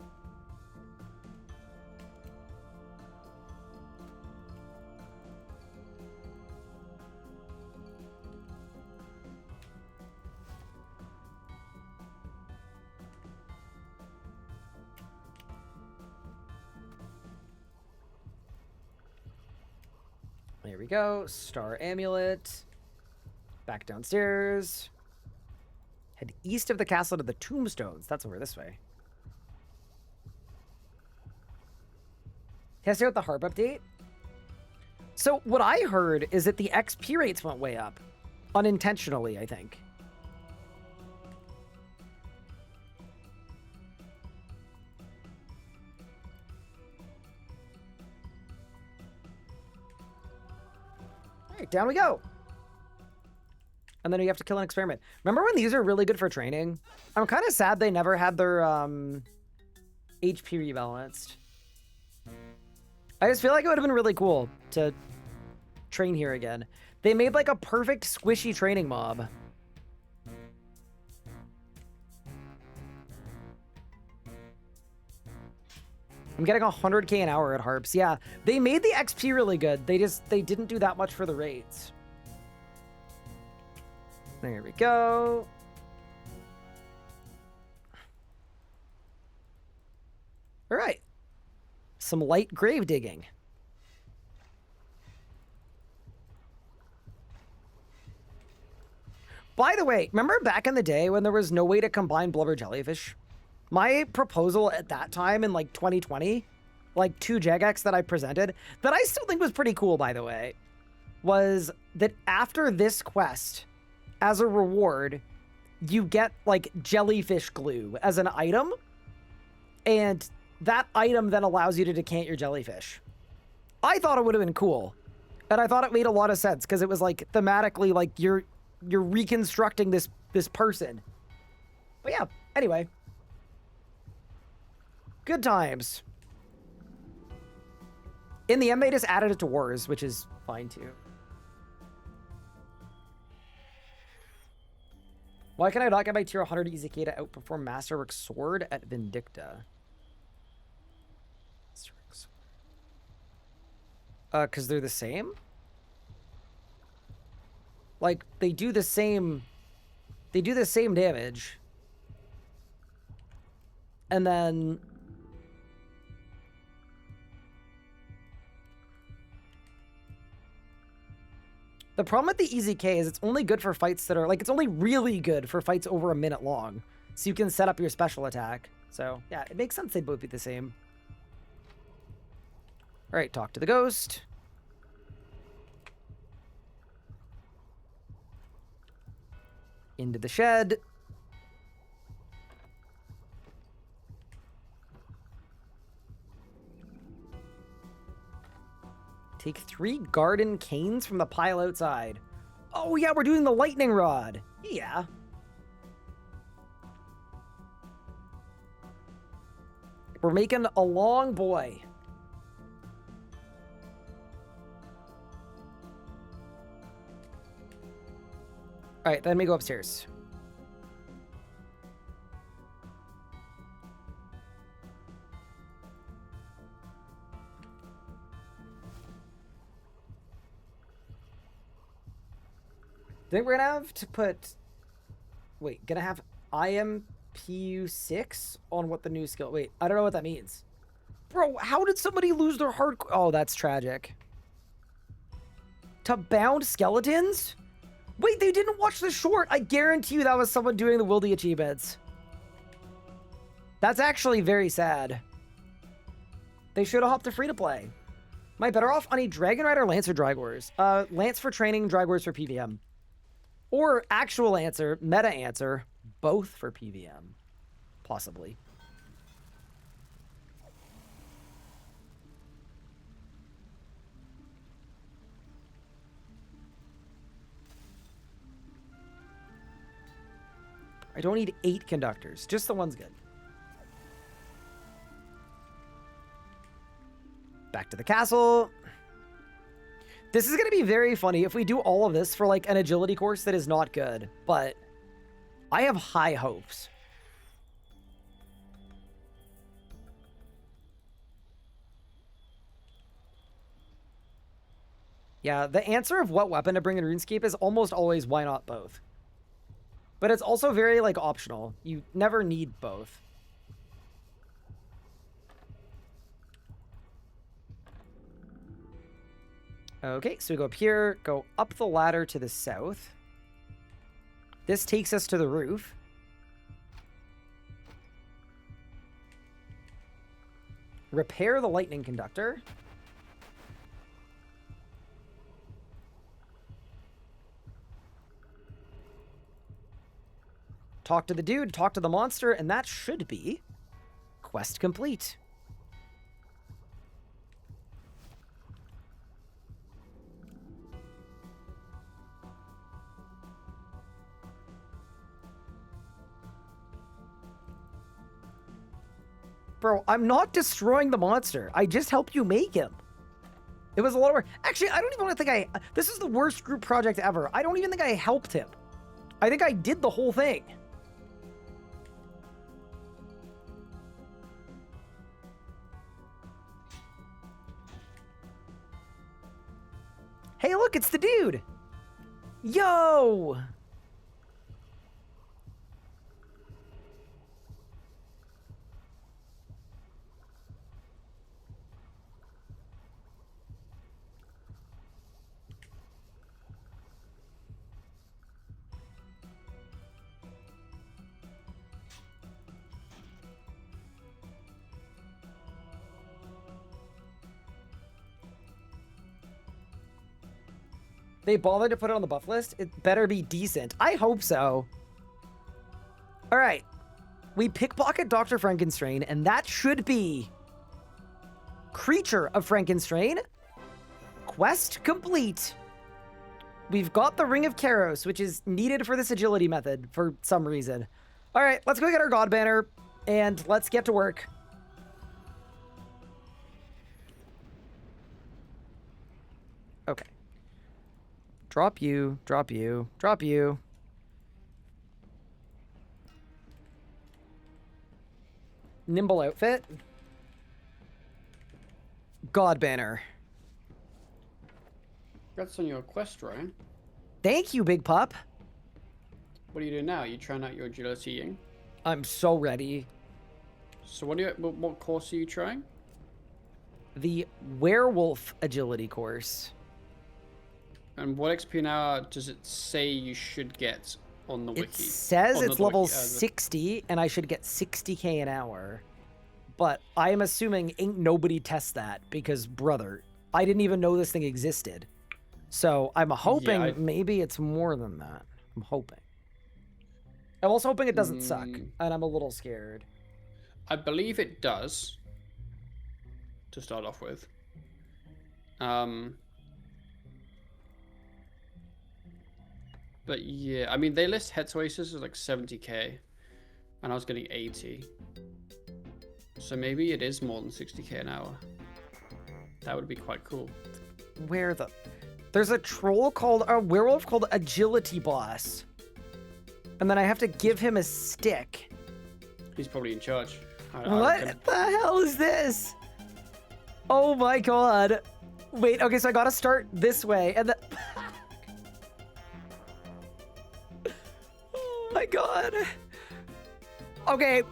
There we go. Star Amulet. Back downstairs. Head east of the castle to the tombstones. That's over this way. Test out the harp update. So what I heard is that the XP rates went way up. Unintentionally, I think. All right, down we go. And then you have to kill an experiment. Remember when these are really good for training? I'm kind of sad they never had their HP rebalanced. I just feel like it would have been really cool to train here again. They made like a perfect squishy training mob. I'm getting 100k an hour at Harps. Yeah, they made the XP really good. They didn't do that much for the raids. There we go. All right. Some light grave digging. By the way, remember back in the day when there was no way to combine blubber jellyfish? My proposal at that time in like 2020, like 2 Jagex that I presented, that I still think was pretty cool, by the way, was that after this quest, as a reward, you get like jellyfish glue as an item, and that item then allows you to decant your jellyfish. I thought it would have been cool, and I thought it made a lot of sense because it was like thematically like you're reconstructing this person. But yeah, anyway. Good times. In the end, they just added it to Wars, which is fine too. Why can I not get my tier 100 EZK to outperform Masterwork Sword at Vindicta? Because they're the same? Like, they do the same damage. And then... The problem with the EZK is it's only good for fights that are, like, it's only really good for fights over a minute long. So you can set up your special attack. So, yeah, it makes sense they'd both be the same. All right, talk to the ghost. Into the shed. Take 3 garden canes from the pile outside. Oh yeah, we're doing the lightning rod. Yeah. We're making a long boy. All right, then we go upstairs. Think we're gonna have to put... Wait, gonna have IMPU6 on what the new skill... Wait, I don't know what that means. Bro, how did somebody lose their hard... Oh, that's tragic. To bound skeletons? Wait, they didn't watch the short. I guarantee you that was someone doing the Wildy achievements. That's actually very sad. They should have hopped to free-to-play. Am I better off on a Dragon Rider, Lance, or Dragors? Lance for training, Dragors for PVM. Or actual answer, meta answer, both for PVM. Possibly. I don't need 8 conductors. Just the one's good. Back to the castle. This is going to be very funny if we do all of this for like an agility course that is not good. But I have high hopes. Yeah, the answer of what weapon to bring in RuneScape is almost always why not both. But it's also very, like, optional. You never need both. Okay, so we go up here, go up the ladder to the south. This takes us to the roof. Repair the lightning conductor. Talk to the dude, talk to the monster, and that should be quest complete. Bro, I'm not destroying the monster. I just helped you make him. It was a lot of work. Actually, I don't even want to think this is the worst group project ever. I don't even think I helped him. I think I did the whole thing. Hey, look, it's the dude. Yo. They bothered to put it on the buff list? It better be decent. I hope so. All right. We pickpocket Dr. Frankenstrain, and that should be Creature of Frankenstrain. Quest complete. We've got the Ring of Karos, which is needed for this agility method for some reason. All right, let's go get our God Banner, and let's get to work. Okay. Drop you, drop you, drop you. Nimble outfit. God Banner. That's on your quest, Ryan. Thank you, big pup. What are you doing now? You trying out your agilitying? I'm so ready. So what course are you trying? The Werewolf Agility course. And what XP an hour does it say you should get on the wiki? It says Oh, not it's the level wiki, 60, and I should get 60k an hour. But I am assuming ain't nobody tests that, because, brother, I didn't even know this thing existed. So I'm hoping maybe it's more than that. I'm hoping. I'm also hoping it doesn't suck, and I'm a little scared. I believe it does, to start off with. But yeah, I mean, they list head choices as like 70k, and I was getting 80. So maybe it is more than 60k an hour. That would be quite cool. Where the... There's a werewolf called Agility Boss. And then I have to give him a stick. He's probably in charge. What the hell is this? Oh my god. Wait, okay, so I gotta start this way, and then... Oh my god. Okay,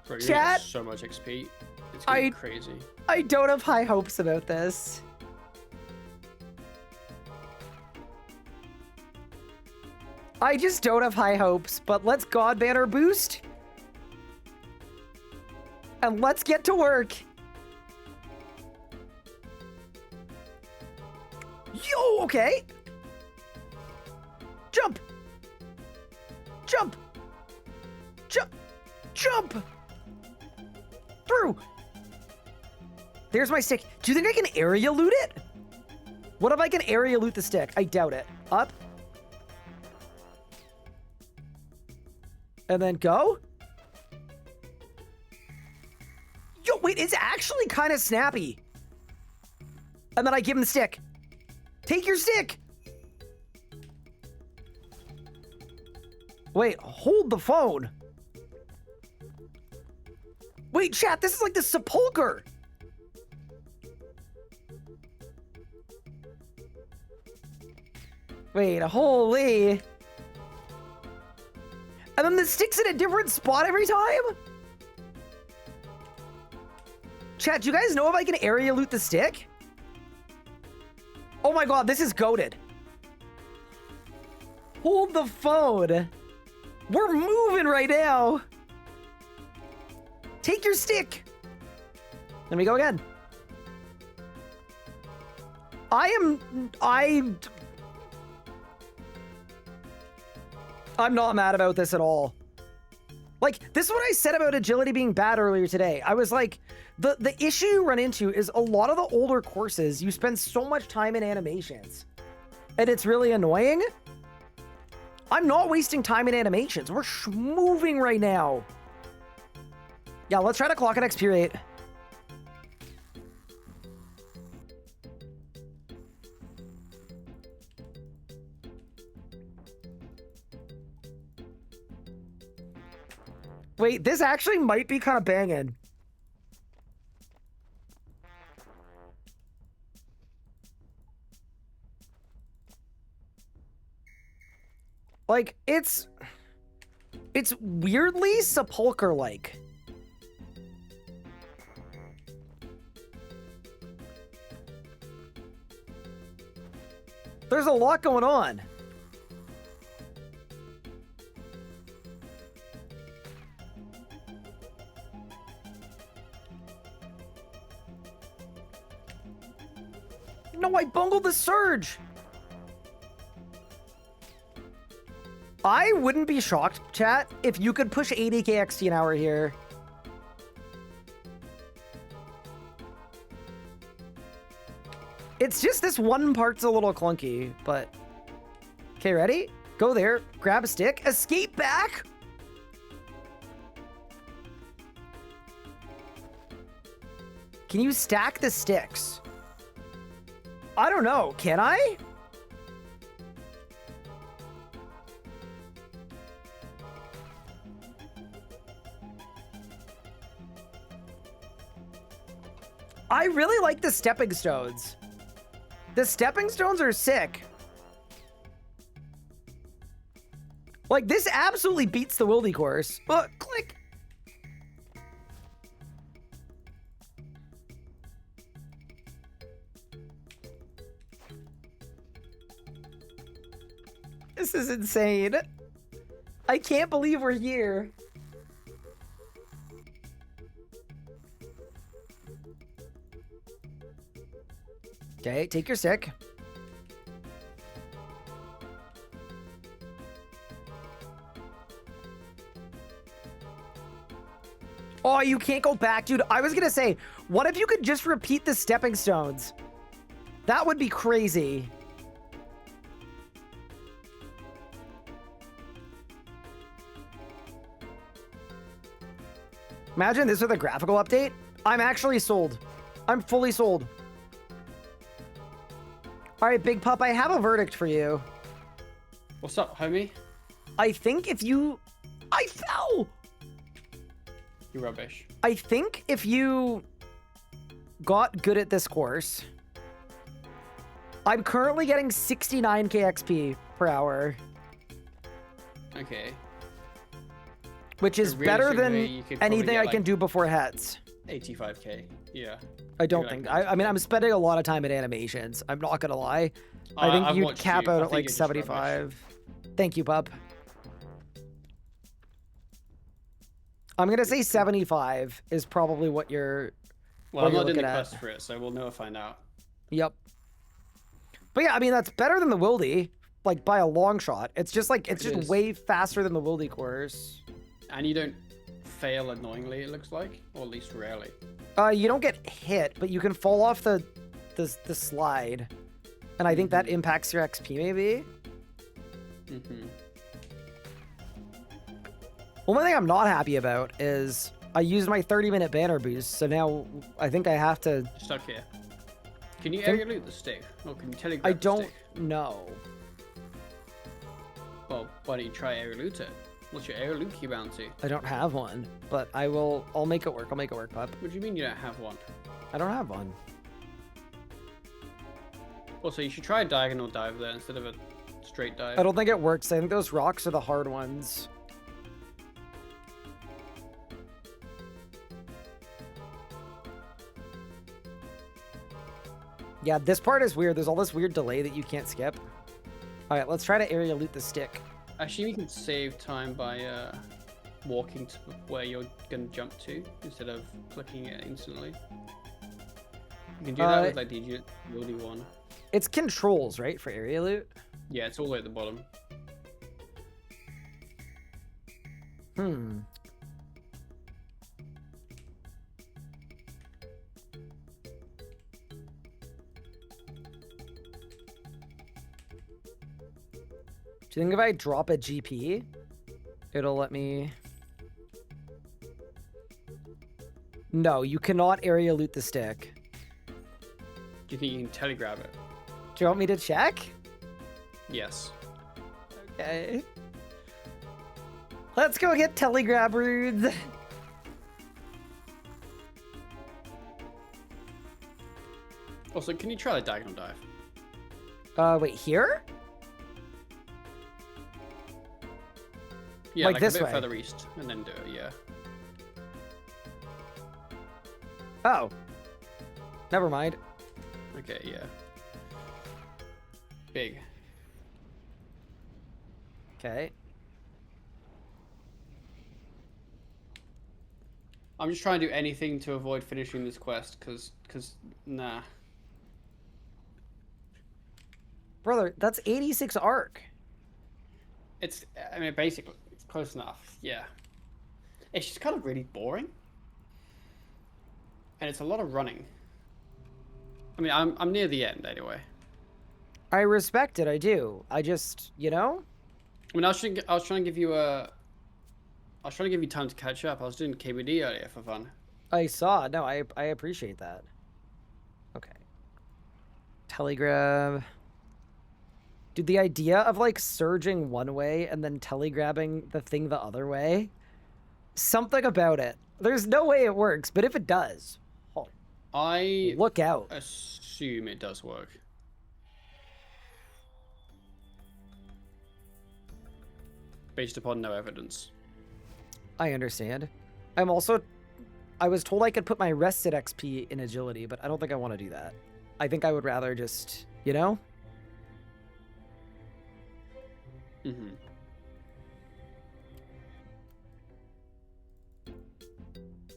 Bro, you're chat. getting so much XP. It's getting crazy. I don't have high hopes about this. I just don't have high hopes, but let's God Banner boost. And let's get to work. Yo, okay. Jump. Jump. Jump. Jump. Through. There's my stick. Do you think I can area loot it? What if I can area loot the stick? I doubt it. Up. And then go. Yo, wait, it's actually kind of snappy. And then I give him the stick. Take your stick. Wait, hold the phone. Wait, chat, this is like the sepulcher. Wait, holy. And then the stick's in a different spot every time? Chat, do you guys know if I can area loot the stick? Oh my god, this is goated. Hold the phone. We're moving right now. Take your stick. Let me go again. I'm not mad about this at all. Like, this is what I said about agility being bad earlier today. I was like, the issue you run into is a lot of the older courses, you spend so much time in animations. And it's really annoying. I'm not wasting time in animations. We're moving right now. Yeah, let's try to clock an XP rate. Wait, this actually might be kind of banging. Like, it's weirdly sepulcher-like. There's a lot going on. No, I bungled the surge. I wouldn't be shocked, chat, if you could push 80k XT an hour here. It's just this one part's a little clunky, but... Okay, ready? Go there, grab a stick, escape back! Can you stack the sticks? I don't know, can I? I really like the stepping stones. The stepping stones are sick. Like, this absolutely beats the Wildy course. Click. This is insane. I can't believe we're here. Okay, take your stick. Oh, you can't go back, dude. I was gonna say, what if you could just repeat the stepping stones? That would be crazy. Imagine this with a graphical update. I'm actually sold. I'm fully sold. All right, Big Pup, I have a verdict for you. What's up, homie? I think if you... I fell! You're rubbish. I think if you got good at this course... I'm currently getting 69k XP per hour. Okay. Which is better than anything I can do before heads. 85k. Yeah. I don't think. I mean, I'm spending a lot of time in animations. I'm not gonna lie. I think you'd cap out at like 75. Thank you, bub. I'm gonna say 75 is probably what you're. Well, I'm not doing the quest for it, so we'll never find out. Yep. But yeah, I mean that's better than the Wildy, like by a long shot. It's just like it's just way faster than the Wildy course. And you don't fail annoyingly, it looks like, or at least rarely. You don't get hit, but you can fall off the slide, and I think that impacts your XP maybe. One thing I'm not happy about is I used my 30-minute banner boost, so now I think I have to. Stuck here. Can you area loot the stick, or can you telegraph? I don't know. Well, why don't you try area loot it? What's your area loot key bounty? I don't have one, but I'll make it work. I'll make it work, pup. What do you mean you don't have one? I don't have one. Also, you should try a diagonal dive there instead of a straight dive. I don't think it works. I think those rocks are the hard ones. Yeah, this part is weird. There's all this weird delay that you can't skip. All right, let's try to area loot the stick. Actually, we can save time by walking to where you're going to jump to instead of clicking it instantly. You can do that with like the Wildy one. It's controls, right, for area loot? Yeah, it's all the way at the bottom. Do you think if I drop a GP, it'll let me... No, you cannot area loot the stick. Do you think you can telegrab it? Do you want me to check? Yes. Okay. Let's go get telegrab rudes. Also, can you try the diagonal dive? Wait, here? Yeah, Like like this a bit way? further east, and then do it. Yeah. Oh. Never mind. Okay. Yeah. Big. Okay. I'm just trying to do anything to avoid finishing this quest, cause nah. Brother, that's 86 arc. It's, I mean, basically, it's close enough. Yeah. It's just kind of really boring, and it's a lot of running. I mean, I'm near the end anyway. I respect it, I do. I just, you know? I mean, I was trying to give you time to catch up. I was doing KBD earlier for fun. I saw. No, I appreciate that. Okay. Telegrab. Dude, the idea of like surging one way and then telegrabbing the thing the other way, something about it. There's no way it works, but if it does, oh, I look out. assume it does work. Based upon no evidence. I understand. I was told I could put my rested XP in agility, but I don't think I want to do that. I think I would rather just, you know? Mm-hmm.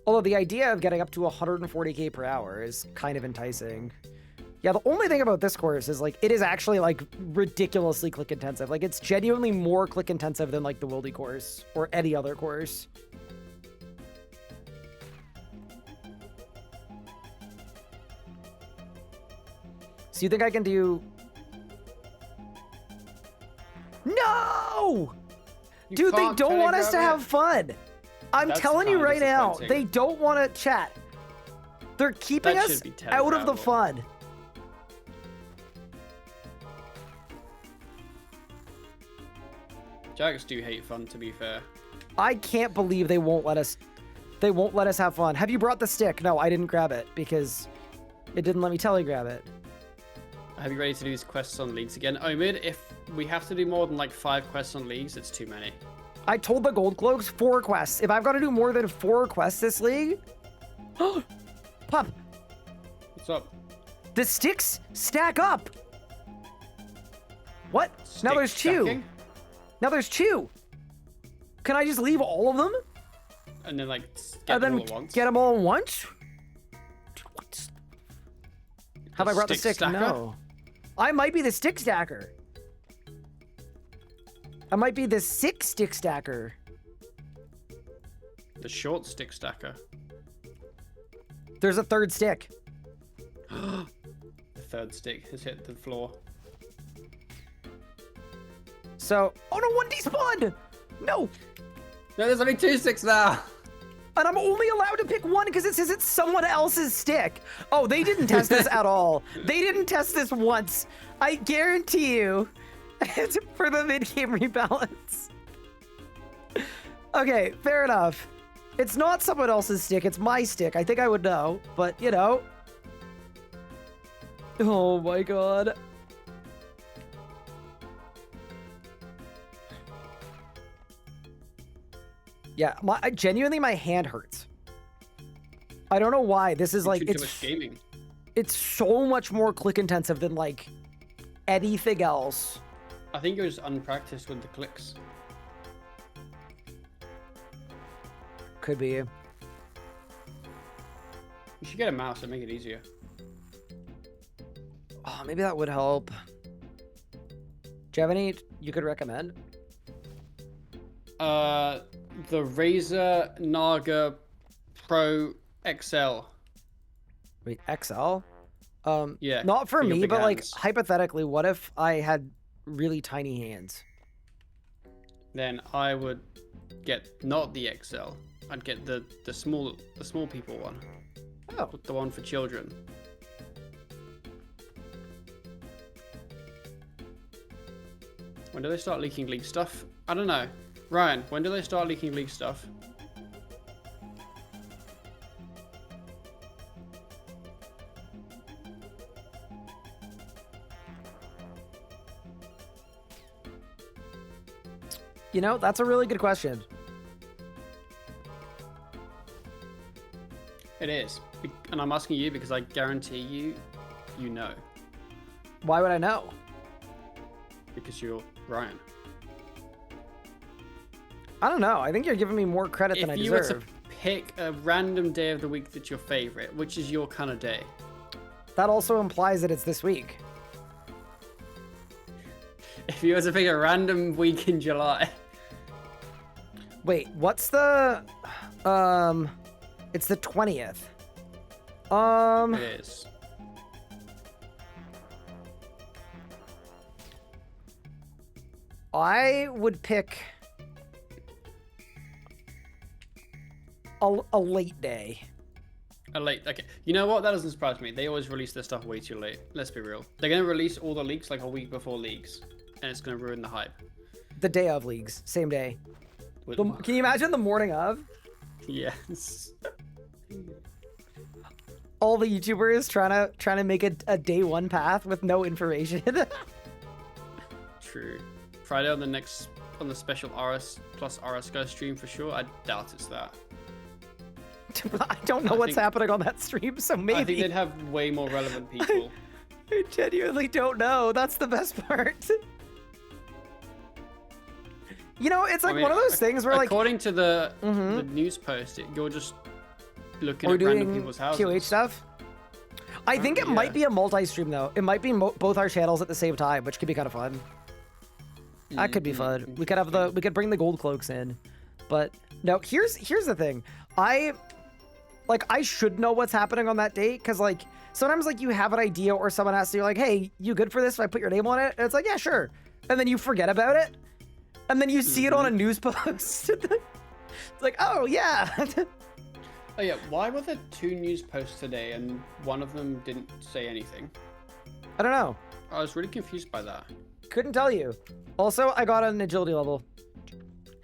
Although the idea of getting up to 140k per hour is kind of enticing. Yeah, the only thing about this course is, like, it is actually, like, ridiculously click intensive. Like, it's genuinely more click intensive than, like, the Wildy course or any other course. So you think I can do... No! Dude, they can't don't want us to telegraph have it. fun. I'm That's telling you kinda right now, disappointing. they don't want to chat. They're keeping That us should be out of the telegraphable. fun. Jags do hate fun, to be fair. I can't believe they won't let us. They won't let us have fun. Have you brought the stick? No, I didn't grab it because it didn't let me telegrab it. Are you ready to do these quests on leagues again? Omid, if we have to do more than like 5 quests on leagues, it's too many. I told the Gold Cloaks 4 quests. If I've got to do more than 4 quests this league, Pup, What's up? the sticks stack up. What? Now Stick there's 2. stacking? Now there's 2. Can I just leave all of them And then like get and them then all at once. get them all at once? Have The I brought the stick stick? stacker? No. I might be the stick stacker. I might be the 6 stick stacker. The short stick stacker. There's a 3rd stick. The 3rd stick has hit the floor. So, oh no, 1 despawned! No! No, there's only 2 sticks now. And I'm only allowed to pick 1 because it says it's someone else's stick. Oh, they didn't test this at all. They didn't test this once. I guarantee you. It's for the mid-game rebalance. Okay, fair enough. It's not someone else's stick, it's my stick. I think I would know, but you know. Oh my god. Yeah, genuinely my hand hurts. I don't know why. This is like Too much gaming. it's so much more click intensive than like anything else. I think you're just unpracticed with the clicks. Could be. You should get a mouse and make it easier. Oh, maybe that would help. Do you have any you could recommend? The Razer Naga Pro XL. Wait, XL? Yeah, Not for for your me, big but like hands. hypothetically, what if I had really tiny hands? Then I would get not the XL. I'd get the small people one. Oh, The one for children. When do they start leaking league stuff? I don't know. Ryan, when do they start leaking league stuff? You know, that's a really good question. It is. And I'm asking you because I guarantee you know. Why would I know? Because you're Ryan. I don't know. I think you're giving me more credit than I If you were to deserve. pick a random day of the week that's your favorite, which is your kind of day? That also implies that it's this week. If you were to pick a random week in July. Wait, what's the... It's the 20th. It is. I would pick a late day. Okay. You know what? That doesn't surprise me. They always release their stuff way too late. Let's be real. They're going to release all the leaks like a week before leaks. And it's going to ruin the hype. The day of leagues, same day. With- Can you imagine the morning of? Yes. All the YouTubers trying to make a day one path with no information. True. Friday on the special RS plus RS Go stream for sure. I doubt it's that. I don't know what's think- happening on that stream, so I think maybe. they'd have way more relevant people. I genuinely don't know. That's the best part. You know, it's like I mean, one of those things where like according to the news post, you're just looking we're at random doing people's houses. QH stuff. I think it might be a multi-stream though. It might be both our channels at the same time, which could be kind of fun. That could be fun. We could bring the gold cloaks in. But no, here's the thing. I should know what's happening on that date because like sometimes like you have an idea or someone asks you like, hey, you good for this if I put your name on it? And it's like, yeah, sure. And then you forget about it. And then you see it on a news post. It's like, oh yeah. Oh yeah, why were there 2 news posts today and one of them didn't say anything? I don't know. I was really confused by that. Couldn't tell you. Also, I got an agility level.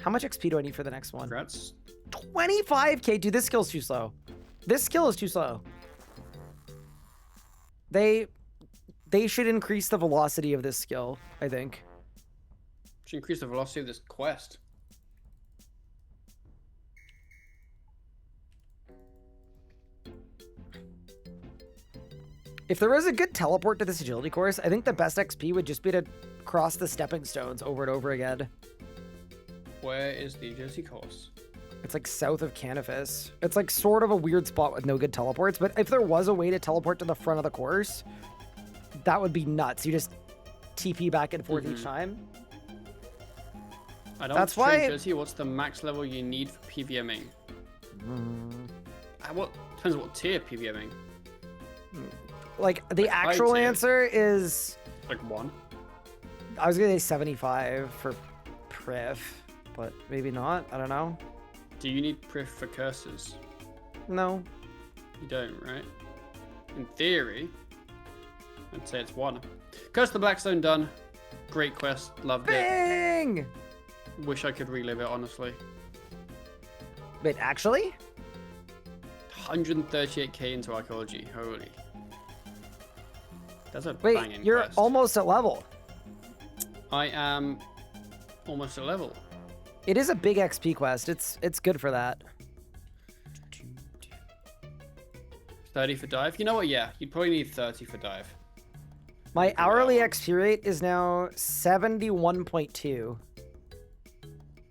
How much XP do I need for the next one? Congrats. 25k. Dude, this skill's too slow. This skill is too slow. They should increase the velocity of this skill, I think. Should increase the velocity of this quest. If there was a good teleport to this agility course, I think the best XP would just be to cross the stepping stones over and over again. Where is the agility course? It's like south of Canifis. It's like sort of a weird spot with no good teleports, but if there was a way to teleport to the front of the course, that would be nuts. You just TP back and forth each time. I don't That's want to why- agility. What's the max level you need for PVMing? What depends what tier PVMing. Like the Like high actual tier. answer is, Like 1. I was gonna say 75 for Priv, but maybe not. I don't know. Do you need Priv for curses? No. You don't, right? In theory, I'd say it's 1. Curse of the Blackstone done. Great quest. Loved it. Bang! Wish I could relive it, honestly. Wait, actually? 138k into archaeology. Holy. That's a Wait, banging you're quest. almost at level. I am almost at level. It is a big XP quest. It's good for that. 30 for dive. You know what? Yeah, you'd probably need 30 for dive. My hourly XP rate is now 71.2.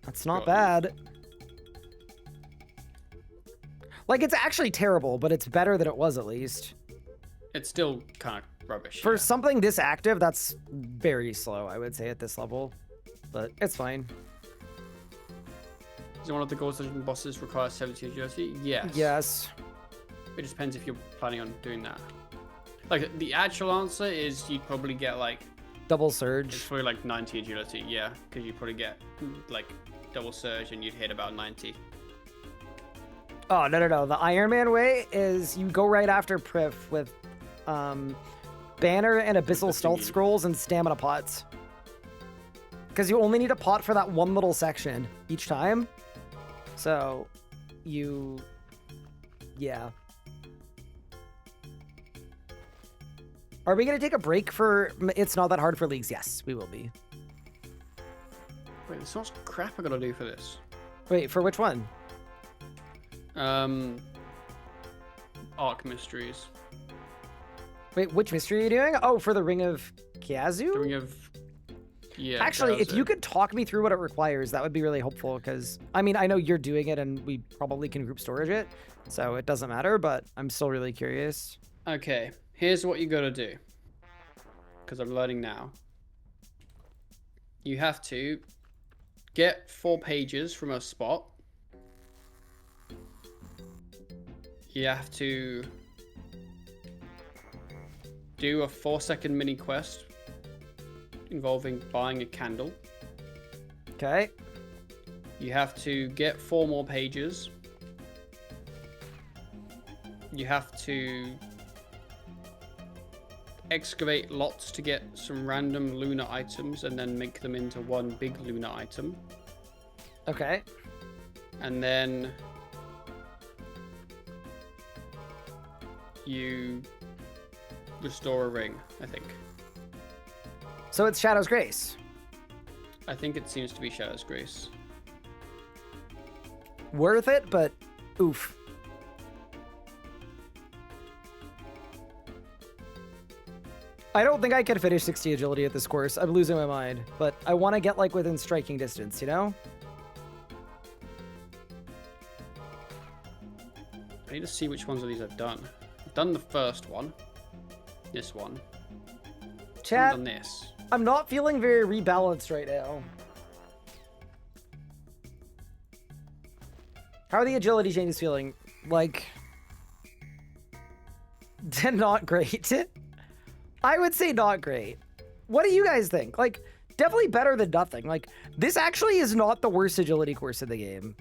That's not Got bad. Like, it's actually terrible, but it's better than it was at least. It's still kind of rubbish. For yeah. something this active, that's very slow, I would say, at this level. But it's fine. Does one of the Gold Legend bosses require 70 agility? Yes. Yes. It just depends if you're planning on doing that. Like, the actual answer is you'd probably get, like, Double it's surge. probably like 90 agility, yeah. Because you'd probably get, like, double surge and you'd hit about 90. Oh, no. The Iron Man way is you go right after Priv with Banner and Abyssal Stealth Scrolls and Stamina Pots. Because you only need a pot for that one little section each time. So, yeah. Are we going to take a break for It's Not That Hard for Leagues? Yes, we will be. Wait, there's so much crap I gotta do for this. Wait, for which one? Arc Mysteries. Wait, which mystery are you doing? Oh, for the Ring of Kiazu? The Ring of... Yeah. Actually, that was if you it. could talk me through what it requires, that would be really helpful, because, I mean, I know you're doing it and we probably can group storage it, so it doesn't matter, but I'm still really curious. Okay, here's what you gotta do. Because I'm learning now. You have to get 4 pages from a spot. You have to do a 4-second mini quest involving buying a candle. Okay. You have to get 4 more pages. You have to excavate lots to get some random lunar items and then make them into one big lunar item. Okay. And then you restore a ring, I think. So it's Shadow's Grace. I think it seems to be Shadow's Grace. Worth it, but oof. I don't think I could finish 60 agility at this course. I'm losing my mind, but I want to get like within striking distance, you know? I need to see which ones of these I've done. I've done the first one. This one. I've Chat, done this. I'm not feeling very rebalanced right now. How are the agility changes feeling? Like, not great. I would say not great. What do you guys think? Like, definitely better than nothing. Like, this actually is not the worst agility course in the game.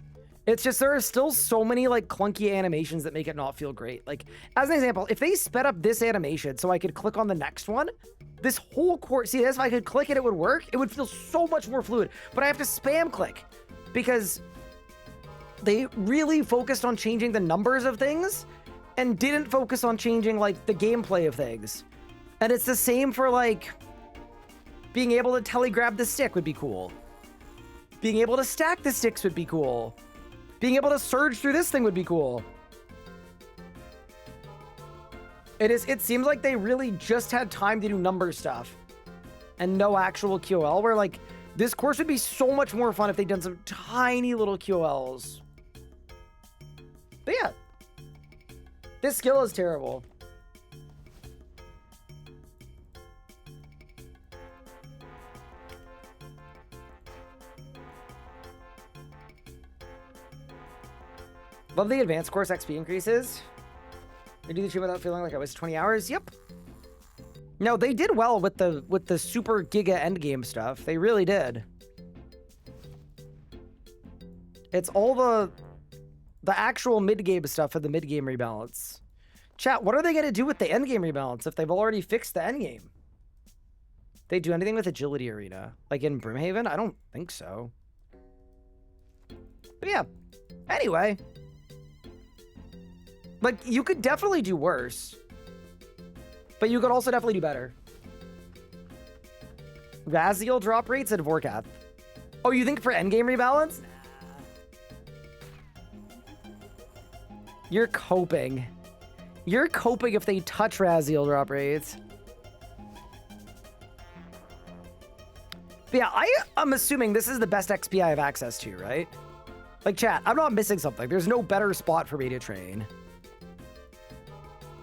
It's just there are still so many, like, clunky animations that make it not feel great. Like, as an example, if they sped up this animation so I could click on the next one, this whole course, see this, if I could click it, it would work. It would feel so much more fluid. But I have to spam click because they really focused on changing the numbers of things and didn't focus on changing, like, the gameplay of things. And it's the same for, like, being able to telegrab the stick would be cool. Being able to stack the sticks would be cool. Being able to surge through this thing would be cool. It seems like they really just had time to do number stuff and no actual QOL, where, like, this course would be so much more fun if they'd done some tiny little QOLs. But yeah, this skill is terrible. Love the advanced course XP increases. I do the stream without feeling like I was 20 hours. Yep. No, they did well with the super giga endgame stuff. They really did. It's all the actual mid-game stuff for the mid-game rebalance. Chat, what are they going to do with the endgame rebalance if they've already fixed the endgame? They do anything with Agility Arena? Like in Brimhaven? I don't think so. But yeah. Anyway. Like, you could definitely do worse. But you could also definitely do better. Raziel drop rates at Vorkath. Oh, you think for endgame rebalance? You're coping. You're coping if they touch Raziel drop rates. But yeah, I'm assuming this is the best XP I have access to, right? Like, chat, I'm not missing something. There's no better spot for me to train.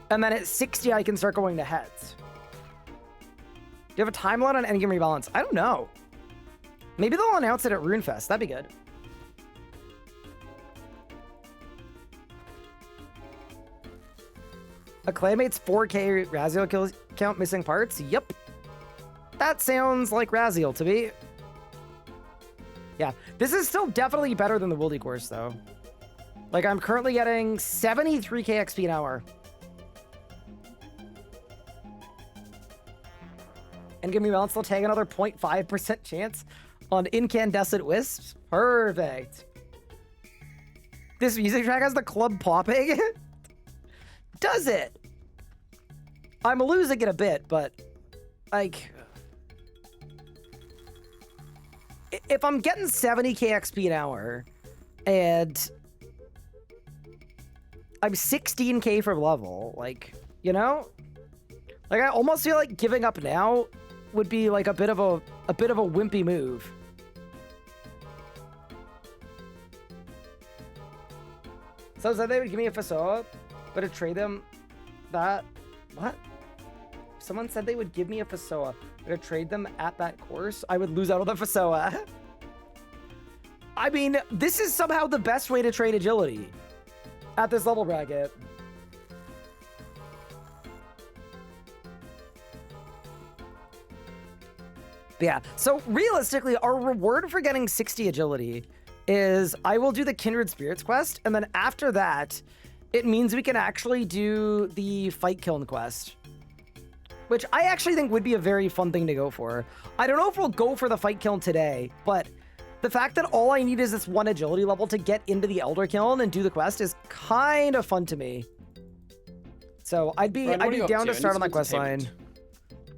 And then at 60, I can start going to heads. Do you have a timeline on endgame rebalance? I don't know. Maybe they'll announce it at RuneFest. That'd be good. A Claymate's 4K Raziel kill count missing parts? Yep. That sounds like Raziel to me. Yeah, this is still definitely better than the Wildy course, though. Like, I'm currently getting 73k XP an hour. And give me balance, they'll tag another 0.5% chance on Incandescent Wisps. Perfect. This music track has the club popping? Does it? I'm losing it a bit, but, like, if I'm getting 70k XP an hour, and I'm 16k from level, like, you know, like I almost feel like giving up now would be like a bit of a wimpy move. So said they would give me a Fasoa, but to trade them that, what? Someone said they would give me a Fasoa, but to trade them at that course, I would lose out on the Fasoa. I mean, this is somehow the best way to trade agility at this level bracket. But yeah, so realistically, our reward for getting 60 agility is I will do the Kindred Spirits quest, and then after that, it means we can actually do the Fight Kiln quest, which I actually think would be a very fun thing to go for. I don't know if we'll go for the Fight Kiln today, but the fact that all I need is this one agility level to get into the Elder Kiln and do the quest is kind of fun to me. So I'd be down to start on that quest line.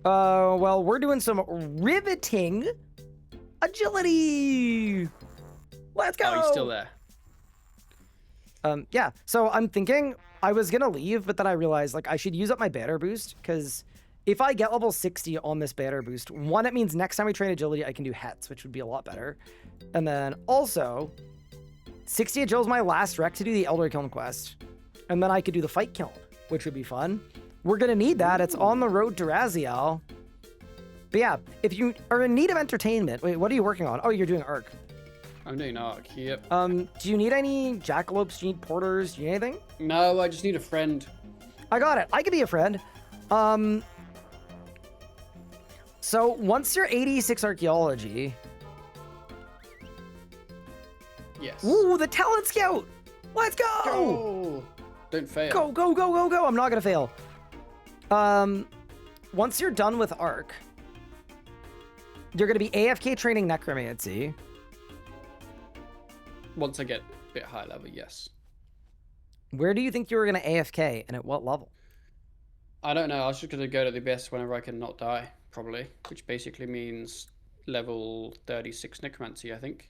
Well, we're doing some riveting agility. Let's go. Oh, he's still there. Yeah. So I'm thinking I was gonna leave, but then I realized like I should use up my banner boost, because if I get level 60 on this banner boost, one, it means next time we train agility, I can do hets, which would be a lot better. And then also 60 agil is my last rec to do the Elder Kiln quest. And then I could do the Fight Kiln, which would be fun. We're gonna need that. It's on the road to Raziel. But yeah, if you are in need of entertainment, wait, what are you working on? Oh, you're doing Arc. I'm doing Arc, yep. Do you need any jackalopes? Do you need porters? Do you need anything? No, I just need a friend. I got it. I could be a friend. So once you're 86 archaeology. Yes. Ooh, the talent scout. Let's go. Go. Don't fail. Go, go, go, go, go. I'm not gonna fail. Once you're done with Arc, you're gonna be AFK training Necromancy. Once I get a bit high level, yes. Where do you think you were gonna AFK, and at what level? I don't know. I was just gonna go to the best whenever I can not die, probably, which basically means level 36 Necromancy, I think.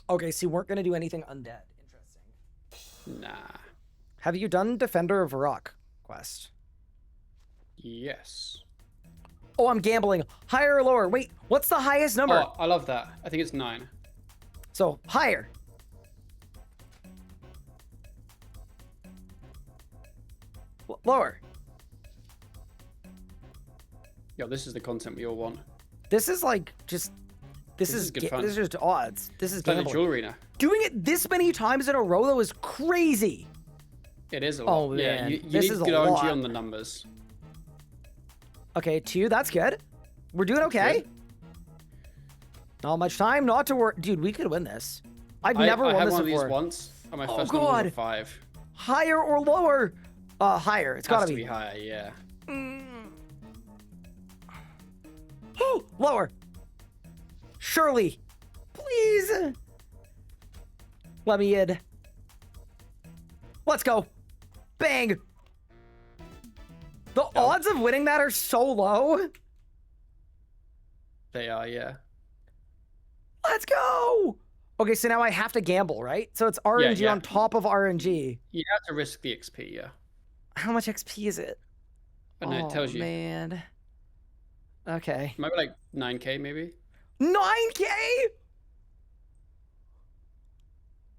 Okay, so you weren't gonna do anything undead. Interesting. Nah. Have you done Defender of Varrock quest? Yes. Oh, I'm gambling. Higher or lower? Wait, what's the highest number? Oh, I love that. I think it's 9. So, higher. Lower. Yo, this is the content we all want. This is like just... This is good fun. This is just odds. This is It's like the gambling. jewelry now. Doing it this many times in a row, though, is crazy. It is a lot. Oh, Yeah, man. you This need is to a get lot. RNG on the numbers. Okay, 2. That's good. We're doing okay. Good. Not much time not to work. Dude, we could win this. I've never I won had this one before. of these once, and my Oh, first number was a God. 5. Higher or lower? Higher. It's Has gotta to be. be higher, yeah. Oh, lower. Surely. Please. Let me in. Let's go. Bang. The odds of winning that are so low. They are, yeah. Let's go. Okay, so now I have to gamble, right? So it's RNG yeah. on top of RNG. You have to risk the XP, yeah. How much XP is it? But no, it tells you. Man. Okay. Maybe like 9k, maybe? 9K?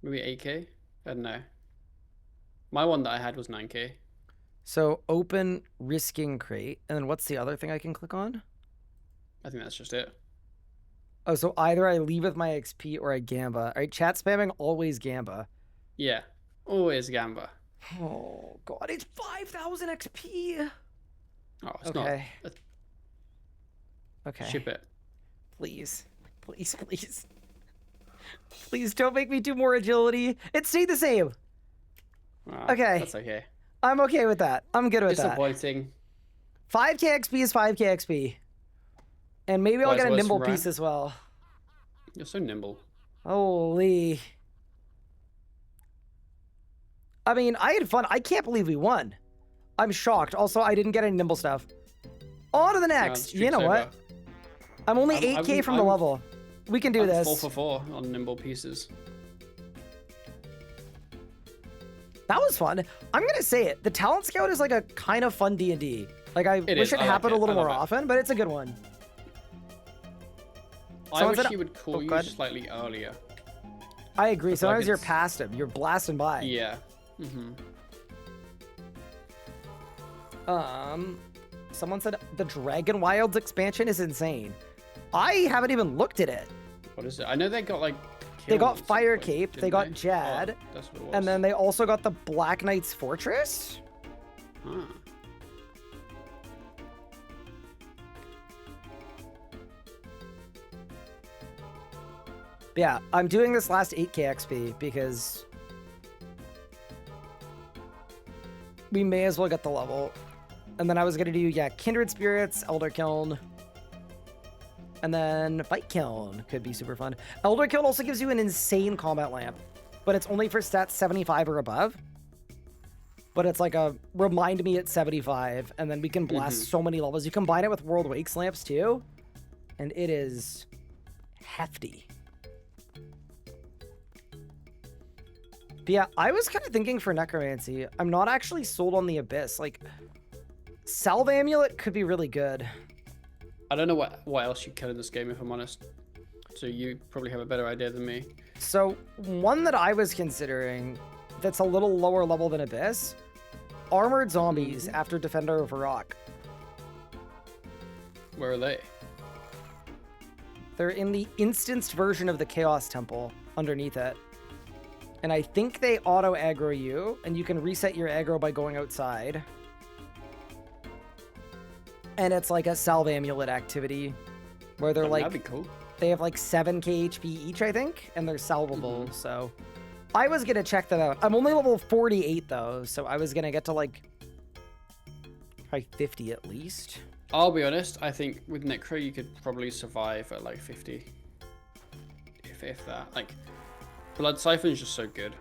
Maybe 8k? I don't know. My one that I had was 9k. So open risking crate. And then what's the other thing I can click on? I think that's just it. Oh, so either I leave with my XP or I gamba. All right, chat spamming, always gamba. Yeah. Always Gamba. Oh, God, it's 5,000 XP. Oh, it's Okay. not. Okay. Ship it. Please. Please, please. Please don't make me do more agility. It stayed the same. Ah, Okay. That's okay. I'm okay with that. I'm good with that. Disappointing. 5k XP is 5k XP. And maybe I'll Wise get a words nimble from Ryan. piece as well. You're so nimble. Holy. I mean, I had fun. I can't believe we won. I'm shocked. Also, I didn't get any nimble stuff. On to the next. the You know streak's what? over. I'm only 8k from the level. We can do this. 4 for 4 on nimble pieces. That was fun. I'm gonna say it. The Talent Scout is like a kind of fun D&D. Like I wish it happened a little more often, but it's a good one. I wish you would call you slightly earlier. I agree. Sometimes you're past him. You're blasting by. Yeah. Mm-hmm. Someone said the Dragon Wilds expansion is insane. I haven't even looked at it. What is it? I know they got like. They got Fire Cape. They got Jad. Oh, that's what it was. And then they also got the Black Knight's Fortress. Huh. Yeah, I'm doing this last 8k XP because we may as well get the level. And then I was gonna do, yeah, Kindred Spirits, Elder Kiln, and then Fight Kiln could be super fun. Elder Kiln also gives you an insane combat lamp, but it's only for stats 75 or above. But it's like a remind me at 75, and then we can blast so many levels. You combine it with World Wakes lamps too, and it is hefty. But yeah, I was kind of thinking for Necromancy, I'm not actually sold on the Abyss. Like, Salve Amulet could be really good. I don't know what else you kill in this game, if I'm honest. So you probably have a better idea than me. So, one that I was considering that's a little lower level than Abyss, Armored Zombies after Defender of Rock. Where are they? They're in the instanced version of the Chaos Temple underneath it. And I think they auto-aggro you, and you can reset your aggro by going outside. And it's like a Salve Amulet activity, where they're like... That'd be cool. They have like 7k HP each, I think, and they're salvable, so... I was gonna check that out. I'm only level 48, though, so I was gonna get to like... probably 50 at least. I'll be honest, I think with Necro you could probably survive at like 50. If that. Like... Blood Siphon's just so good.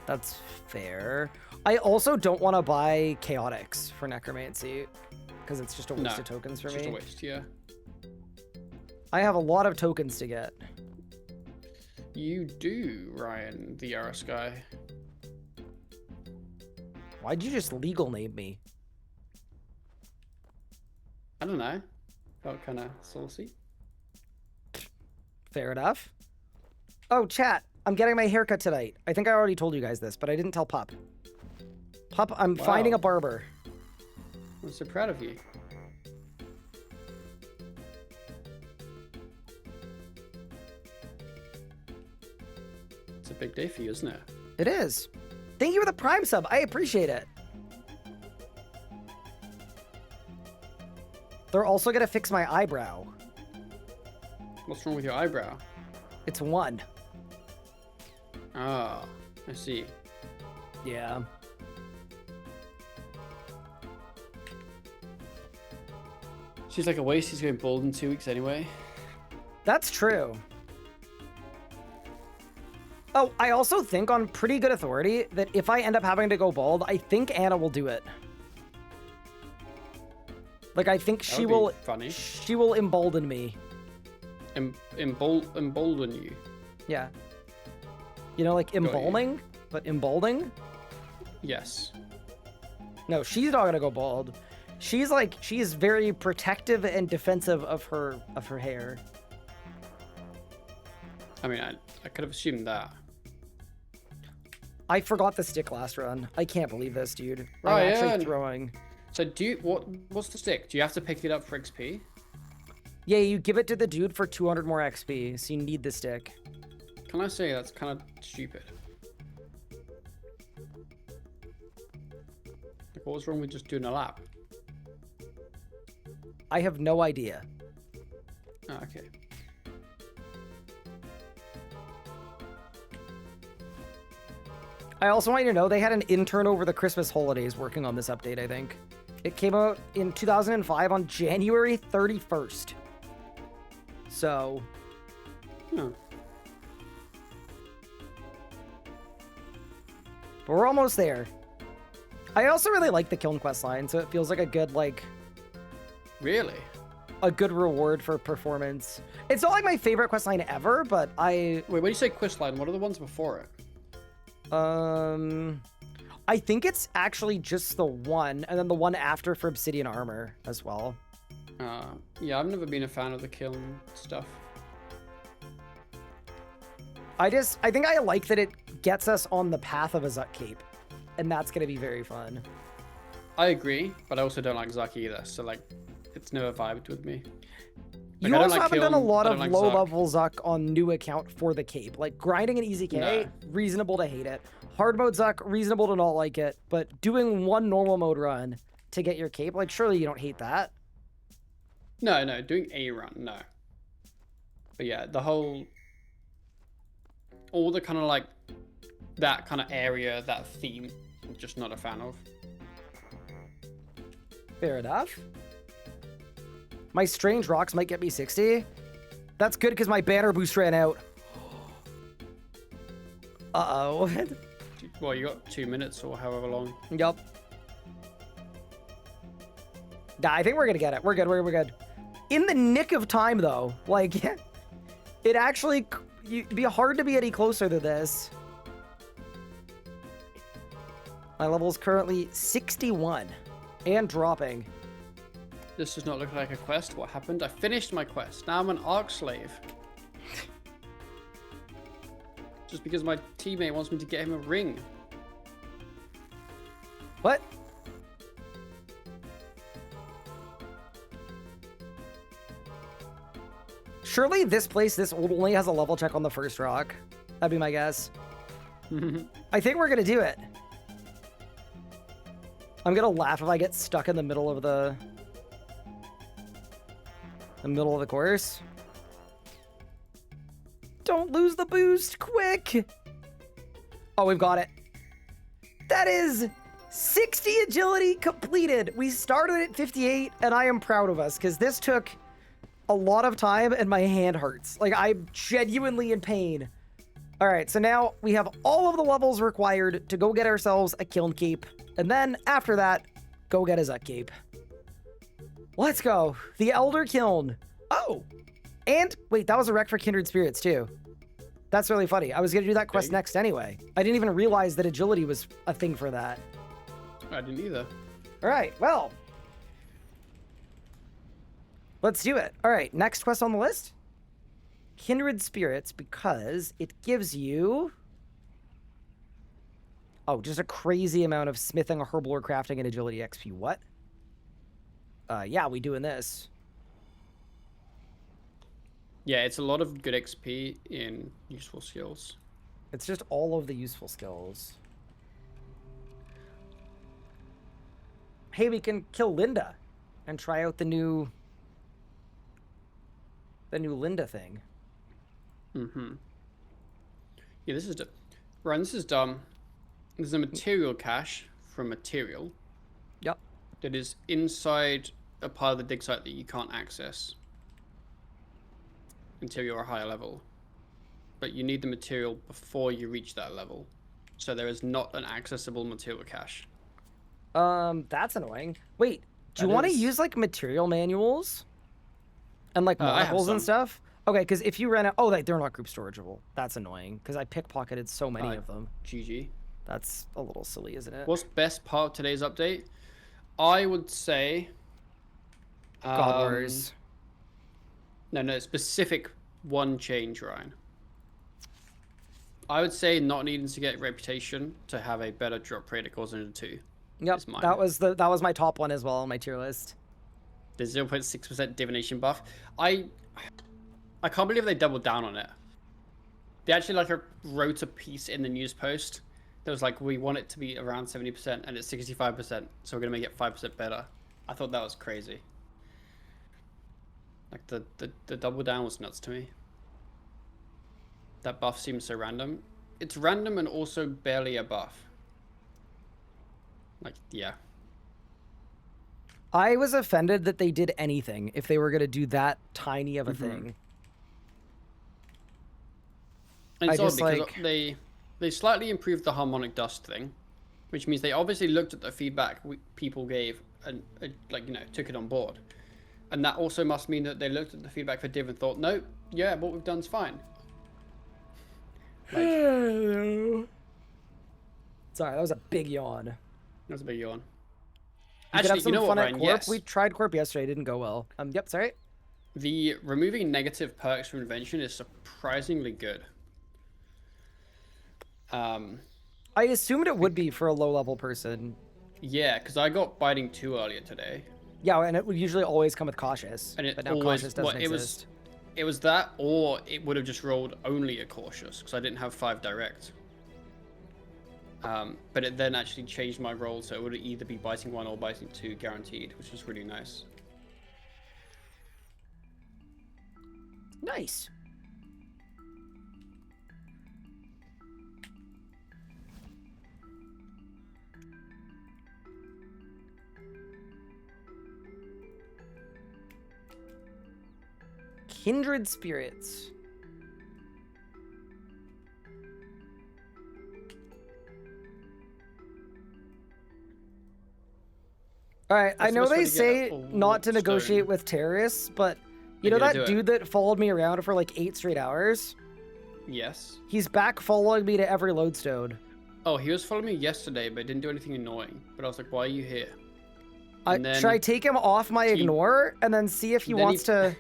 That's fair. I also don't want to buy Chaotix for Necromancy, because it's just a waste of tokens for me. It's just a waste, yeah. I have a lot of tokens to get. You do, Ryan, the Yaris guy. Why'd you just legal name me? I don't know. Felt kind of saucy. Fair enough. Oh, chat. I'm getting my haircut tonight. I think I already told you guys this, but I didn't tell Pup. Pup, I'm finding a barber. I'm so proud of you. It's a big day for you, isn't it? It is. Thank you for the Prime sub. I appreciate it. They're also going to fix my eyebrow. What's wrong with your eyebrow? It's one. Oh, I see. Yeah. She's like a waste. He's going bald in 2 weeks anyway. That's true. Oh, I also think on pretty good authority that if I end up having to go bald, I think Anna will do it. Like, I think she will... funny. She will embolden me. Embolden you? Yeah. You know, like embalming, but emboldening? Yes. No, she's not gonna go bald. She's like, she's very protective and defensive of her hair. I mean, I could have assumed that. I forgot the stick last run. I can't believe this, dude. Right, I'm actually throwing. So what's the stick? Do you have to pick it up for XP? Yeah, you give it to the dude for 200 more XP, so you need the stick. Can I say that's kind of stupid? Like, what was wrong with just doing a lap? I have no idea. Oh, okay. I also want you to know they had an intern over the Christmas holidays working on this update, I think. It came out in 2005 on January 31st. So... Oh. But we're almost there. I also really like the Kiln Quest line, so it feels like a good, like... Really? a good reward for performance. It's not like my favorite quest line ever, but Wait, when you say quest line, what are the ones before it? I think it's actually just the one, and then the one after for obsidian armor as well. Yeah, I've never been a fan of the kiln stuff. I think I like that it gets us on the path of a Zuck cape, and that's gonna be very fun. I agree, but I also don't like Zuck either, so like, it's never vibed with me. Like, You I don't also like haven't done a kiln, lot I of don't like Zuck. low-level Zuck on new account for the cape. Like, grinding an easy K, reasonable to hate it. Hard mode Zuck, reasonable to not like it. But doing one normal mode run to get your cape, like, surely you don't hate that. No, doing a run, no. But yeah, all the kind of like, that kind of area, that theme, I'm just not a fan of. Fair enough. My strange rocks might get me 60. That's good because my banner boost ran out. Uh-oh. Well, you got 2 minutes or however long. Yup. Nah, I think we're gonna get it. We're good, we're good. In the nick of time, though. Like, it actually... It'd be hard to be any closer to this. My level's currently 61. And dropping. This does not look like a quest. What happened? I finished my quest. Now I'm an Ark slave. Just because my teammate wants me to get him a ring. What? Surely this place, this old, only has a level check on the first rock. That'd be my guess. I think we're gonna do it. I'm gonna laugh if I get stuck in the middle of the course. Don't lose the boost, quick! Oh, we've got it. That is 60 agility completed. We started at 58, and I am proud of us, because this took a lot of time, and my hand hurts. Like, I'm genuinely in pain. All right, so now we have all of the levels required to go get ourselves a kiln cape, and then after that, go get a Zuck cape. Let's go. The Elder Kiln. Oh, and wait, that was a rec for Kindred Spirits too. That's really funny. I was gonna do that quest next anyway. I didn't even realize that agility was a thing for that. I didn't either. All right, well, let's do it. All right, next quest on the list. Kindred Spirits, because it gives you... Oh, just a crazy amount of smithing, herbal, or crafting, and agility XP. What? Yeah, we doing this. Yeah, it's a lot of good XP in useful skills. It's just all of the useful skills. Hey, we can kill Linda and try out the new Linda thing. Mm-hmm. Yeah, this is Ryan, this is dumb. There's a material cache from material. Yep. That is inside a part of the dig site that you can't access until you're a higher level. But you need the material before you reach that level. So there is not an accessible material cache. That's annoying. Wait, do you want to use like material manuals? And like models and stuff? Okay, because if you ran out... Oh, they're not group storageable. That's annoying, because I pickpocketed so many of them. GG. That's a little silly, isn't it? What's best part of today's update? I would say... God Wars. No, specific one change, Ryan. I would say not needing to get reputation to have a better drop rate at Caution 2. Yep, that was my top one as well on my tier list. The 0.6% divination buff. I can't believe they doubled down on it. They actually wrote a piece in the news post that was like, we want it to be around 70% and it's 65%, so we're gonna make it 5% better. I thought that was crazy. Like the double down was nuts to me. That buff seems so random. It's random and also barely a buff. Like, yeah. I was offended that they did anything if they were going to do that tiny of a thing. And it's odd because they slightly improved the harmonic dust thing, which means they obviously looked at the feedback people gave and took it on board. And that also must mean that they looked at the feedback for Div and thought, no, yeah, what we've done's fine. Like, Sorry, that was a big yawn. that was a big yawn. You could Actually, have some you know fun what, at Ryan? Corp. Yes. We tried Corp yesterday. It didn't go well. Yep, sorry. The removing negative perks from Invention is surprisingly good. I assumed it would be for a low-level person. Yeah, because I got Biting 2 earlier today. Yeah, and it would usually always come with Cautious. And it but now always, Cautious doesn't well, exist. it was that, or it would have just rolled only a Cautious, because I didn't have 5 direct. But it then actually changed my roll, so it would either be Biting 1 or Biting 2 guaranteed, which was really nice. Nice. Kindred Spirits. All right, I What's the know best way they to get say a not to warp negotiate stone? with terrorists, but you Then know you that do it. dude that followed me around for like 8 straight hours? Yes. He's back following me to every lodestone. Oh, he was following me yesterday, but didn't do anything annoying. But I was like, why are you here? And Should I take him off my ignore and then see if he then wants to,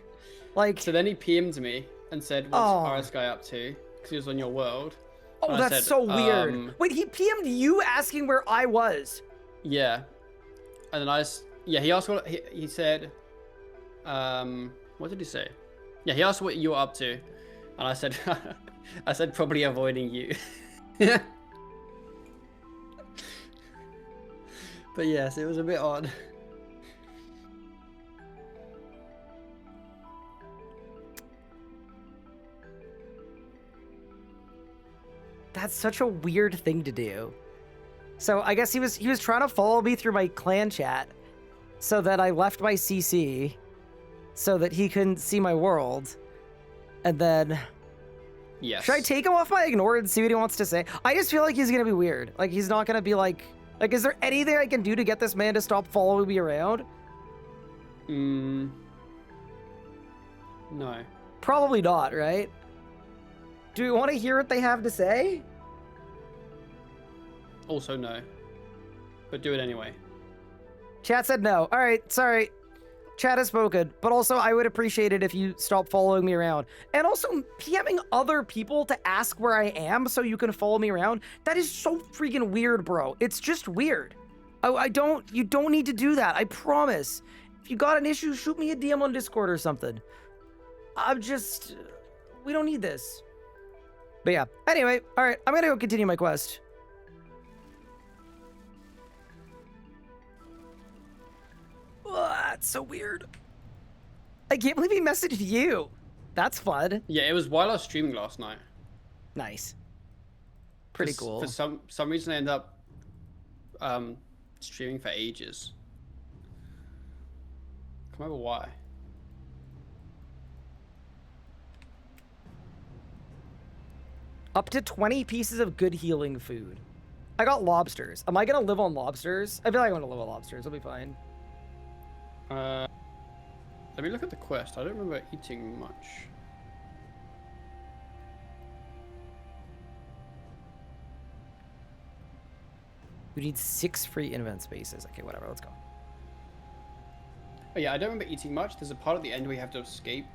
like... So then he PM'd me and said, what's Oh. RS guy up to? Because he was on your world. Oh, And I that's said, so weird. Wait, he PM'd you asking where I was. Yeah. And then he asked what, he said, what did he say? Yeah, he asked what you were up to. And I said, I said probably avoiding you. But yes, it was a bit odd. That's such a weird thing to do. So I guess he was trying to follow me through my clan chat so that I left my CC so that he couldn't see my world. And then Yes. should I take him off my ignore and see what he wants to say? I just feel like he's gonna be weird. Like he's not gonna be like is there anything I can do to get this man to stop following me around? No. Probably not, right? Do we want to hear what they have to say? Also no. But do it anyway. Chat said no. All right, sorry. Chat has spoken, but also I would appreciate it if you stop following me around. And also PMing other people to ask where I am so you can follow me around. That is so freaking weird, bro. It's just weird. You don't need to do that. I promise. If you got an issue, shoot me a DM on Discord or something. We don't need this. But yeah, anyway, all right, I'm gonna go continue my quest. That's so weird. I can't believe he messaged you. That's fun. Yeah, it was while I was streaming last night. Nice. Pretty cool. For some reason I ended up streaming for ages. Can't remember why. Up to 20 pieces of good healing food. I got lobsters. Am I gonna live on lobsters? I feel like I'm gonna live on lobsters. I'll be fine. Let me look at the quest. I don't remember eating much. We need 6 free invent spaces. Okay, whatever. Let's go. Oh yeah, I don't remember eating much. There's a part at the end where you have to escape.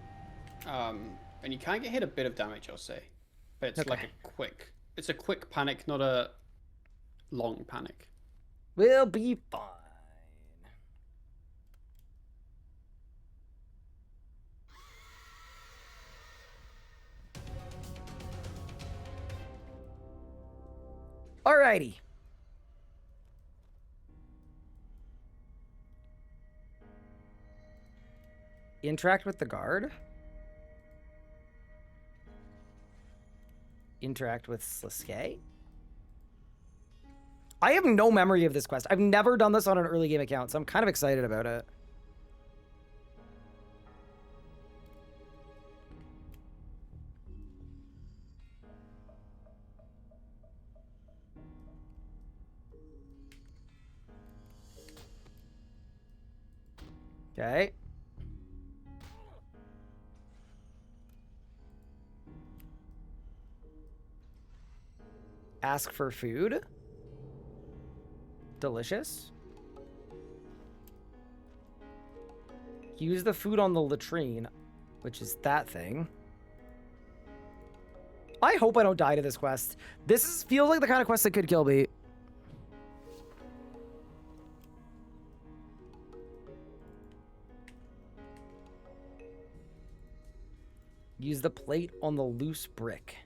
And you can get hit a bit of damage, I'll say. But it's like it's a quick panic, not a long panic. We'll be fine. Alrighty. Interact with the guard. Interact with Sliske. I have no memory of this quest. I've never done this on an early game account, so I'm kind of excited about it. Okay. ask for food. Delicious. Use the food on the latrine, which is that thing. I hope I don't die to this quest. Feels like the kind of quest that could kill me. Use the plate on the loose brick.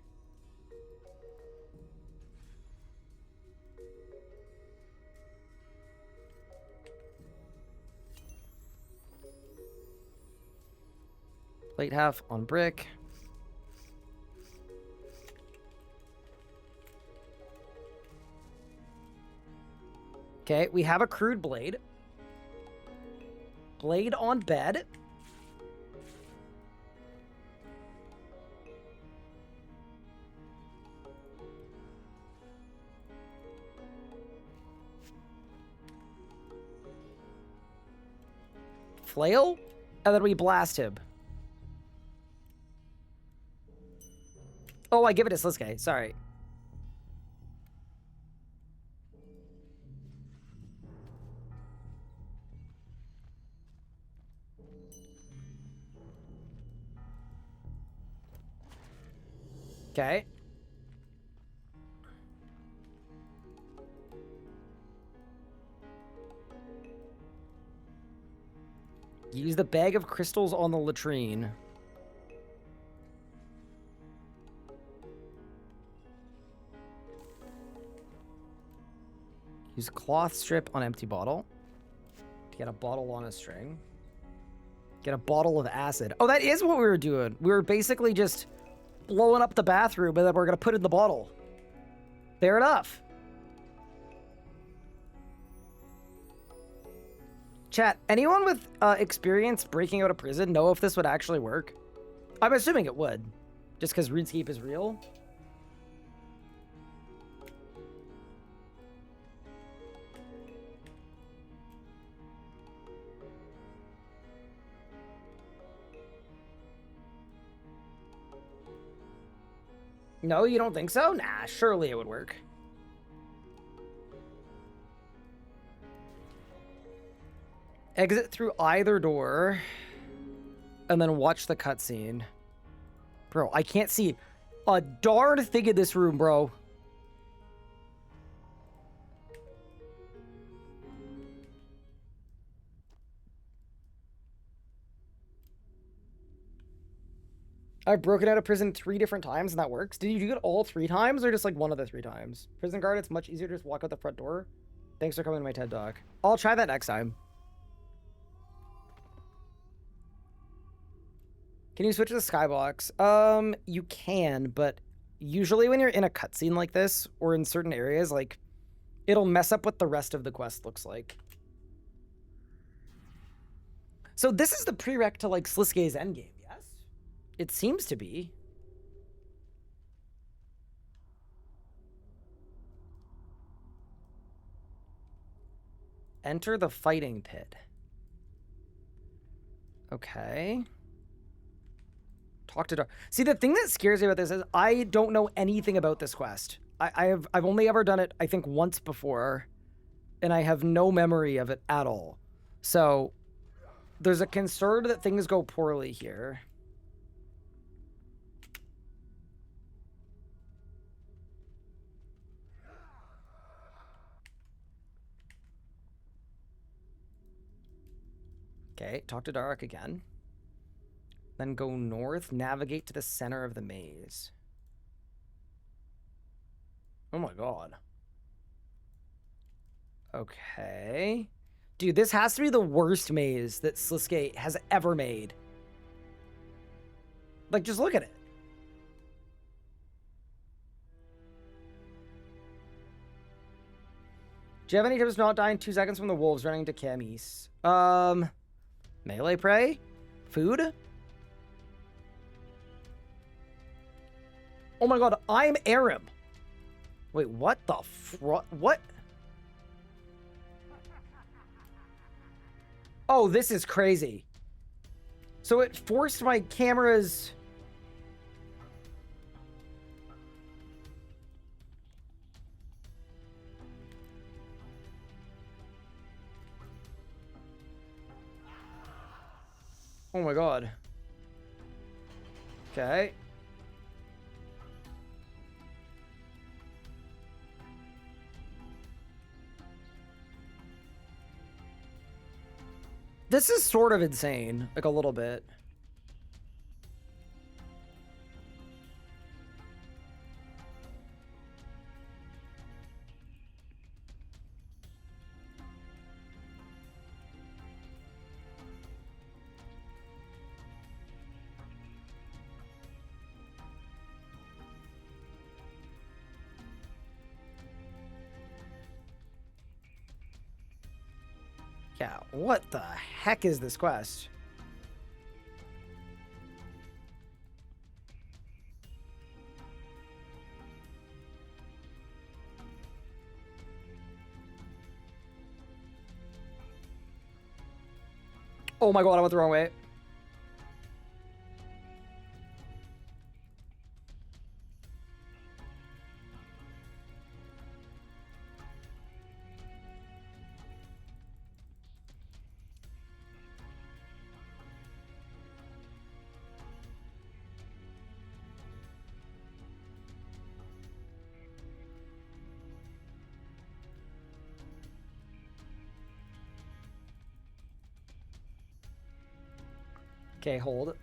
Plate half on brick. Okay, we have a crude blade. Blade on bed. Flail, and then we blast him. Oh, I give it to Sliske. Sorry. Okay. Use the bag of crystals on the latrine. Use cloth strip on empty bottle. Get a bottle on a string. Get a bottle of acid. Oh, that is what we were doing. We were basically just blowing up the bathroom, and then we're going to put it in the bottle. Fair enough. Chat, anyone with experience breaking out of prison know if this would actually work? I'm assuming it would, just because RuneScape is real. No, you don't think so? Nah, surely it would work. Exit through either door, and then watch the cutscene. Bro, I can't see a darn thing in this room, bro. I've broken out of prison 3 different times, and that works. Did you do it all 3 times, or just like one of the 3 times? Prison guard, it's much easier to just walk out the front door. Thanks for coming to my TED Talk. I'll try that next time. Can you switch to the skybox? You can, but usually when you're in a cutscene like this, or in certain areas, like, it'll mess up what the rest of the quest looks like. So this is the prereq to, like, Sliske's endgame, yes? It seems to be. Enter the fighting pit. Okay. Talk to Dark. See, the thing that scares me about this is I don't know anything about this quest. I've only ever done it, I think, once before, and I have no memory of it at all. So there's a concern that things go poorly here. Okay, talk to Dark again. Then go north, navigate to the center of the maze. Oh my god. Okay. Dude, this has to be the worst maze that Sliske has ever made. Like, just look at it. Do you have any tips not dying 2 seconds from the wolves running to Camis? Melee prey? Food? Oh my god, I'm Aram. Wait, what the what? Oh, this is crazy. So it forced my cameras... Oh my god. Okay. This is sort of insane, like a little bit. Yeah, what the heck is this quest? Oh my god, I went the wrong way. Okay, hold.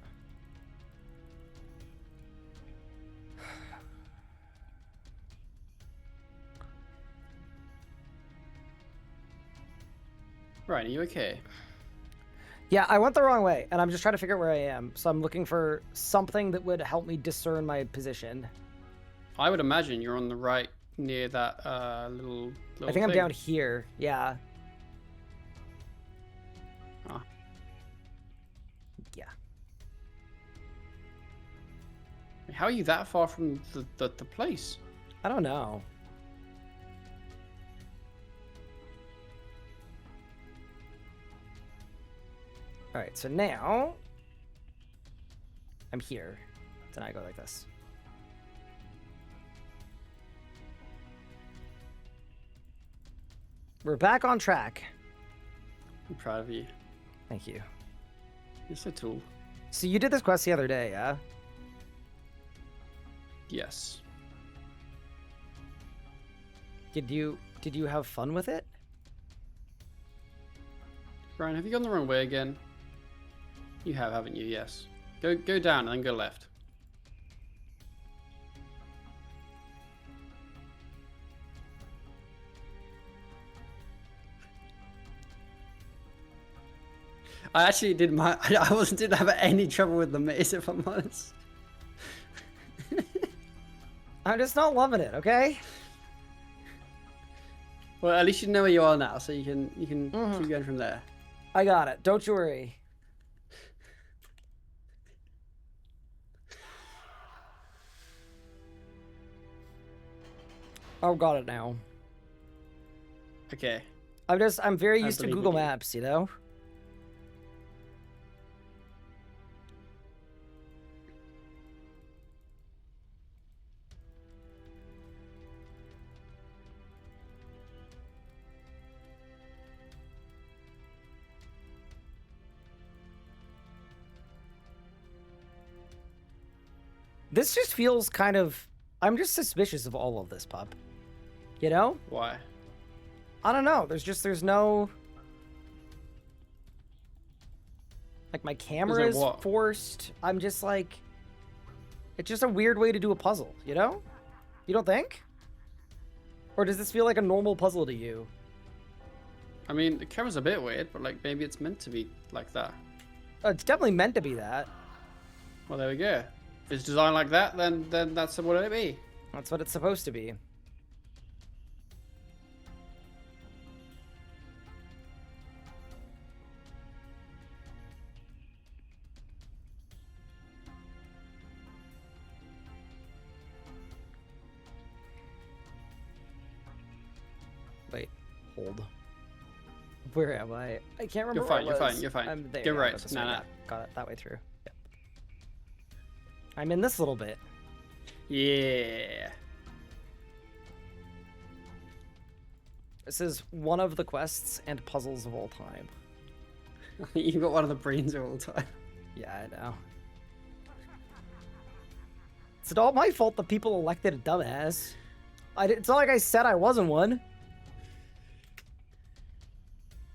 Ryan, are you okay? Yeah, I went the wrong way, and I'm just trying to figure out where I am. So I'm looking for something that would help me discern my position. I would imagine you're on the right near that little I think I'm thing. down here. Yeah. Ah. Yeah. How are you that far from the place? I don't know. All right, so now I'm here. Then I go like this. We're back on track. I'm proud of you. Thank you. You're so cool. So you did this quest the other day, yeah? Yes. Did you have fun with it? Ryan, have you gone the wrong way again? You have, haven't you? Yes. Go down and then go left. I actually didn't have any trouble with the maze, if I'm honest. I'm just not loving it, okay? Well, at least you know where you are now, so you can keep going from there. I got it. Don't you worry. Oh, got it now. Okay. I'm very I used to believe Google in you. Maps, you know? This just feels kind of... I'm just suspicious of all of this, pup. You know? Why? I don't know. There's no... Like, my camera no is what? forced. I'm just like... It's just a weird way to do a puzzle, you know? You don't think? Or does this feel like a normal puzzle to you? I mean, the camera's a bit weird, but like maybe it's meant to be like that. It's definitely meant to be that. Well, there we go. If it's designed like that, then that's what it be. That's what it's supposed to be. Wait, hold. Where am I? I can't remember. You're where fine. I You're was. fine. You're fine. I'm there. You're Yeah, right. go this No, way. no. Yeah, got it that way through. Yep. I'm in this little bit. Yeah. This is one of the quests and puzzles of all time. You've got one of the brains of all time. Yeah, I know. It's not my fault the people elected a dumbass. It's not like I said I wasn't one.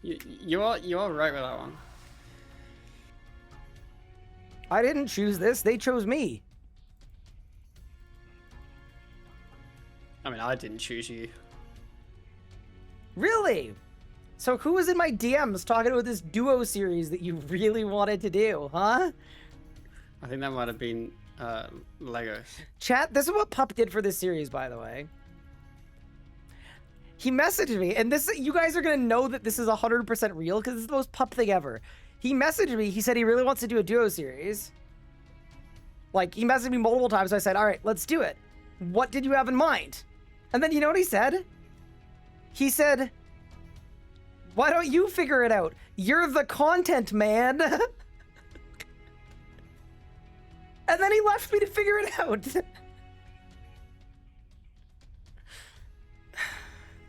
You are right with that one. I didn't choose this. They chose me. I mean, I didn't choose you. Really? So who was in my DMs talking about this duo series that you really wanted to do, huh? I think that might have been Legos. Chat, this is what Pup did for this series, by the way. He messaged me, and this, you guys are gonna know that this is 100% real because this is the most Pup thing ever. He messaged me, he said he really wants to do a duo series. Like, he messaged me multiple times, so I said, all right, let's do it. What did you have in mind? And then you know what he said? He said, why don't you figure it out? You're the content man. And then he left me to figure it out. This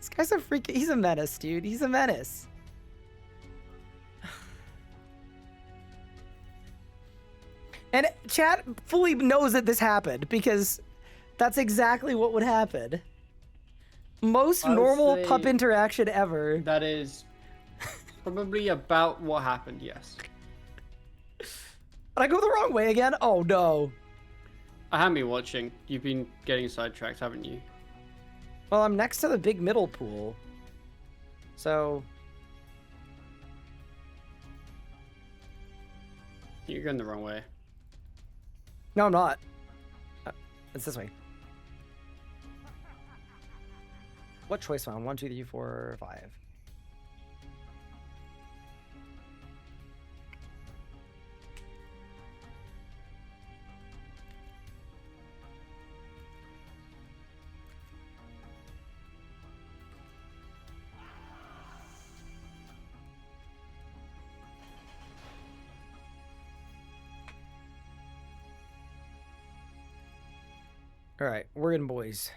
guy's a freaking, he's a menace, dude. He's a menace. And chat fully knows that this happened because that's exactly what would happen. Most normal Pup interaction ever. That is probably about what happened, yes. Did I go the wrong way again? Oh no. I haven't been watching. You've been getting sidetracked, haven't you? Well, I'm next to the big middle pool. So... You're going the wrong way. No, I'm not. It's this way. What choice found? 1, 2, 3, 4, 5. All right, we're in, boys.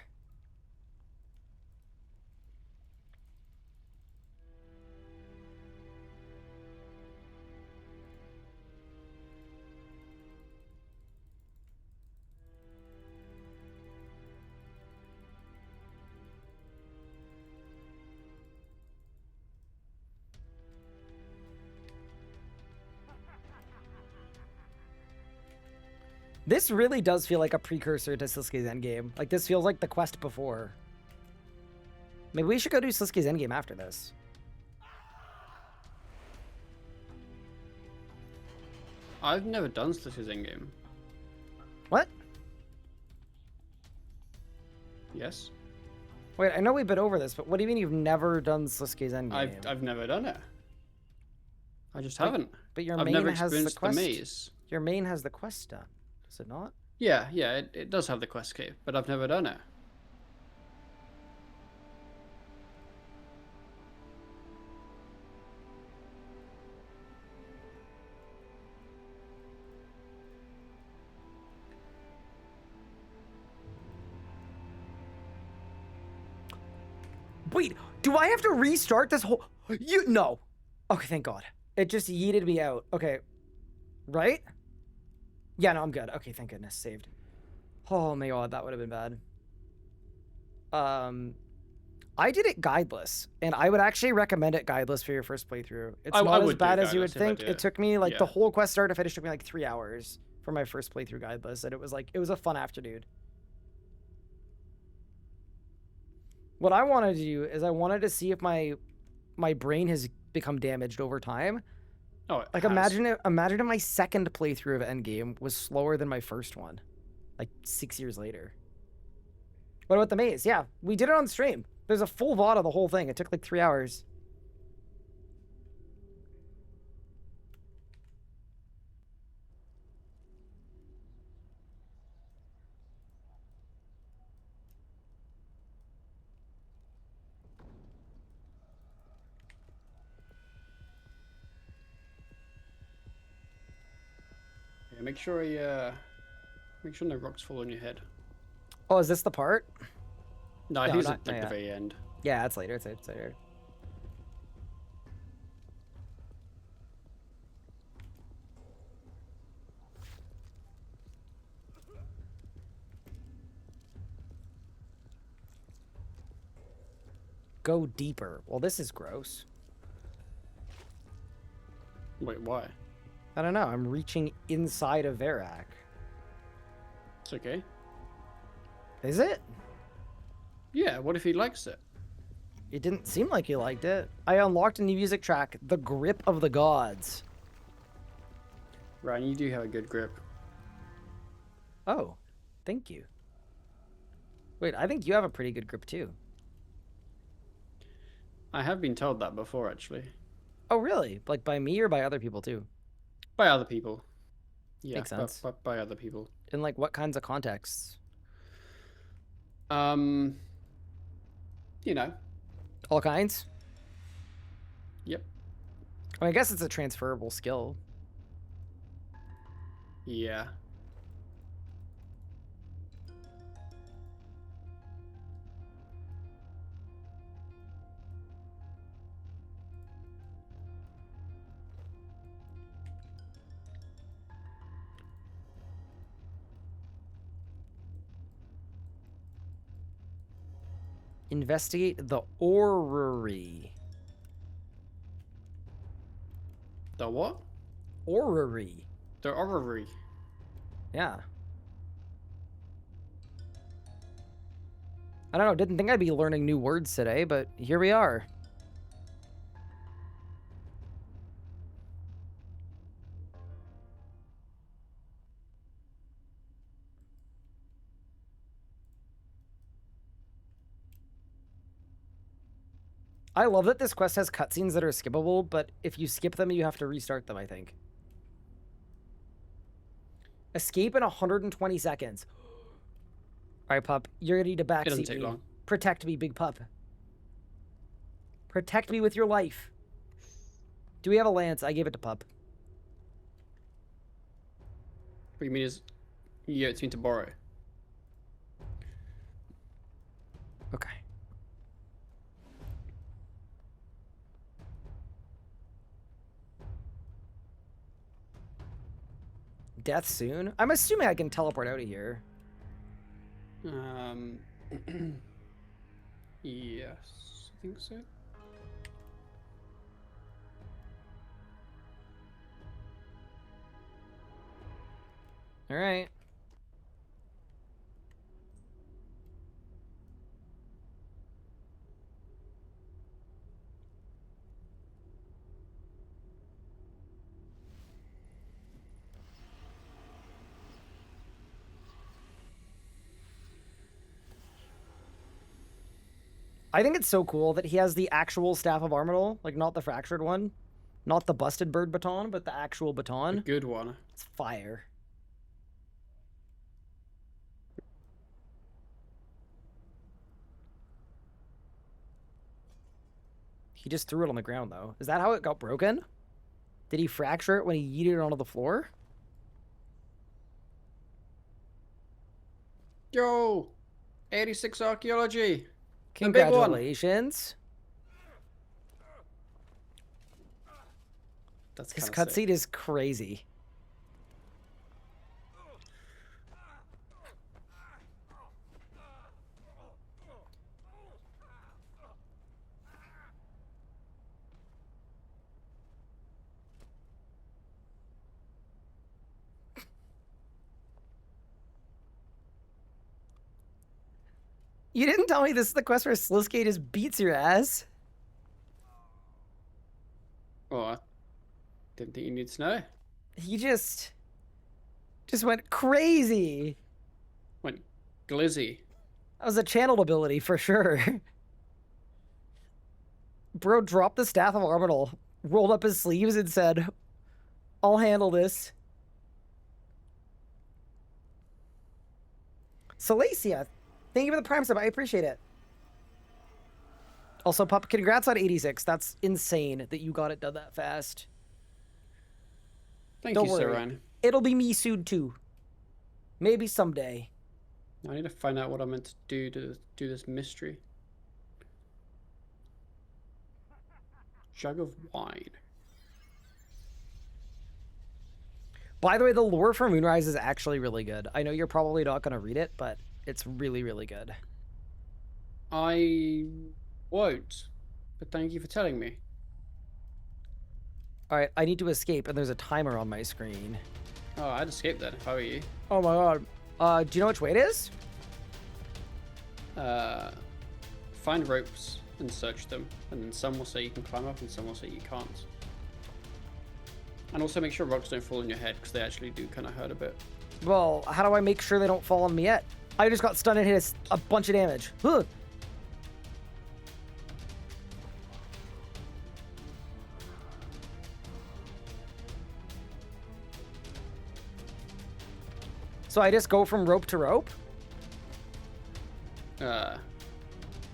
This really does feel like a precursor to Sasuke's Endgame. Like, this feels like the quest before. Maybe we should go do Sasuke's Endgame after this. I've never done Sasuke's Endgame. What? Yes? Wait, I know we've been over this, but what do you mean you've never done Sasuke's Endgame? I've never done it. I just haven't. But your I've main never has the experienced the quest. maze. Your main has the quest done. Does it not? Yeah, it does have the quest cape, but I've never done it. Wait, do I have to restart this whole... No. Okay, thank God. It just yeeted me out. Okay. Right? Yeah, no, I'm good. Okay, thank goodness. Saved. Oh my God, that would have been bad. I did it guideless, and I would actually recommend it guideless for your first playthrough. It's not as bad as you would think. It took me, like, the whole quest start to finish took me, like, 3 hours for my first playthrough guideless, and it was, like, it was a fun afternoon. What I wanted to do is I wanted to see if my brain has become damaged over time. Oh, like imagine if my second playthrough of Endgame was slower than my first one, like 6 years later. What about the maze? Yeah, we did it on stream. There's a full VOD of the whole thing. It took like 3 hours. Yeah, make sure no rocks fall on your head. Oh, is this the part? No, I think it's at the very end. Yeah, it's later. It's later. Go deeper. Well, this is gross. Wait, why? I don't know. I'm reaching inside of Verac. It's okay. Is it? Yeah, what if he likes it? It didn't seem like you liked it. I unlocked a new music track, The Grip of the Gods. Ryan, you do have a good grip. Oh, thank you. Wait, I think you have a pretty good grip too. I have been told that before, actually. Oh, really? Like by me or by other people too? By other people. Yeah, Makes sense. by other people. In like what kinds of contexts? You know. All kinds? Yep. I guess it's a transferable skill. Yeah. Investigate the orrery. The what? Orrery. The orrery. Yeah. I don't know, didn't think I'd be learning new words today, but here we are. I love that this quest has cutscenes that are skippable, but if you skip them, you have to restart them, I think. Escape in 120 seconds. All right, pup. You're gonna need to It doesn't backseat take me. long. Protect me, big pup. Protect me with your life. Do we have a lance? I gave it to pup. What you mean is, yeah, it's mean to borrow. Okay. Death soon? I'm assuming I can teleport out of here. Yes, I think so. All right. I think it's so cool that he has the actual Staff of Armadil, like not the fractured one, not the busted bird baton, but the actual A baton. good one. It's fire. He just threw it on the ground, though. Is that how it got broken? Did he fracture it when he yeeted it onto the floor? Yo! 86 archaeology! Congratulations. That's His kinda sick. cutscene is crazy. You didn't tell me this is the quest where Sliskate just beats your ass. Oh, I didn't think you needed to know. He just went crazy. Went glizzy. That was a channeled ability for sure. Bro dropped the Staff of Armadil, rolled up his sleeves, and said, I'll handle this. Salacia, thank you for the Prime sub. I appreciate it. Also, Pup, congrats on 86. That's insane that you got it done that fast. Thank Don't you, worry. Sir Ryan. It'll be me soon, too. Maybe someday. I need to find out what I'm meant to do this mystery. Jug of wine. By the way, the lore for Moonrise is actually really good. I know you're probably not going to read it, but it's really, really good. I won't. But thank you for telling me. All right, I need to escape, and there's a timer on my screen. Oh, I'd escape then, if I were you. Oh my god. Do you know which way it is? Find ropes and search them, and then some will say you can climb up and some will say you can't. And also make sure rocks don't fall on your head, because they actually do kind of hurt a bit. Well, how do I make sure they don't fall on me yet? I just got stunned and hit a bunch of damage. Ugh. So I just go from rope to rope?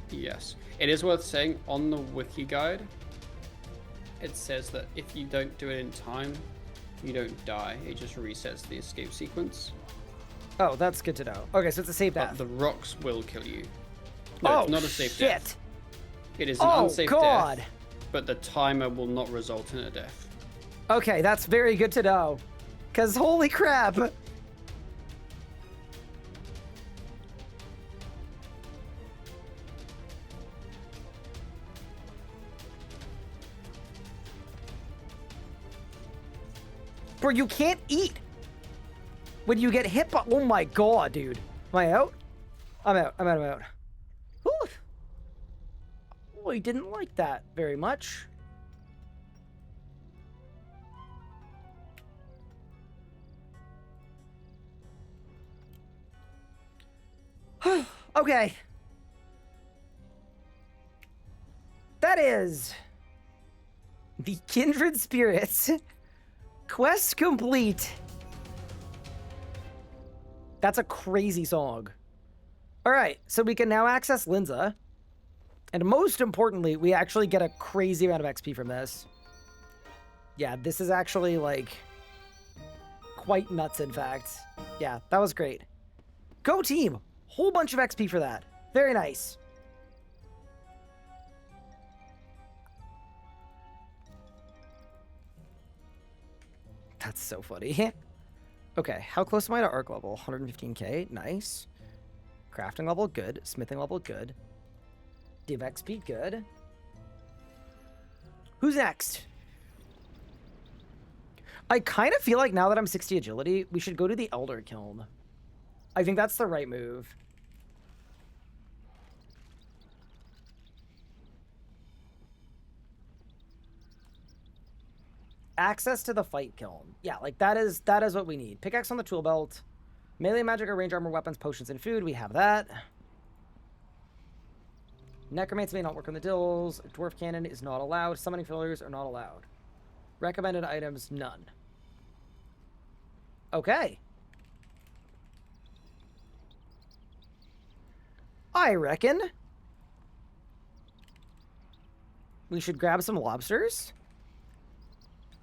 Yes. It is worth saying, on the wiki guide, it says that if you don't do it in time, you don't die. It just resets the escape sequence. Oh, that's good to know. Okay, so it's a safe But death. the rocks will kill you. No, it's not a safe shit. death. It is an Oh, unsafe God. death, but the timer will not result in a death. Okay, that's very good to know. Because holy crap. Bro, you can't eat when you get hit by... Oh my god, dude. Am I out? I'm out. I'm out. Whew. Oh, I didn't like that very much. Okay. That is... The Kindred Spirits... Quest complete. That's a crazy song. All right, so we can now access Linza. And most importantly, we actually get a crazy amount of XP from this. Yeah, this is actually, like, quite nuts, in fact. Yeah, that was great. Go team! Whole bunch of XP for that. Very nice. That's so funny. Okay, how close am I to arc level? 115k, nice. Crafting level, good. Smithing level, good. Div XP, good. Who's next? I kind of feel like now that I'm 60 agility, we should go to the Elder Kiln. I think that's the right move. Access to the fight kiln. Yeah, like that is what we need. Pickaxe on the tool belt. Melee magic or range armor, weapons, potions, and food. We have that. Necromancy may not work on the dills. Dwarf cannon is not allowed. Summoning fillers are not allowed. Recommended items, none. Okay. I reckon we should grab some lobsters.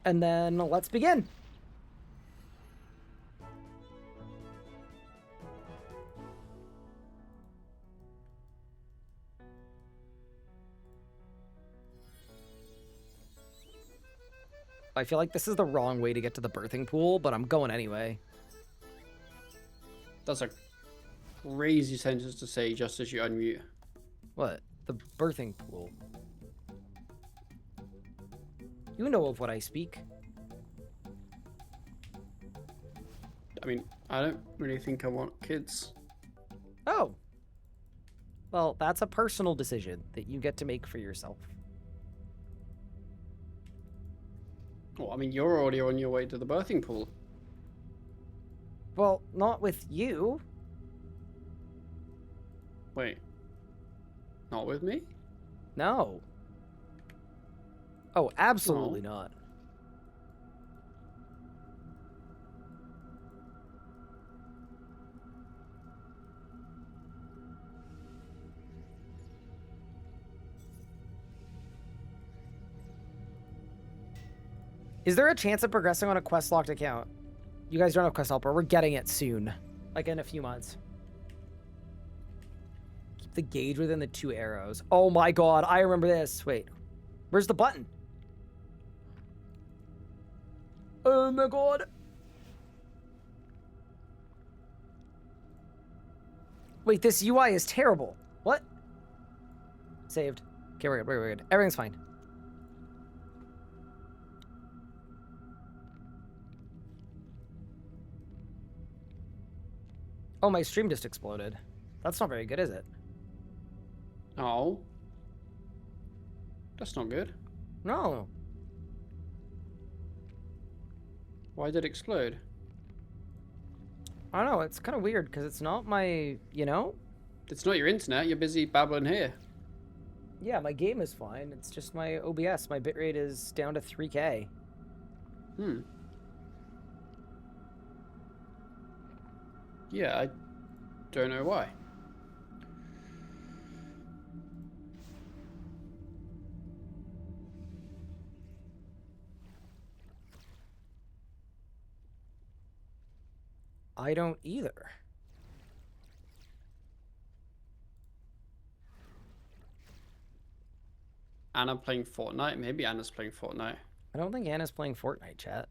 And then let's begin. I feel like this is the wrong way to get to the birthing pool, but I'm going anyway. That's a crazy sentence to say just as you unmute. What? The birthing pool. You know of what I speak. I mean, I don't really think I want kids. Oh. Well, that's a personal decision that you get to make for yourself. Well, I mean, you're already on your way to the birthing pool. Well, not with you. Wait. Not with me? No. Oh, absolutely not. Is there a chance of progressing on a quest locked account? You guys don't have quest helper. We're getting it soon. Like in a few months. Keep the gauge within the 2 arrows. Oh my god, I remember this. Wait. Where's the button? Oh my god. Wait, this UI is terrible. What? Saved. Okay, we're good. We're good. Everything's fine. Oh, my stream just exploded. That's not very good, is it? Oh. That's not good. No. Why did it explode? I don't know. It's kind of weird because it's not my, you know? It's not your internet. You're busy babbling here. Yeah, my game is fine. It's just my OBS. My bitrate is down to 3K. Hmm. Yeah, I don't know why. I don't either. Anna playing Fortnite? Maybe Anna's playing Fortnite. I don't think Anna's playing Fortnite, chat.